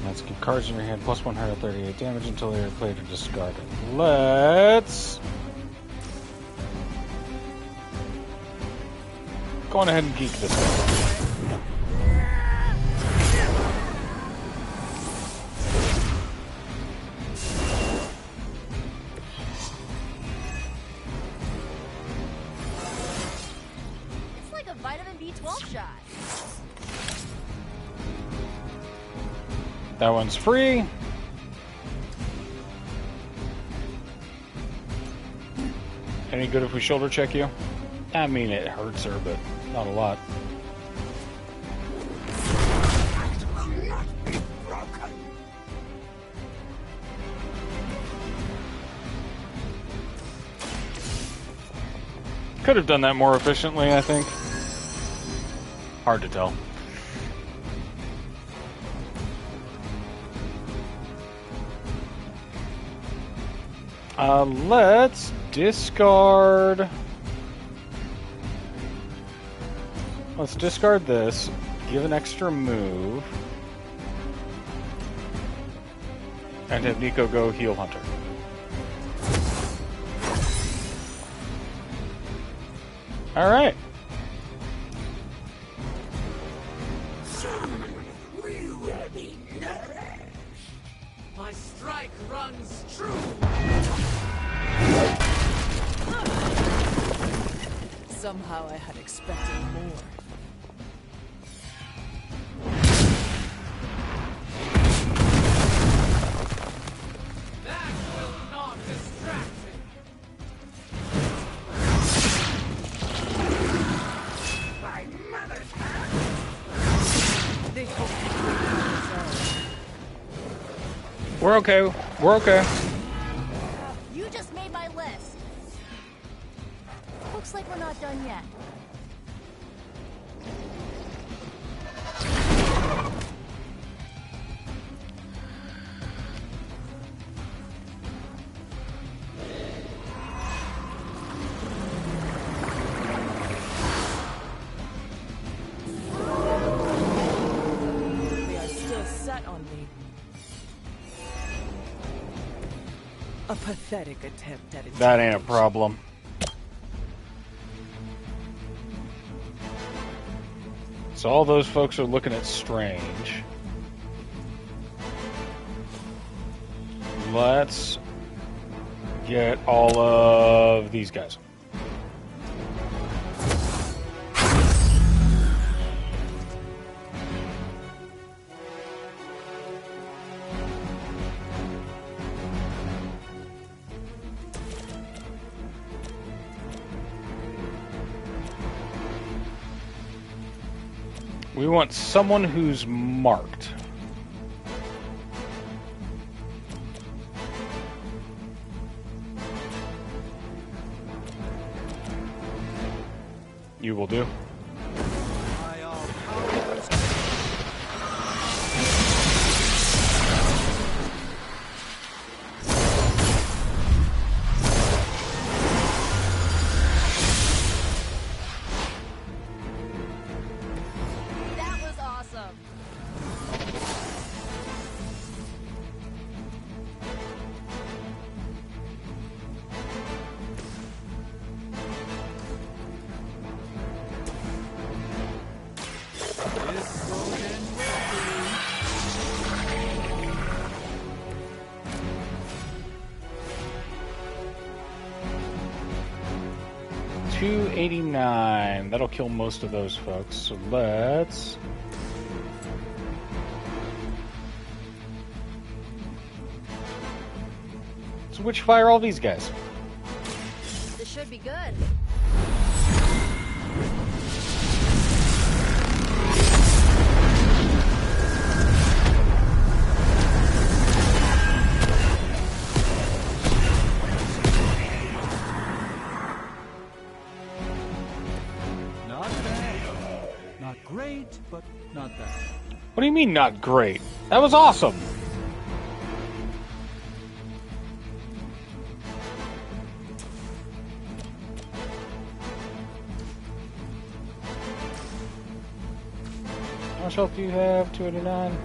Let's keep cards in your hand, plus 138 damage until they are played or discarded. Let's go on ahead and geek this one. That one's free. Any good if we shoulder check you? I mean, it hurts her, but not a lot. Could have done that more efficiently, I think. Hard to tell. Let's discard... Let's discard this, give an extra move, and have Nico go heal Hunter. Alright. My strike runs true. Somehow I had expected more. That will not distract him. My mother's hand. They hope We're okay. We're okay. You just made my list. Looks like we're not done yet. They are still set on me. A pathetic attempt at it. That ain't a problem. So all those folks are looking at Strange. Let's get all of these guys. We want someone who's marked. You will do. That was awesome. 289. That'll kill most of those folks. So let's... So which fire all these guys? This should be good. Not bad. Not great, but not bad. What do you mean not great? That was awesome! How much health do you have? 289.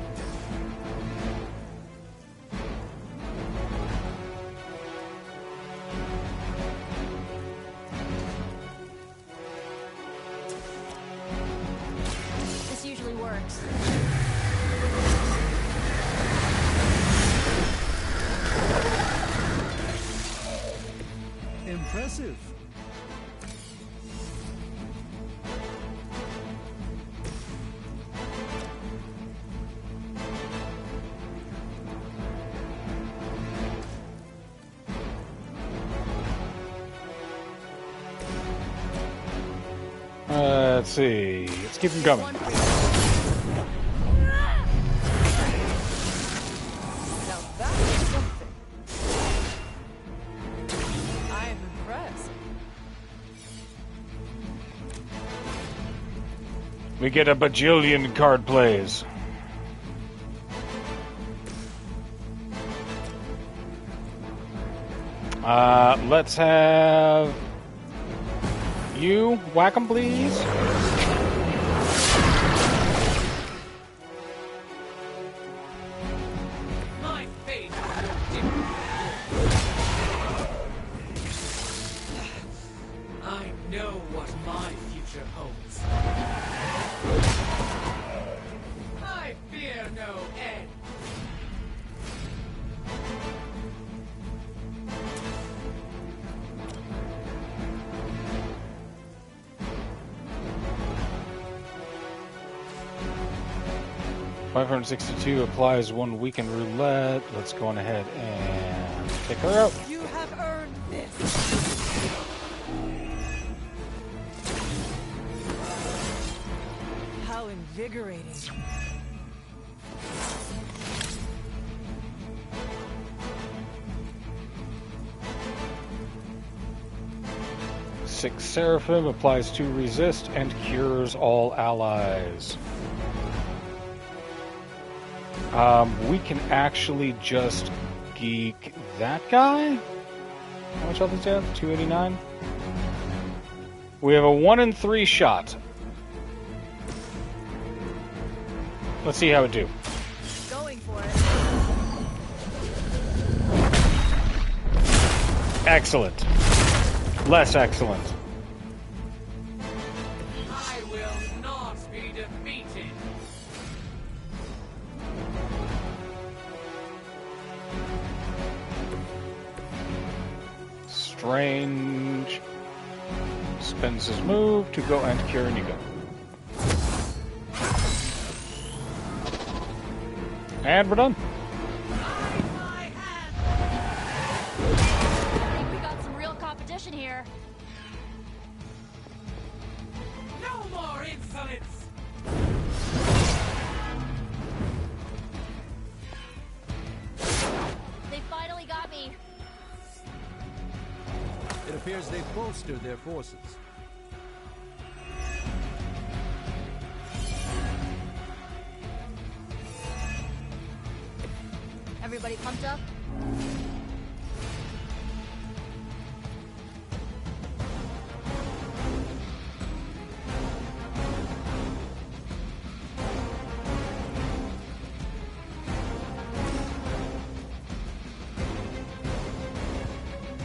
This usually works. Impressive. Let's see. Let's keep them coming. Now that is something. I am impressed. We get a bajillion card plays. Let's have you whack 'em, please. My fate I know what my future holds. I fear no end. $562 applies one weekend roulette. Let's go on ahead and take her out. You have earned this. How invigorating. Six Seraphim applies 2 resist and cures all allies. We can actually just geek that guy. How much health does he have? 289. We have a 1 in 3 shot. Let's see how it do. Going for it. Excellent. Less excellent. I will not be defeated. Strange spends his move to go and cure Nico. And we're done. I think we got some real competition here. No more insolence. They finally got me. It appears they've bolstered their forces. Everybody pumped up?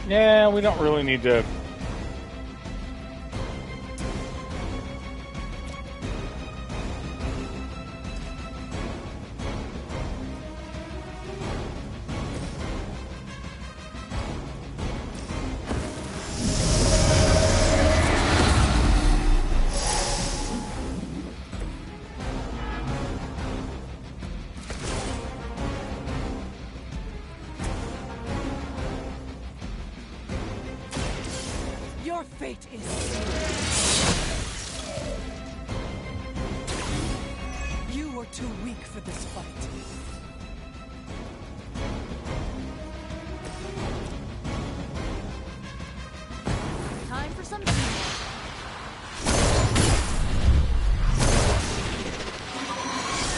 Yeah, we don't really need to. Your fate is sealed. You are too weak for this fight. Time for some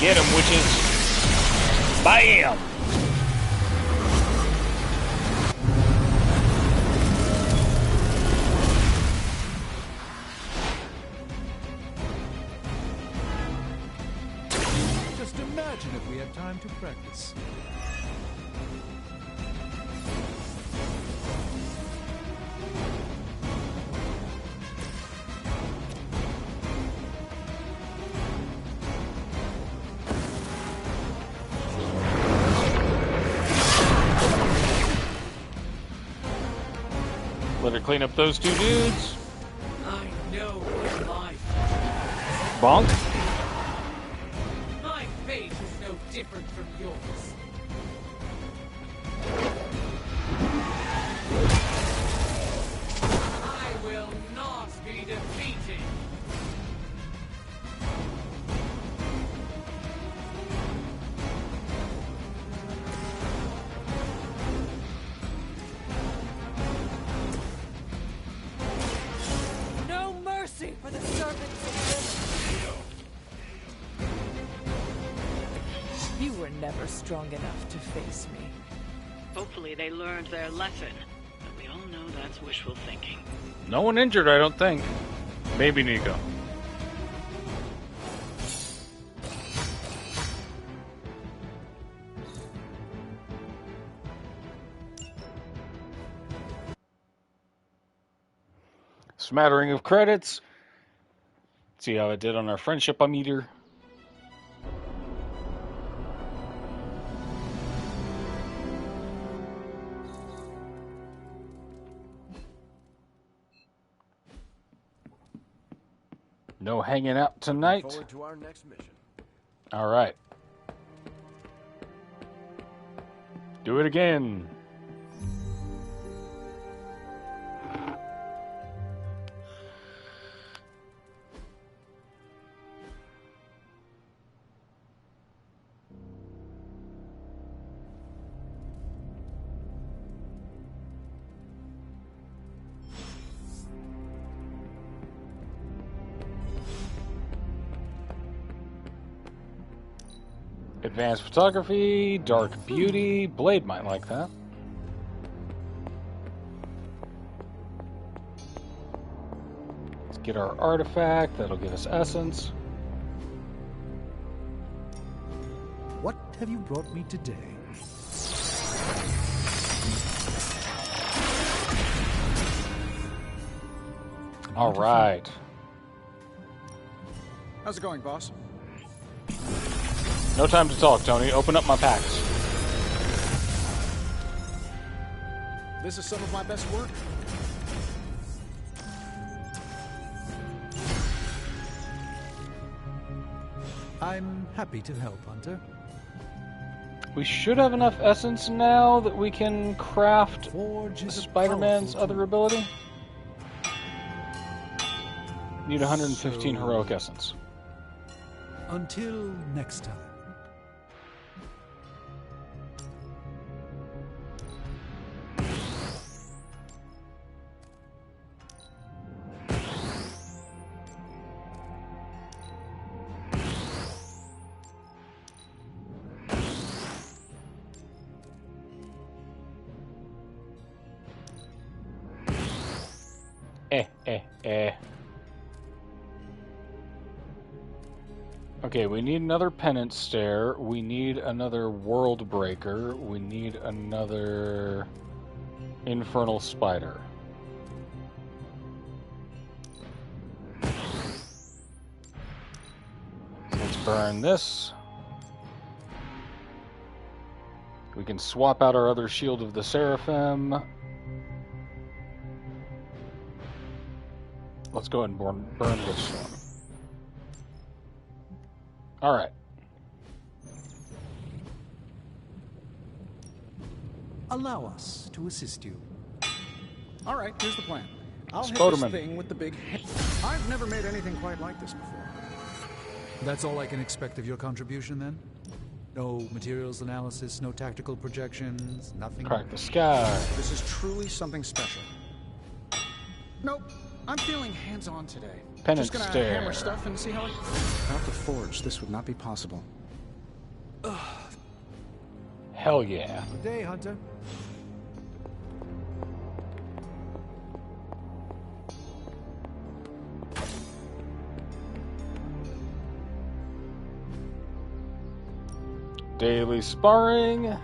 Get him, witches! Bam! Just imagine if we had time to practice. Let her clean up those two dudes. I know what my Bonk. My fate is no different from yours. I will not be defeated. No mercy for the servants of Lilith. You were never strong enough to face me. Hopefully they learned their lesson, but we all know that's wishful thinking. No one injured, I don't think. Maybe Nico. Smattering of credits. See how it did on our friendship meter. No hanging out tonight. Forward to our next mission. All right. Do it again. Advanced photography, dark beauty. Blade might like that. Let's get our artifact. That'll give us essence. What have you brought me today? All right. How's it going, boss? No time to talk, Tony. Open up my packs. This is some of my best work. I'm happy to help, Hunter. We should have enough essence now that we can craft Spider-Man's other ability. Need 115 heroic essence. Until next time. Okay, we need another penance stare. We need another world breaker. We need another infernal spider. Let's burn this. We can swap out our other Shield of the Seraphim. Let's go ahead and burn this one. All right. Allow us to assist you. All right, here's the plan. I'll hit Spoderman. this thing with the big head. I've never made anything quite like this before. That's all I can expect of your contribution, then? No materials analysis, no tactical projections, nothing? Crack the sky. This is truly something special. Nope. I'm feeling hands-on today. Penance Just gonna stare. hammer stuff and see how it... Without the forge, this would not be possible. Hell yeah. Good day, Hunter. Daily sparring.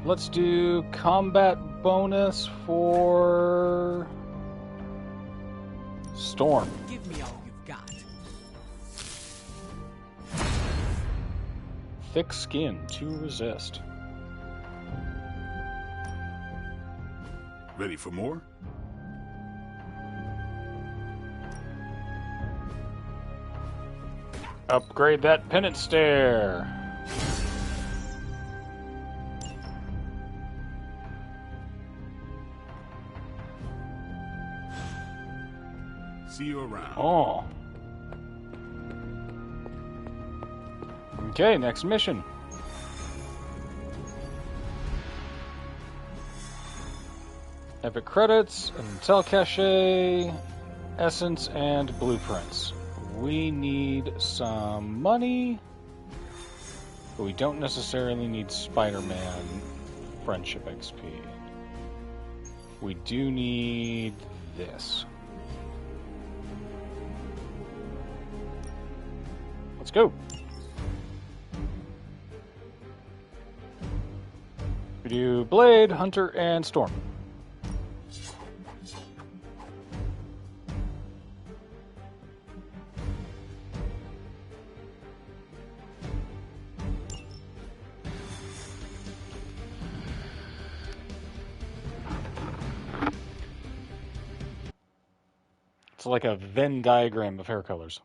Let's do combat bonus for Storm. Give me all you've got. Thick skin to resist. Ready for more? Upgrade that penance stare. See you around. Oh. Okay, next mission. Epic credits, intel cache, essence, and blueprints. We need some money, but we don't necessarily need Spider-Man friendship XP. We do need this. Let's go. We do Blade, Hunter, and Storm. It's like a Venn diagram of hair colors.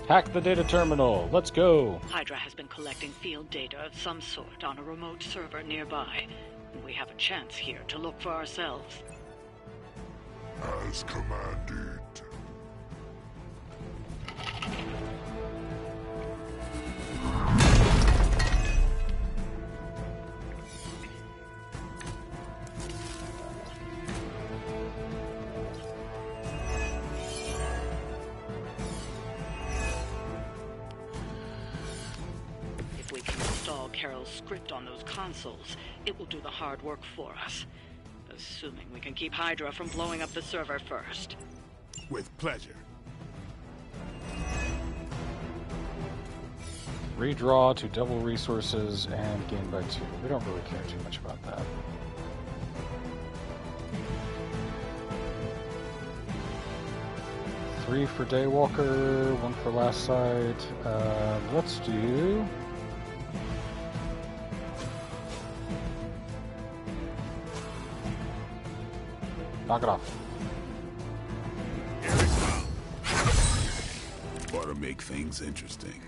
Hack the data terminal. Let's go. Hydra has been collecting field data of some sort on a remote server nearby. And we have a chance here to look for ourselves. As commanded. If we can install Carol's script on those consoles, it will do the hard work for us. Assuming we can keep Hydra from blowing up the server first. With pleasure. Redraw to double resources and gain by 2. We don't really care too much about that. Three for Daywalker, 1 for Last Sight. Let's do... Knock it off. Ought to make things interesting.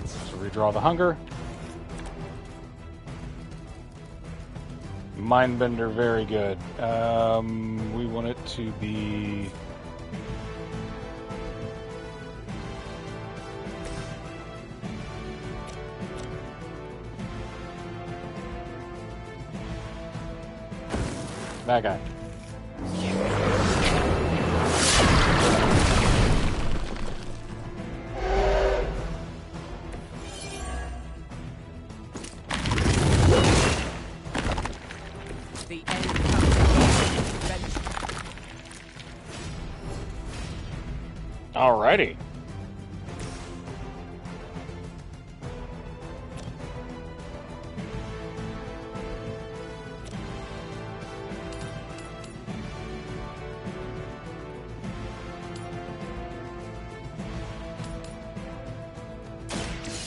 So redraw the hunger. Mindbender, very good. We want it to be... that guy. The end comes. Alrighty.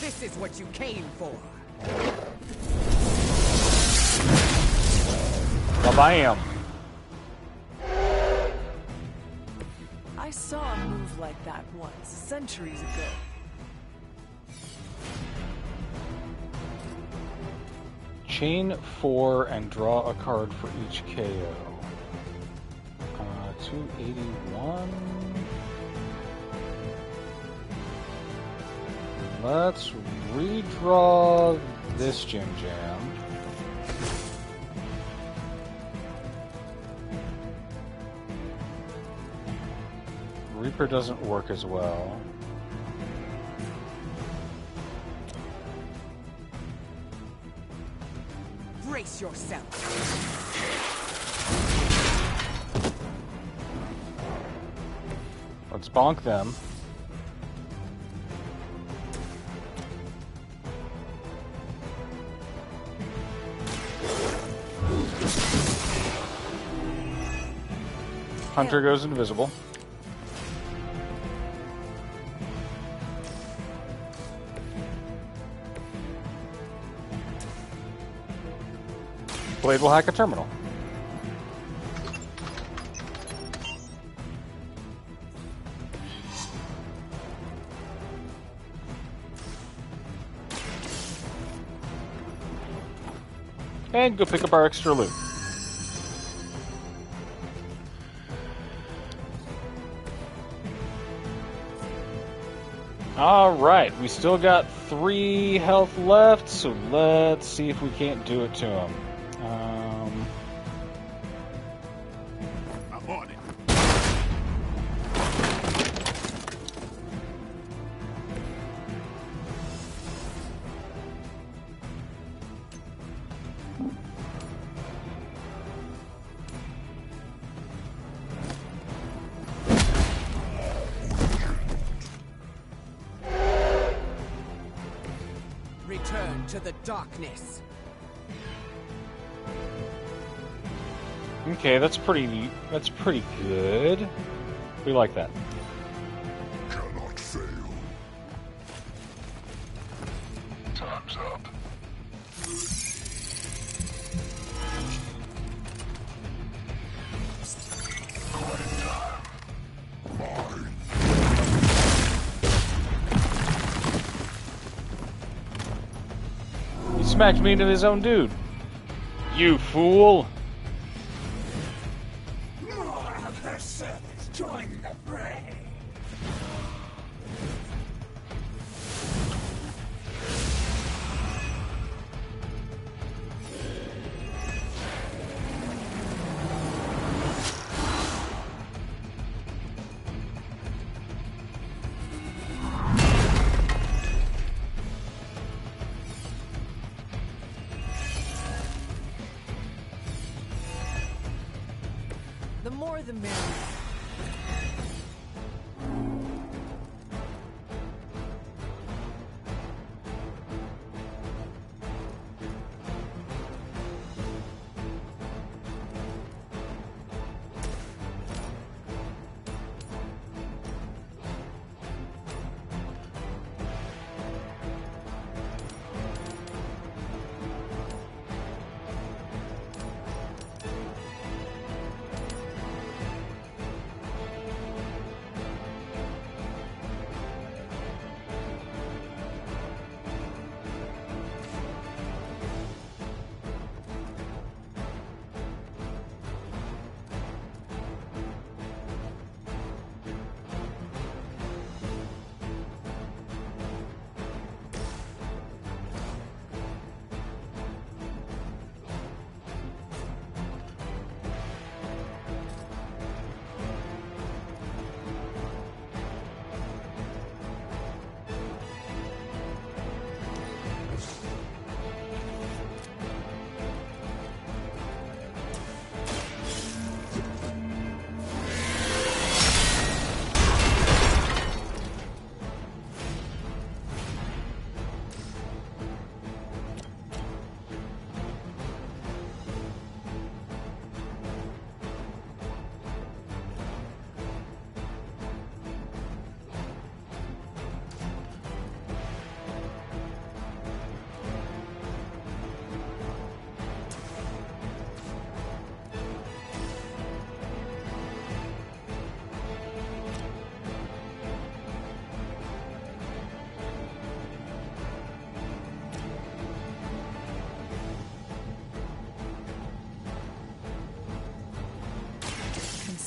This is what you came for. Bam. I saw a move like that once, centuries ago. Chain 4 and draw a card for each KO. 281. Let's redraw this Jim Jam. Reaper doesn't work as well. Brace yourself. Let's bonk them. Hunter goes invisible. Blade will hack a terminal. And go pick up our extra loot. Alright, we still got 3 health left, so let's see if we can't do it to him. I'm on it. Return to the darkness. Okay, that's pretty good. We like that. Cannot fail. Time's up. Grind time. Mine. He smacked me into his own dude. You fool! Join the fray. The more the merrier.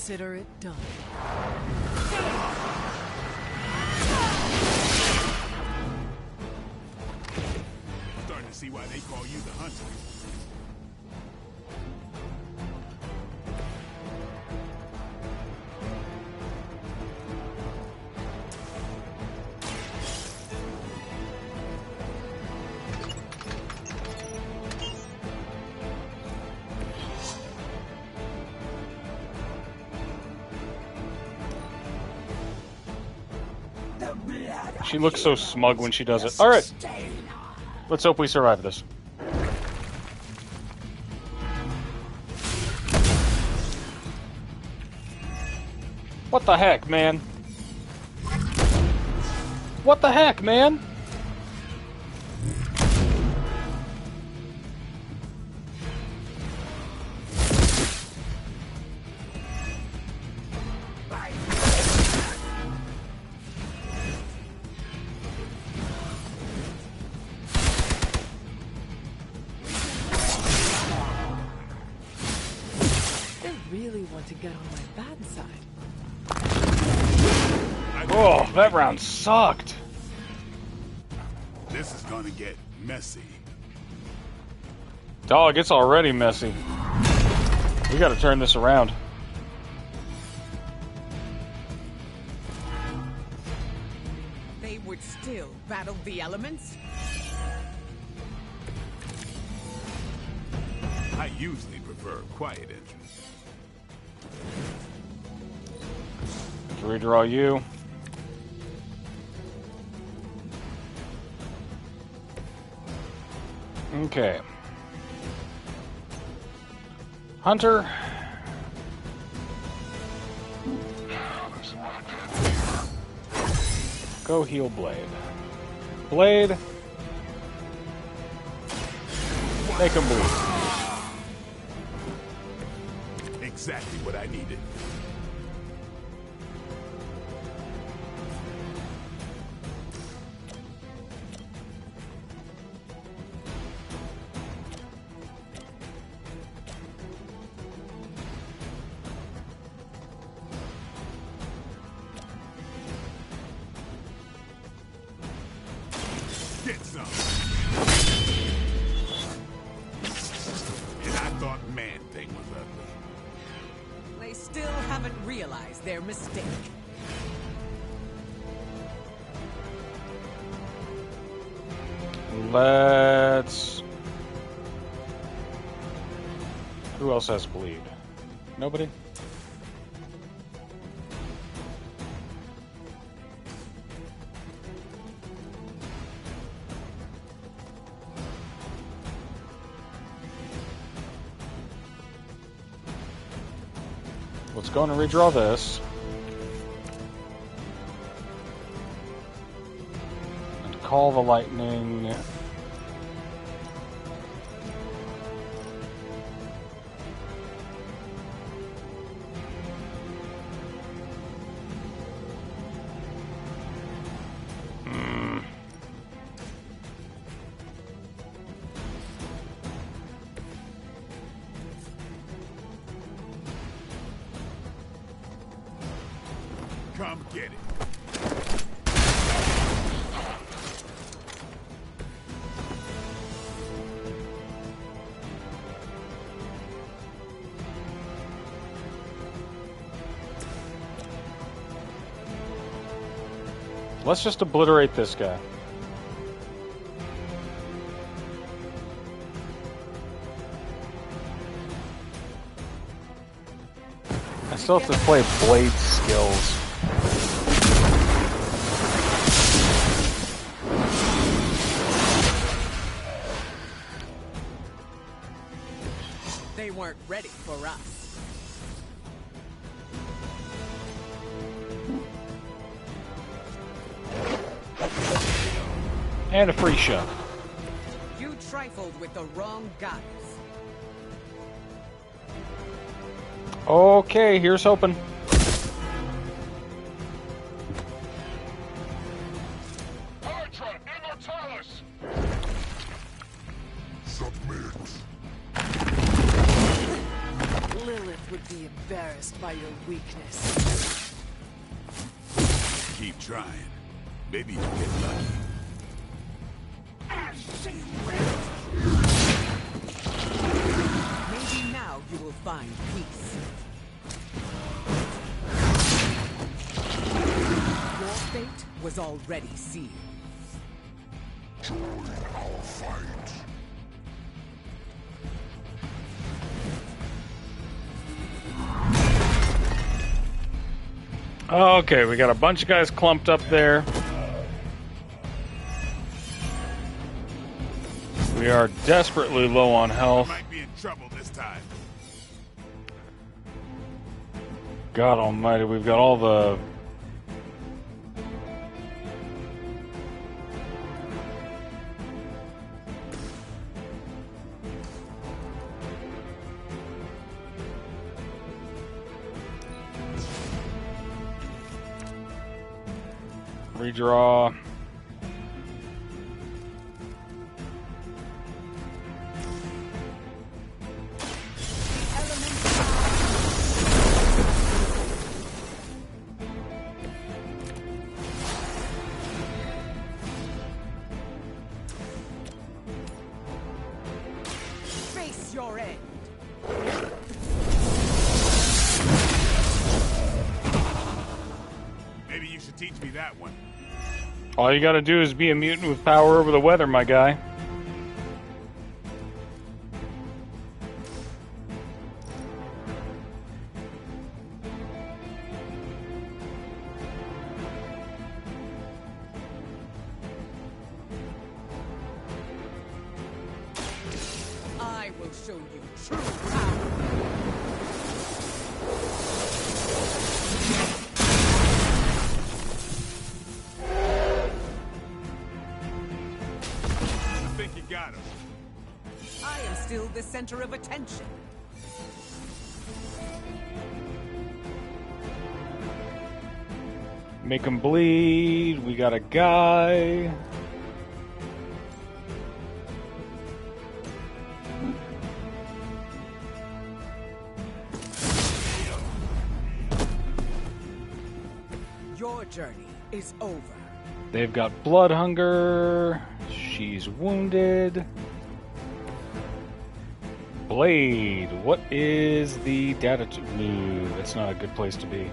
Consider it done. Starting to see why they call you the Hunter. She looks so smug when she does it. Alright. Let's hope we survive this. What the heck, man? What the heck, man? To get on my bad side. Oh, that round sucked. This is gonna get messy. Dog, it's already messy. We gotta turn this around. They would still battle the elements? I usually prefer quiet entries. Redraw you. Okay. Hunter. Go heal Blade. Blade. Make him bleed. Exactly what I needed. Get some. And I thought Man-Thing was ugly. They still haven't realized their mistake. Let's... Who else has bleed? Nobody? Let's go and redraw this. And call the lightning. Come get it. Let's just obliterate this guy. I still have to play Blade skills. They weren't ready for us. And a free shove. You trifled with the wrong goddess. Okay, here's hoping. Hydra Immortalis! Lilith would be embarrassed. embarrassed by your weakness. Keep trying. Maybe you'll get lucky. Maybe now you will find peace. Your fate was already sealed. Join our fight. Okay, we got a bunch of guys clumped up there. We are desperately low on health. Might be in trouble this time. God almighty, we've got all the... Redraw. Face your end. Maybe you should teach me that one. All you gotta do is be a mutant with power over the weather, my guy. I will show you true power. I think you got him. I am still the center of attention. Make him bleed. We got a guy. Your journey is over. They've got blood hunger. She's wounded. Blade. What is the data? Ooh, that's not a good place to be.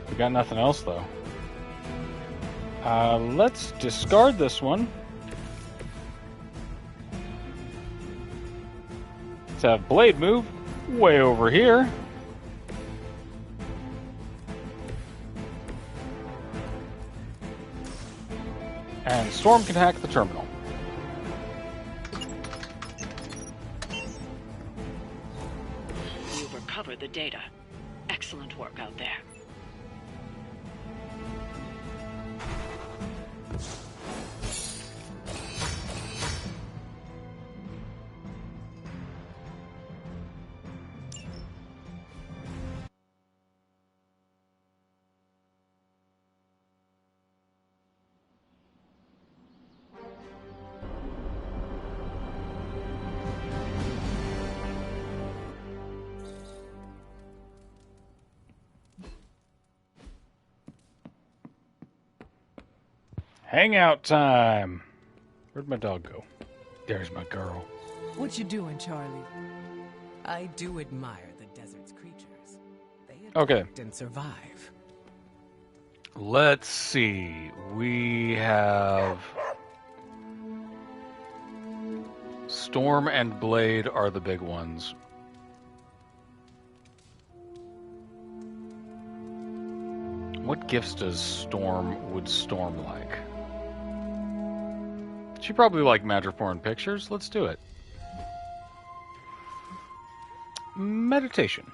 We got nothing else though. Let's discard this one. Let's have Blade move way over here. And Storm can hack the terminal. You've recovered the data. Excellent work out there. Hangout time. Where'd my dog go? There's my girl. What you doing, Charlie? I do admire the desert's creatures. They Okay. adapt and survive. Let's see. We have Storm and Blade are the big ones. What gifts does Storm like? She probably like magic porn pictures. Let's do it. Meditation.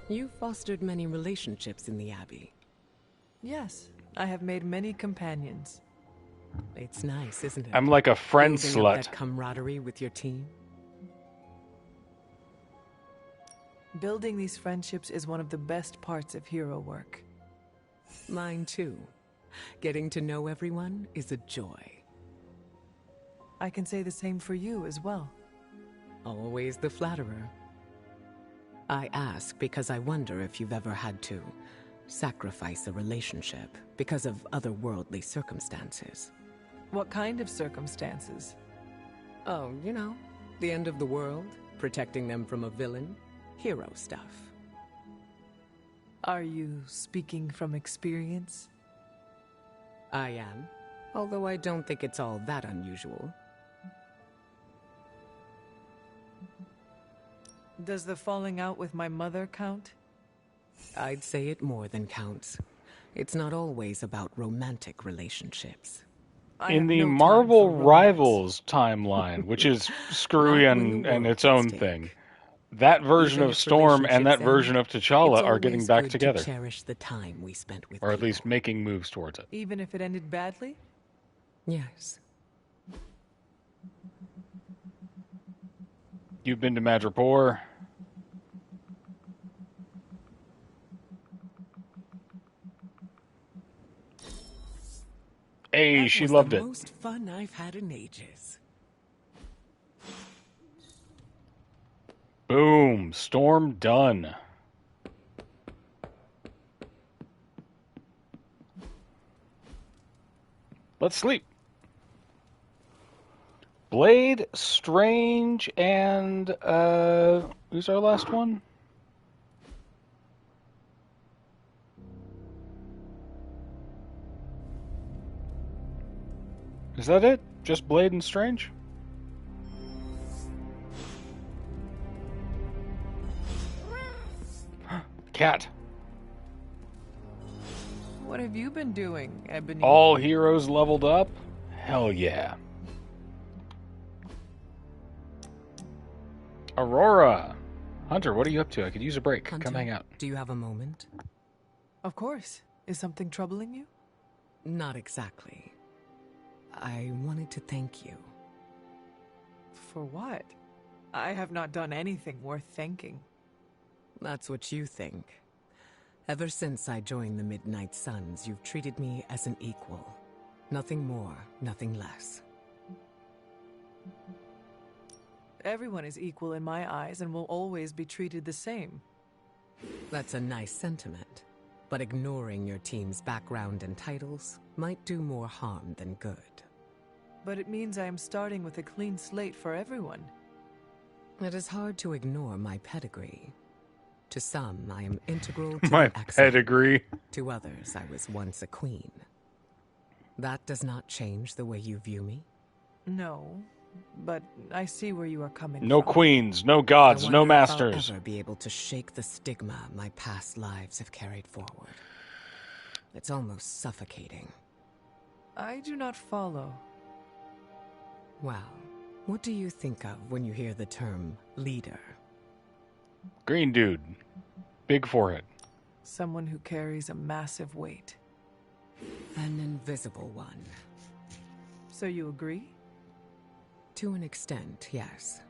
You fostered many relationships in the Abbey. Yes, I have made many companions. It's nice, isn't it? I'm like a friend Building up slut. that camaraderie with your team. Building these friendships is one of the best parts of hero work. Mine too. Getting to know everyone is a joy. I can say the same for you as well. Always the flatterer. I ask because I wonder if you've ever had to sacrifice a relationship because of otherworldly circumstances. What kind of circumstances? Oh, you know, the end of the world, protecting them from a villain, hero stuff. Are you speaking from experience? I am, although I don't think it's all that unusual. Does the falling out with my mother count? I'd say it more than counts. It's not always about romantic relationships. In the Marvel Rivals timeline, which is screwy and its own thing, that version of Storm and that version of T'Challa are getting back together. Cherish the time we spent with or at least making moves towards it. Even if it ended badly? Yes. You've been to Madripoor. Hey, she loved it. The most fun I've had in ages. Boom. Storm done. Let's sleep. Blade, Strange, and who's our last one? Is that it? Just Blade and Strange? Cat. What have you been doing, Ebony? All heroes leveled up? Hell yeah. Aurora. Hunter, what are you up to? I could use a break. Hunter, come hang out. Do you have a moment? Of course. Is something troubling you? Not exactly. I wanted to thank you. For what? I have not done anything worth thanking. That's what you think. Ever since I joined the Midnight Suns, you've treated me as an equal. Nothing more, nothing less. Everyone is equal in my eyes and will always be treated the same. That's a nice sentiment, but ignoring your team's background and titles might do more harm than good. But it means I am starting with a clean slate for everyone. It is hard to ignore my pedigree. To some, I am integral to my the excellence. pedigree. To others, I was once a queen. That does not change the way you view me? No, but I see where you are coming No from. queens, no gods, no masters. I'll ever be able to shake the stigma my past lives have carried forward. It's almost suffocating. I do not follow. Well, what do you think of when you hear the term leader? Green dude. Big forehead. Someone who carries a massive weight. An invisible one. So you agree? To an extent, yes.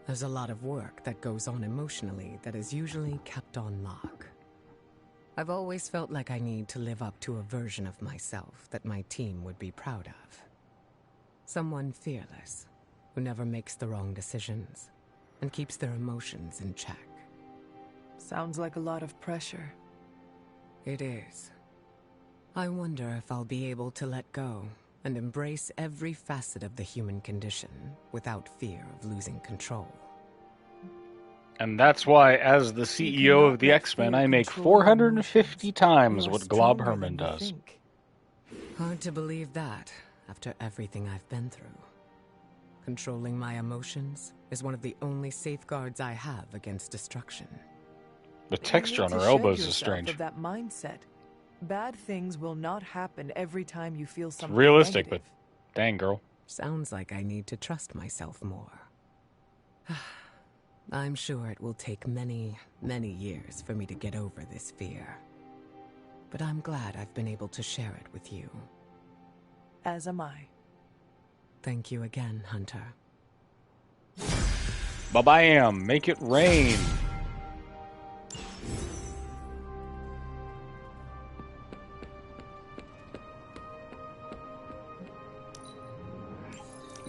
There's a lot of work that goes on emotionally that is usually kept on lock. I've always felt like I need to live up to a version of myself that my team would be proud of. Someone fearless, who never makes the wrong decisions, and keeps their emotions in check. Sounds like a lot of pressure. It is. I wonder if I'll be able to let go and embrace every facet of the human condition without fear of losing control. And that's why, as the CEO of the X-Men, I make 450 times what Glob Herman does. Hard to believe that, after everything I've been through. Controlling my emotions is one of the only safeguards I have against destruction. The texture on her elbows is strange. Of that mindset. Bad things will not happen every time you feel something realistic, negative. but dang, girl. Sounds like I need to trust myself more. I'm sure it will take many, many years for me to get over this fear. But I'm glad I've been able to share it with you. As am I. Thank you again, Hunter. Ba-bam! Make it rain!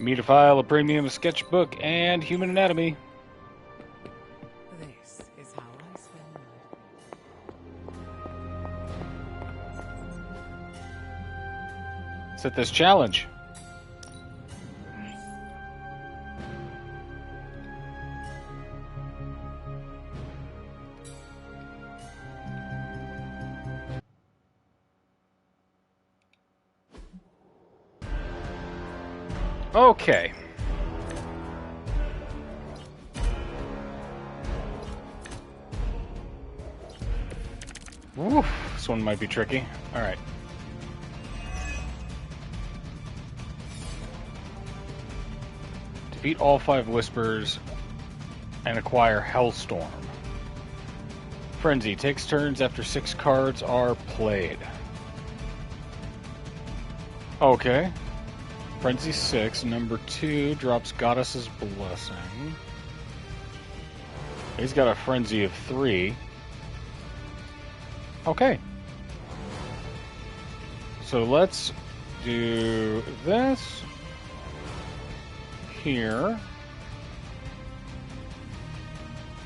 Meet file, a premium sketchbook, and human anatomy. This is how I spend Set this challenge. Okay. Woo, this one might be tricky. All right. Defeat all 5 Whispers and acquire Hellstorm. Frenzy takes turns after 6 cards are played. Okay. Frenzy 6, number 2 drops Goddess's Blessing. He's got a Frenzy of 3. Okay. So let's do this here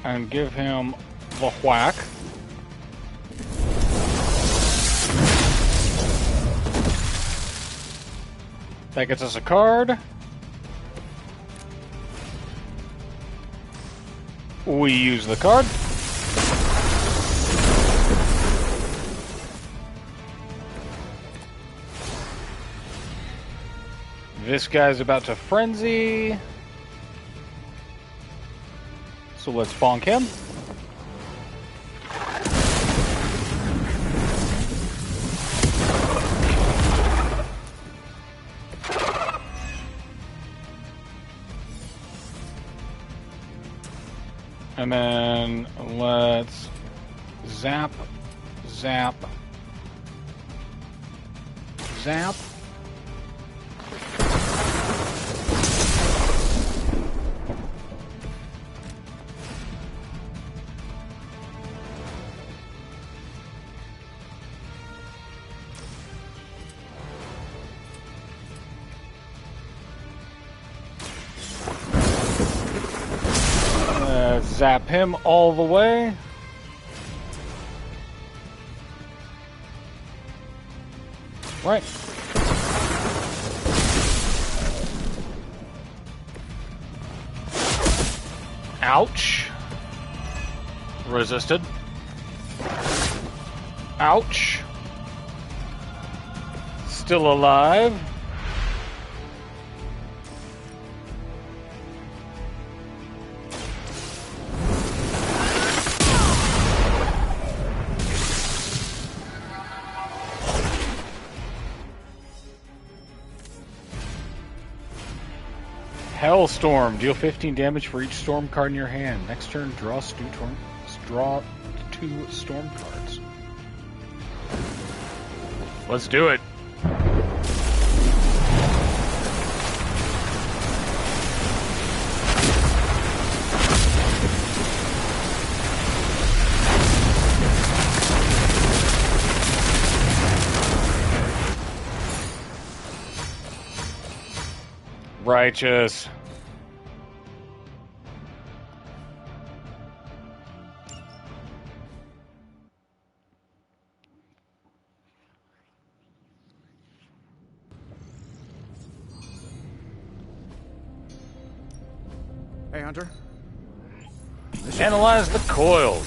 and give him the whack. That gets us a card. We use the card. This guy's about to frenzy. So let's bonk him. And then let's zap, zap, zap. Zap him all the way. Right. Ouch. Resisted. Ouch. Still alive. Hellstorm. Deal 15 damage for each storm card in your hand. Next turn, draw 2 storm cards. Let's do it. Righteous. Hey, Hunter. Analyze the coils.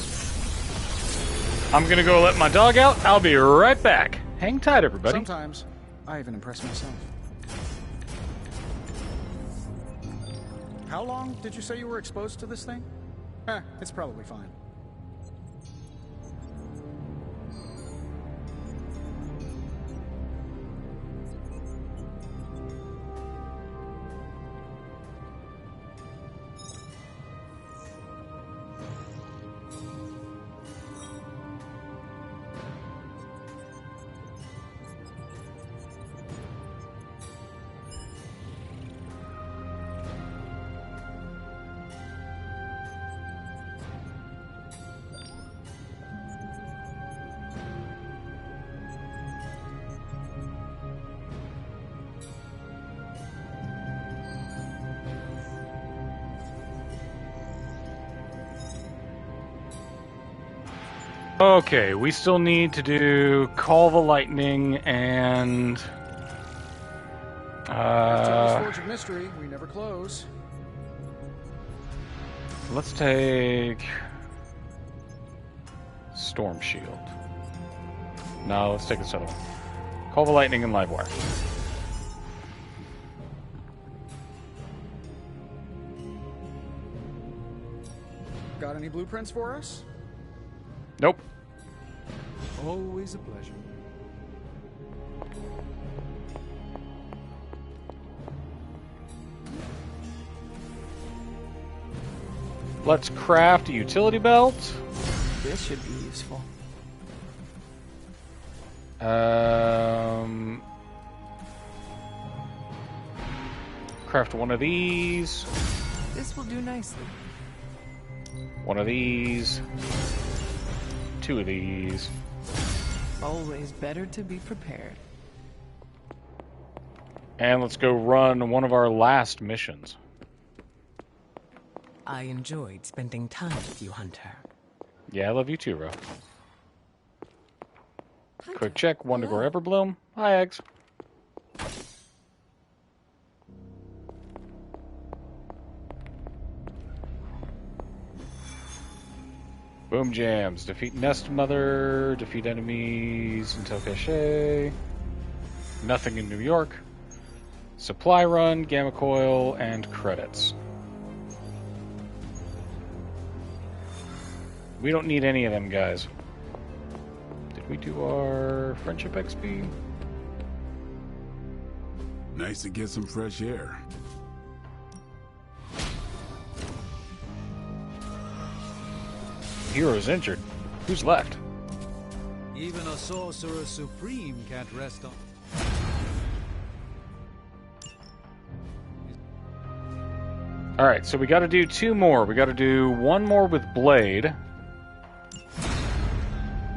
I'm gonna go let my dog out. I'll be right back. Hang tight, everybody. Sometimes I even impress myself. How long did you say you were exposed to this thing? It's probably fine. Okay, we still need to do Call the Lightning and... Forge of Mystery, we never close. Let's take... Storm Shield. No, let's take this other one. Call the Lightning and Livewire. Got any blueprints for us? Nope. Always a pleasure. Let's craft a utility belt. This should be useful. Craft one of these. This will do nicely. One of these. Two of these. Always better to be prepared. And let's go run one of our last missions. I enjoyed spending time with you, Hunter. Yeah, I love you too, Ro. Quick check, Wundagore Everbloom. Hi, Eggs. Boom jams. Defeat Nest Mother. Defeat enemies until Cache. Nothing in New York. Supply run, Gamma Coil, and credits. We don't need any of them, guys. Did we do our friendship XP? Nice to get some fresh air. Hero's injured. Who's left? Even a Sorcerer Supreme can't rest on... Alright, so we gotta do two more. We gotta do one more with Blade.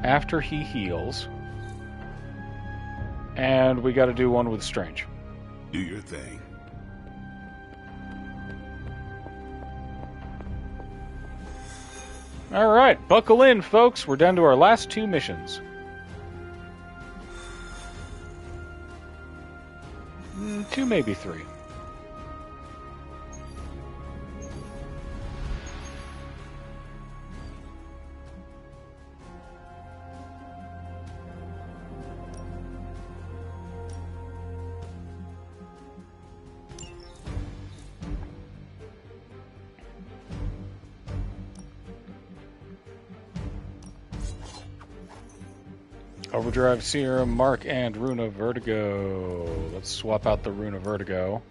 After he heals. And we gotta do one with Strange. Do your thing. Alright, buckle in, folks. We're down to our last two missions. Two, maybe three. Overdrive Serum, Mark, and Rune of Vertigo. Let's swap out the Rune of Vertigo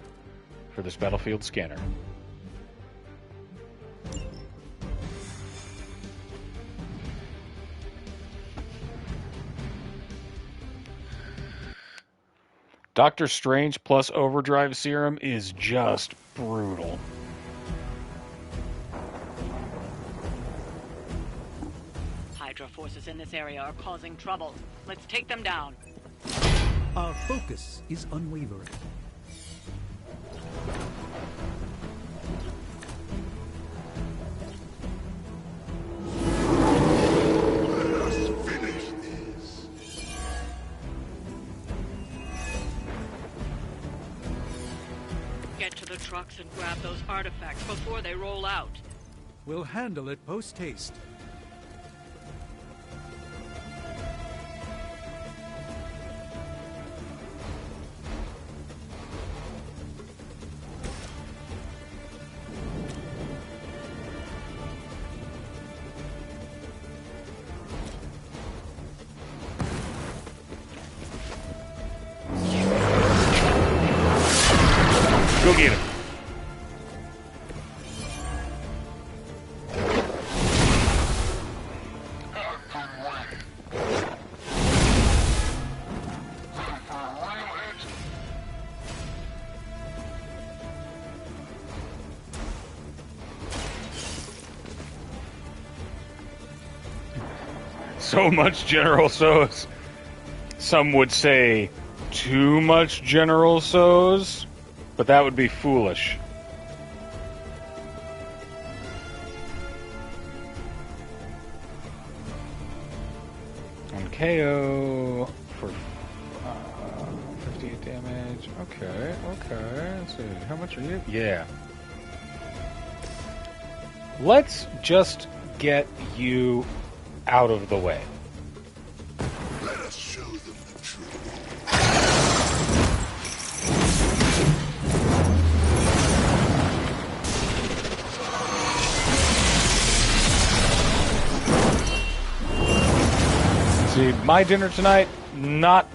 for this battlefield scanner. Doctor Strange plus Overdrive Serum is just brutal. Hydra forces in this area are causing trouble. Let's take them down. Our focus is unwavering. Let us finish this. Get to the trucks and grab those artifacts before they roll out. We'll handle it post-haste. Go get him. So much General So's. Some would say too much General So's, but that would be foolish. 1 KO for 58 damage. Okay, okay. Let's see. How much are you? Yeah. Let's just get you out of the way. Let us show them the truth. See, my dinner tonight, not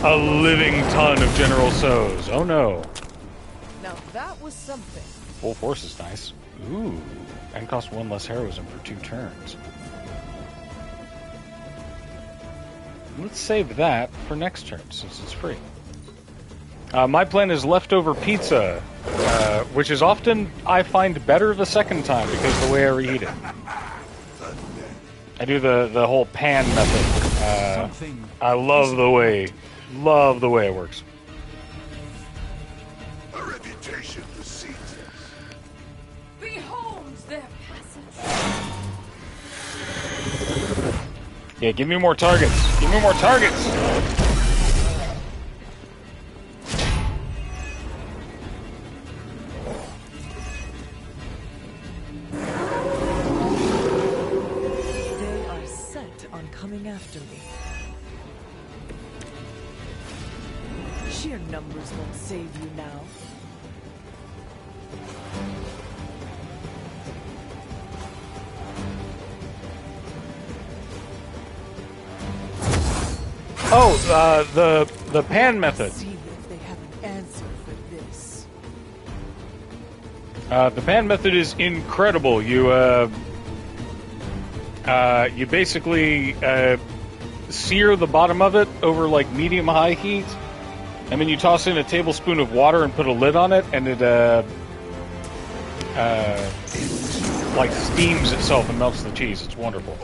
a living ton of General So's. Oh no. Now that was something. Full force is nice. Ooh. And cost 1 less heroism for 2 turns. Let's save that for next turn, since it's free. My plan is leftover pizza, which is often, I find, better the second time because of the way I reheat it. I do the whole pan method. I love the way it works. A reputation precedes us. Behold their passage. Yeah, give me more targets. Give me more targets. They are set on coming after me. Sheer numbers won't save you now. Oh, the pan method. See if they have an answer for this. The pan method is incredible. You basically sear the bottom of it over like medium-high heat, and then you toss in a tablespoon of water and put a lid on it, and it like steams itself and melts the cheese. It's wonderful.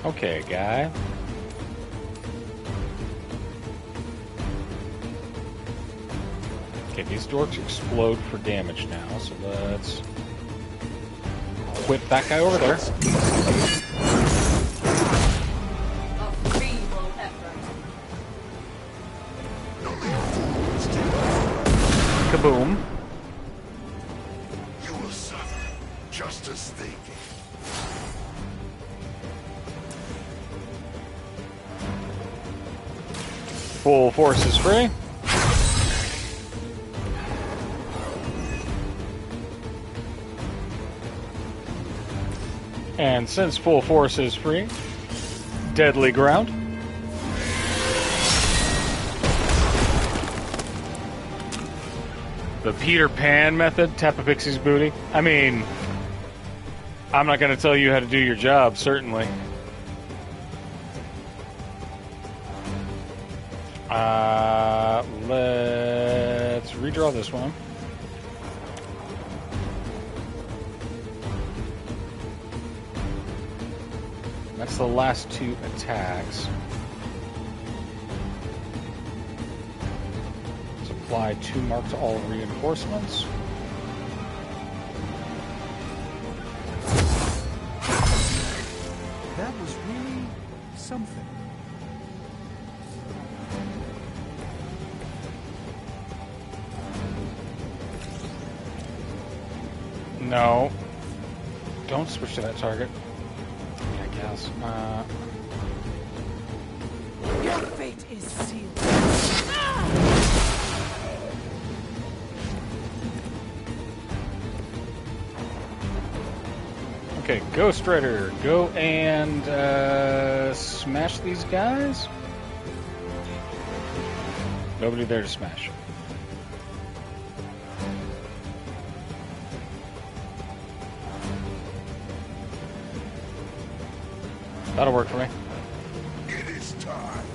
Okay, guy. Okay, these dorks explode for damage now, so let's whip that guy over there. A feeble effort. Kaboom. You will suffer just as they did. Full force is free. And since full force is free, deadly ground. The Peter Pan method, tap a pixie's booty. I mean, I'm not going to tell you how to do your job, certainly. Let's redraw this one. That's the last 2 attacks. Let's apply 2 mark to all reinforcements. That was really something. No. Don't switch to that target. I guess. Your fate is sealed. Okay, Ghost Rider, go and smash these guys. Nobody there to smash. That'll work for me. It is time.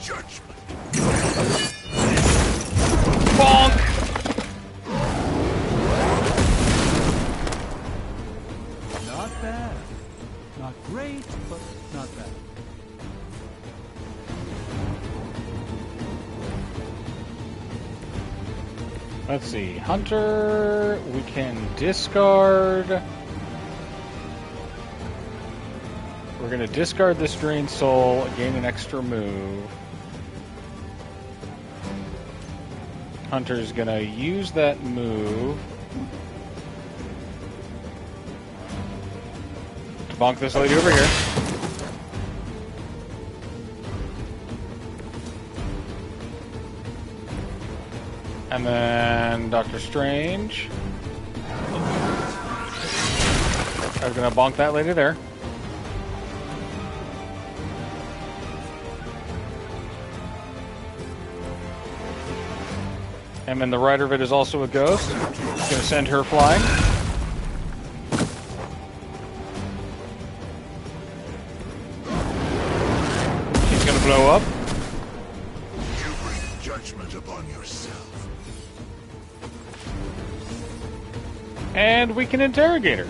judgment. Bonk! Not bad. Not great, but not bad. Let's see. Hunter, we can discard. We're going to discard this Drained Soul, gain an extra move. Hunter's going to use that move to bonk this lady over here. And then Doctor Strange. I'm going to bonk that lady there. And then the writer of it is also a ghost. Going to send her flying. She's going to blow up. You bring judgment upon yourself. And we can interrogate her.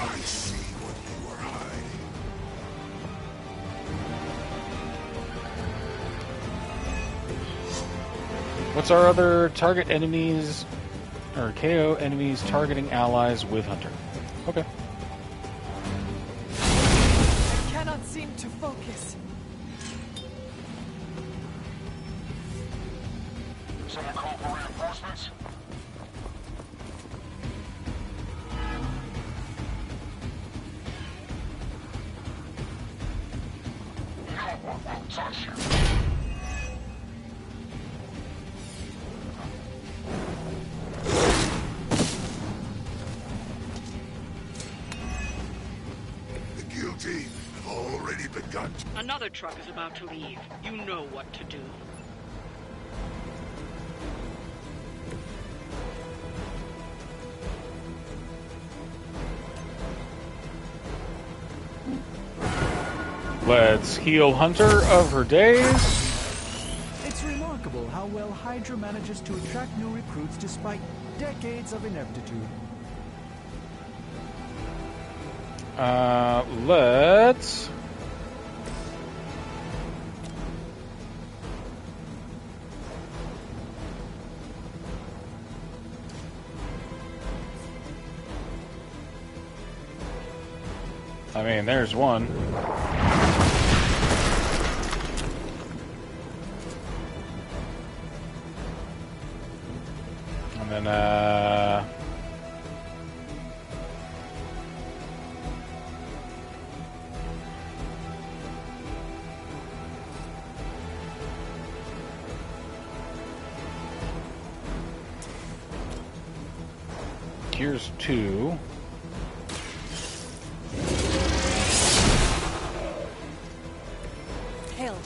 I see what you are hiding. What's our other target enemies, or KO enemies targeting allies with Hunter? Okay. I cannot seem to focus. Someone call for reinforcements? No one will touch you. The guilty have already begun to... Another truck is about to leave. You know what to do. Let's heal Hunter of her days. It's remarkable how well Hydra manages to attract new recruits despite decades of ineptitude. Let's... I mean, there's one. And then, here's two. Hail.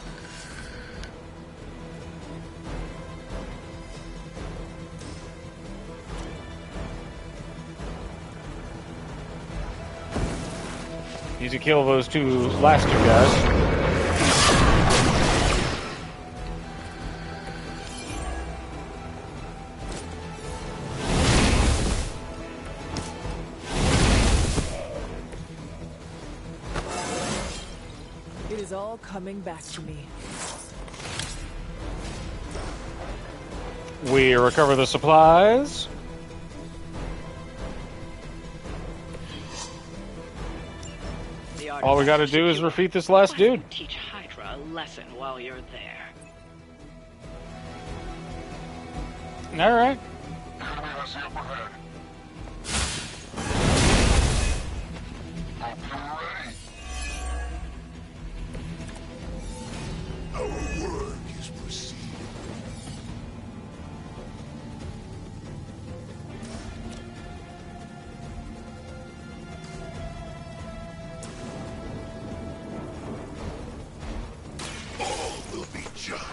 Need to kill those last two guys. It is all coming back to me. We recover the supplies. All we gotta do is defeat this last dude. Teach Hydra a lesson while you're there. Alright. Enemy has the upper hand. Hope you're ready. Our work is proceeding. All will be judged.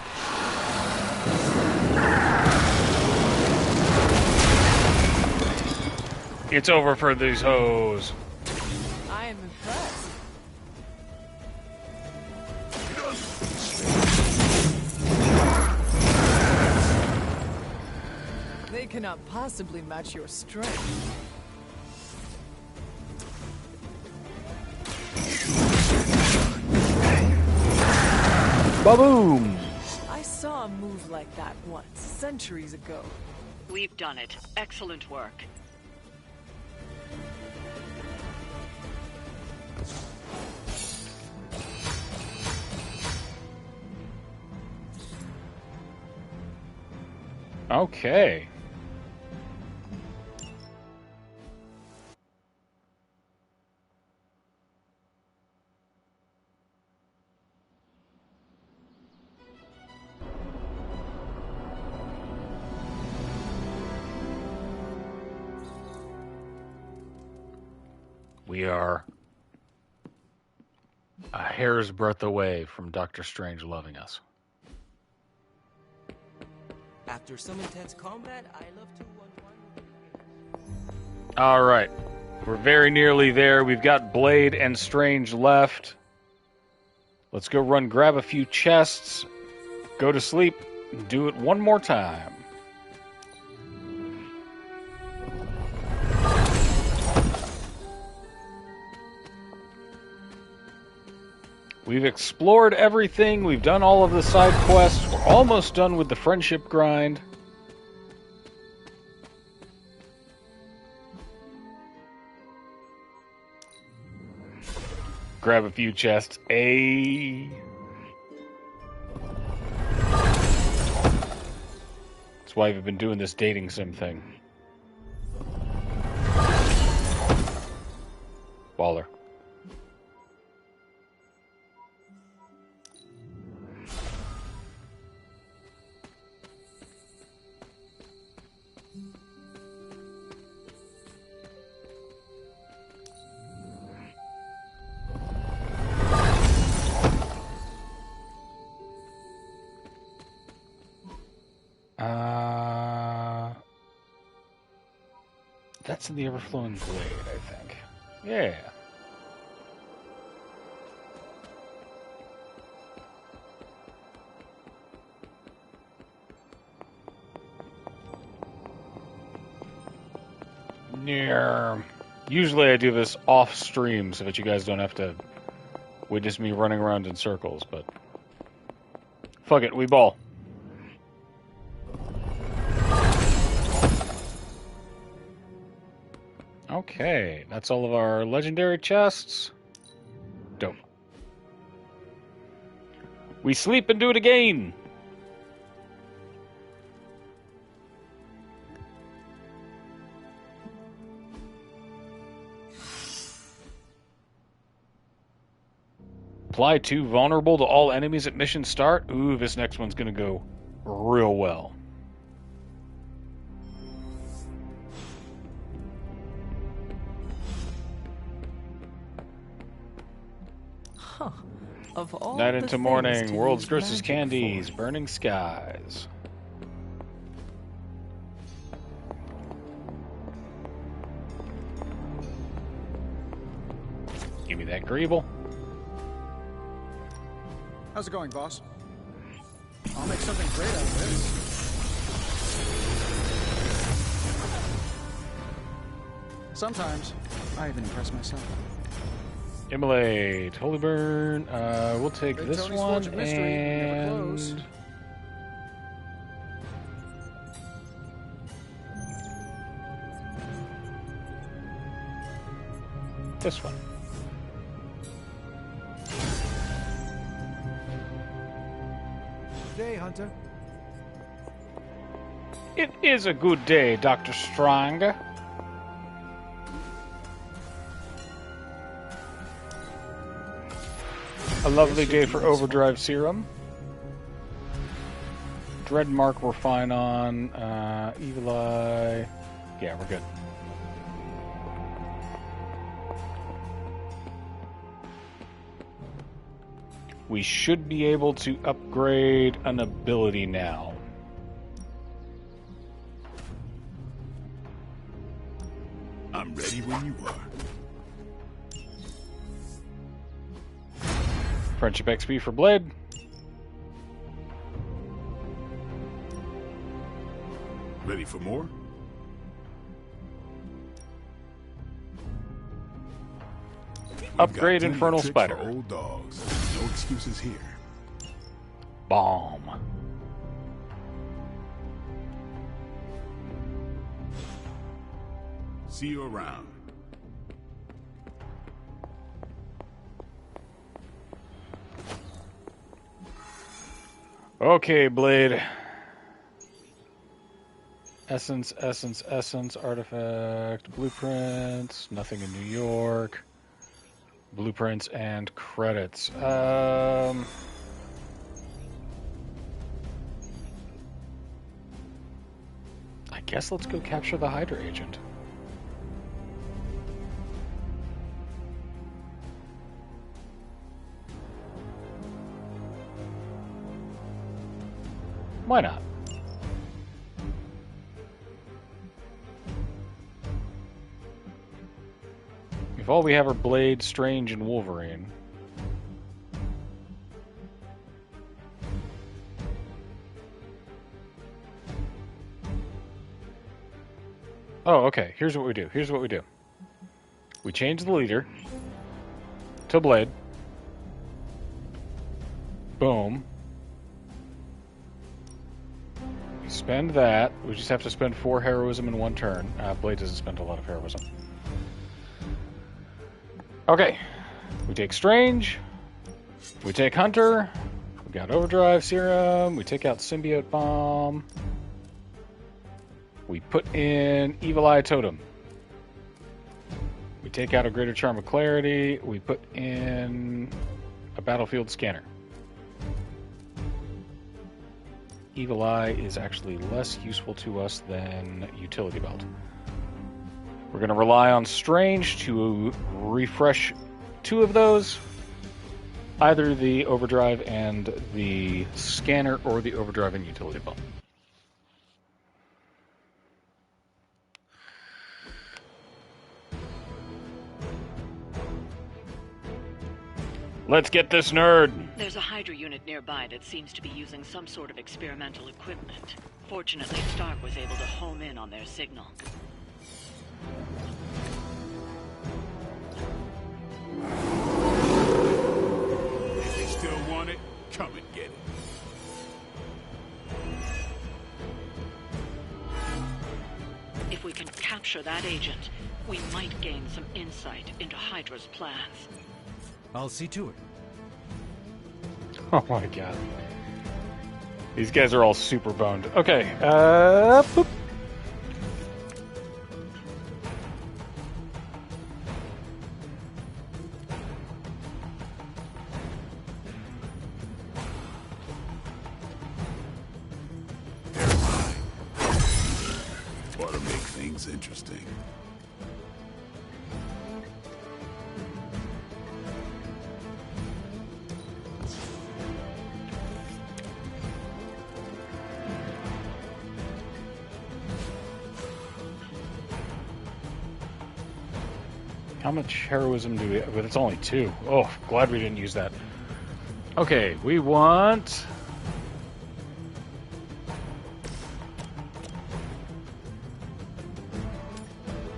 It's over for these hoes. I am impressed. They cannot possibly match your strength. Ba-boom! I saw a move like that once, centuries ago. We've done it. Excellent work. Okay. We are a hair's breadth away from Doctor Strange loving us. After some intense combat, I love to unwind. All right. We're very nearly there. We've got Blade and Strange left. Let's go grab a few chests, go to sleep, and do it one more time. We've explored everything. We've done all of the side quests. We're almost done with the friendship grind. Grab a few chests. That's why I've been doing this dating sim thing. Baller. That's in the Everflowing Glade, I think. Yeah. Yeah. Usually I do this off stream so that you guys don't have to witness me running around in circles, but fuck it, we ball. Okay, that's all of our legendary chests. Dope. We sleep and do it again. Apply 2 vulnerable to all enemies at mission start. Ooh, this next one's gonna go real well. Of all Night the into things morning, to world's use grossest magic candies, for. burning skies. Give me that Greeble. How's it going, boss? I'll make something great out of this. Sometimes, I even impress myself. Immolate, Holy Burn. We'll take Big this Tony's one Forge of Mystery, never close. and this one. Good day, Hunter. It is a good day, Dr. Strong. A lovely day for Overdrive Serum. Dreadmark we're fine on. Evil Eye. Yeah, we're good. We should be able to upgrade an ability now. I'm ready when you are. Friendship XP for Blade. Ready for more? Upgrade Infernal Spider. Old dogs. No excuses here. Bomb. See you around. Okay, Blade. Essence, artifact, blueprints, nothing in New York. Blueprints and credits. I guess let's go capture the Hydra agent. Why not? If all we have are Blade, Strange, and Wolverine. Oh, okay. Here's what we do. We change the leader to Blade. Boom. We spend that. We just have to spend 4 heroism in 1 turn. Blade doesn't spend a lot of heroism. Okay. We take Strange. We take Hunter. We got Overdrive Serum. We take out Symbiote Bomb. We put in Evil Eye Totem. We take out a Greater Charm of Clarity. We put in a Battlefield Scanner. Evil Eye is actually less useful to us than Utility Belt. We're going to rely on Strange to refresh 2 of those. Either the Overdrive and the Scanner or the Overdrive and Utility Belt. Let's get this nerd! There's a Hydra unit nearby that seems to be using some sort of experimental equipment. Fortunately, Stark was able to home in on their signal. If you still want it, come and get it. If we can capture that agent, we might gain some insight into Hydra's plans. I'll see to it. Oh my god. These guys are all super boned. Okay, boop. Ought to make things interesting. How much heroism do we have? But it's only 2. Oh, glad we didn't use that. Okay, we want...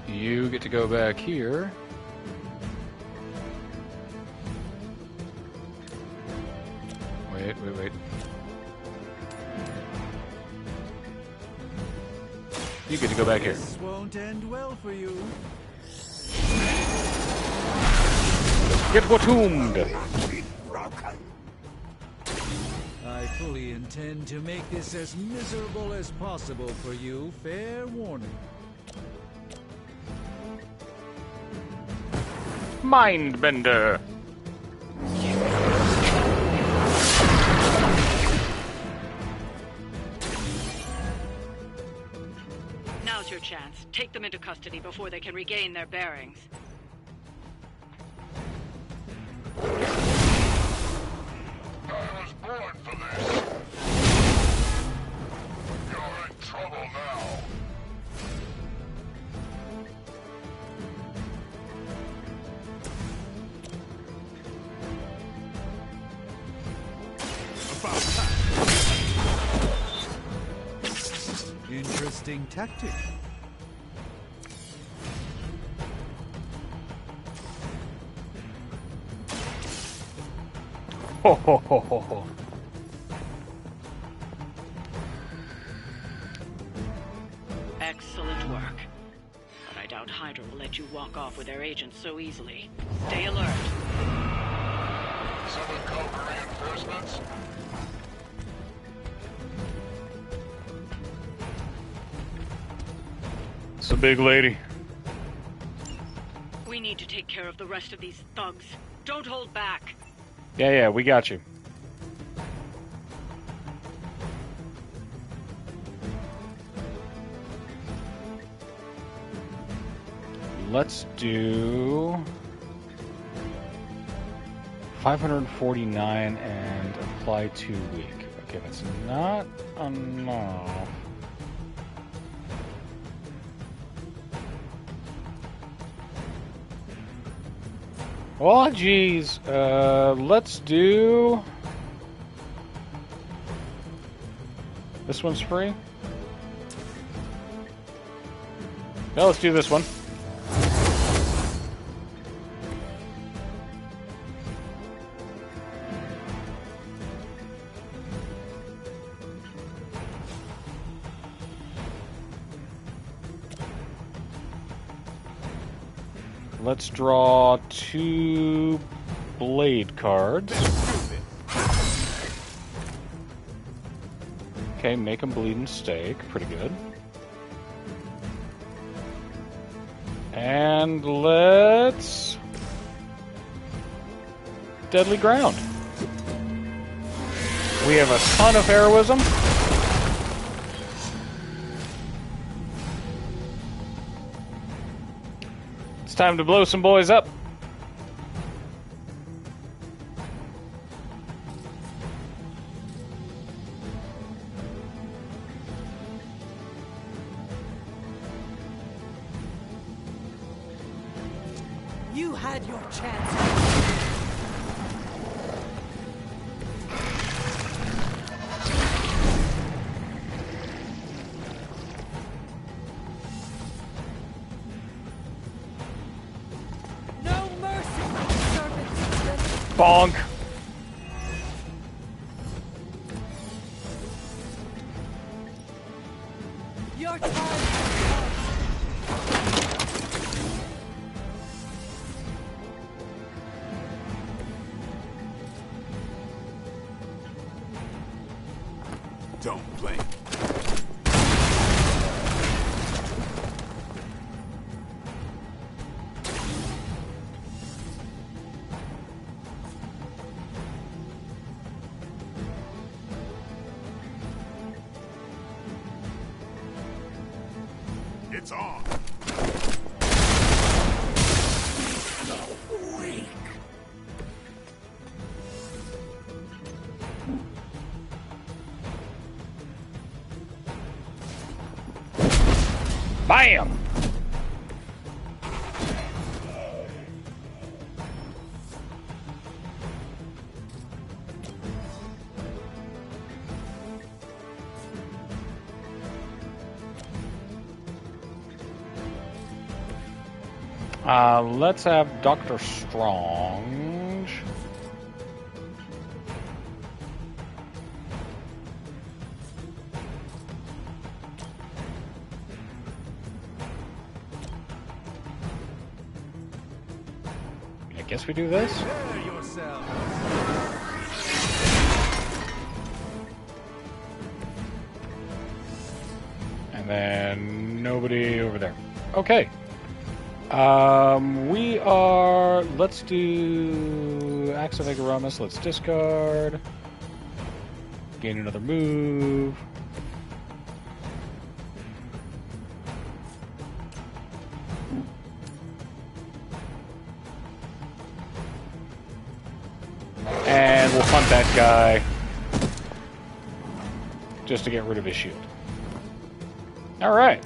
You get to go back here. Wait. You get to go back here. This won't end well for you. Get entombed! I fully intend to make this as miserable as possible for you. Fair warning. Mindbender! Now's your chance. Take them into custody before they can regain their bearings. I was born for this. You're in trouble now. About time. Interesting tactic. Ho ho ho ho ho. Excellent work. But I doubt Hydra will let you walk off with their agents so easily. Stay alert. Someone call for reinforcements? It's a big lady. We need to take care of the rest of these thugs. Don't hold back. Yeah, we got you. Let's do 549 and apply 2 week. Okay, that's not enough. Oh, geez. Let's do... This one's free? No, let's do this one. Let's draw 2 blade cards. Okay, make them bleed and stake. Pretty good. And let's... Deadly Ground. We have a ton of heroism. Time to blow some boys up. You had your chance. Bonk. Your time. Don't blink. It's on. Bam! Let's have Dr. Strange. I guess we do this. And then nobody over there. Okay. We are... Let's do... Axe of Egaramus. Let's discard. Gain another move. And we'll hunt that guy. Just to get rid of his shield. Alright.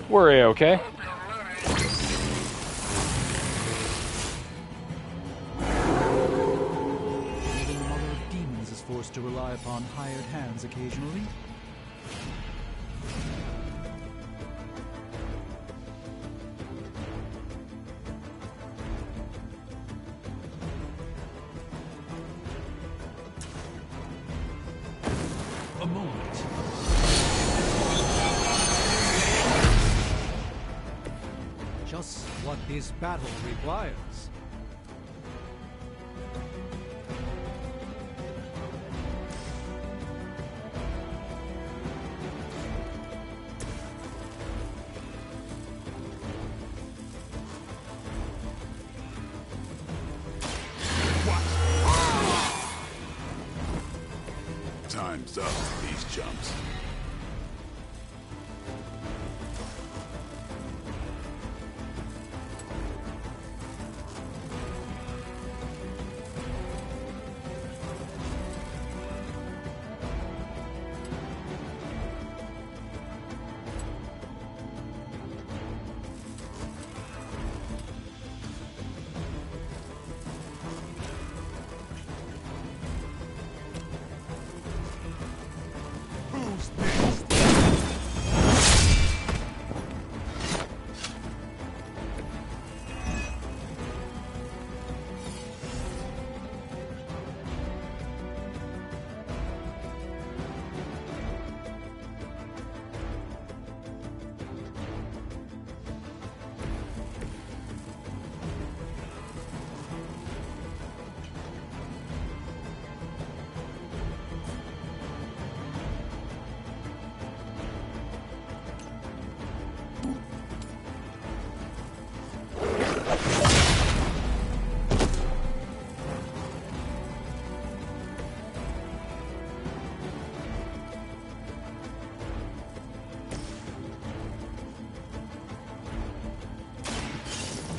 We're A-okay. forced to rely upon hired hands occasionally. A moment. Just what this battle requires. Time's up for these jumps.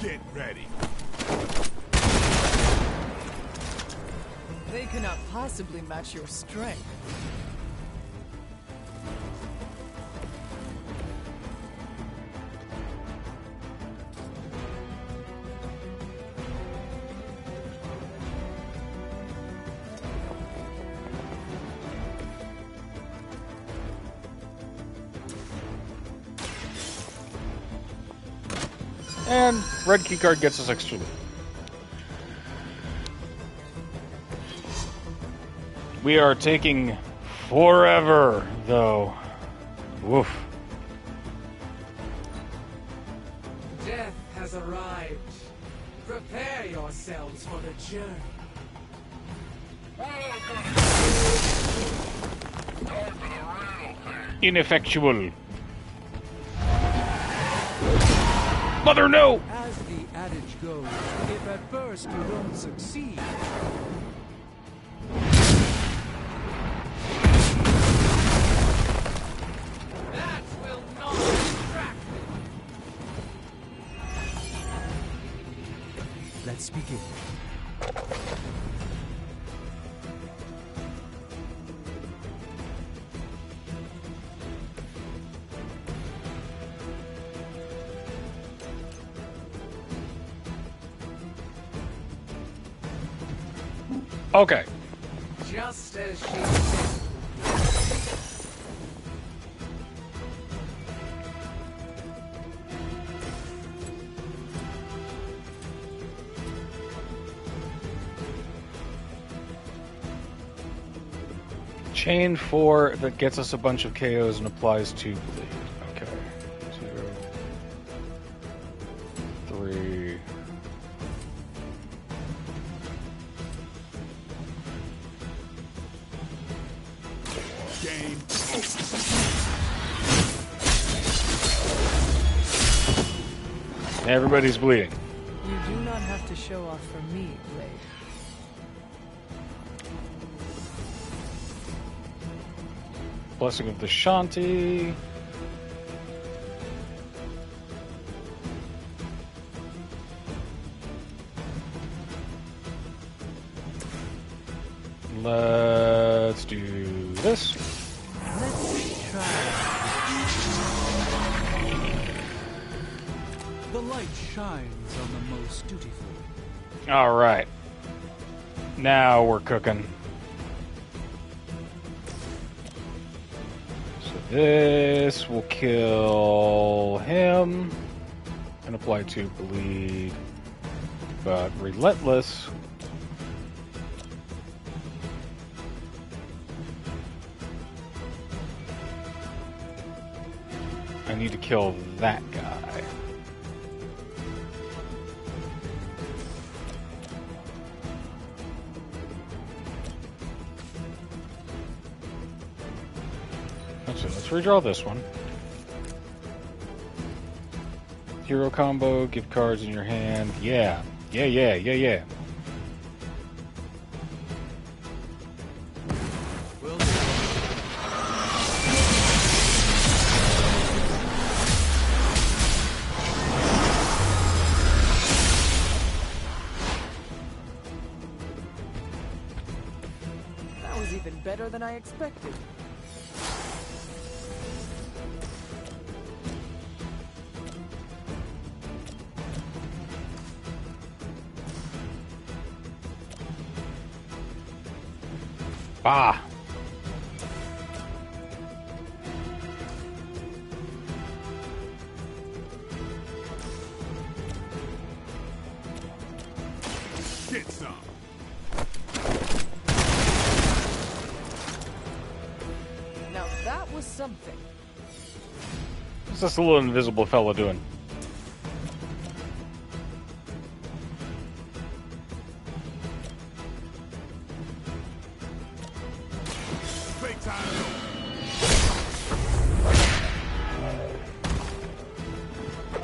Get ready. They cannot possibly match your strength. And red keycard gets us extra loot. We are taking forever, though. Woof. Death has arrived. Prepare yourselves for the journey. Ineffectual. Mother, no! As the adage goes, if at first you don't succeed, That will not distract me. let's begin. Okay. Just as she said. Chain 4 that gets us a bunch of KOs and applies to bleed. Okay. 2, 3. Game. Everybody's bleeding. You do not have to show off for me, Blade. Blessing of the Shanti. Let's do this. Let's try. The light shines on the most dutiful. All right. Now we're cooking. This will kill him and apply 2 bleed. But Relentless. I need to kill that guy. Let's redraw this one. Hero combo, gift cards in your hand. Yeah. Yeah. That was even better than I expected. Bah! Get some. Now that was something. What's this little invisible fella doing?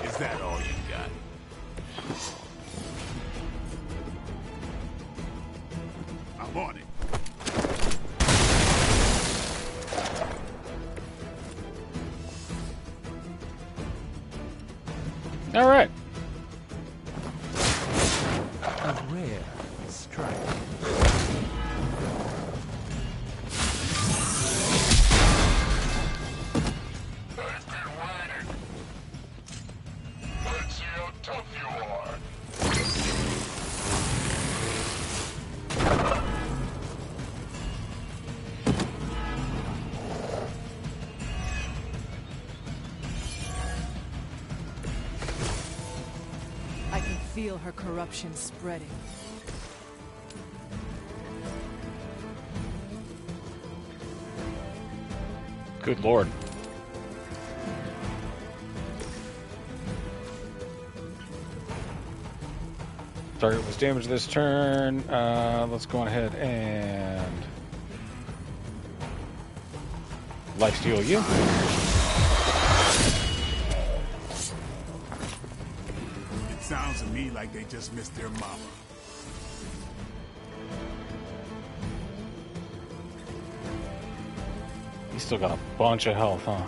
Is that all you got? I'm on it. All right. A rare strike. Let's see how tough you are. I can feel her corruption spreading. Good lord. Target was damaged this turn. Let's go on ahead and lifesteal you. It sounds to me like they just missed their mama. He's still got a bunch of health, huh?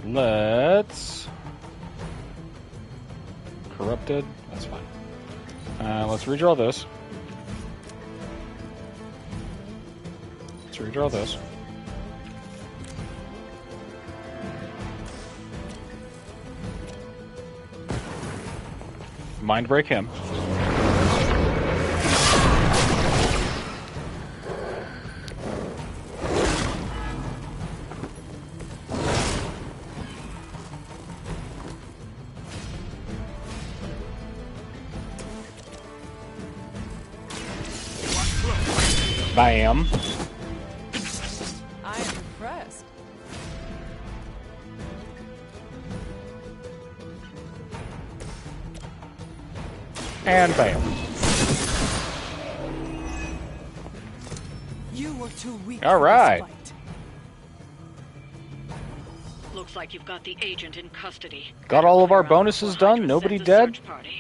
Let's... Corrupted? That's fine. Let's redraw this. Let's redraw this. Mind break him. Bam. I am impressed. And bam. You were too weak. All right. Looks like you've got the agent in custody. Got all of our bonuses done. Nobody dead.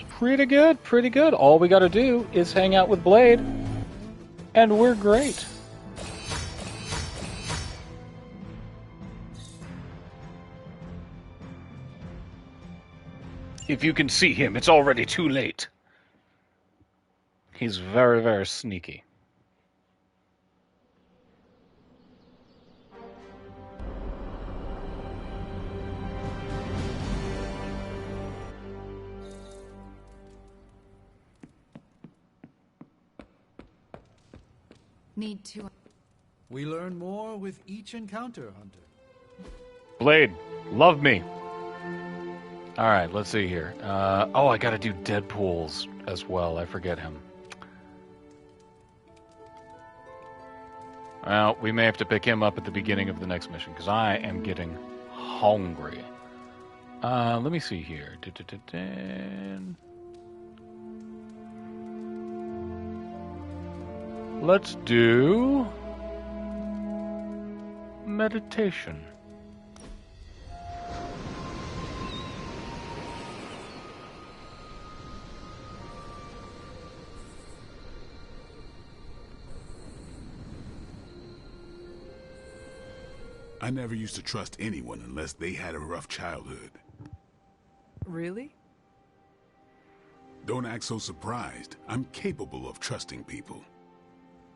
Pretty good, pretty good. All we got to do is hang out with Blade, and we're great. If you can see him, it's already too late. He's very, very sneaky. Need to... We learn more with each encounter, Hunter. Blade, love me. All right, let's see here. Oh, I gotta do Deadpool's as well. I forget him. Well, we may have to pick him up at the beginning of the next mission, because I am getting hungry. Let me see here. Let's do meditation. I never used to trust anyone unless they had a rough childhood. Really? Don't act so surprised. I'm capable of trusting people.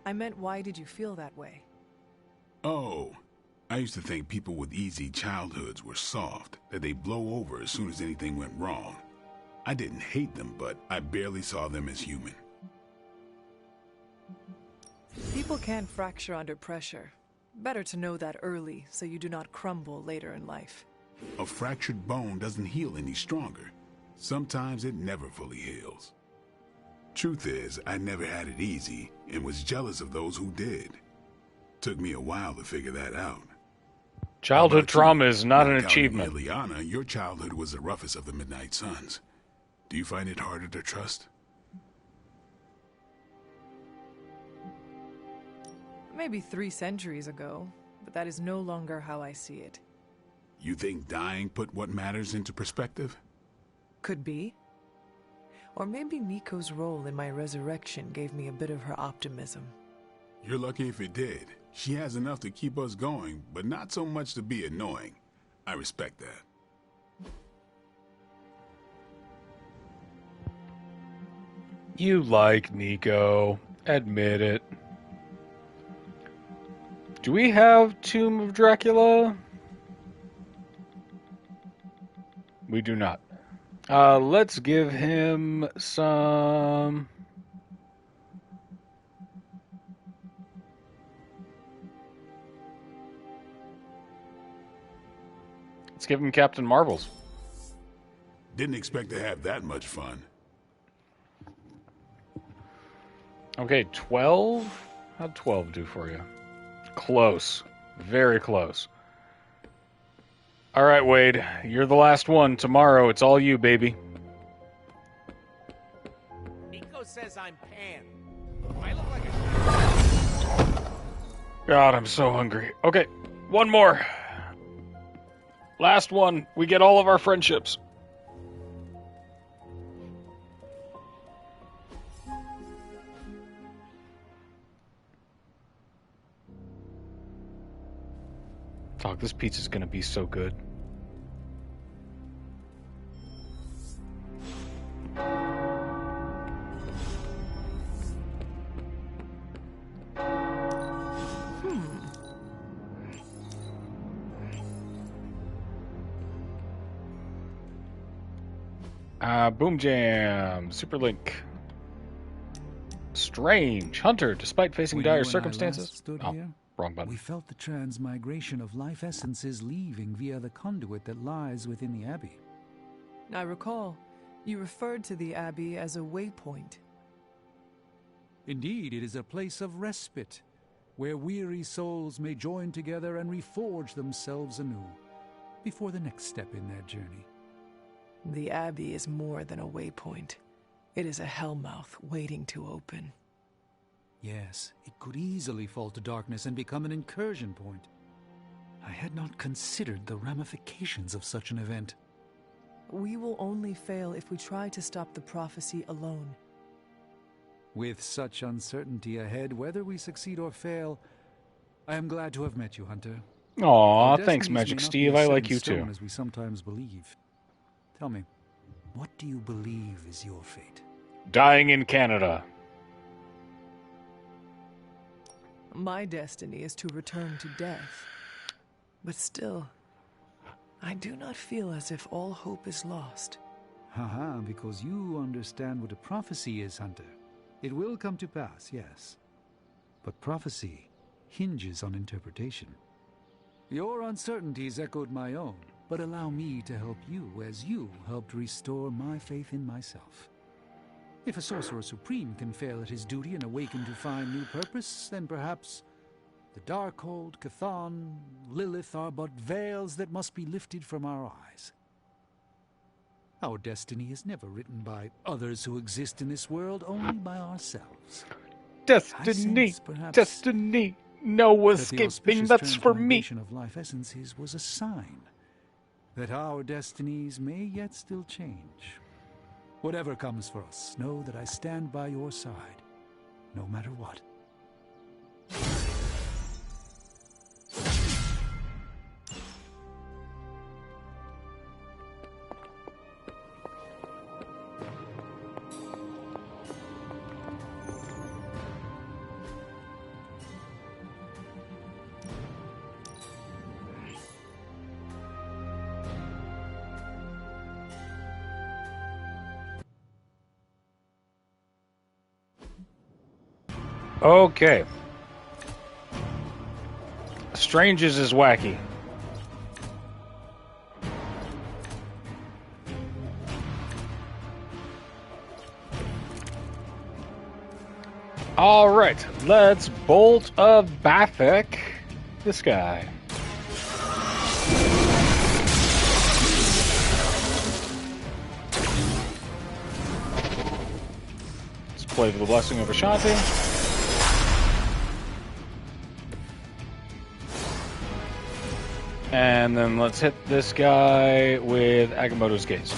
I meant, why did you feel that way? Oh, I used to think people with easy childhoods were soft, that they'd blow over as soon as anything went wrong. I didn't hate them, but I barely saw them as human. People can fracture under pressure. Better to know that early, so you do not crumble later in life. A fractured bone doesn't heal any stronger. Sometimes it never fully heals. Truth is, I never had it easy, and was jealous of those who did. Took me a while to figure that out. Childhood trauma is not an achievement. Ileana, your childhood was the roughest of the Midnight Suns. Do you find it harder to trust? Maybe 3 centuries ago, but that is no longer how I see it. You think dying put what matters into perspective? Could be. Or maybe Nico's role in my resurrection gave me a bit of her optimism. You're lucky if it did. She has enough to keep us going, but not so much to be annoying. I respect that. You like Nico. Admit it. Do we have Tomb of Dracula? We do not. Let's give him some... Let's give him Captain Marvel's. Didn't expect to have that much fun. Okay, 12? How'd 12 do for you? Close. Very close. All right, Wade. You're the last one. Tomorrow, it's all you, baby. Nico says I'm Pan. Do I look like a... God, I'm so hungry. Okay, one more. Last one. We get all of our friendships. Fuck, this pizza's gonna be so good. Boom Jam, Super Link. Strange. Hunter, despite facing dire circumstances. Wrong button. We felt the transmigration of life essences leaving via the conduit that lies within the Abbey. I recall. You referred to the Abbey as a waypoint. Indeed, it is a place of respite, where weary souls may join together and reforge themselves anew, before the next step in their journey. The Abbey is more than a waypoint. It is a hellmouth waiting to open. Yes, it could easily fall to darkness and become an incursion point. I had not considered the ramifications of such an event. We will only fail if we try to stop the prophecy alone. With such uncertainty ahead, whether we succeed or fail, I am glad to have met you, Hunter. Aw, thanks, Magic Steve. I like you too. As we sometimes believe. Tell me, what do you believe is your fate? Dying in Canada. My destiny is to return to death. But still, I do not feel as if all hope is lost. Haha, because you understand what a prophecy is, Hunter. It will come to pass, yes. But prophecy hinges on interpretation. Your uncertainties echoed my own, but allow me to help you as you helped restore my faith in myself. If a Sorcerer Supreme can fail at his duty and awaken to find new purpose, then perhaps the Darkhold, Chthon, Lilith are but veils that must be lifted from our eyes. Our destiny is never written by others who exist in this world, only by ourselves. Destiny, destiny, no escaping, that's for me. Of life essences was a sign that our destinies may yet still change. Whatever comes for us, know that I stand by your side, no matter what. Okay. Stranges is wacky. All right, let's Bolt of Bathek this guy. Let's play for the Blessing of Ashanti. And then let's hit this guy with Agamotto's Gaze.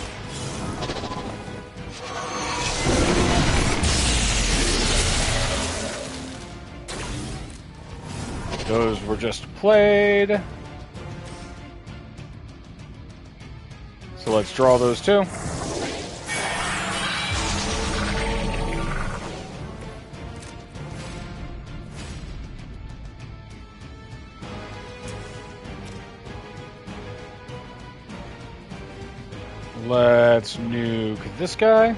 Those were just played. So let's draw those two. Let's nuke this guy.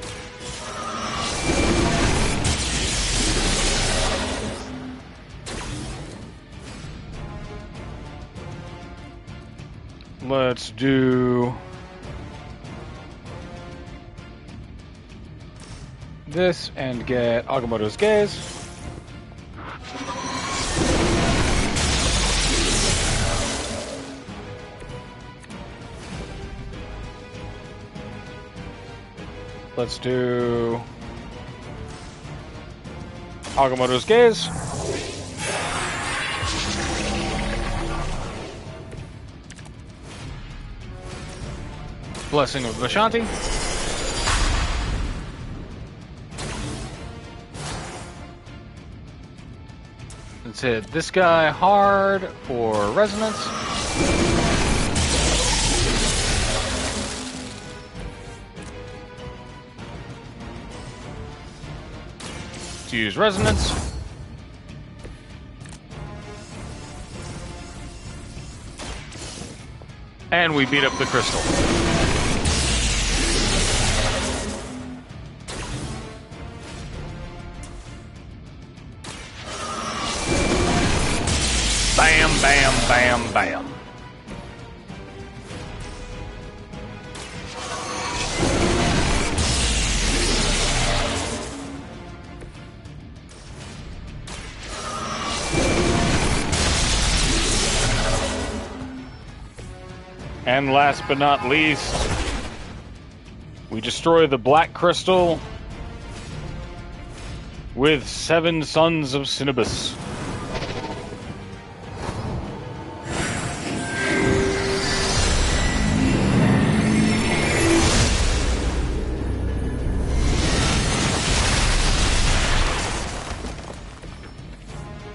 Let's do this and get Agamotto's Gaze. Let's do Agamotto's Gaze. Blessing of Ashanti. Let's hit this guy hard for Resonance. To use Resonance. And we beat up the crystal. Bam, bam, bam, bam. And last but not least, we destroy the Black Crystal with 7 Sons of Cinnabus.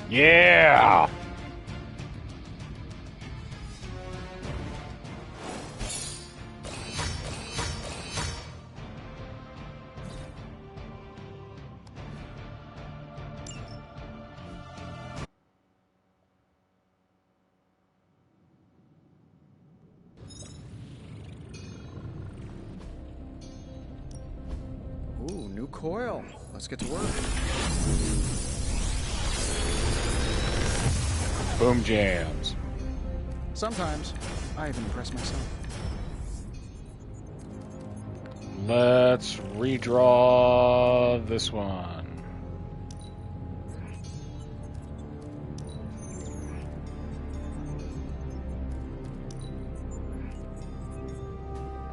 Yeah! Ooh, new coil. Let's get to work. Boom jams. Sometimes, I even impress myself. Let's redraw this one.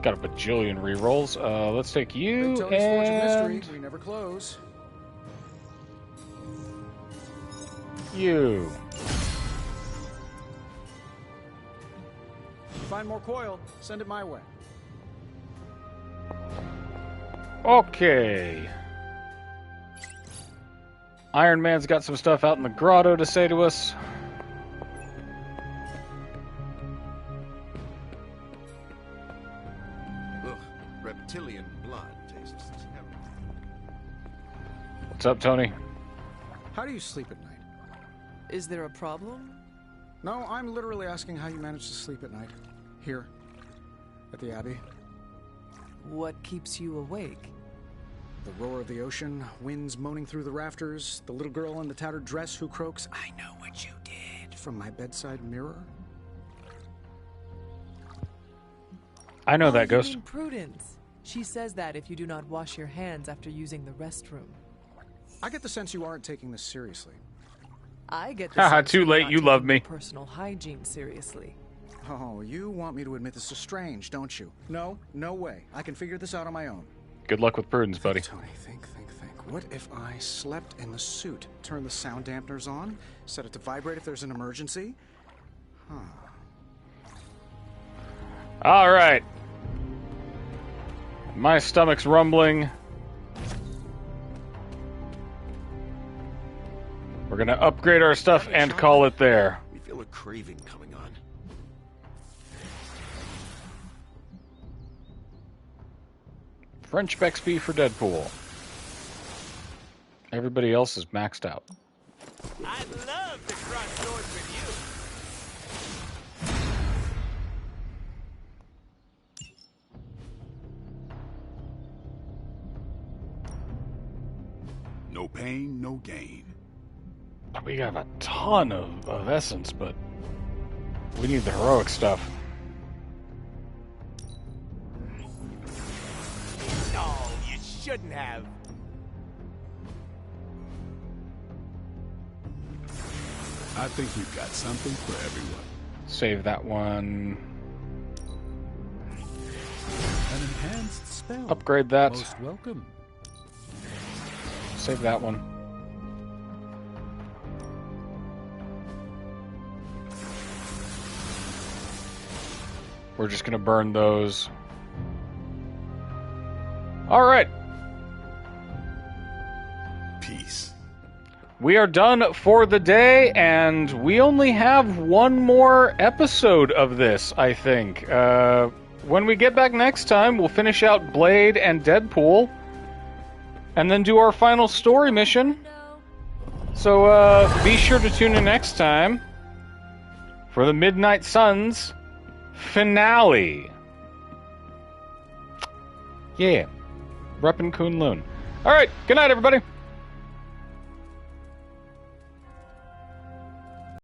Got a bajillion rerolls. Let's take you Tony's Forge of and Mystery. We never close. you. Find more coil. Send it my way. Okay. Iron Man's got some stuff out in the grotto to say to us. Ugh, reptilian blood tastes terrible. What's up, Tony? How do you sleep at night? Is there a problem? No, I'm literally asking how you manage to sleep at night. Here. At the Abbey. What keeps you awake? The roar of the ocean, winds moaning through the rafters, the little girl in the tattered dress who croaks, "I know what you did," from my bedside mirror. I know that, you Ghost. mean Prudence. She says that if you do not wash your hands after using the restroom. I get the sense you aren't taking this seriously. I get the Haha, sense too you're late, not you taking love me. personal hygiene seriously. Oh, you want me to admit this is strange, don't you? No, no way. I can figure this out on my own. Good luck with Prudence, buddy. Tony, think. What if I slept in the suit? Turn the sound dampeners on? Set it to vibrate if there's an emergency? Huh. All right. My stomach's rumbling. We're gonna upgrade our stuff and call it there. We feel a craving coming on. French Bexby for Deadpool. Everybody else is maxed out. I'd love to cross swords with you. No pain, no gain. We got a ton of essence, but we need the heroic stuff. No, you shouldn't have. I think we've got something for everyone. Save that one. An enhanced spell. Upgrade that. Most welcome. Save that one. We're just gonna burn those. All right. Peace. We are done for the day, and we only have one more episode of this, I think. When we get back next time, we'll finish out Blade and Deadpool, and then do our final story mission. So be sure to tune in next time for the Midnight Suns finale. Yeah. Reppin' Kunlun. All right, good night, everybody.